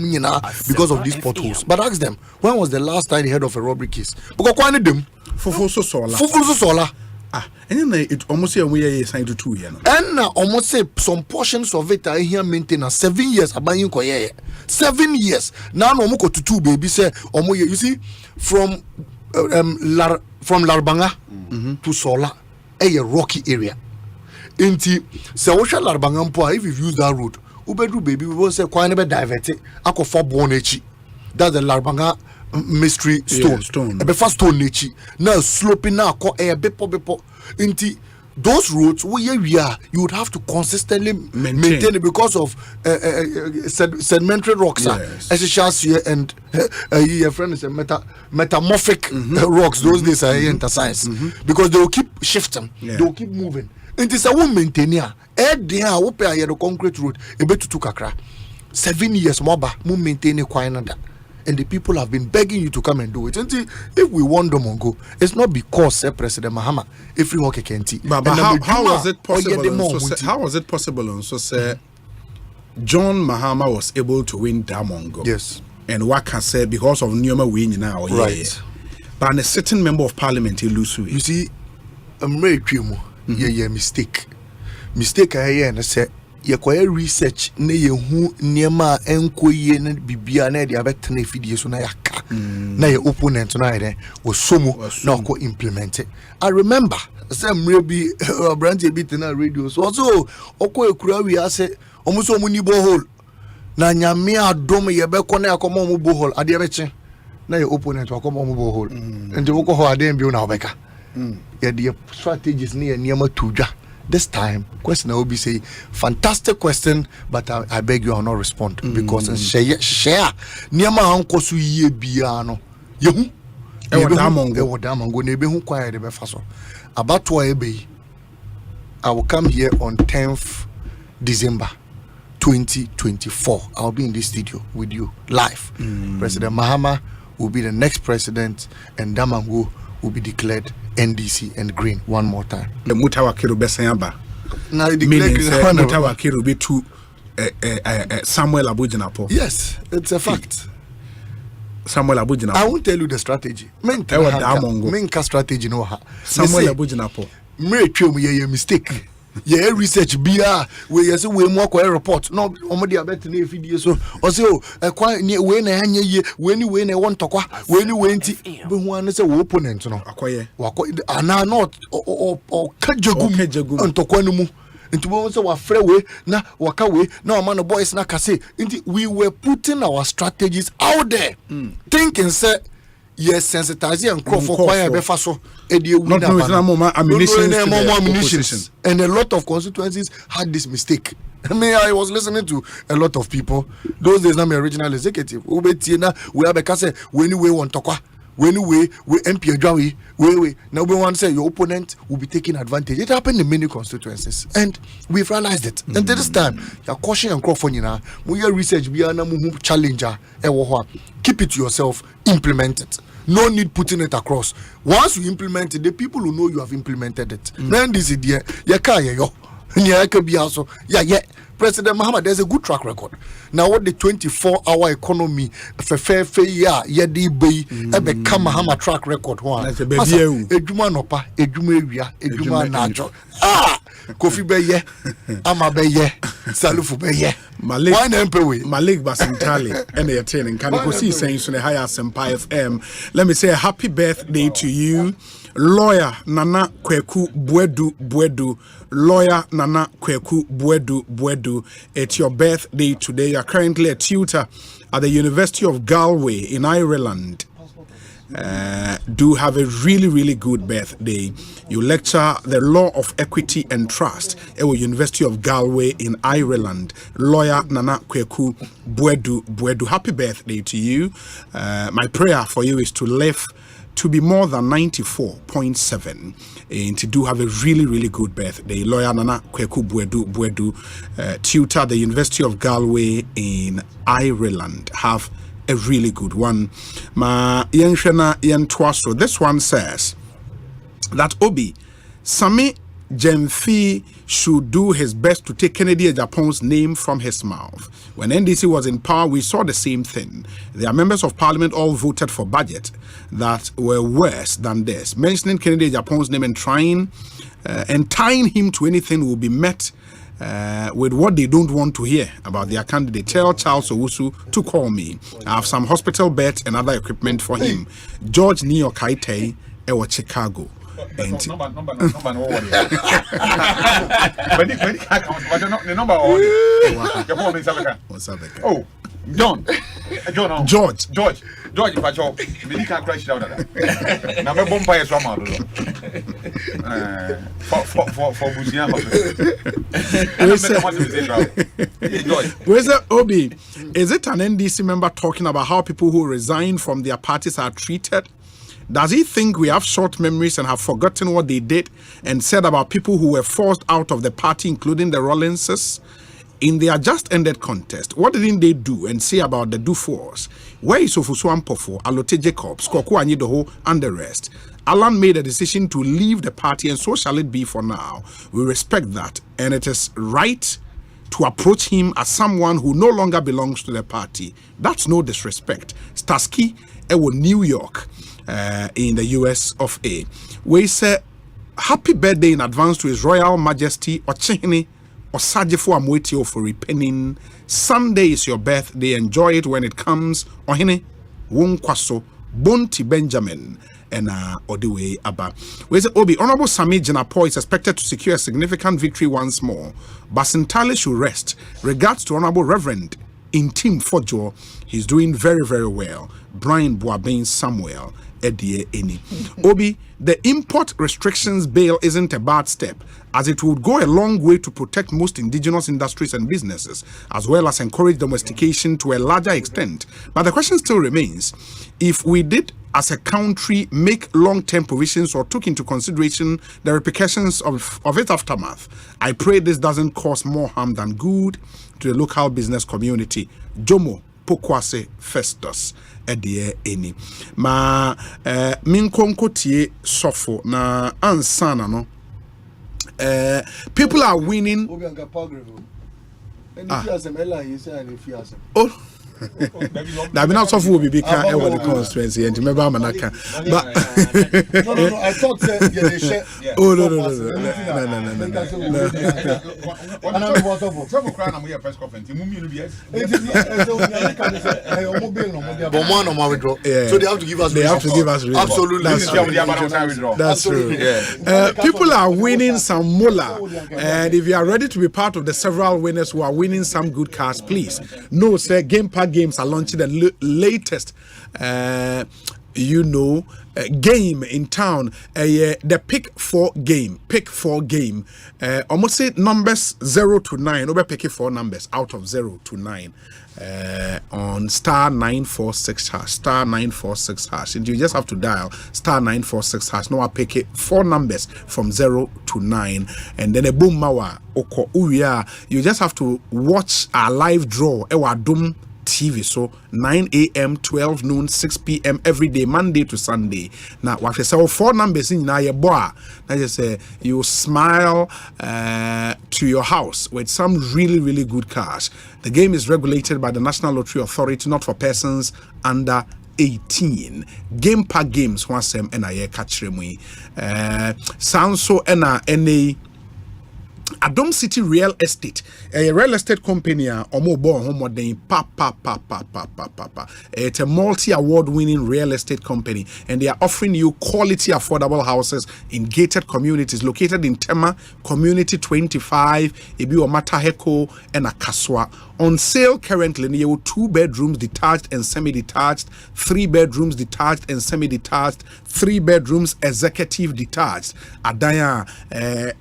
because of these potholes. But ask them, when was the last time they heard of a robbery case? Because one of them Fufuso Solar. And then it almost say we are signed to 2 years. And almost say some portions of it are here maintenance 7 years. 7 years. Now no go to 2 baby say you see from Larbanga to Sola a rocky area. Inti se wo hwe Larbanga mpo if you use that road, ubedu baby we will say kwan be divert akofo bonechi. That's the Larbanga mystery stone. A be fast stone nechi. Now sloping now ko e bepo inti those roads where we are, you would have to consistently maintain it because of sedimentary rocks, and your friend is a metamorphic rocks. Those days are in science because they will keep shifting, they will keep moving. And it's a woman maintainer. There, we pay the concrete road. A bit to kakra. 7 years more, we maintain a quinada. And the people have been begging you to come and do it. And if we want them to go, it's not because President Mahama, if we walk can't. But how was it possible? How was it possible? So say John Mahama was able to win Damongo. Yes. And what can say because of Nyoma winning now? Right. But a certain member of parliament he lose. You see, I'm very mistake. Mistake I hear and say. Ye research ne ye hu niema enko ye ne bibia na de abetena fidie so na yaka na ye opponent na ire wo somo na ko implement it. I remember say mrebi brand e bit na radio so also okọ ekura wi ase omuso omuni borehole na nyame adom ye be ko na akomo mu borehole ade beche na ye opponent akomo mu borehole enti wo ko ho ade bi na obeka ye de strategies ne ye niema tudwa. This time, question I will be say, fantastic question, but I beg you, I will not respond because share. Niama uncle su ye biano. Yehu. Ewo nebe hu kwaya de befaso. About ebe. I will come here on 10th December 2024. I will be in this studio with you live. President Mahama will be the next president, and Damango will be declared NDC and green one more time. The Mutawakiru Besayamba. Now Mutawakiru be to Samuel Abujinapo. Yes, it's a fact. Samuel Abujinapo. I won't tell you the strategy. Menka strategy no ha. Samuel Abujinapo. Me mistake. Yeah, research bia we yes we mo kwa report no omodi abet na efidie so o se o kwa we na anya ye we na won tokwa we nti be hu an se wo opponent no akoye ana not o kajagum ntokwa no mu nti bo se wa frɛ we na waka we na o man boys na kase nti we were putting our strategies out there thinking say yes, sensitize and call for quiet befaso. Ammunition. And a lot of constituencies had this mistake. I was listening to a lot of people. Those days, I'm an original executive. We have a case when we want to when we MP Ajawi, we now we want to say your opponent will be taking advantage. It happened in many constituencies, and we've realized it. And this time, you're caution and crawford, we research beyond challenger. Keep it to yourself, implement it. No need putting it across. Once you implement it, the people who know you have implemented it. Then this idea, President Mahama, there's a good track record. Now, what the 24-hour economy fair yedi be become Mahama track record. Ejuma nopa, ejuma area, ejuma najo. Kofi beye, ama beye, salufu beye. Malik Basintali, and they are training. Can you see saying so the higher Asempa FM? Let me say a happy birthday to you. Lawyer Nana Kweku Bwedu. Lawyer Nana Kweku Bwedu. It's your birthday today. You're currently a tutor at the University of Galway in Ireland. Do have a really good birthday. You lecture the law of equity and trust at the University of Galway in Ireland. Lawyer Nana Kweku Bwedu. Happy birthday to you. My prayer for you is to live to be more than 94.7 and to do have a really good birthday. Lawyer Nana Kweku Bwedu, tutor at the University of Galway in Ireland. Have a really good one. Ma yenshena yentwaso. This one says that Obi Sami Jemfi should do his best to take Kennedy Japon's name from his mouth. When NDC was in power, we saw the same thing. Their members of parliament all voted for budget that were worse than this. Mentioning Kennedy Japon's name and tying him to anything will be met with what they don't want to hear about their candidate. Tell Charles Owusu to call me. I have some hospital beds and other equipment for him. George Neo Kaite, Ewa Chicago. Oh, John, George, if I show me, can't crash down. Now, my bumpire is For Busia. Where's the Obi? Is it an NDC member talking about how people who resign from their parties are treated? Does he think we have short memories and have forgotten what they did and said about people who were forced out of the party, including the Rollinses? In their just-ended contest, what didn't they do and say about the do-fors? Where is Ofusu Ampofo, Alote Jacobs, Koko Anyidoho, and the rest? Alan made a decision to leave the party, and so shall it be for now. We respect that, and it is right to approach him as someone who no longer belongs to the party. That's no disrespect. Starsky, New York, in the US of A. We say, happy birthday in advance to His Royal Majesty Ochehene Osajefo Amwetio for repenning. Sunday is your birthday. Enjoy it when it comes. Ohene Wonkwaso Bonti Benjamin and Odewe Abba. Where's Obi? Honorable Sami Jinapo is expected to secure a significant victory once more. Basintale should rest. Regards to Honorable Reverend Intim Fojo. He's doing very, very well. Brian Boaben Samuel. Edie Eni. Obi, the import restrictions bill isn't a bad step, as it would go a long way to protect most indigenous industries and businesses, as well as encourage domestication to a larger extent. But the question still remains, if we did as a country make long-term provisions or took into consideration the repercussions of its aftermath, I pray this doesn't cause more harm than good to the local business community. Jomo Pokwase Festus. Eni ma minkonko tie sofo na ansana no people are winning. Oh, that be not so full be can ever the constituency and remember manaka but no I thought they share. Oh no so they have to give us absolutely that's true. People are winning some moolah, and if you are ready to be part of the several winners who are winning some good cars, please know say Game Park Games are launching the latest game in town, the pick 4 game. Almost say numbers 0 to 9. Over pick 4 numbers out of 0 to 9 on star 946 hash. And you just have to dial star 946 hash. Now I pick 4 numbers from 0 to 9, and then a boom mawa oko uya. You just have to watch our live draw. Ewa dum TV, so 9 a.m., 12 noon, 6 p.m. every day, Monday to Sunday. Now, what I say, 4 numbers in your boy. I just say you smile to your house with some really, really good cars. The game is regulated by the National Lottery Authority, not for persons under 18. Game Park Games, one sem and I catch them. Sounds so NA. Adom City Real Estate, a real estate company, it's a multi-award winning real estate company, and they are offering you quality affordable houses in gated communities located in Tema, Community 25, Ebi Mataheko, and Akaswa. On sale currently, there are 2 bedrooms detached and semi-detached, 3 bedrooms detached and semi-detached, 3 bedrooms executive detached. Adaya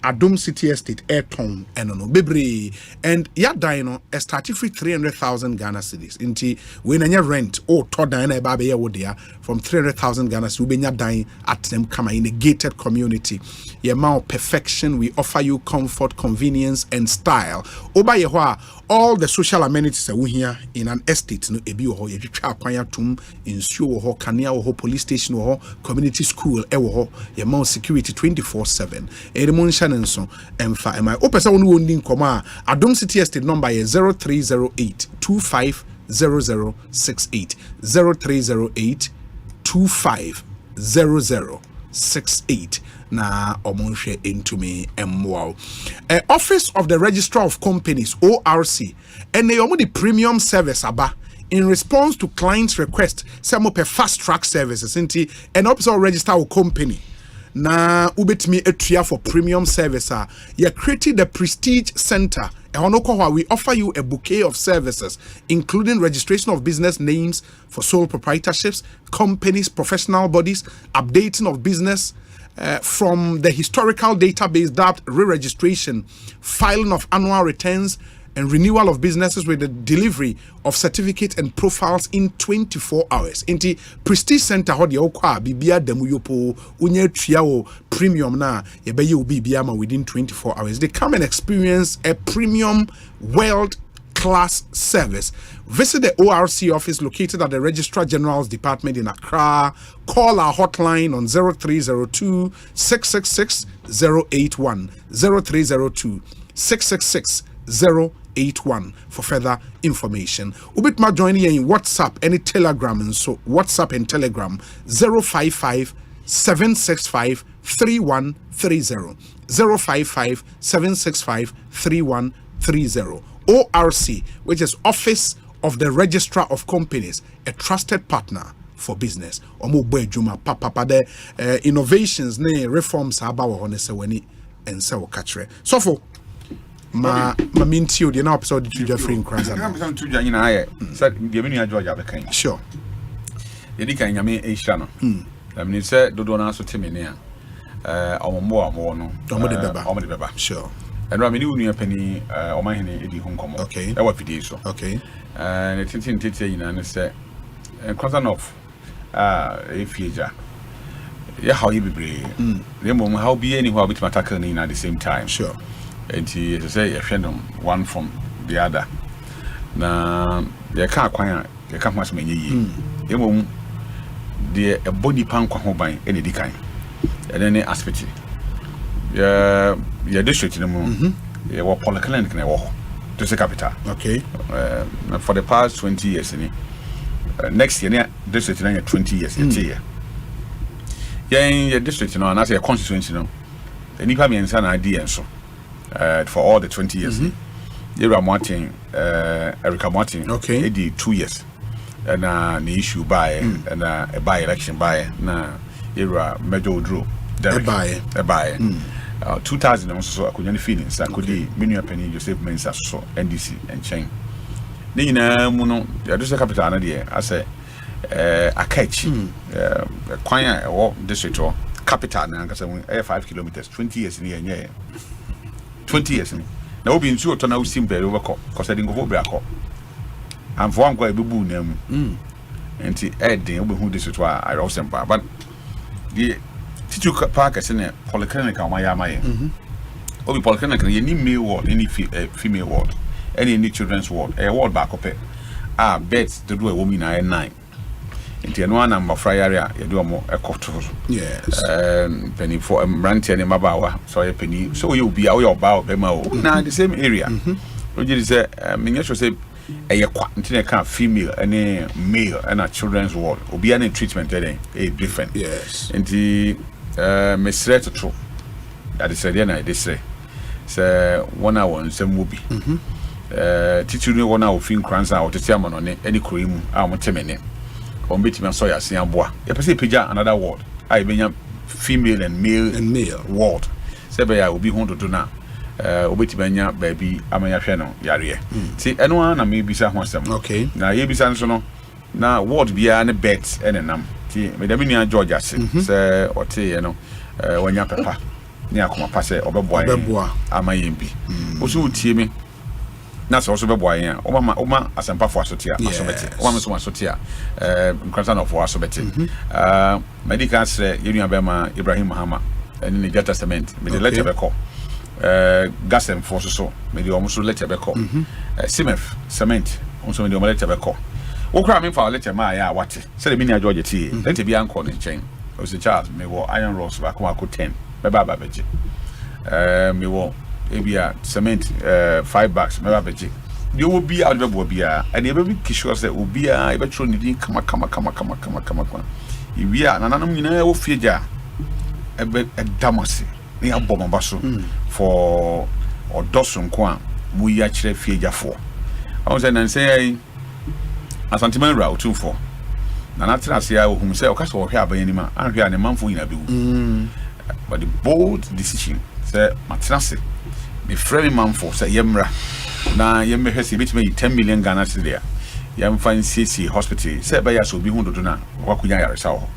Adom City Estate, Airtown, and no Bibri. And ya dino a starting free 300,000 Ghana cedis. Inti when any rent or Todana Babia Wodia from 300,000 Ghana cedis, we be dying at them come in a gated community. Your amount perfection, we offer you comfort, convenience, and style. Oba yewa all the social amenities are here in an estate. No ebi ho ye twitwa akwanya tum insuo ho kanea ho police station ho community school ho ye mount security 24/7 eremonhyanenso emfa am I opesa wonu wondi nkoma Adom City Estate number is 0308 250068 0308 250068 na omonhwe into me emwao. Office of the Registrar of Companies ORC and the premium service aba in response to clients' request some of fast track services and also register a company na ubetimi etua for premium service you created the Prestige Center. We offer you a bouquet of services, including registration of business names for sole proprietorships, companies, professional bodies, updating of business from the historical database that re-registration, filing of annual returns, and renewal of businesses with the delivery of certificates and profiles in 24 hours. Inti Prestige Center ho de okwa bibia damu yopo unya tria premium na yebeye obi bia ma within 24 hours. They come and experience a premium world class service. Visit the ORC office located at the Registrar General's Department in Accra. Call our hotline on 0302 666 081 0302 666 081 for further information. Ubitma joining you in WhatsApp, any Telegram, and so WhatsApp and Telegram 055 765 3130 055 765 3130. ORC, which is Office of the Registrar of Companies, a trusted partner for business. Omo boy juma papa de innovations ne reforms abawo honese wani ense wo katre. So for ma mintio de na episode to Jeffrey Nkranza. Na episode to Janya na aye. Said de menu George abekan. Sure. Yedi kan nyame ehia no. I mean say dodo na so temi ne a omo no. Omo de beba. Sure. And I mean, you penny, Omanhene, Eddie Hong okay. I was video so. Okay. And it's in Titi, and say, concern of a future. Yeah, how you be brave. Remember how be anywhere with my tackle in at the same time. Sure. And he say a friend one from the other. Now, they can't acquire, they can't much many years. The body pan kwa by any kind. And then aspect. Yeah, district in the moon. Yeah, what polyclinic in a walk to the capital. Okay. For the past 20 years, next year, district in 20 years. Yeah, in your district, and as a constituency, and if I mean, an idea, so for all the 20 years, you are Martin, Erica Martin, okay, 2 years, and the issue by and a by election by na era major drew. A buy. 2000 also I couldn't feelings. I could many penny Joseph Mensa so NDC and chain. Then muno the other capital idea. I say a catch choir or district or capital now because 5 kilometers 20 years in the year 20 years in now be in two to now simple over because I didn't go over and for one quite boo name and the head who this is why I Asempa but the Titu Park is in a polyclinic on my Obi polyclinic, any male ward, any female ward, any children's ward, a ward back up. Beds to do a woman at 9. Into one number of area, you do more a quarter. Yes. Penny for a branch and a mabawa, so a penny. So you'll be out your bow, now the same area. Which is a miniature say a quantity female and a male and a children's ward. Will be any treatment a different. Yes. And the Miss Retro that is a they say. So 1 hour and some movie. Teaching 1 hour film crans out to chairman on any cream, I'm on bitumen soya, Siamboa. A Pacific Pija, another ward. I mean, female and male ward. Sebea will be home to do now. Obitimenya baby amaya hwe yare ti eno an na me bisa ho asem okay na ye bisa nso no na ward bia ne bet enenam ti me da me nua George ase se ote ye no wanya papa ni akoma pa se obeboa amaye bi oso utie me na so beboa yen oma asempa fo asotia asobete oma me so asotia nkwanta no fo asobete medical se ye nua be ma Ibrahim Muhammad eni ne Jata Cement me de letter be call gas and force so maybe almost let be call Simef cement also maybe let be call wo kra me fa let ma ya wate say me nia George tie let be anko ne chain o se Charles me wo iron rods ba ko 10 be ba beje me wo ebia cement 5 bags me ba beje de wo bi out be bo bia and e be kisho say obi a e be tro ni din kama iwia nananom nyina wo fieja e be damasi ni abomba so for odosun ko a mu ya kire fiejafo I was saying say Asante man ra otumfo na na trase ya ohum say okasa wo hwe abayanima anhwe ane manfo nyina bewu but the bold decision say matrase me frame manfo say yemra na yemhwe say betime 10 million Ghana cedis yam fan CC hospital say ba ya so bi hu dodo na wakunya yaresa ho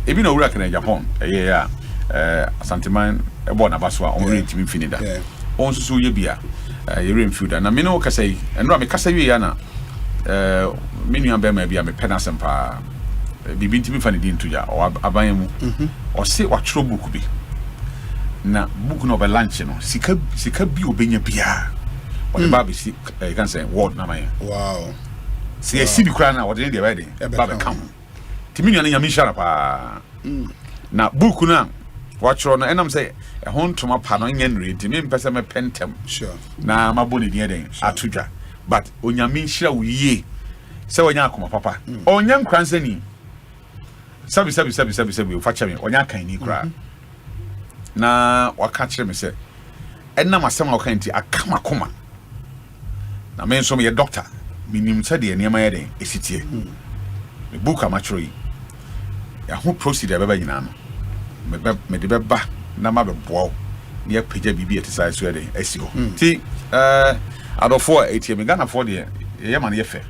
ebi na owura kana Japan ya Asante man e bo na baso a on rent mi finida on so ye bia ye remfielder na me no ka say enro me kasa wie ya na me nua be ma bia me pena Asempa bibi ntimi fa ne din tuja o aban mu o se wa chro book bi na book no be lunch no sika bi obenya bia o de ba be si can say word na man wow se e si bi kra na o de dey ready ba be come timi nua na nyame shara pa na book na wa chro no enam say e ho ntoma pa no nya nre timi mpese me pentem sure na maboni din den atudwa but onyame shira wo yie se wonya akoma papa onya nkranse ni sabi ufacha me onya kan ni kra na waka kire me se enna masem a kan ti akama koma na me nso me doctor minim se de niam ya den esitie me book amachro yi ya ho procedure beba nyina no me de beba na ma be boa ne ya pagya bibi etisa so ya den asi ho ti adofo etie me Ghana for de ye ma ne ye fe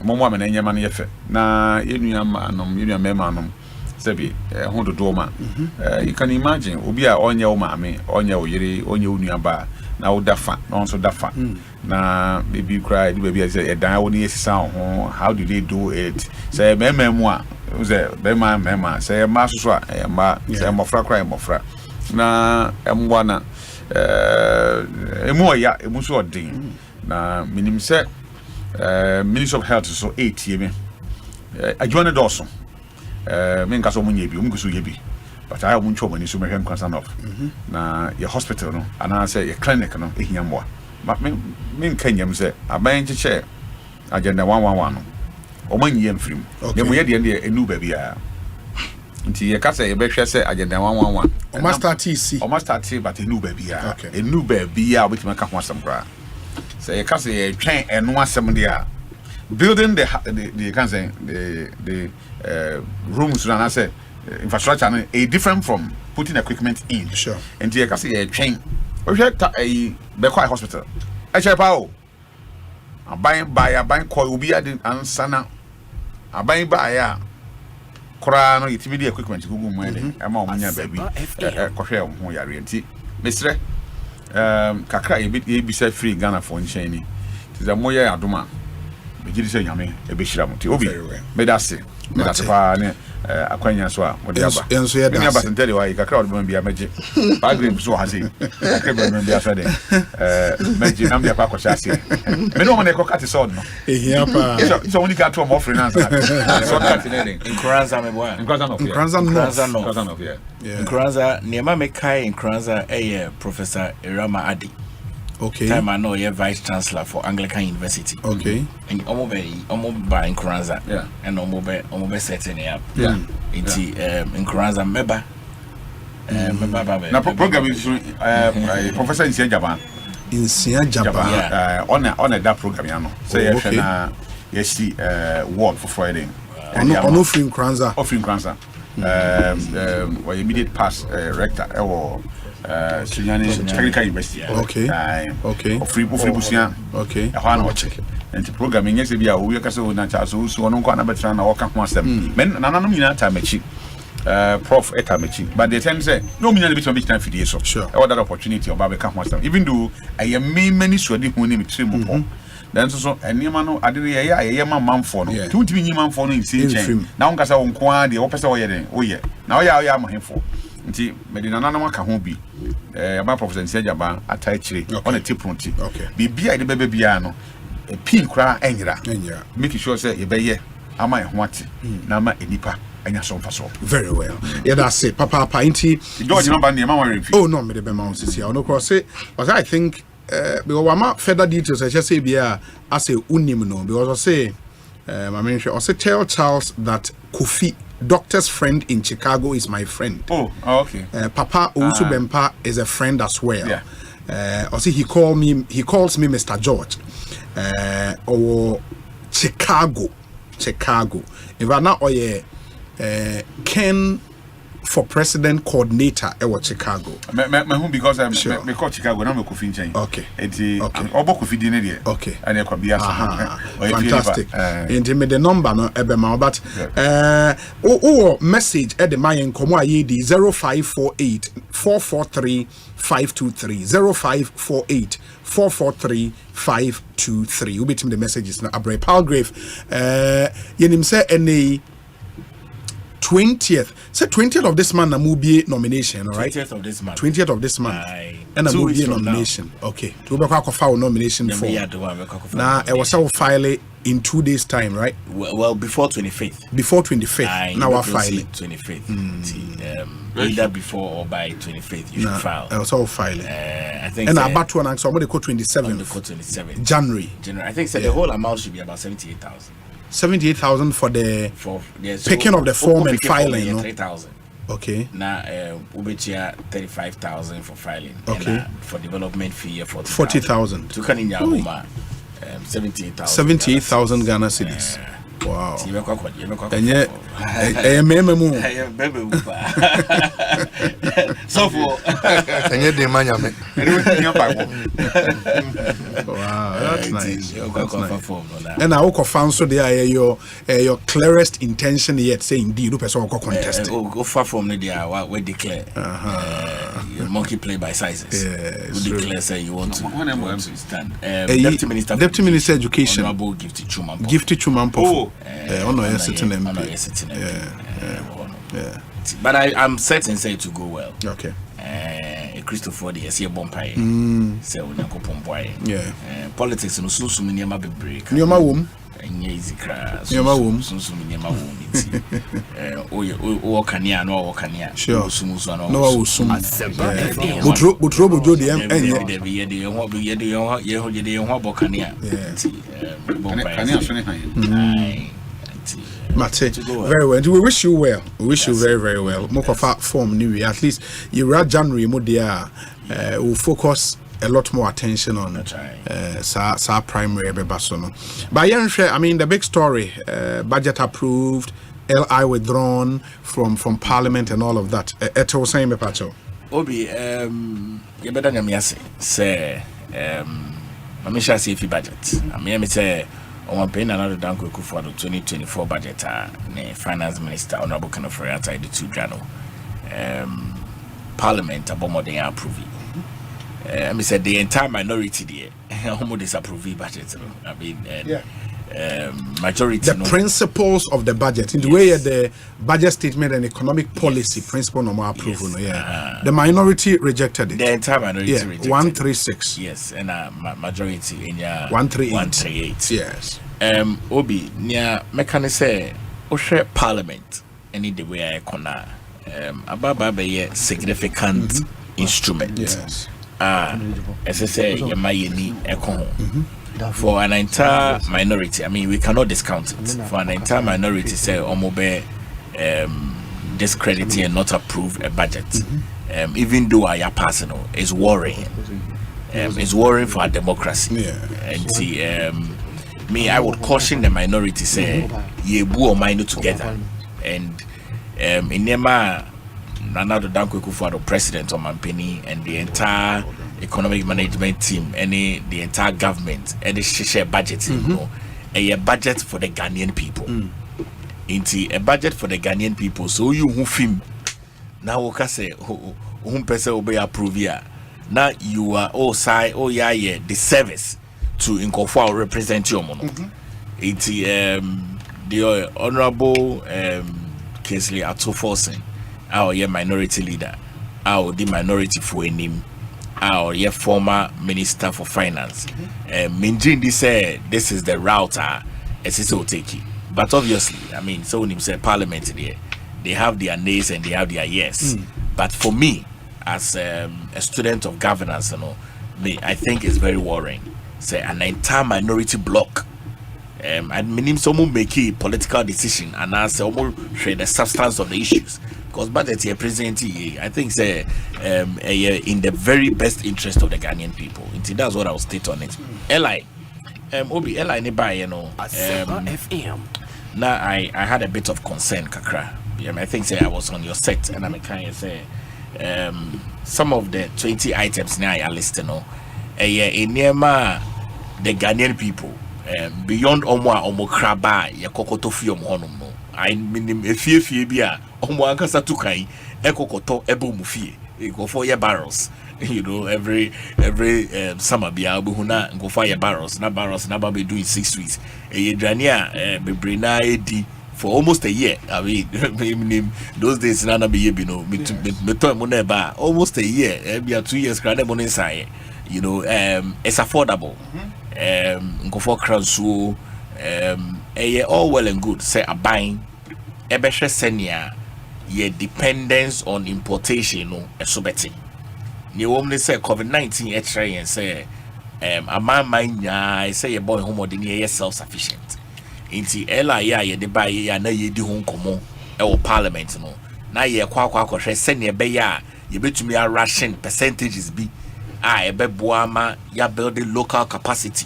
momo amena nyama ne yefe na yenua manom yenua memanom sebi ho dodo ma you can imagine obi a onye o maame onye o yire onye onua ba na wo dafa na onso dafa na baby cry the baby say dan wo ne yesisa ho how do they do it say mememu a say mema say ma so a ma say mofra cry mofra na emwa na emu ya emu so odin na minim say Minister of Health so 8 year me adwane doso me nka so munye bi o mkuso ye bi but I won't show money so me hwem concern of na your hospital no ana say your clinic no ehia mwa but me nka nyam say aban cheche agenda 111 no o manye mfrim ne mo ye de enu ba bia nti ye ka say ye be hwe say agenda 111 o master TC o master T but enu ba bia enu ba bia obitima ka ho asem kra say cause train and one some there building the can say the rooms and I say infrastructure a different from putting equipment in sure and the cause train we had a Bekwai hospital I say pao a buying call will be at the answer now a buying buy kora no yitimi the equipment go go mu ede e ma omunya baby kohwe ho yare nti mesre kakra e bisa free Ghana for nchen ni tiza moye adoma be gidi se nyame e be hira muti obi me dase pa ne akwanya so a mode aba enso ye dase me aba sentele wa kakra odoma bia meje bagre so ha sei kakra be bia so de meje nam bia pa ko chase me no mo ne ko kati so no ehia pa so woni ka to mo free na so kati ne den Nkranza me boy Nkranza no Nkranza niema me kai Nkranza Professor Irama Adi. Okay. Time I know you're Vice Chancellor for Anglican University. Okay. And almost by Nkranza. Yeah. And almost setting it up. Yeah. It's Nkranza member. Na program is Professor Insia Jaban. Insia Jaban. On that program ya no. Say na yes ward for Friday. Ono free Nkranza. Offering Nkranza. Or immediate past rector or Technical University. Okay. Free busia. Okay. I want to check. And the programming yes be a we ka so na cha so no kwa na betra na waka ho asem. Men nananom nyina ta mechi. Prof etamechi. But the time say no me na be time fidie so. Sure. I want that opportunity oba be ka ho asem. Even though I am many so de ho ni me tire mu po. Then so enema no ade ye ma manfo no. Tu ntimi nyi manfo no nsi chen. Na wonka sa wonko a de wo pese wo ye den. Wo ye. Na wo ya amahefo. Nti medina nananom aka ho bi aba Professor Nsia Jaba atai chire on a tipronti bibia de bebe bia no pin kra enyira make sure say ye be ye ama e ho ate na ama enipa anya so mfaso very well yeah that's it papa inti George number na ma review oh no me de be ma sisi no cross say but I think because wama further details I just say bia as a unim no because I say I mean I say tell Charles that Kofi doctor's friend in Chicago is my friend. Oh, okay. Papa also Bempa is a friend as well. Yeah. Also he calls me Mr. George. Or Chicago. If I not Ken for president coordinator at Chicago. Because I'm called Chicago, I'm a coffee chain. Okay. It's okay. And fantastic. And the number no ebema but message at the Mayan Komwa Yedi 0548 443 523 0548 443 523. You beat him the messages now. Abre Palgrave. Yenim say any 20th. Say 20th of this month, a movie nomination, all right? 20th of this month. 20th of this month. And a movie nomination. Okay. To be a file nomination for. Now, I was our file in 2 days' time, right? Well, before 25th. Before 25th. Now I file it. 25th. Either before or by 25th, you should file. I was all filing. I think. And about one, so I'm going to code 27th. January. I think the whole amount should be about 78,000. 78,000 for the picking of the form and filing. 3,000. Okay. Now, Ubetia 35,000 for filing. Okay. And, for development fee 40,000. To Kaninya Uma, 78,000. 78,000 Ghana cedis. Wow. And yet, a memo. So for and yet, the money. Wow, that's nice. And I also found so there your clearest intention yet saying indeed, you person will contest. Go far from the where declare. Monkey play by sizes. You declare say you want to stand. Deputy Minister Education. Honorable Gifty Chumampo. Gifty Chumampo. But I'm certain say to go well. Okay. Christopher the Asia Bompire. Say politics no so many ma be break. Nyoma wom. Easy crash. Nyoma wom. So many ma wom. O kania no o kania. Sure. No o sum. Butro bojo de enye. Mate, very well. We wish you well. We wish you very, very well. Mokofa form new year. At least you read January Modia will focus a lot more attention on sa primary bebasono. But I mean the big story, budget approved, LI withdrawn from Parliament and all of that. It was saying Pacho. Obi you better than me say I'm sure say if budget. I mean say on paying another danko for the 2024 budget the finance minister honorable Kanoforiata the two journal parliament about they approve it. I said the entire minority there almost disapprove budget. I mean majority the principles of the budget in the way the budget statement and economic policy principle no more approval. The minority rejected it. The entire minority rejected 136. Yes, and majority in 138. Yes. Obi near mechanic say Oshe Parliament any the way I corner ababa be significant instrument. Yes. As I say Yamayeni Ekon. For an entire minority, I mean, we cannot discount it. For an entire minority, say, Omobe discredit and not approve a budget, even though I personal is worrying. It's worrying for our democracy. And see, me, I would caution the minority, say, ye boo or mind together. And in Nema, Nanado Danko for the president of Omanhene and the entire economic management team, the entire government, and the share budget, a budget for the Ghanaian people. Into a budget for the Ghanaian people. So you who film now, okay, say whom person will be approved here. Now you are all side, the service to incorporate represent your mono. It's the honorable Kesley Atoforsen, our minority leader, our the minority for a name. Our former minister for finance, Minjindi said this is the route SSO taking. But obviously, I mean, so when you say Parliament there, they have their nays and they have their yes. But for me, as a student of governance, I think it's very worrying. Say an entire minority bloc. I mean, someone make a political decision and answer almost the substance of the issues. Because budget here present, I think say in the very best interest of the Ghanaian people. That's what I will state on it. Li, Obi Li nearby, Asempa FM. Now I had a bit of concern, Kakra, I think say I was on your set, and I'm kind of say some of the 20 items now I listed. No, in Nema, the Ghanaian people, beyond Omo Kraba, Yakokoto Fium Honum. I mean, a few beer, Omo Ankasa Tukai, Ekokoto, Ebo Mufi, go for your barrels. You know, every summer be abuhuna go fire barrels na babe doing 6 weeks drania be brina edi for almost a year. I mean those days na be you know me to mo na ba almost a year be 2 years grade mo inside. You know, it's affordable. Go for crown all well and good say a buying ebehwe senia ye dependence on importation no esobeti. You only say COVID-19 extra and say a man I say a boy home or self-sufficient. Inti ella ya ye de buy ya na ye di home komo or parliament no. Na ye kwa send ye beya ye bet to me a ration percentages be I be boama ya build local capacity.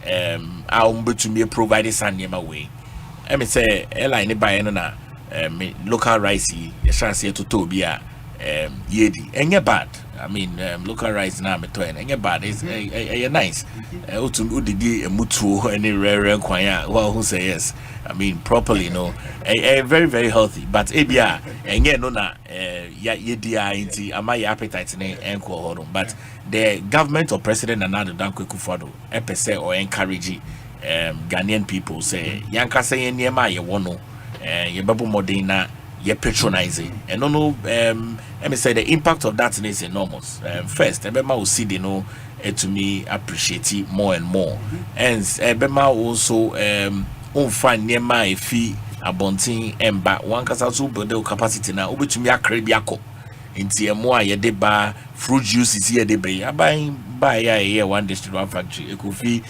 I bet to me provide sanyema way. I mean say ella ni buy na local rice ye chance to tobia yedi enye bad. I mean, local rice now, and bad is a nice. Udidi mutu any rare kwanya. Well, who say yes? I mean, properly, you know, a very very healthy. But ebia and yet no na yedia inti amay appetite and but the government or president another Danko Kufuado epese or encourage Ghanaian people say yanka say near my wono ye babu modena ye patronizing and no let me say the impact of that is enormous. First, Ebema will see they know to me appreciate it more and more. And Ebema also find near my fee abonting and back one casa build capacity now over to me a crebiaco. Into a more ye deba fruit juices here they buy a year one district one factory. It could be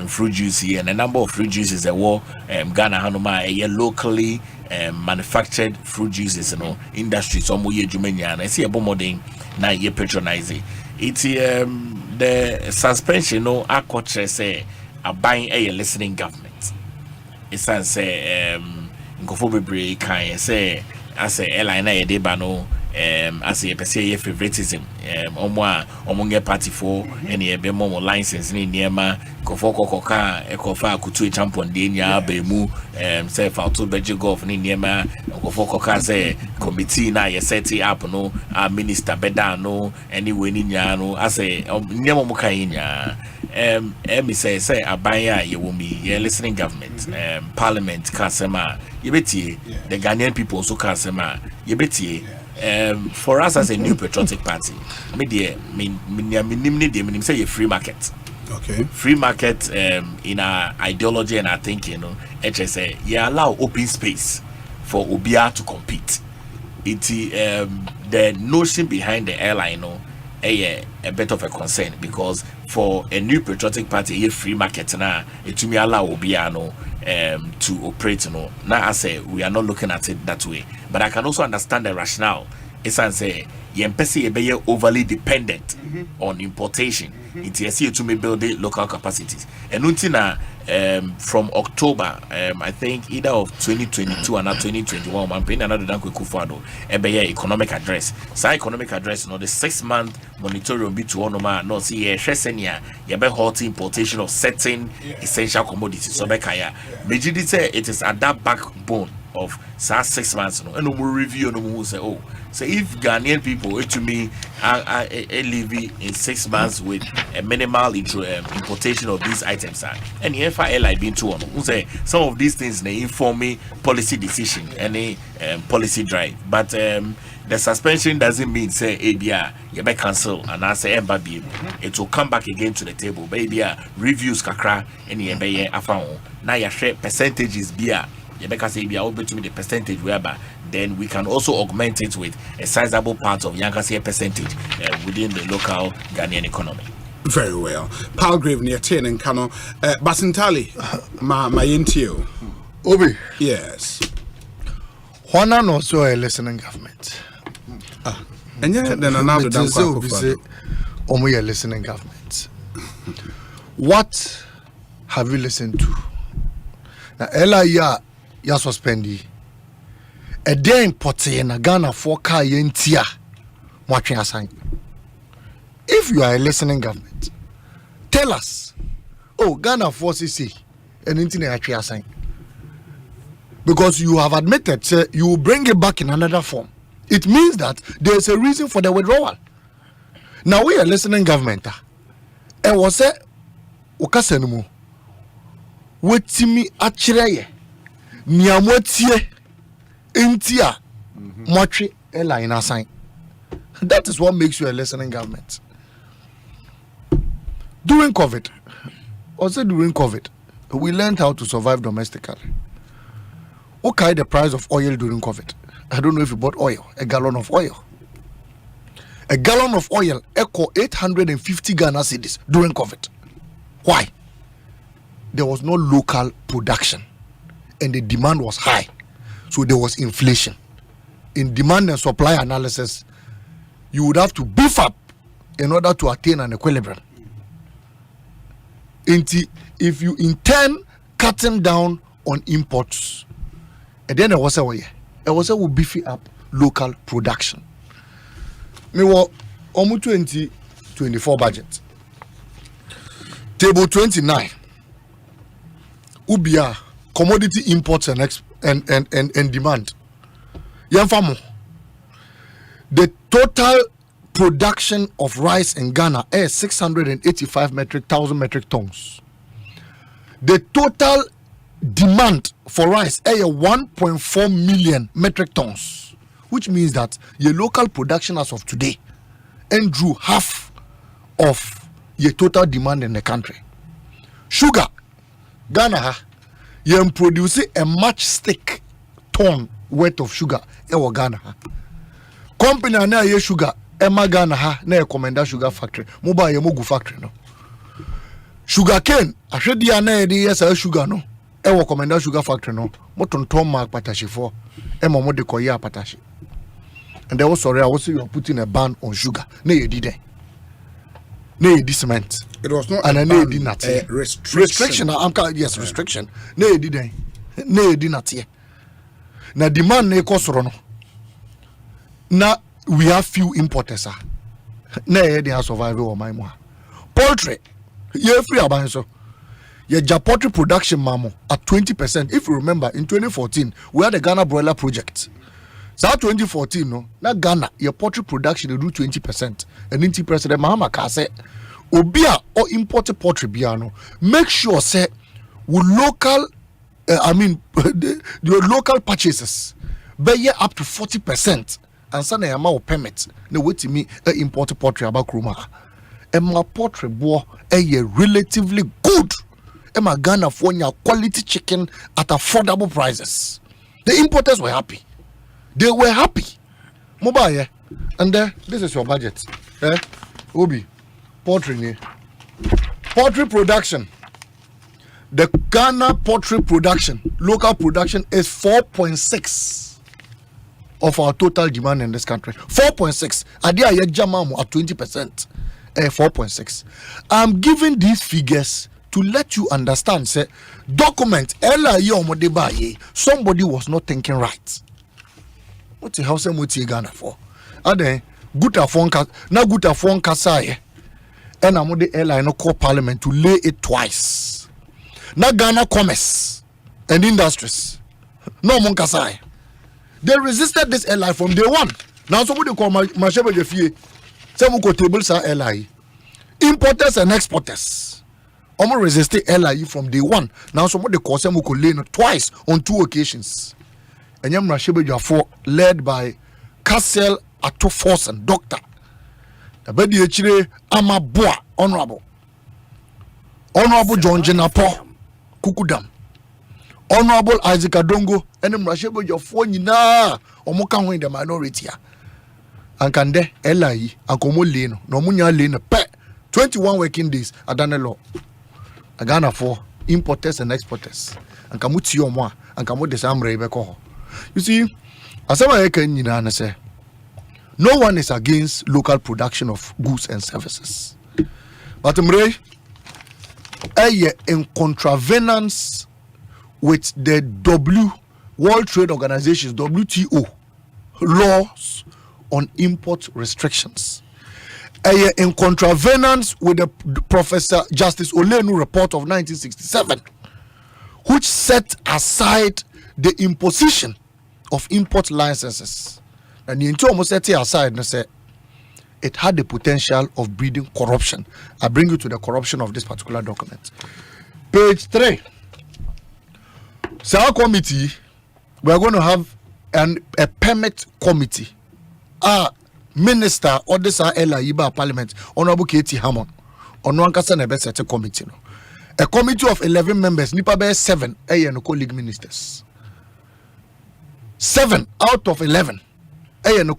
fruit juice here and a number of fruit juices that were Ghana Hanuma a year locally manufactured fruit juices, you know, industries. Some way Jumenian. I see a bomoding now ye patronizing. It's the suspension, you know, our culture say a buying a listening government. It's say Nkofo Bebre can say as a airline a debano. As a per se favoritism, omonge party for any more license in Niema, Kofoko Koka, Ekofa, Kutu Champion, Denia, Bemu, self out to Beji Golf in Niema, Kofoko Kaze, committee na ye set up no, our minister Bedano, anyway Niano, as a Nemo Mukainya. Me say a buyer you will be ye listening government, parliament Kasema, Yebeti, the Ghanaian people also Kasema, Yebeti. For us as a new patriotic party, say a free market. Okay. Free market in our ideology and our thinking, you know, HSA, you allow open space for Obia to compete. It's the notion behind the airline, you know, a bit of a concern because for a new patriotic party, a free market now, it to me allow Obiano to operate. You know, now I say we are not looking at it that way, but I can also understand the rationale. It's say Yempesi be overly dependent on importation. It's a to me build local capacities. And until from October, I think either of 2022 and 2021, I'm paying another Danko Kufado, economic address. So economic address, the 6-month monitoring be to Onoma, no see a Shesenia, Yabe halting importation of certain essential commodities. So Bekaya, Bejidi say it is at that backbone of 6 months, and no more review, no more say, oh, so if Ghanaian people to me are living in 6 months with a minimal importation of these items, and the FIL been to one, say some of these things they inform me policy decision and a policy drive, but the suspension doesn't mean say ABR you may cancel and I say it will come back again to the table, baby reviews kakra and the afao now your share percentages beer. Because if you are able to the percentage whereby then we can also augment it with a sizable part of Yankasi percentage within the local Ghanaian economy. Very well. Palgrave near Tin and Kano. Basintali, my intio. Obi. Yes. Juana also a listening government. And yet then another say a listening government. What have you listened to? Now Ella ya suspendi a day in a Ghana for car yentia watching a sign. If you are a listening government, tell us, oh, Ghana for CC and internet actually assign. Because you have admitted, sir, you will bring it back in another form. It means that there is a reason for the withdrawal. Now we are listening government. And was a okasenumu. Wetimi achireye. Niamotie intia mochi airline assign. That is what makes you a listening government. During COVID, we learned how to survive domestically. Okay, the price of oil during COVID. I don't know if you bought oil, a gallon of oil. A gallon of oil equal 850 Ghana cedis during COVID. Why? There was no local production and the demand was high. So there was inflation. In demand and supply analysis, you would have to beef up in order to attain an equilibrium. If you intend cutting down on imports, and then it was a beefy up local production. Me wa omu 2024 budget. Table 29. Ubia commodity imports and demand. Yanfamo. The total production of rice in Ghana is 685,000 metric tons. The total demand for rice is 1.4 million metric tons, which means that your local production as of today and drew half of your total demand in the country. Sugar, Ghana, you produce a matchstick ton worth of sugar in Ghana. Company na ye sugar Emma Ghana ha na recommenda sugar factory mobile ye mogu factory no sugar cane ahwedi ya na ye yes sugar no e recommenda sugar factory no motonton mark patashi for e mo de koye apatashi. And they was sorry I was you are putting a ban on sugar na ye did na ye cement it was not and a ban, restriction yes restriction na ye did na ye did not here na demand na ekosoro no. Now we have few importers. Now they are surviving on my moa. Poultry, you free about so. Your poultry production mamo at 20%. If you remember, in 2014 we had the Ghana broiler project. So 2014 no, now Ghana your poultry production they do 20%. And in President Mahama Kase, obia or imported poultry biano. Make sure say with local, your local purchases, be up to 40%. And some amount of permits no wait to me import poultry about Kruma. And my poultry boy relatively good. And my Ghana for quality chicken at affordable prices. The importers were happy. They were happy. Mobile, and this is your budget. Obi, poultry. Poultry production. The Ghana poultry production, local production is 4.6. Of our total demand in this country. 4.6. Adia ye jamamu at 20%. 4.6. I'm giving these figures to let you understand. Say, document somebody was not thinking right. What the hell say muti Ghana for? Ade good afon kasai. And I'm the airline call Parliament to lay it twice. Na Ghana Commerce and Industries. No mon kasai. They resisted this LI from day one. Now somebody call my Shebe Jefie. Some go tables are LI. Importers and exporters. Omo resisted LI from day one. Now somebody call some who lane twice on 2 occasions. And Yam Shebe Jafo led by Cassel Atoforsen, doctor. The Bedi Echire Amaboa, Honorable John Jenapo, Kukudam. Honorable Isaac Adongo and Mrashebo your phone na omoka in the minority. And can de LI and Komolino, no munya lane pe 21 working days adane law. A Ghana for importers and exporters. And kamuti yo mwa and kamu de samre beko. You see, asama eke nyina say no one is against local production of goods and services. But mre in contravenance with the World Trade Organizations, WTO, laws on import restrictions. In contravenance with the Professor Justice Olenu report of 1967, which set aside the imposition of import licenses. And the entire almost set it aside and say it had the potential of breeding corruption. I bring you to the corruption of this particular document. Page 3. So our committee, we are going to have a permit committee. Minister or this Iba Parliament, Honorable Katie Hammond, on one case and set a committee. A committee of 11 members, Nipa bear 7 colleague ministers. 7 out of 11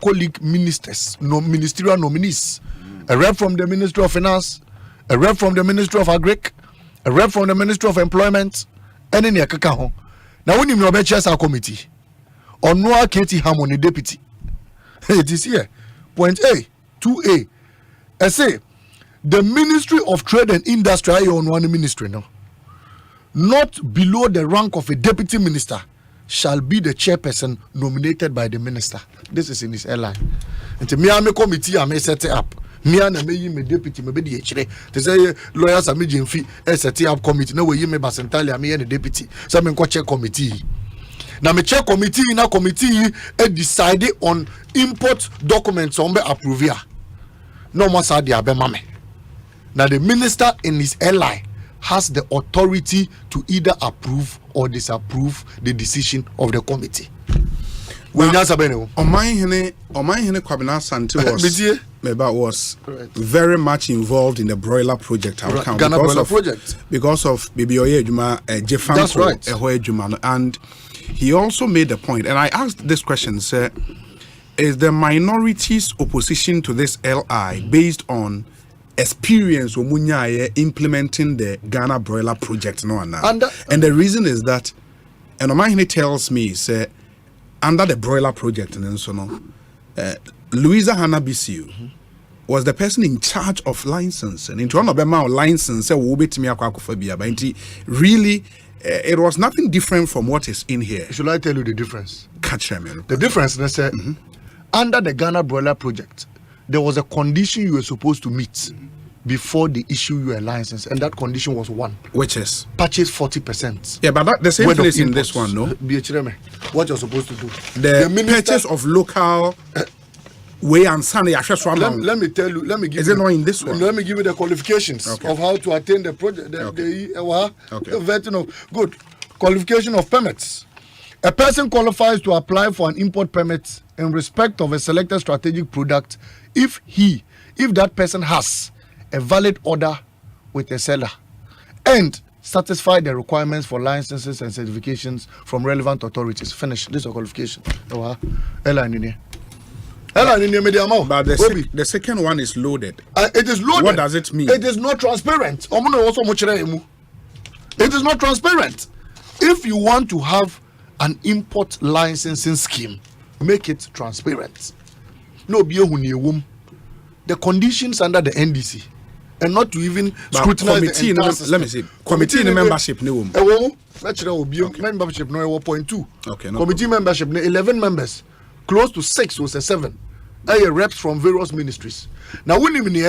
colleague ministers, no ministerial nominees. A rep from the Ministry of Finance, a rep from the Ministry of Agric, a rep from the Ministry of Employment, and in Yakakaho. Now, when you know about our committee, on no Katie Hammond, the deputy. It is here. Point A, 2A. I say, the Ministry of Trade and Industry, on one ministry now, not below the rank of a deputy minister, shall be the chairperson nominated by the minister. This is in his airline. And to me, I'm a committee, I may set it up. Me and me deputy, me be the HRA. They say lawyers are me fee, set up committee. No way you me basentali, me and the deputy. So I'm in chair committee. Now, me chair committee in a committee decided on import documents on be approve. No more sa dia be mame. Now, the minister in his ally has the authority to either approve or disapprove the decision of the committee. Well, Omanhene Kwabena Asante was very much involved in the broiler project. Ghana broiler project. Because of Bibi Oyejuma, Jefanko. That's right. And he also made a point, and I asked this question, sir, is the minority's opposition to this LI based on experience implementing the Ghana broiler project? No, and the reason is that, and Omanhene tells me, sir, under the broiler project, and so on, Louisa Hannah Bisiu was the person in charge of license, and into one of them license, really. It was nothing different from what is in here. Should I tell you the difference? Catch him. The difference, they say, under the Ghana broiler project, there was a condition you were supposed to meet before they issue you a license, and that condition was one. Which is? Purchase 40%. Yeah, but the same thing is in this one, no? What you're supposed to do. The purchase of local way and Sunday. Let me tell you. Let me give. Is it not in this one? Let me give you the qualifications of how to attain the project. Good qualification of permits. A person qualifies to apply for an import permit in respect of a selected strategic product if that person has a valid order with a seller and satisfy the requirements for licenses and certifications from relevant authorities. Finish. This is a qualification. But the second one is loaded. It is loaded. What does it mean? It is not transparent. It is not transparent. If you want to have an import licensing scheme, make it transparent. No be the conditions under the NDC, and not to even scrutinize the entire system. Let me see. Committee in membership membership no 1.2. Okay, no committee problem. membership 11 members. Close to 6 was a 7. Reps from various ministries. Now, when you mean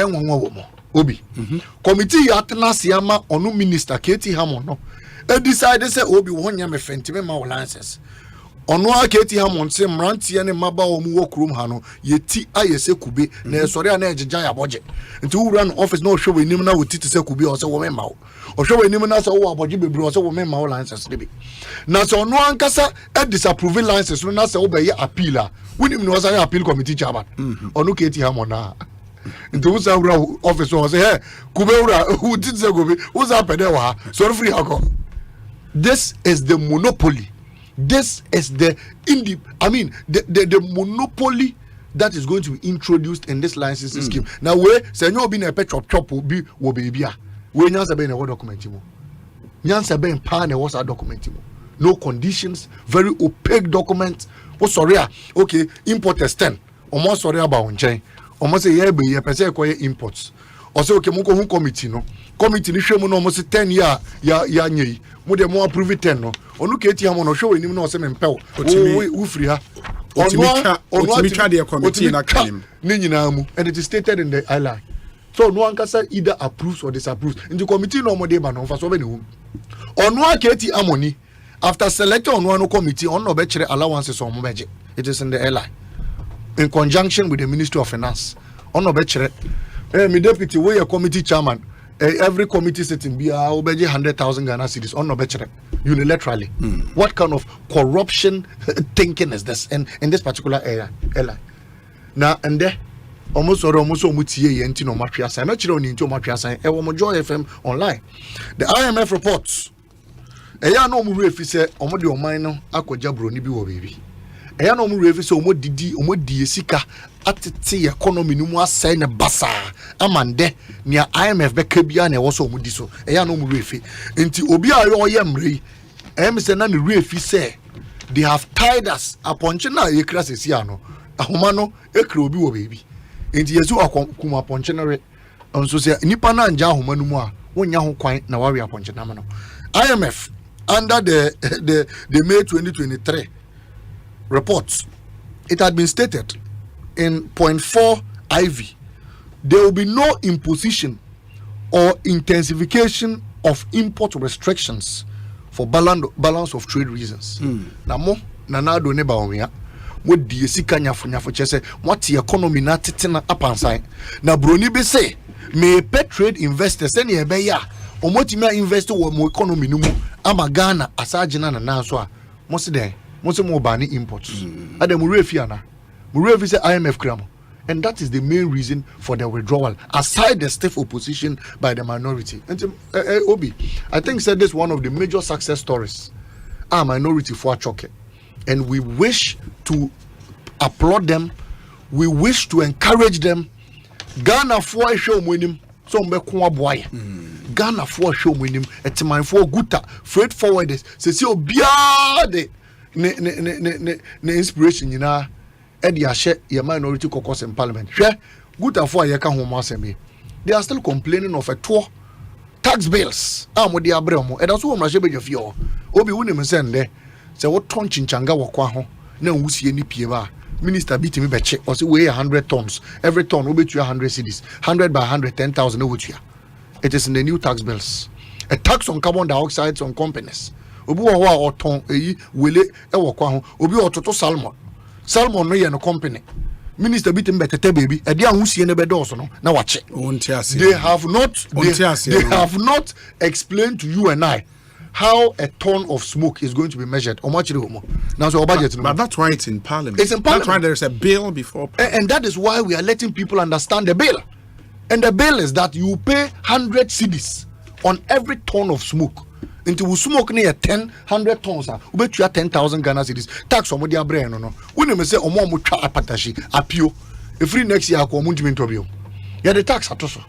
Obi committee atena siama onu minister Katie Hammond no, decided say Obi one year me fentime ma license. Ono Katie Hammond say mrantie ne maba omu wo krom ha no yeti ayese kube na sori ana ejeja ya budget. Nti wo run office no show enim na wo titi say kube o say wo memma wo. O show enim na say wo aboje bebre o say wo memma wo license dey be. Na so ono ankasa disapprove license no na say wo be ye appeal a. Woni no say appeal committee chairman. Ono Katie Hammond na. Nti wo say office o say hey kube ura who titi say kube wo say pede wa so free hako. This is the monopoly. This is the monopoly that is going to be introduced in this licensing scheme. Now, where say no be na chop will be wo baby a. We nyansa be na what document mo. Nyansa be pa na what document mo. No conditions, very opaque document. Oh sorry okay, importers 10. Omo sorry about nchen. Omo say yeah be ye pese koye imports. O say okay mo ko committee no. Committee ni hwemu no omo say 10 ya nyei. Mo de mo approve 10 no. onu keti am no hwe enim no se me mpɛw wo free ha onu twa de committee na kanim ni nyina mu and it is stated in the island so no ankasa either approves or disapproves in the committee no more dey ba no fa so be ne hu onu aketi amoni after selecting on one committee on no be kire allowances on mo beje it is in the airline in conjunction with the Ministry of Finance on no be kire me deputy we a committee chairman every committee sitting be obeje 100,000 Ghana cedis on no be kire unilaterally what kind of corruption thinking is this in this particular airline now and there almost omutie ye enti no matwe asan ma kire oni enti o matwe asan e wo mo Joy FM online the IMF reports eya no mu refi se omo de oman no akogya broni bi wo bebi eya no mu refi se omo di sika atete economy no mu asai ne basa amande nia IMF be ka bia na e wo so omo di so eya no mu refi enti obi ayo ye mrei em se na ne refi se they have tied us aponche na ye kra sesi ano ahoma no ekra obi wo bebi enti yesu akuma aponche na re onso se nipa na anja ahoma no mu a wonya ho kwan na wawe aponche na no IMF under the May 2023 reports, it had been stated in point 4 IV, there will be no imposition or intensification of import restrictions for balance of trade reasons. Namo nanado ne baomia mo die sika nyafo chese what economy na tetena apansai na broni be say me pet trade investors any ebe ya omotimi invest wo mo economy no mu ama Ghana asagina na nanso a mo se den mo se mo ba ni imports adam mo refi ana mo refi say IMF kramo and that is the main reason for the withdrawal aside the stiff opposition by the minority and Obi I think said this one of the major success stories minority for Achoke and we wish to applaud them, we wish to encourage them. Ghana for show winning so mbeko aboy Ghana for show winning etiman for guta freight forwarders say obia de ne inspiration nyina e de ahye your minority caucus in parliament hwe guta for ye ka ho mo asemi they are still complaining of a tour tax bills mo de abre mo e da so wo mra hye be jofio obi wunim sende se wo ton chinchanga wo kwa ho na wusie ni pie ba minister beat me beche or say weigh 100 tons every ton obetu 100 cedis 100 by 100 10,000 obetu it is in the new tax bills a tax on carbon dioxide on companies obi wo ho a oton eyi wele e wo kwa ho obi ototo salmon no ye no company minister beat me betete baby e dia wusie ne bedoso no na wache they have not explained to you and I how a ton of smoke is going to be measured. Now, so budget. But that's why it's in Parliament. It's in Parliament. That's why there's a bill before Parliament. And that is why we are letting people understand the bill. And the bill is that you pay 100 cedis on every ton of smoke. Until we smoke near 100 tons, we bet you 10,000 Ghana cedis. Tax on the brain, no. When you say, Omo mucha apatashi, apio, if free next year, ko munjiment obio. Yeah, the tax atoso.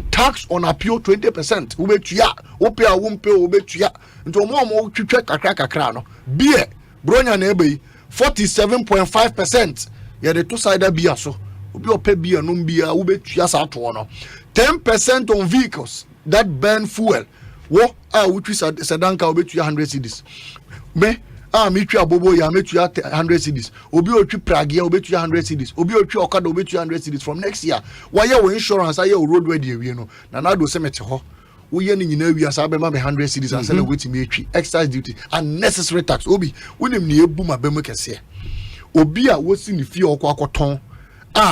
Tax on appeal 20%. Ubetuya, opia wumpe ubetuya. Into mo twetwe kakra no. Beer, bronya na ebe 47.5%. Yeah, the two-sided beer so. Obi ope beer no beer ubetuya sa to no. 10% on vehicles that burn fuel. Wo which sedanka ubetuya 100 cedis. Me metri abobo ya metri 100 cedis obi otwi prague ya obetwi 100 cedis obi otwi okada obetwi 100 cedis from next year why your insurance aye roadway dey we no na do semete ho wo ye ni nyina wi asa be ma 100 cedis asa na wetimi etwi excise duty unnecessary tax obi wonim ne ebu ma be mu kese obi a wosi ni fie okwa akoton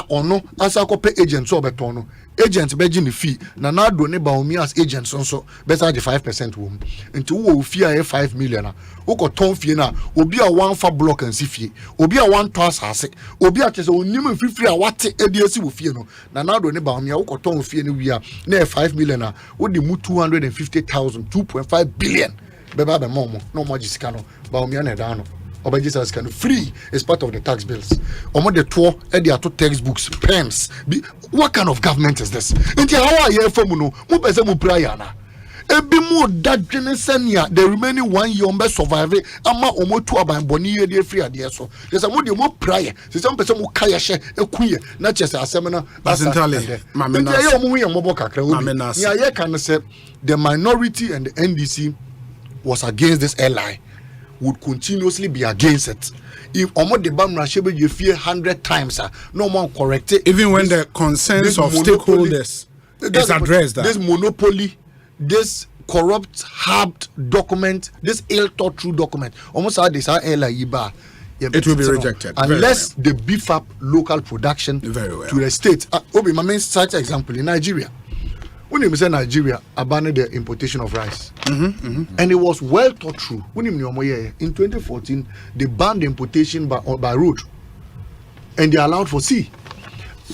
ono asa ko pay agent so beton no agent be gi ni fee na do ne ba omi as agent so better the 5% wo nti wo fee a 5 million a wo ko ton fee na obi a wan fa block and si fee obi a wan to asase obi a tese onim fifiri a wate edi esi wo fee no na do ne ba omi a wo ko ton fee no wi a na 5 million a wo di mu 250,000 2.5 billion be ba be momo no mo jisika no ba omi na da no Jesus can free is part of the tax bills. Omo the tour they are to textbooks, pens. What kind of government is this? Inti how are you for no? Mo pese mo prayer na. Ebi mo that genesenia the remaining 1 year mbe survive ama omo to aban boni ye dey free ade so. There's a mo dey mo prayer. Se some pese mo kaya she ekuye na chese asem na Asante. Mamena. Inti omo hu mo bo kakra obi. Ya ye can say the minority and the NDC was against this airline. would continuously be against it. If Omo de Bam Rashebe you fear 100 times, no more correct it. Even when the concerns of stakeholders is addressed, this monopoly, this corrupt, halved document, this ill thought through document, almost how this it will be rejected unless they beef up local production to the state. Obi, my main such example in Nigeria. When you say Nigeria abandoned the importation of rice, and it was well thought through. When you in 2014, they banned the importation by road, and they allowed for sea.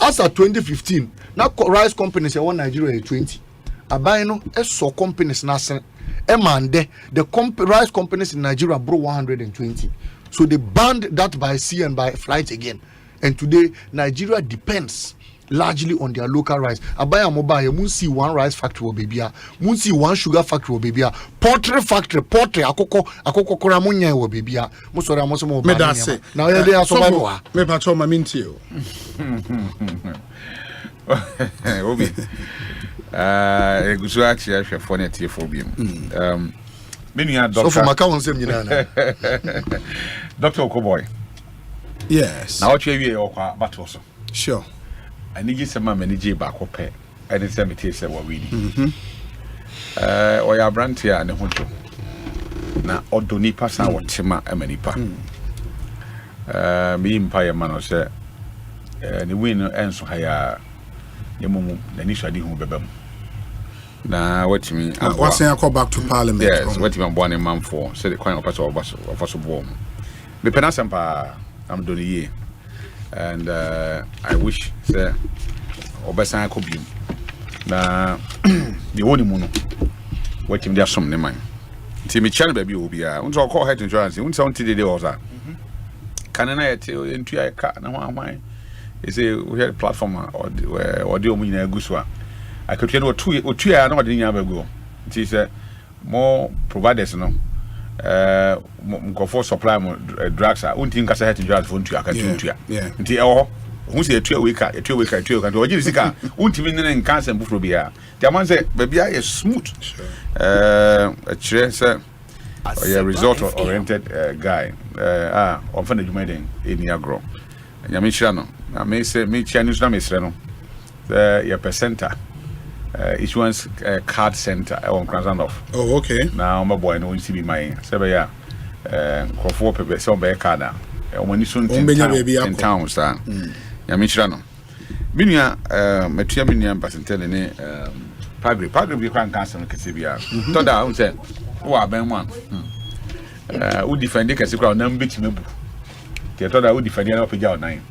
As of 2015, now rice companies say one Nigeria 20. Abayno so companies na emande the rice companies in Nigeria brought 120. So they banned that by sea and by flight again. And today Nigeria depends largely on their local rice. Abaya mobile, you see one rice factory or baby, you see one sugar factory or baby, poultry factory, akoko koramunya or baby. Most of them also more. Now they are so bad. Me patrol my minty. Obi. Egusu actually I for net here for him. So for my count same Dr. Okoboy. Yes. Now what you are but also. Sure. I need some manage back up. I didn't say me say what we need. Or your brand here and the honcho. Na odoni pasa what chima emenipa. Me empire man say the win ends higher. Yamumu the nisha di hu bebem. Na what me what's saying I call back to Parliament. Yes, what me born a man for. Say the coin of us warm. Me Asempa I'm doing ye. And I wish say obesan ko bi. Na the only mono what him there some ne man. Ti me channel baby obi a. Unto call health insurance. Unto on today was that. Can na yet into a car na wan. Is a we had a platform or the omina guswa. I could tell you 2 years no didn't have go. It is more providers no go for supply drugs are untin kasa health insurance for ntua ntua. Nti who say 2 week can do sika untimi ne cancer bufro bia. The man say baby is smooth. A chair say a result oriented guy on fund the in Niagara. Nyamishano na me say me Chinese na mesre no the percenter issuance card center on Kranzanov. Oh okay. Now my boy no see be my say be ya crofo pepe so be card na omani so in town sir. Nyamishano minua metua minua percenter ne pagre bi kwan cancer no kese bia to da on say wo aben one wo defend kese kwa na mbetimebu. I thought I would defend you up with your 9.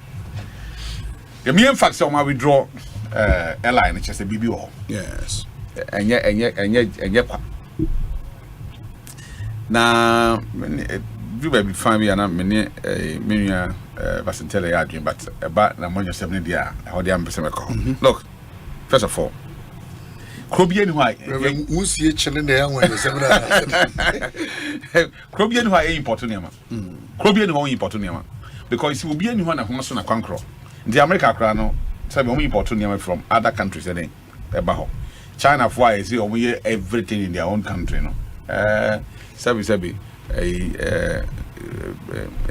The main fact so my withdraw airline just a BBO. Yes. And yet now you baby find me and I'm many wasn't telling you dream but about na money 7 dia how they am call. Look, first of all Krobian why who see chilling there when you 7 Krobian why important yama. Krobian why important yama. Because it will be anyone who wants to conquer. The America crano, some important from other countries. China, why is it everything in their own country? No, Sabi, a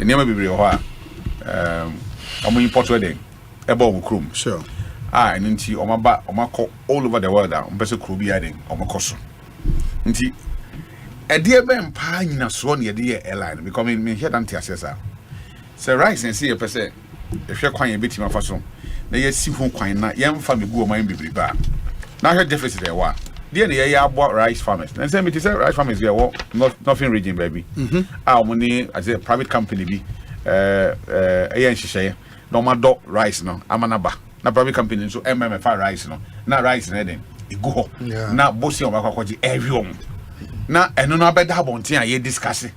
never be real. I'm important above Krum. Sure. And into Omako all over the world. I'm better Krubi adding Omakoso. Inti a dear Ben Pine, a swan, a dear airline, becoming me head anti assessor. Sir rice and see a percent. If you're quite a bit in my fashion, they see who quite not young family go my baby bar. Now her deficit there what? The year bought rice farmers. And same it is rice farmers there nothing region baby. Our money as a private company be a she no my dog rice no amanaba. Na private company so MMFI rice no. Na rice and it go. Now bossy on my everyone. Now and no better bontin I discuss it.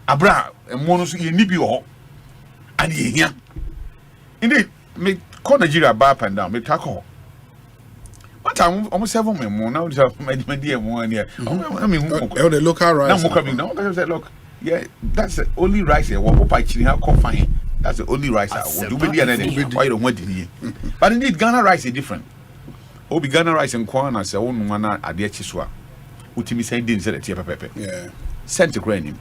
Abra and monos you need you and here. Indeed, me call Nigeria bar and down, me tackle. What time almost 7 more now, my dear one here. I mean, the local rice. Now, coming now, look, yeah, that's the only rice here. What I actually have coffee. That's the only rice I would do with the other. Why don't want it? But indeed, Ghana rice is different. Obi Ghana rice and corn as a own one at the Chiswa. Utimi say didn't say that pepe. Yeah. Sent to granny.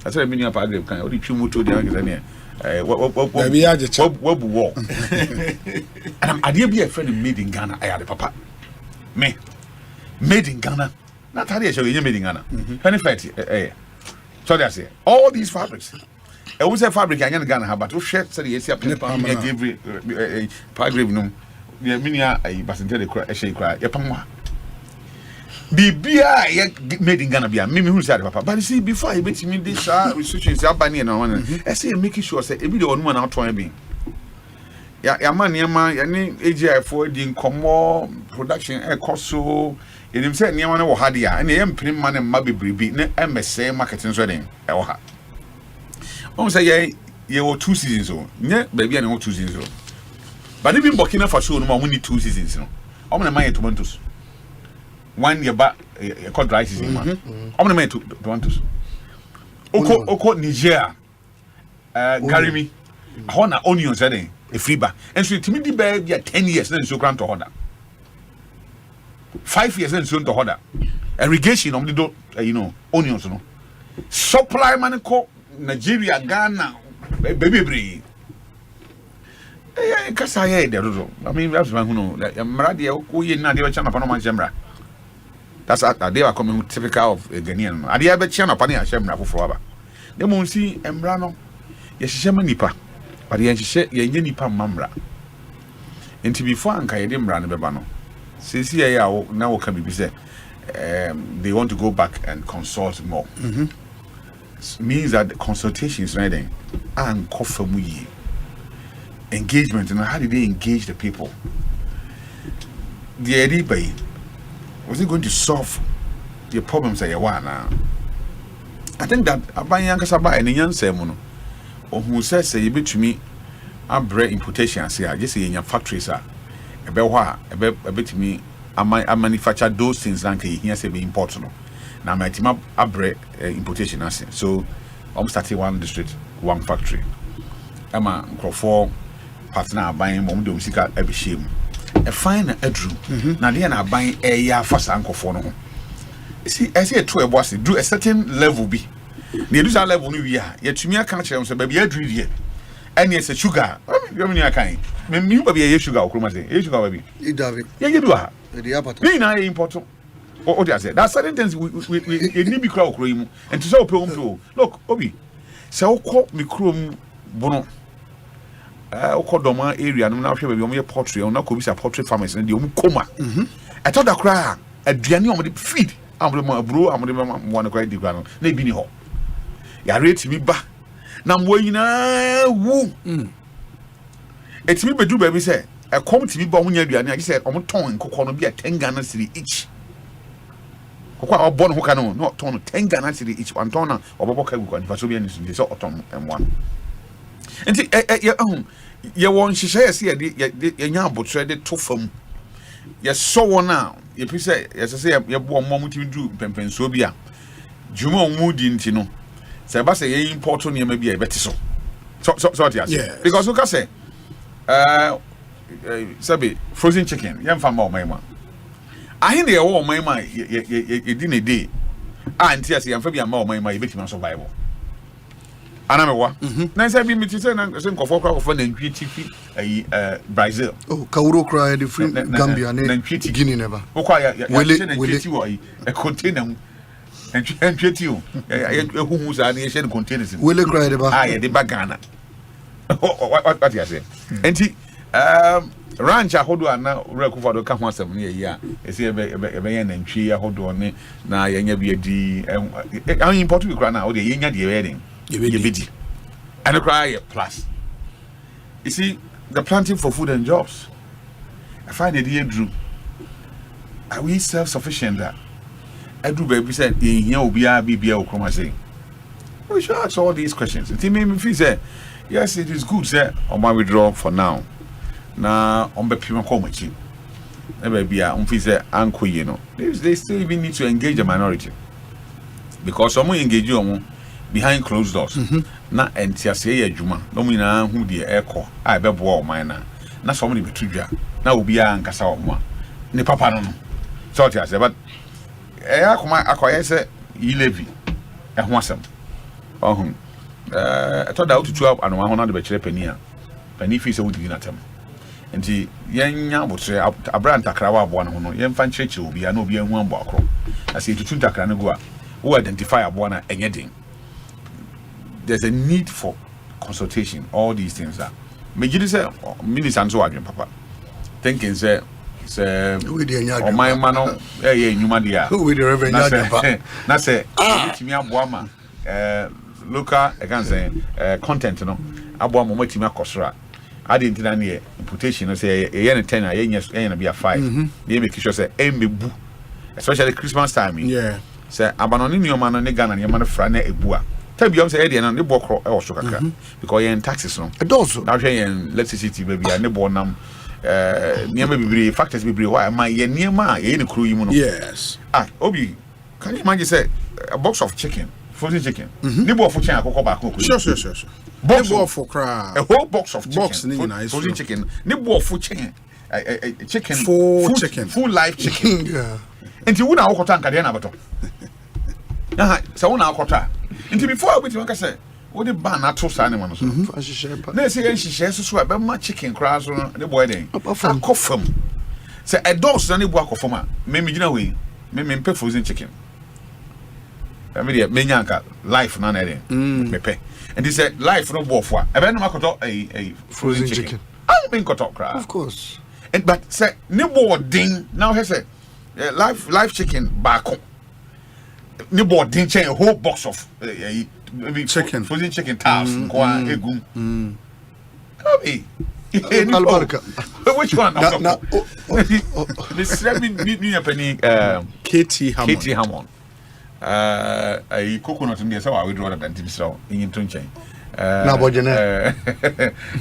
I said mini paragraph kan only twi moto dey like say what war and I dey be a friend made in Ghana I had papa me made in Ghana not how dey show you made in Ghana any fight so they say all these fabrics I would say fabric in Ghana but shirt say yes every paragraph no mini I basente dey cry e cry e pamwa Bibia made in Ghana bia me who said papa but you see before I bet me this restrictions abani and one I say making sure say e be the one man out one be ya man ya ni AGI for the commo production e cost so you say near one wo ha dia and e imprim man and ma bebrebe na MSA marketing so den e wo ha on say ye wo 2 seasons so nye baby and 2 seasons so but even Burkina Faso no we need 2 seasons no o me na man tomatoes 1 year back called dry season man how many men to tomatoes oko Nigeria garimi hona onions then a free bar and so to me the bear 10 years then so grant to order 5 years then so to order irrigation on the do onions no supply man ko Nigeria Ghana baby kasa ye there I mean that's man who know mrade ko ye na de chana pa no man jemra. That's they are coming typical of Ghanaian. I have a channel upon a shem for forever. They won't see Embrano. Yes, shema nipa. But the Yenshi nipa mamra. And to be fun, Kaydim ran Bebano. Since now can be said, they want to go back and consult more. Means that the consultation is ready and coffee engagement and how did they engage the people? The idea was it going to solve the problems that you want now? I think that Abayan Kasaba and Yan Semono, or who says, say, you bet to me, I'm bread importation. I say, I just say in your factories, a bit to me, I manufacture those things like here say be important. Now, my team up bread importation. So, I'm starting one district, one factory. I'm a for partner buying mom do music every shame. A fine edru na dey na ban eya fasa nkofo no see I say a two boss do a certain level be na do that level no wi a yetumi aka kire so ba bi adru die any say sugar you mean akan me ba bi e sugar okroma say e sugar ba bi e david ye do ha e dey apata me na e important what do I say that certain things we need be kra okro yimu and to say ope to look obi say okọ me krom bono Okodoma area no na hwe ba bi omo ye poultry on na ko bi sa poultry farmers na de omo koma I thought that cry aduane omo de feed ambo mo aburo ambo de mo na kwa di kwa no na bi ni ho ya rate mi ba na mo yina wu etimi bedu ba bi say e kom timi ba omo nya aduane agi say omo ton nkokọ no bi 10 Ghana cedi each kokwa obon ho ka no no ton 10 Ghana cedi each one ton na obobo ka gu kwa fa so bi ani so oton m1 enti ye won hihye se ye nya abotre de to fam ye so won a ye pi se ye se ye bo mom timi du pempenso bi a juma mu di nti no se ba se ye import no ye ma bi e beti so because you can say sabi frozen chicken ye mfa ma o mai ma ahin de ye wo o mai ma ye di ne dey anti ase ye mfa bi ma o mai ma ye beti ma survival Anamewa. Na say bi miti say na say nkofo kra kofo na ntwi tifi Brazil. Oh, Kawuro kra the free Gambia ne Guinea never. Okwa ya ntwi ti wo a container mu. Ntwi ti o. Ehuhu za na ye share containers. Wele kra de ba. Ah, ye de ba Ghana. What you say? Enti ranch ahodo ana rekufo do ka ho asem ne ye a ese ebe ye na ntwi ahodo ne na ye nya bi adi an import bi kra na o de ye nya de ye den. And a cry plus. You see, the planting for food and jobs. I find it here, Drew. Are we self-sufficient? That I do, baby said, in here will be a BBL, come say. We should ask all these questions. It made me feel say, yes, it is good, sir, on my withdrawal for now. Now, on the people come with you. Never be a say, uncle, you know. They still even need to engage the minority. Because someone engage you behind closed doors. Na entiase ye adwuma no mu na hu de eko a be bo o man na so mo de betudwa na obi a nkasa o mo ne papa no no so tia se but akoma akoye se yi levi e ho asem I thought that to 12 and 100 bechere penny fees would be not him. And the young would say a brand takrawa one who young fan church will be no be one bokro. I say to Tuntakranagoa who identify a one and getting. There's a need for consultation, all these things are. Major say minister and so again, Papa. Thinking say or my man, you man, who with the Reverend na say me aboama local again say content no aboama mo timi akosora ade ntina na imputation no say ye ne 10 ye na be a 5 they make sure say embebu especially Christmas time say abanoni nyoma no ne Ghana nyoma no fra na ebu a tabiom say e de na ne bokro e wo so kakra because ye taxes no e dozo na hwe ye electricity baby a ne bo nam niema bibiri factors bibiri why my ye niema ye ne kru yimu no yes obi can you imagine say a box of chicken frozen chicken ni bo of chicken akoko ba akoko sure box of cra a whole box of chicken box ni nice frozen chicken ni bo of chicken chicken full live chicken yeah enti wo na akota nkade na beto so wo na akota enti before we think say what the ban at so animal so na say en hihye so so be ma chicken crash so the boy den akofam say a dog so na bu akofam a me gina we me pay frozen chicken I mean me nyanka life na na den me pay and this say life no bo fo a be no makoto a frozen chicken I been cut up crash of course and but say ne bo ding now he say life chicken back ne bo ding chain a whole box of chicken frozen chicken tails kwa egum hey Albarka which one now this me penny KT Hammond a coconut in there so I withdraw that team so in tunchen na bojene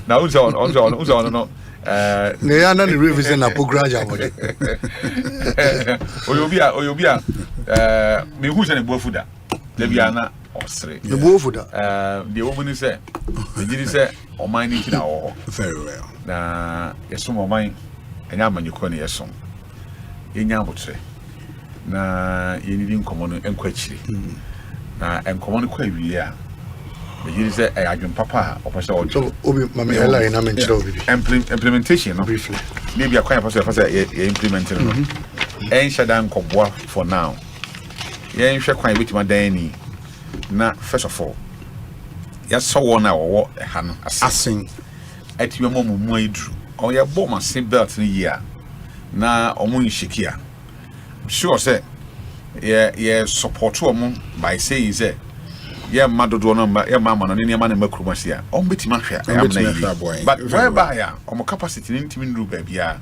na uzo no ne ya na revision na pograja bode oyobia me hu se ne bofuda da bia na osre ne bofuda the woman say the jiri say o man ni kina wo very well na yeso mo man enya amanyuko ne yeso enya abotre na yenidi nkomo no enkwachiri na enkomo no kwa wie a the jiri say e adwon papa opose o obi mama ela ina menchira obi implementation no briefly maybe akwan papa ye implement no en shadan koboa for now yen hwe kwan bitima dan ni na first of all ya so wona wo ha no asen atiwe mu idru o ya bom asen belt ni yia na omu nshikia sure say ye support omu by saying say ye madodo no ya mama no ne ma na makrumasia o betima hwe but whereby ya omu capacity ni ntimi nru ba bia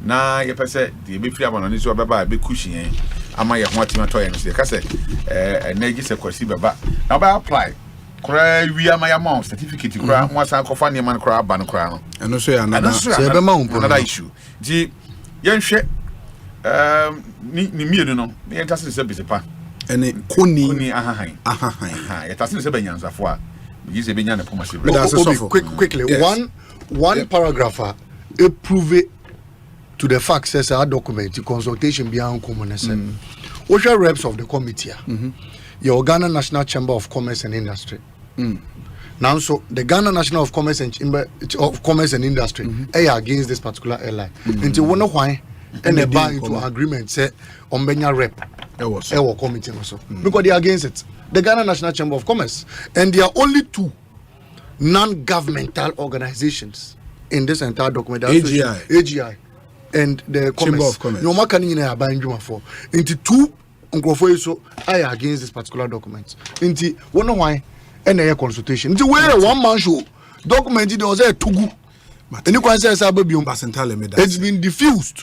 na ye pese de be free abano ni so beba be cushion ama ye ho atima to ye no se ka se energy se kwasi beba na ba apply kura wi ama ya mount certificate kura mo san kofa ne man kura ba no kura no eno so ya na se be ma umpo another issue di ye nhwe ni mienu no ye tase se besepa ene koni ahahan ye tase se benyansafo a yi se benya na pomase quickly one paragraph a prove to the fact says our document the consultation beyond common sense which are reps of the committee your Ghana National Chamber of Commerce and Industry now so the Ghana National of Commerce and Chamber of Commerce and Industry are against this particular airline until one of why and they buy into agreement say on Benya rep our committee also because they are against it the Ghana National Chamber of Commerce and there are only two non-governmental organizations in this entire document AGI and the Chamber of Commerce. No matter what kind for into two uncrofoy so I against this particular document. Into one why any consultation. Into where one man show document there was a tugu. Any question says it's been diffused.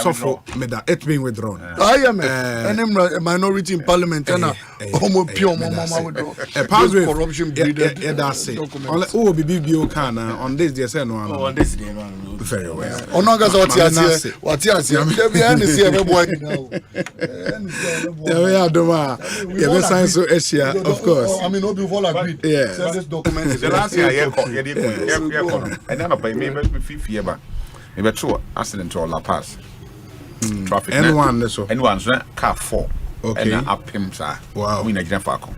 So for it's been withdrawn. I am a minority in parliament and pure mama corruption breeder. Oh, BBO can on this they say no on this day no very well. Onaga what you see behind the see everybody now. Yeah, Doma. Yeah, science so Asia of course. I mean no people agreed. Yeah. This document is the last year and then by me must be 50 years back. Maybe true accident or La Paz. Traffic. Anyone so. Anyone's car 4. Okay. And apem sa. Wow. We na gina fako.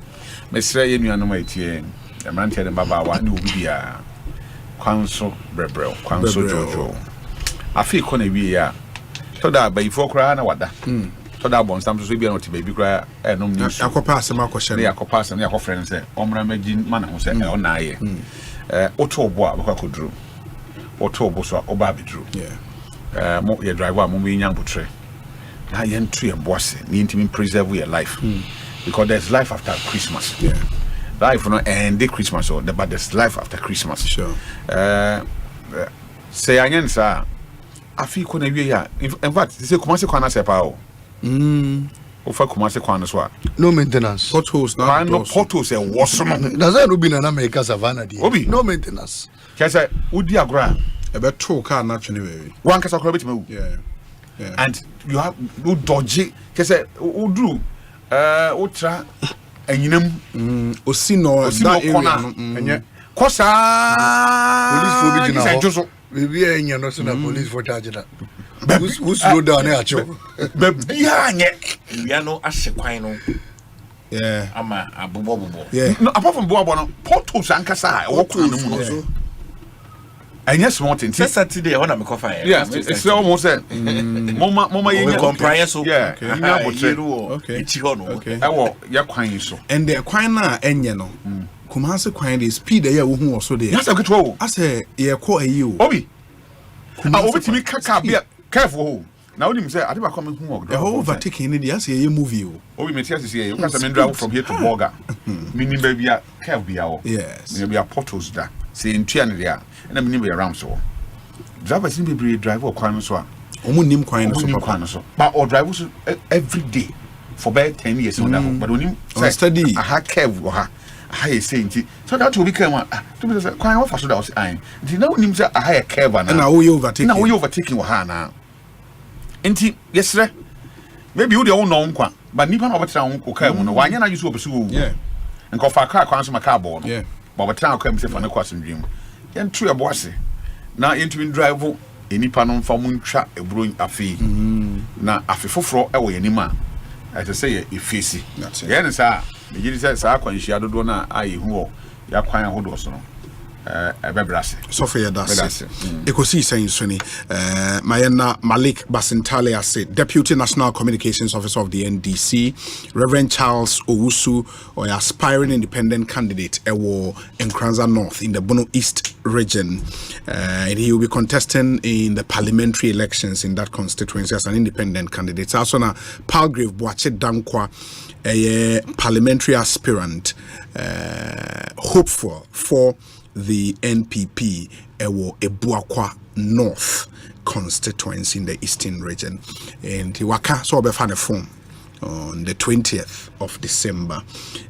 Mesra ye nuanom atie. Emrante de baba wa ni obi bia. Kwanso brebrel, kwanso jojo. Afi ko na wi ya. To da ba ifo kra na wada. To da bon sam so bia no ti baby kra enom ni. Akopa asema akɔhye. Na akopa asema na akɔfrɛ nse. Omra magi mana ho se o na aye. Oto obo a baka koduru. Oto obo so oba bidru. Yeah. Mo ye driver mo mi nyam botre. Na yen tu ye boase, ni intimi preserve your life. Because there's life after Christmas. Yeah. Life no end the Christmas or but there's life after Christmas. Sure. Say again sir. Afi ko na wie ya. In fact, say Kumasi Kwana sepa o. Ofa Kumasi Kwana so a. No maintenance. Potholes na. No potholes e woso no. Does that be na America Savannah dey? Obi. No maintenance. Kesa udi agora. Ebe to car na twene we. One kasa kora betime. Yeah. Yeah. And you have no dodgy. Kesa udru ultra enyinam osino that area enye kosa police for be na we be enye no so na police for charge that who slow down e acho bia nye we no ahye kwan no yeah ama abobo yeah no apart from bobo no portals ankasa e wo kwan no mu no enye small thing Saturday when am coffee yes it's almost mama we compare so yeah okay ichi ho no okay e wo ya kwan so and the kwan na enye no Kumasi kwan the speed e ya wo hu so there yes I get wo I say ye ko ayi o obi obi timi kaka bia careful ho na woni me say ade ba come hu wo the whole overtaking in the say ye movie o obi me tiase say you can say me drive from here to Borga meaning baby a curve bia o yes me bia portals da say ntua ne dia na me be around so drivers ni be drive or kwan so a omo nim kwan so but or drive so every day for about 10 years on that but onim study aha curve or ha I say so that will become to be say kwan ofa so that was I nti na onim say aha curve na wo you overtaking wo ha na nti yesre maybe you dey own no nkwa but nipa na obetra wo ko kai mu no wanya na use obesu wo yeah nko fa car kwan so maka bo no yeah but obetra ko am say fa na kwaso ndwim yen tu ebo ase na yen tu drive enipa no mfa mu ntwa eburo afi na afi foforo e wo yenima I to say e face yen sa me gidi say sa kwanhia dodo na ayi hu o ya kwan ahodo so no ebebrase so for your das Ekosiisen so ni Mayena Malik Basintale ase Deputy National Communications Officer of the NDC, Reverend Charles Owusu or aspiring independent candidate ewo Nkranza North in the Bono East region, and he will be contesting in the parliamentary elections in that constituency as an independent candidate. Also na Palgrave Boache Dankwa, a parliamentary aspirant, hopeful for the NPP ewo Ebuakwa North constituency in the Eastern region, and he waka so be fan form on the 20th of December,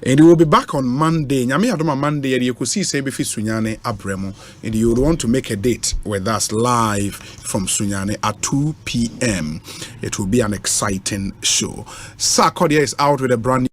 and he will be back on Monday. Nyame adoma Monday and you could see say befi Sunyane Abremo, and you would want to make a date with us live from Sunyane at 2 p.m. It will be an exciting show. Sarkodia is out with a brand new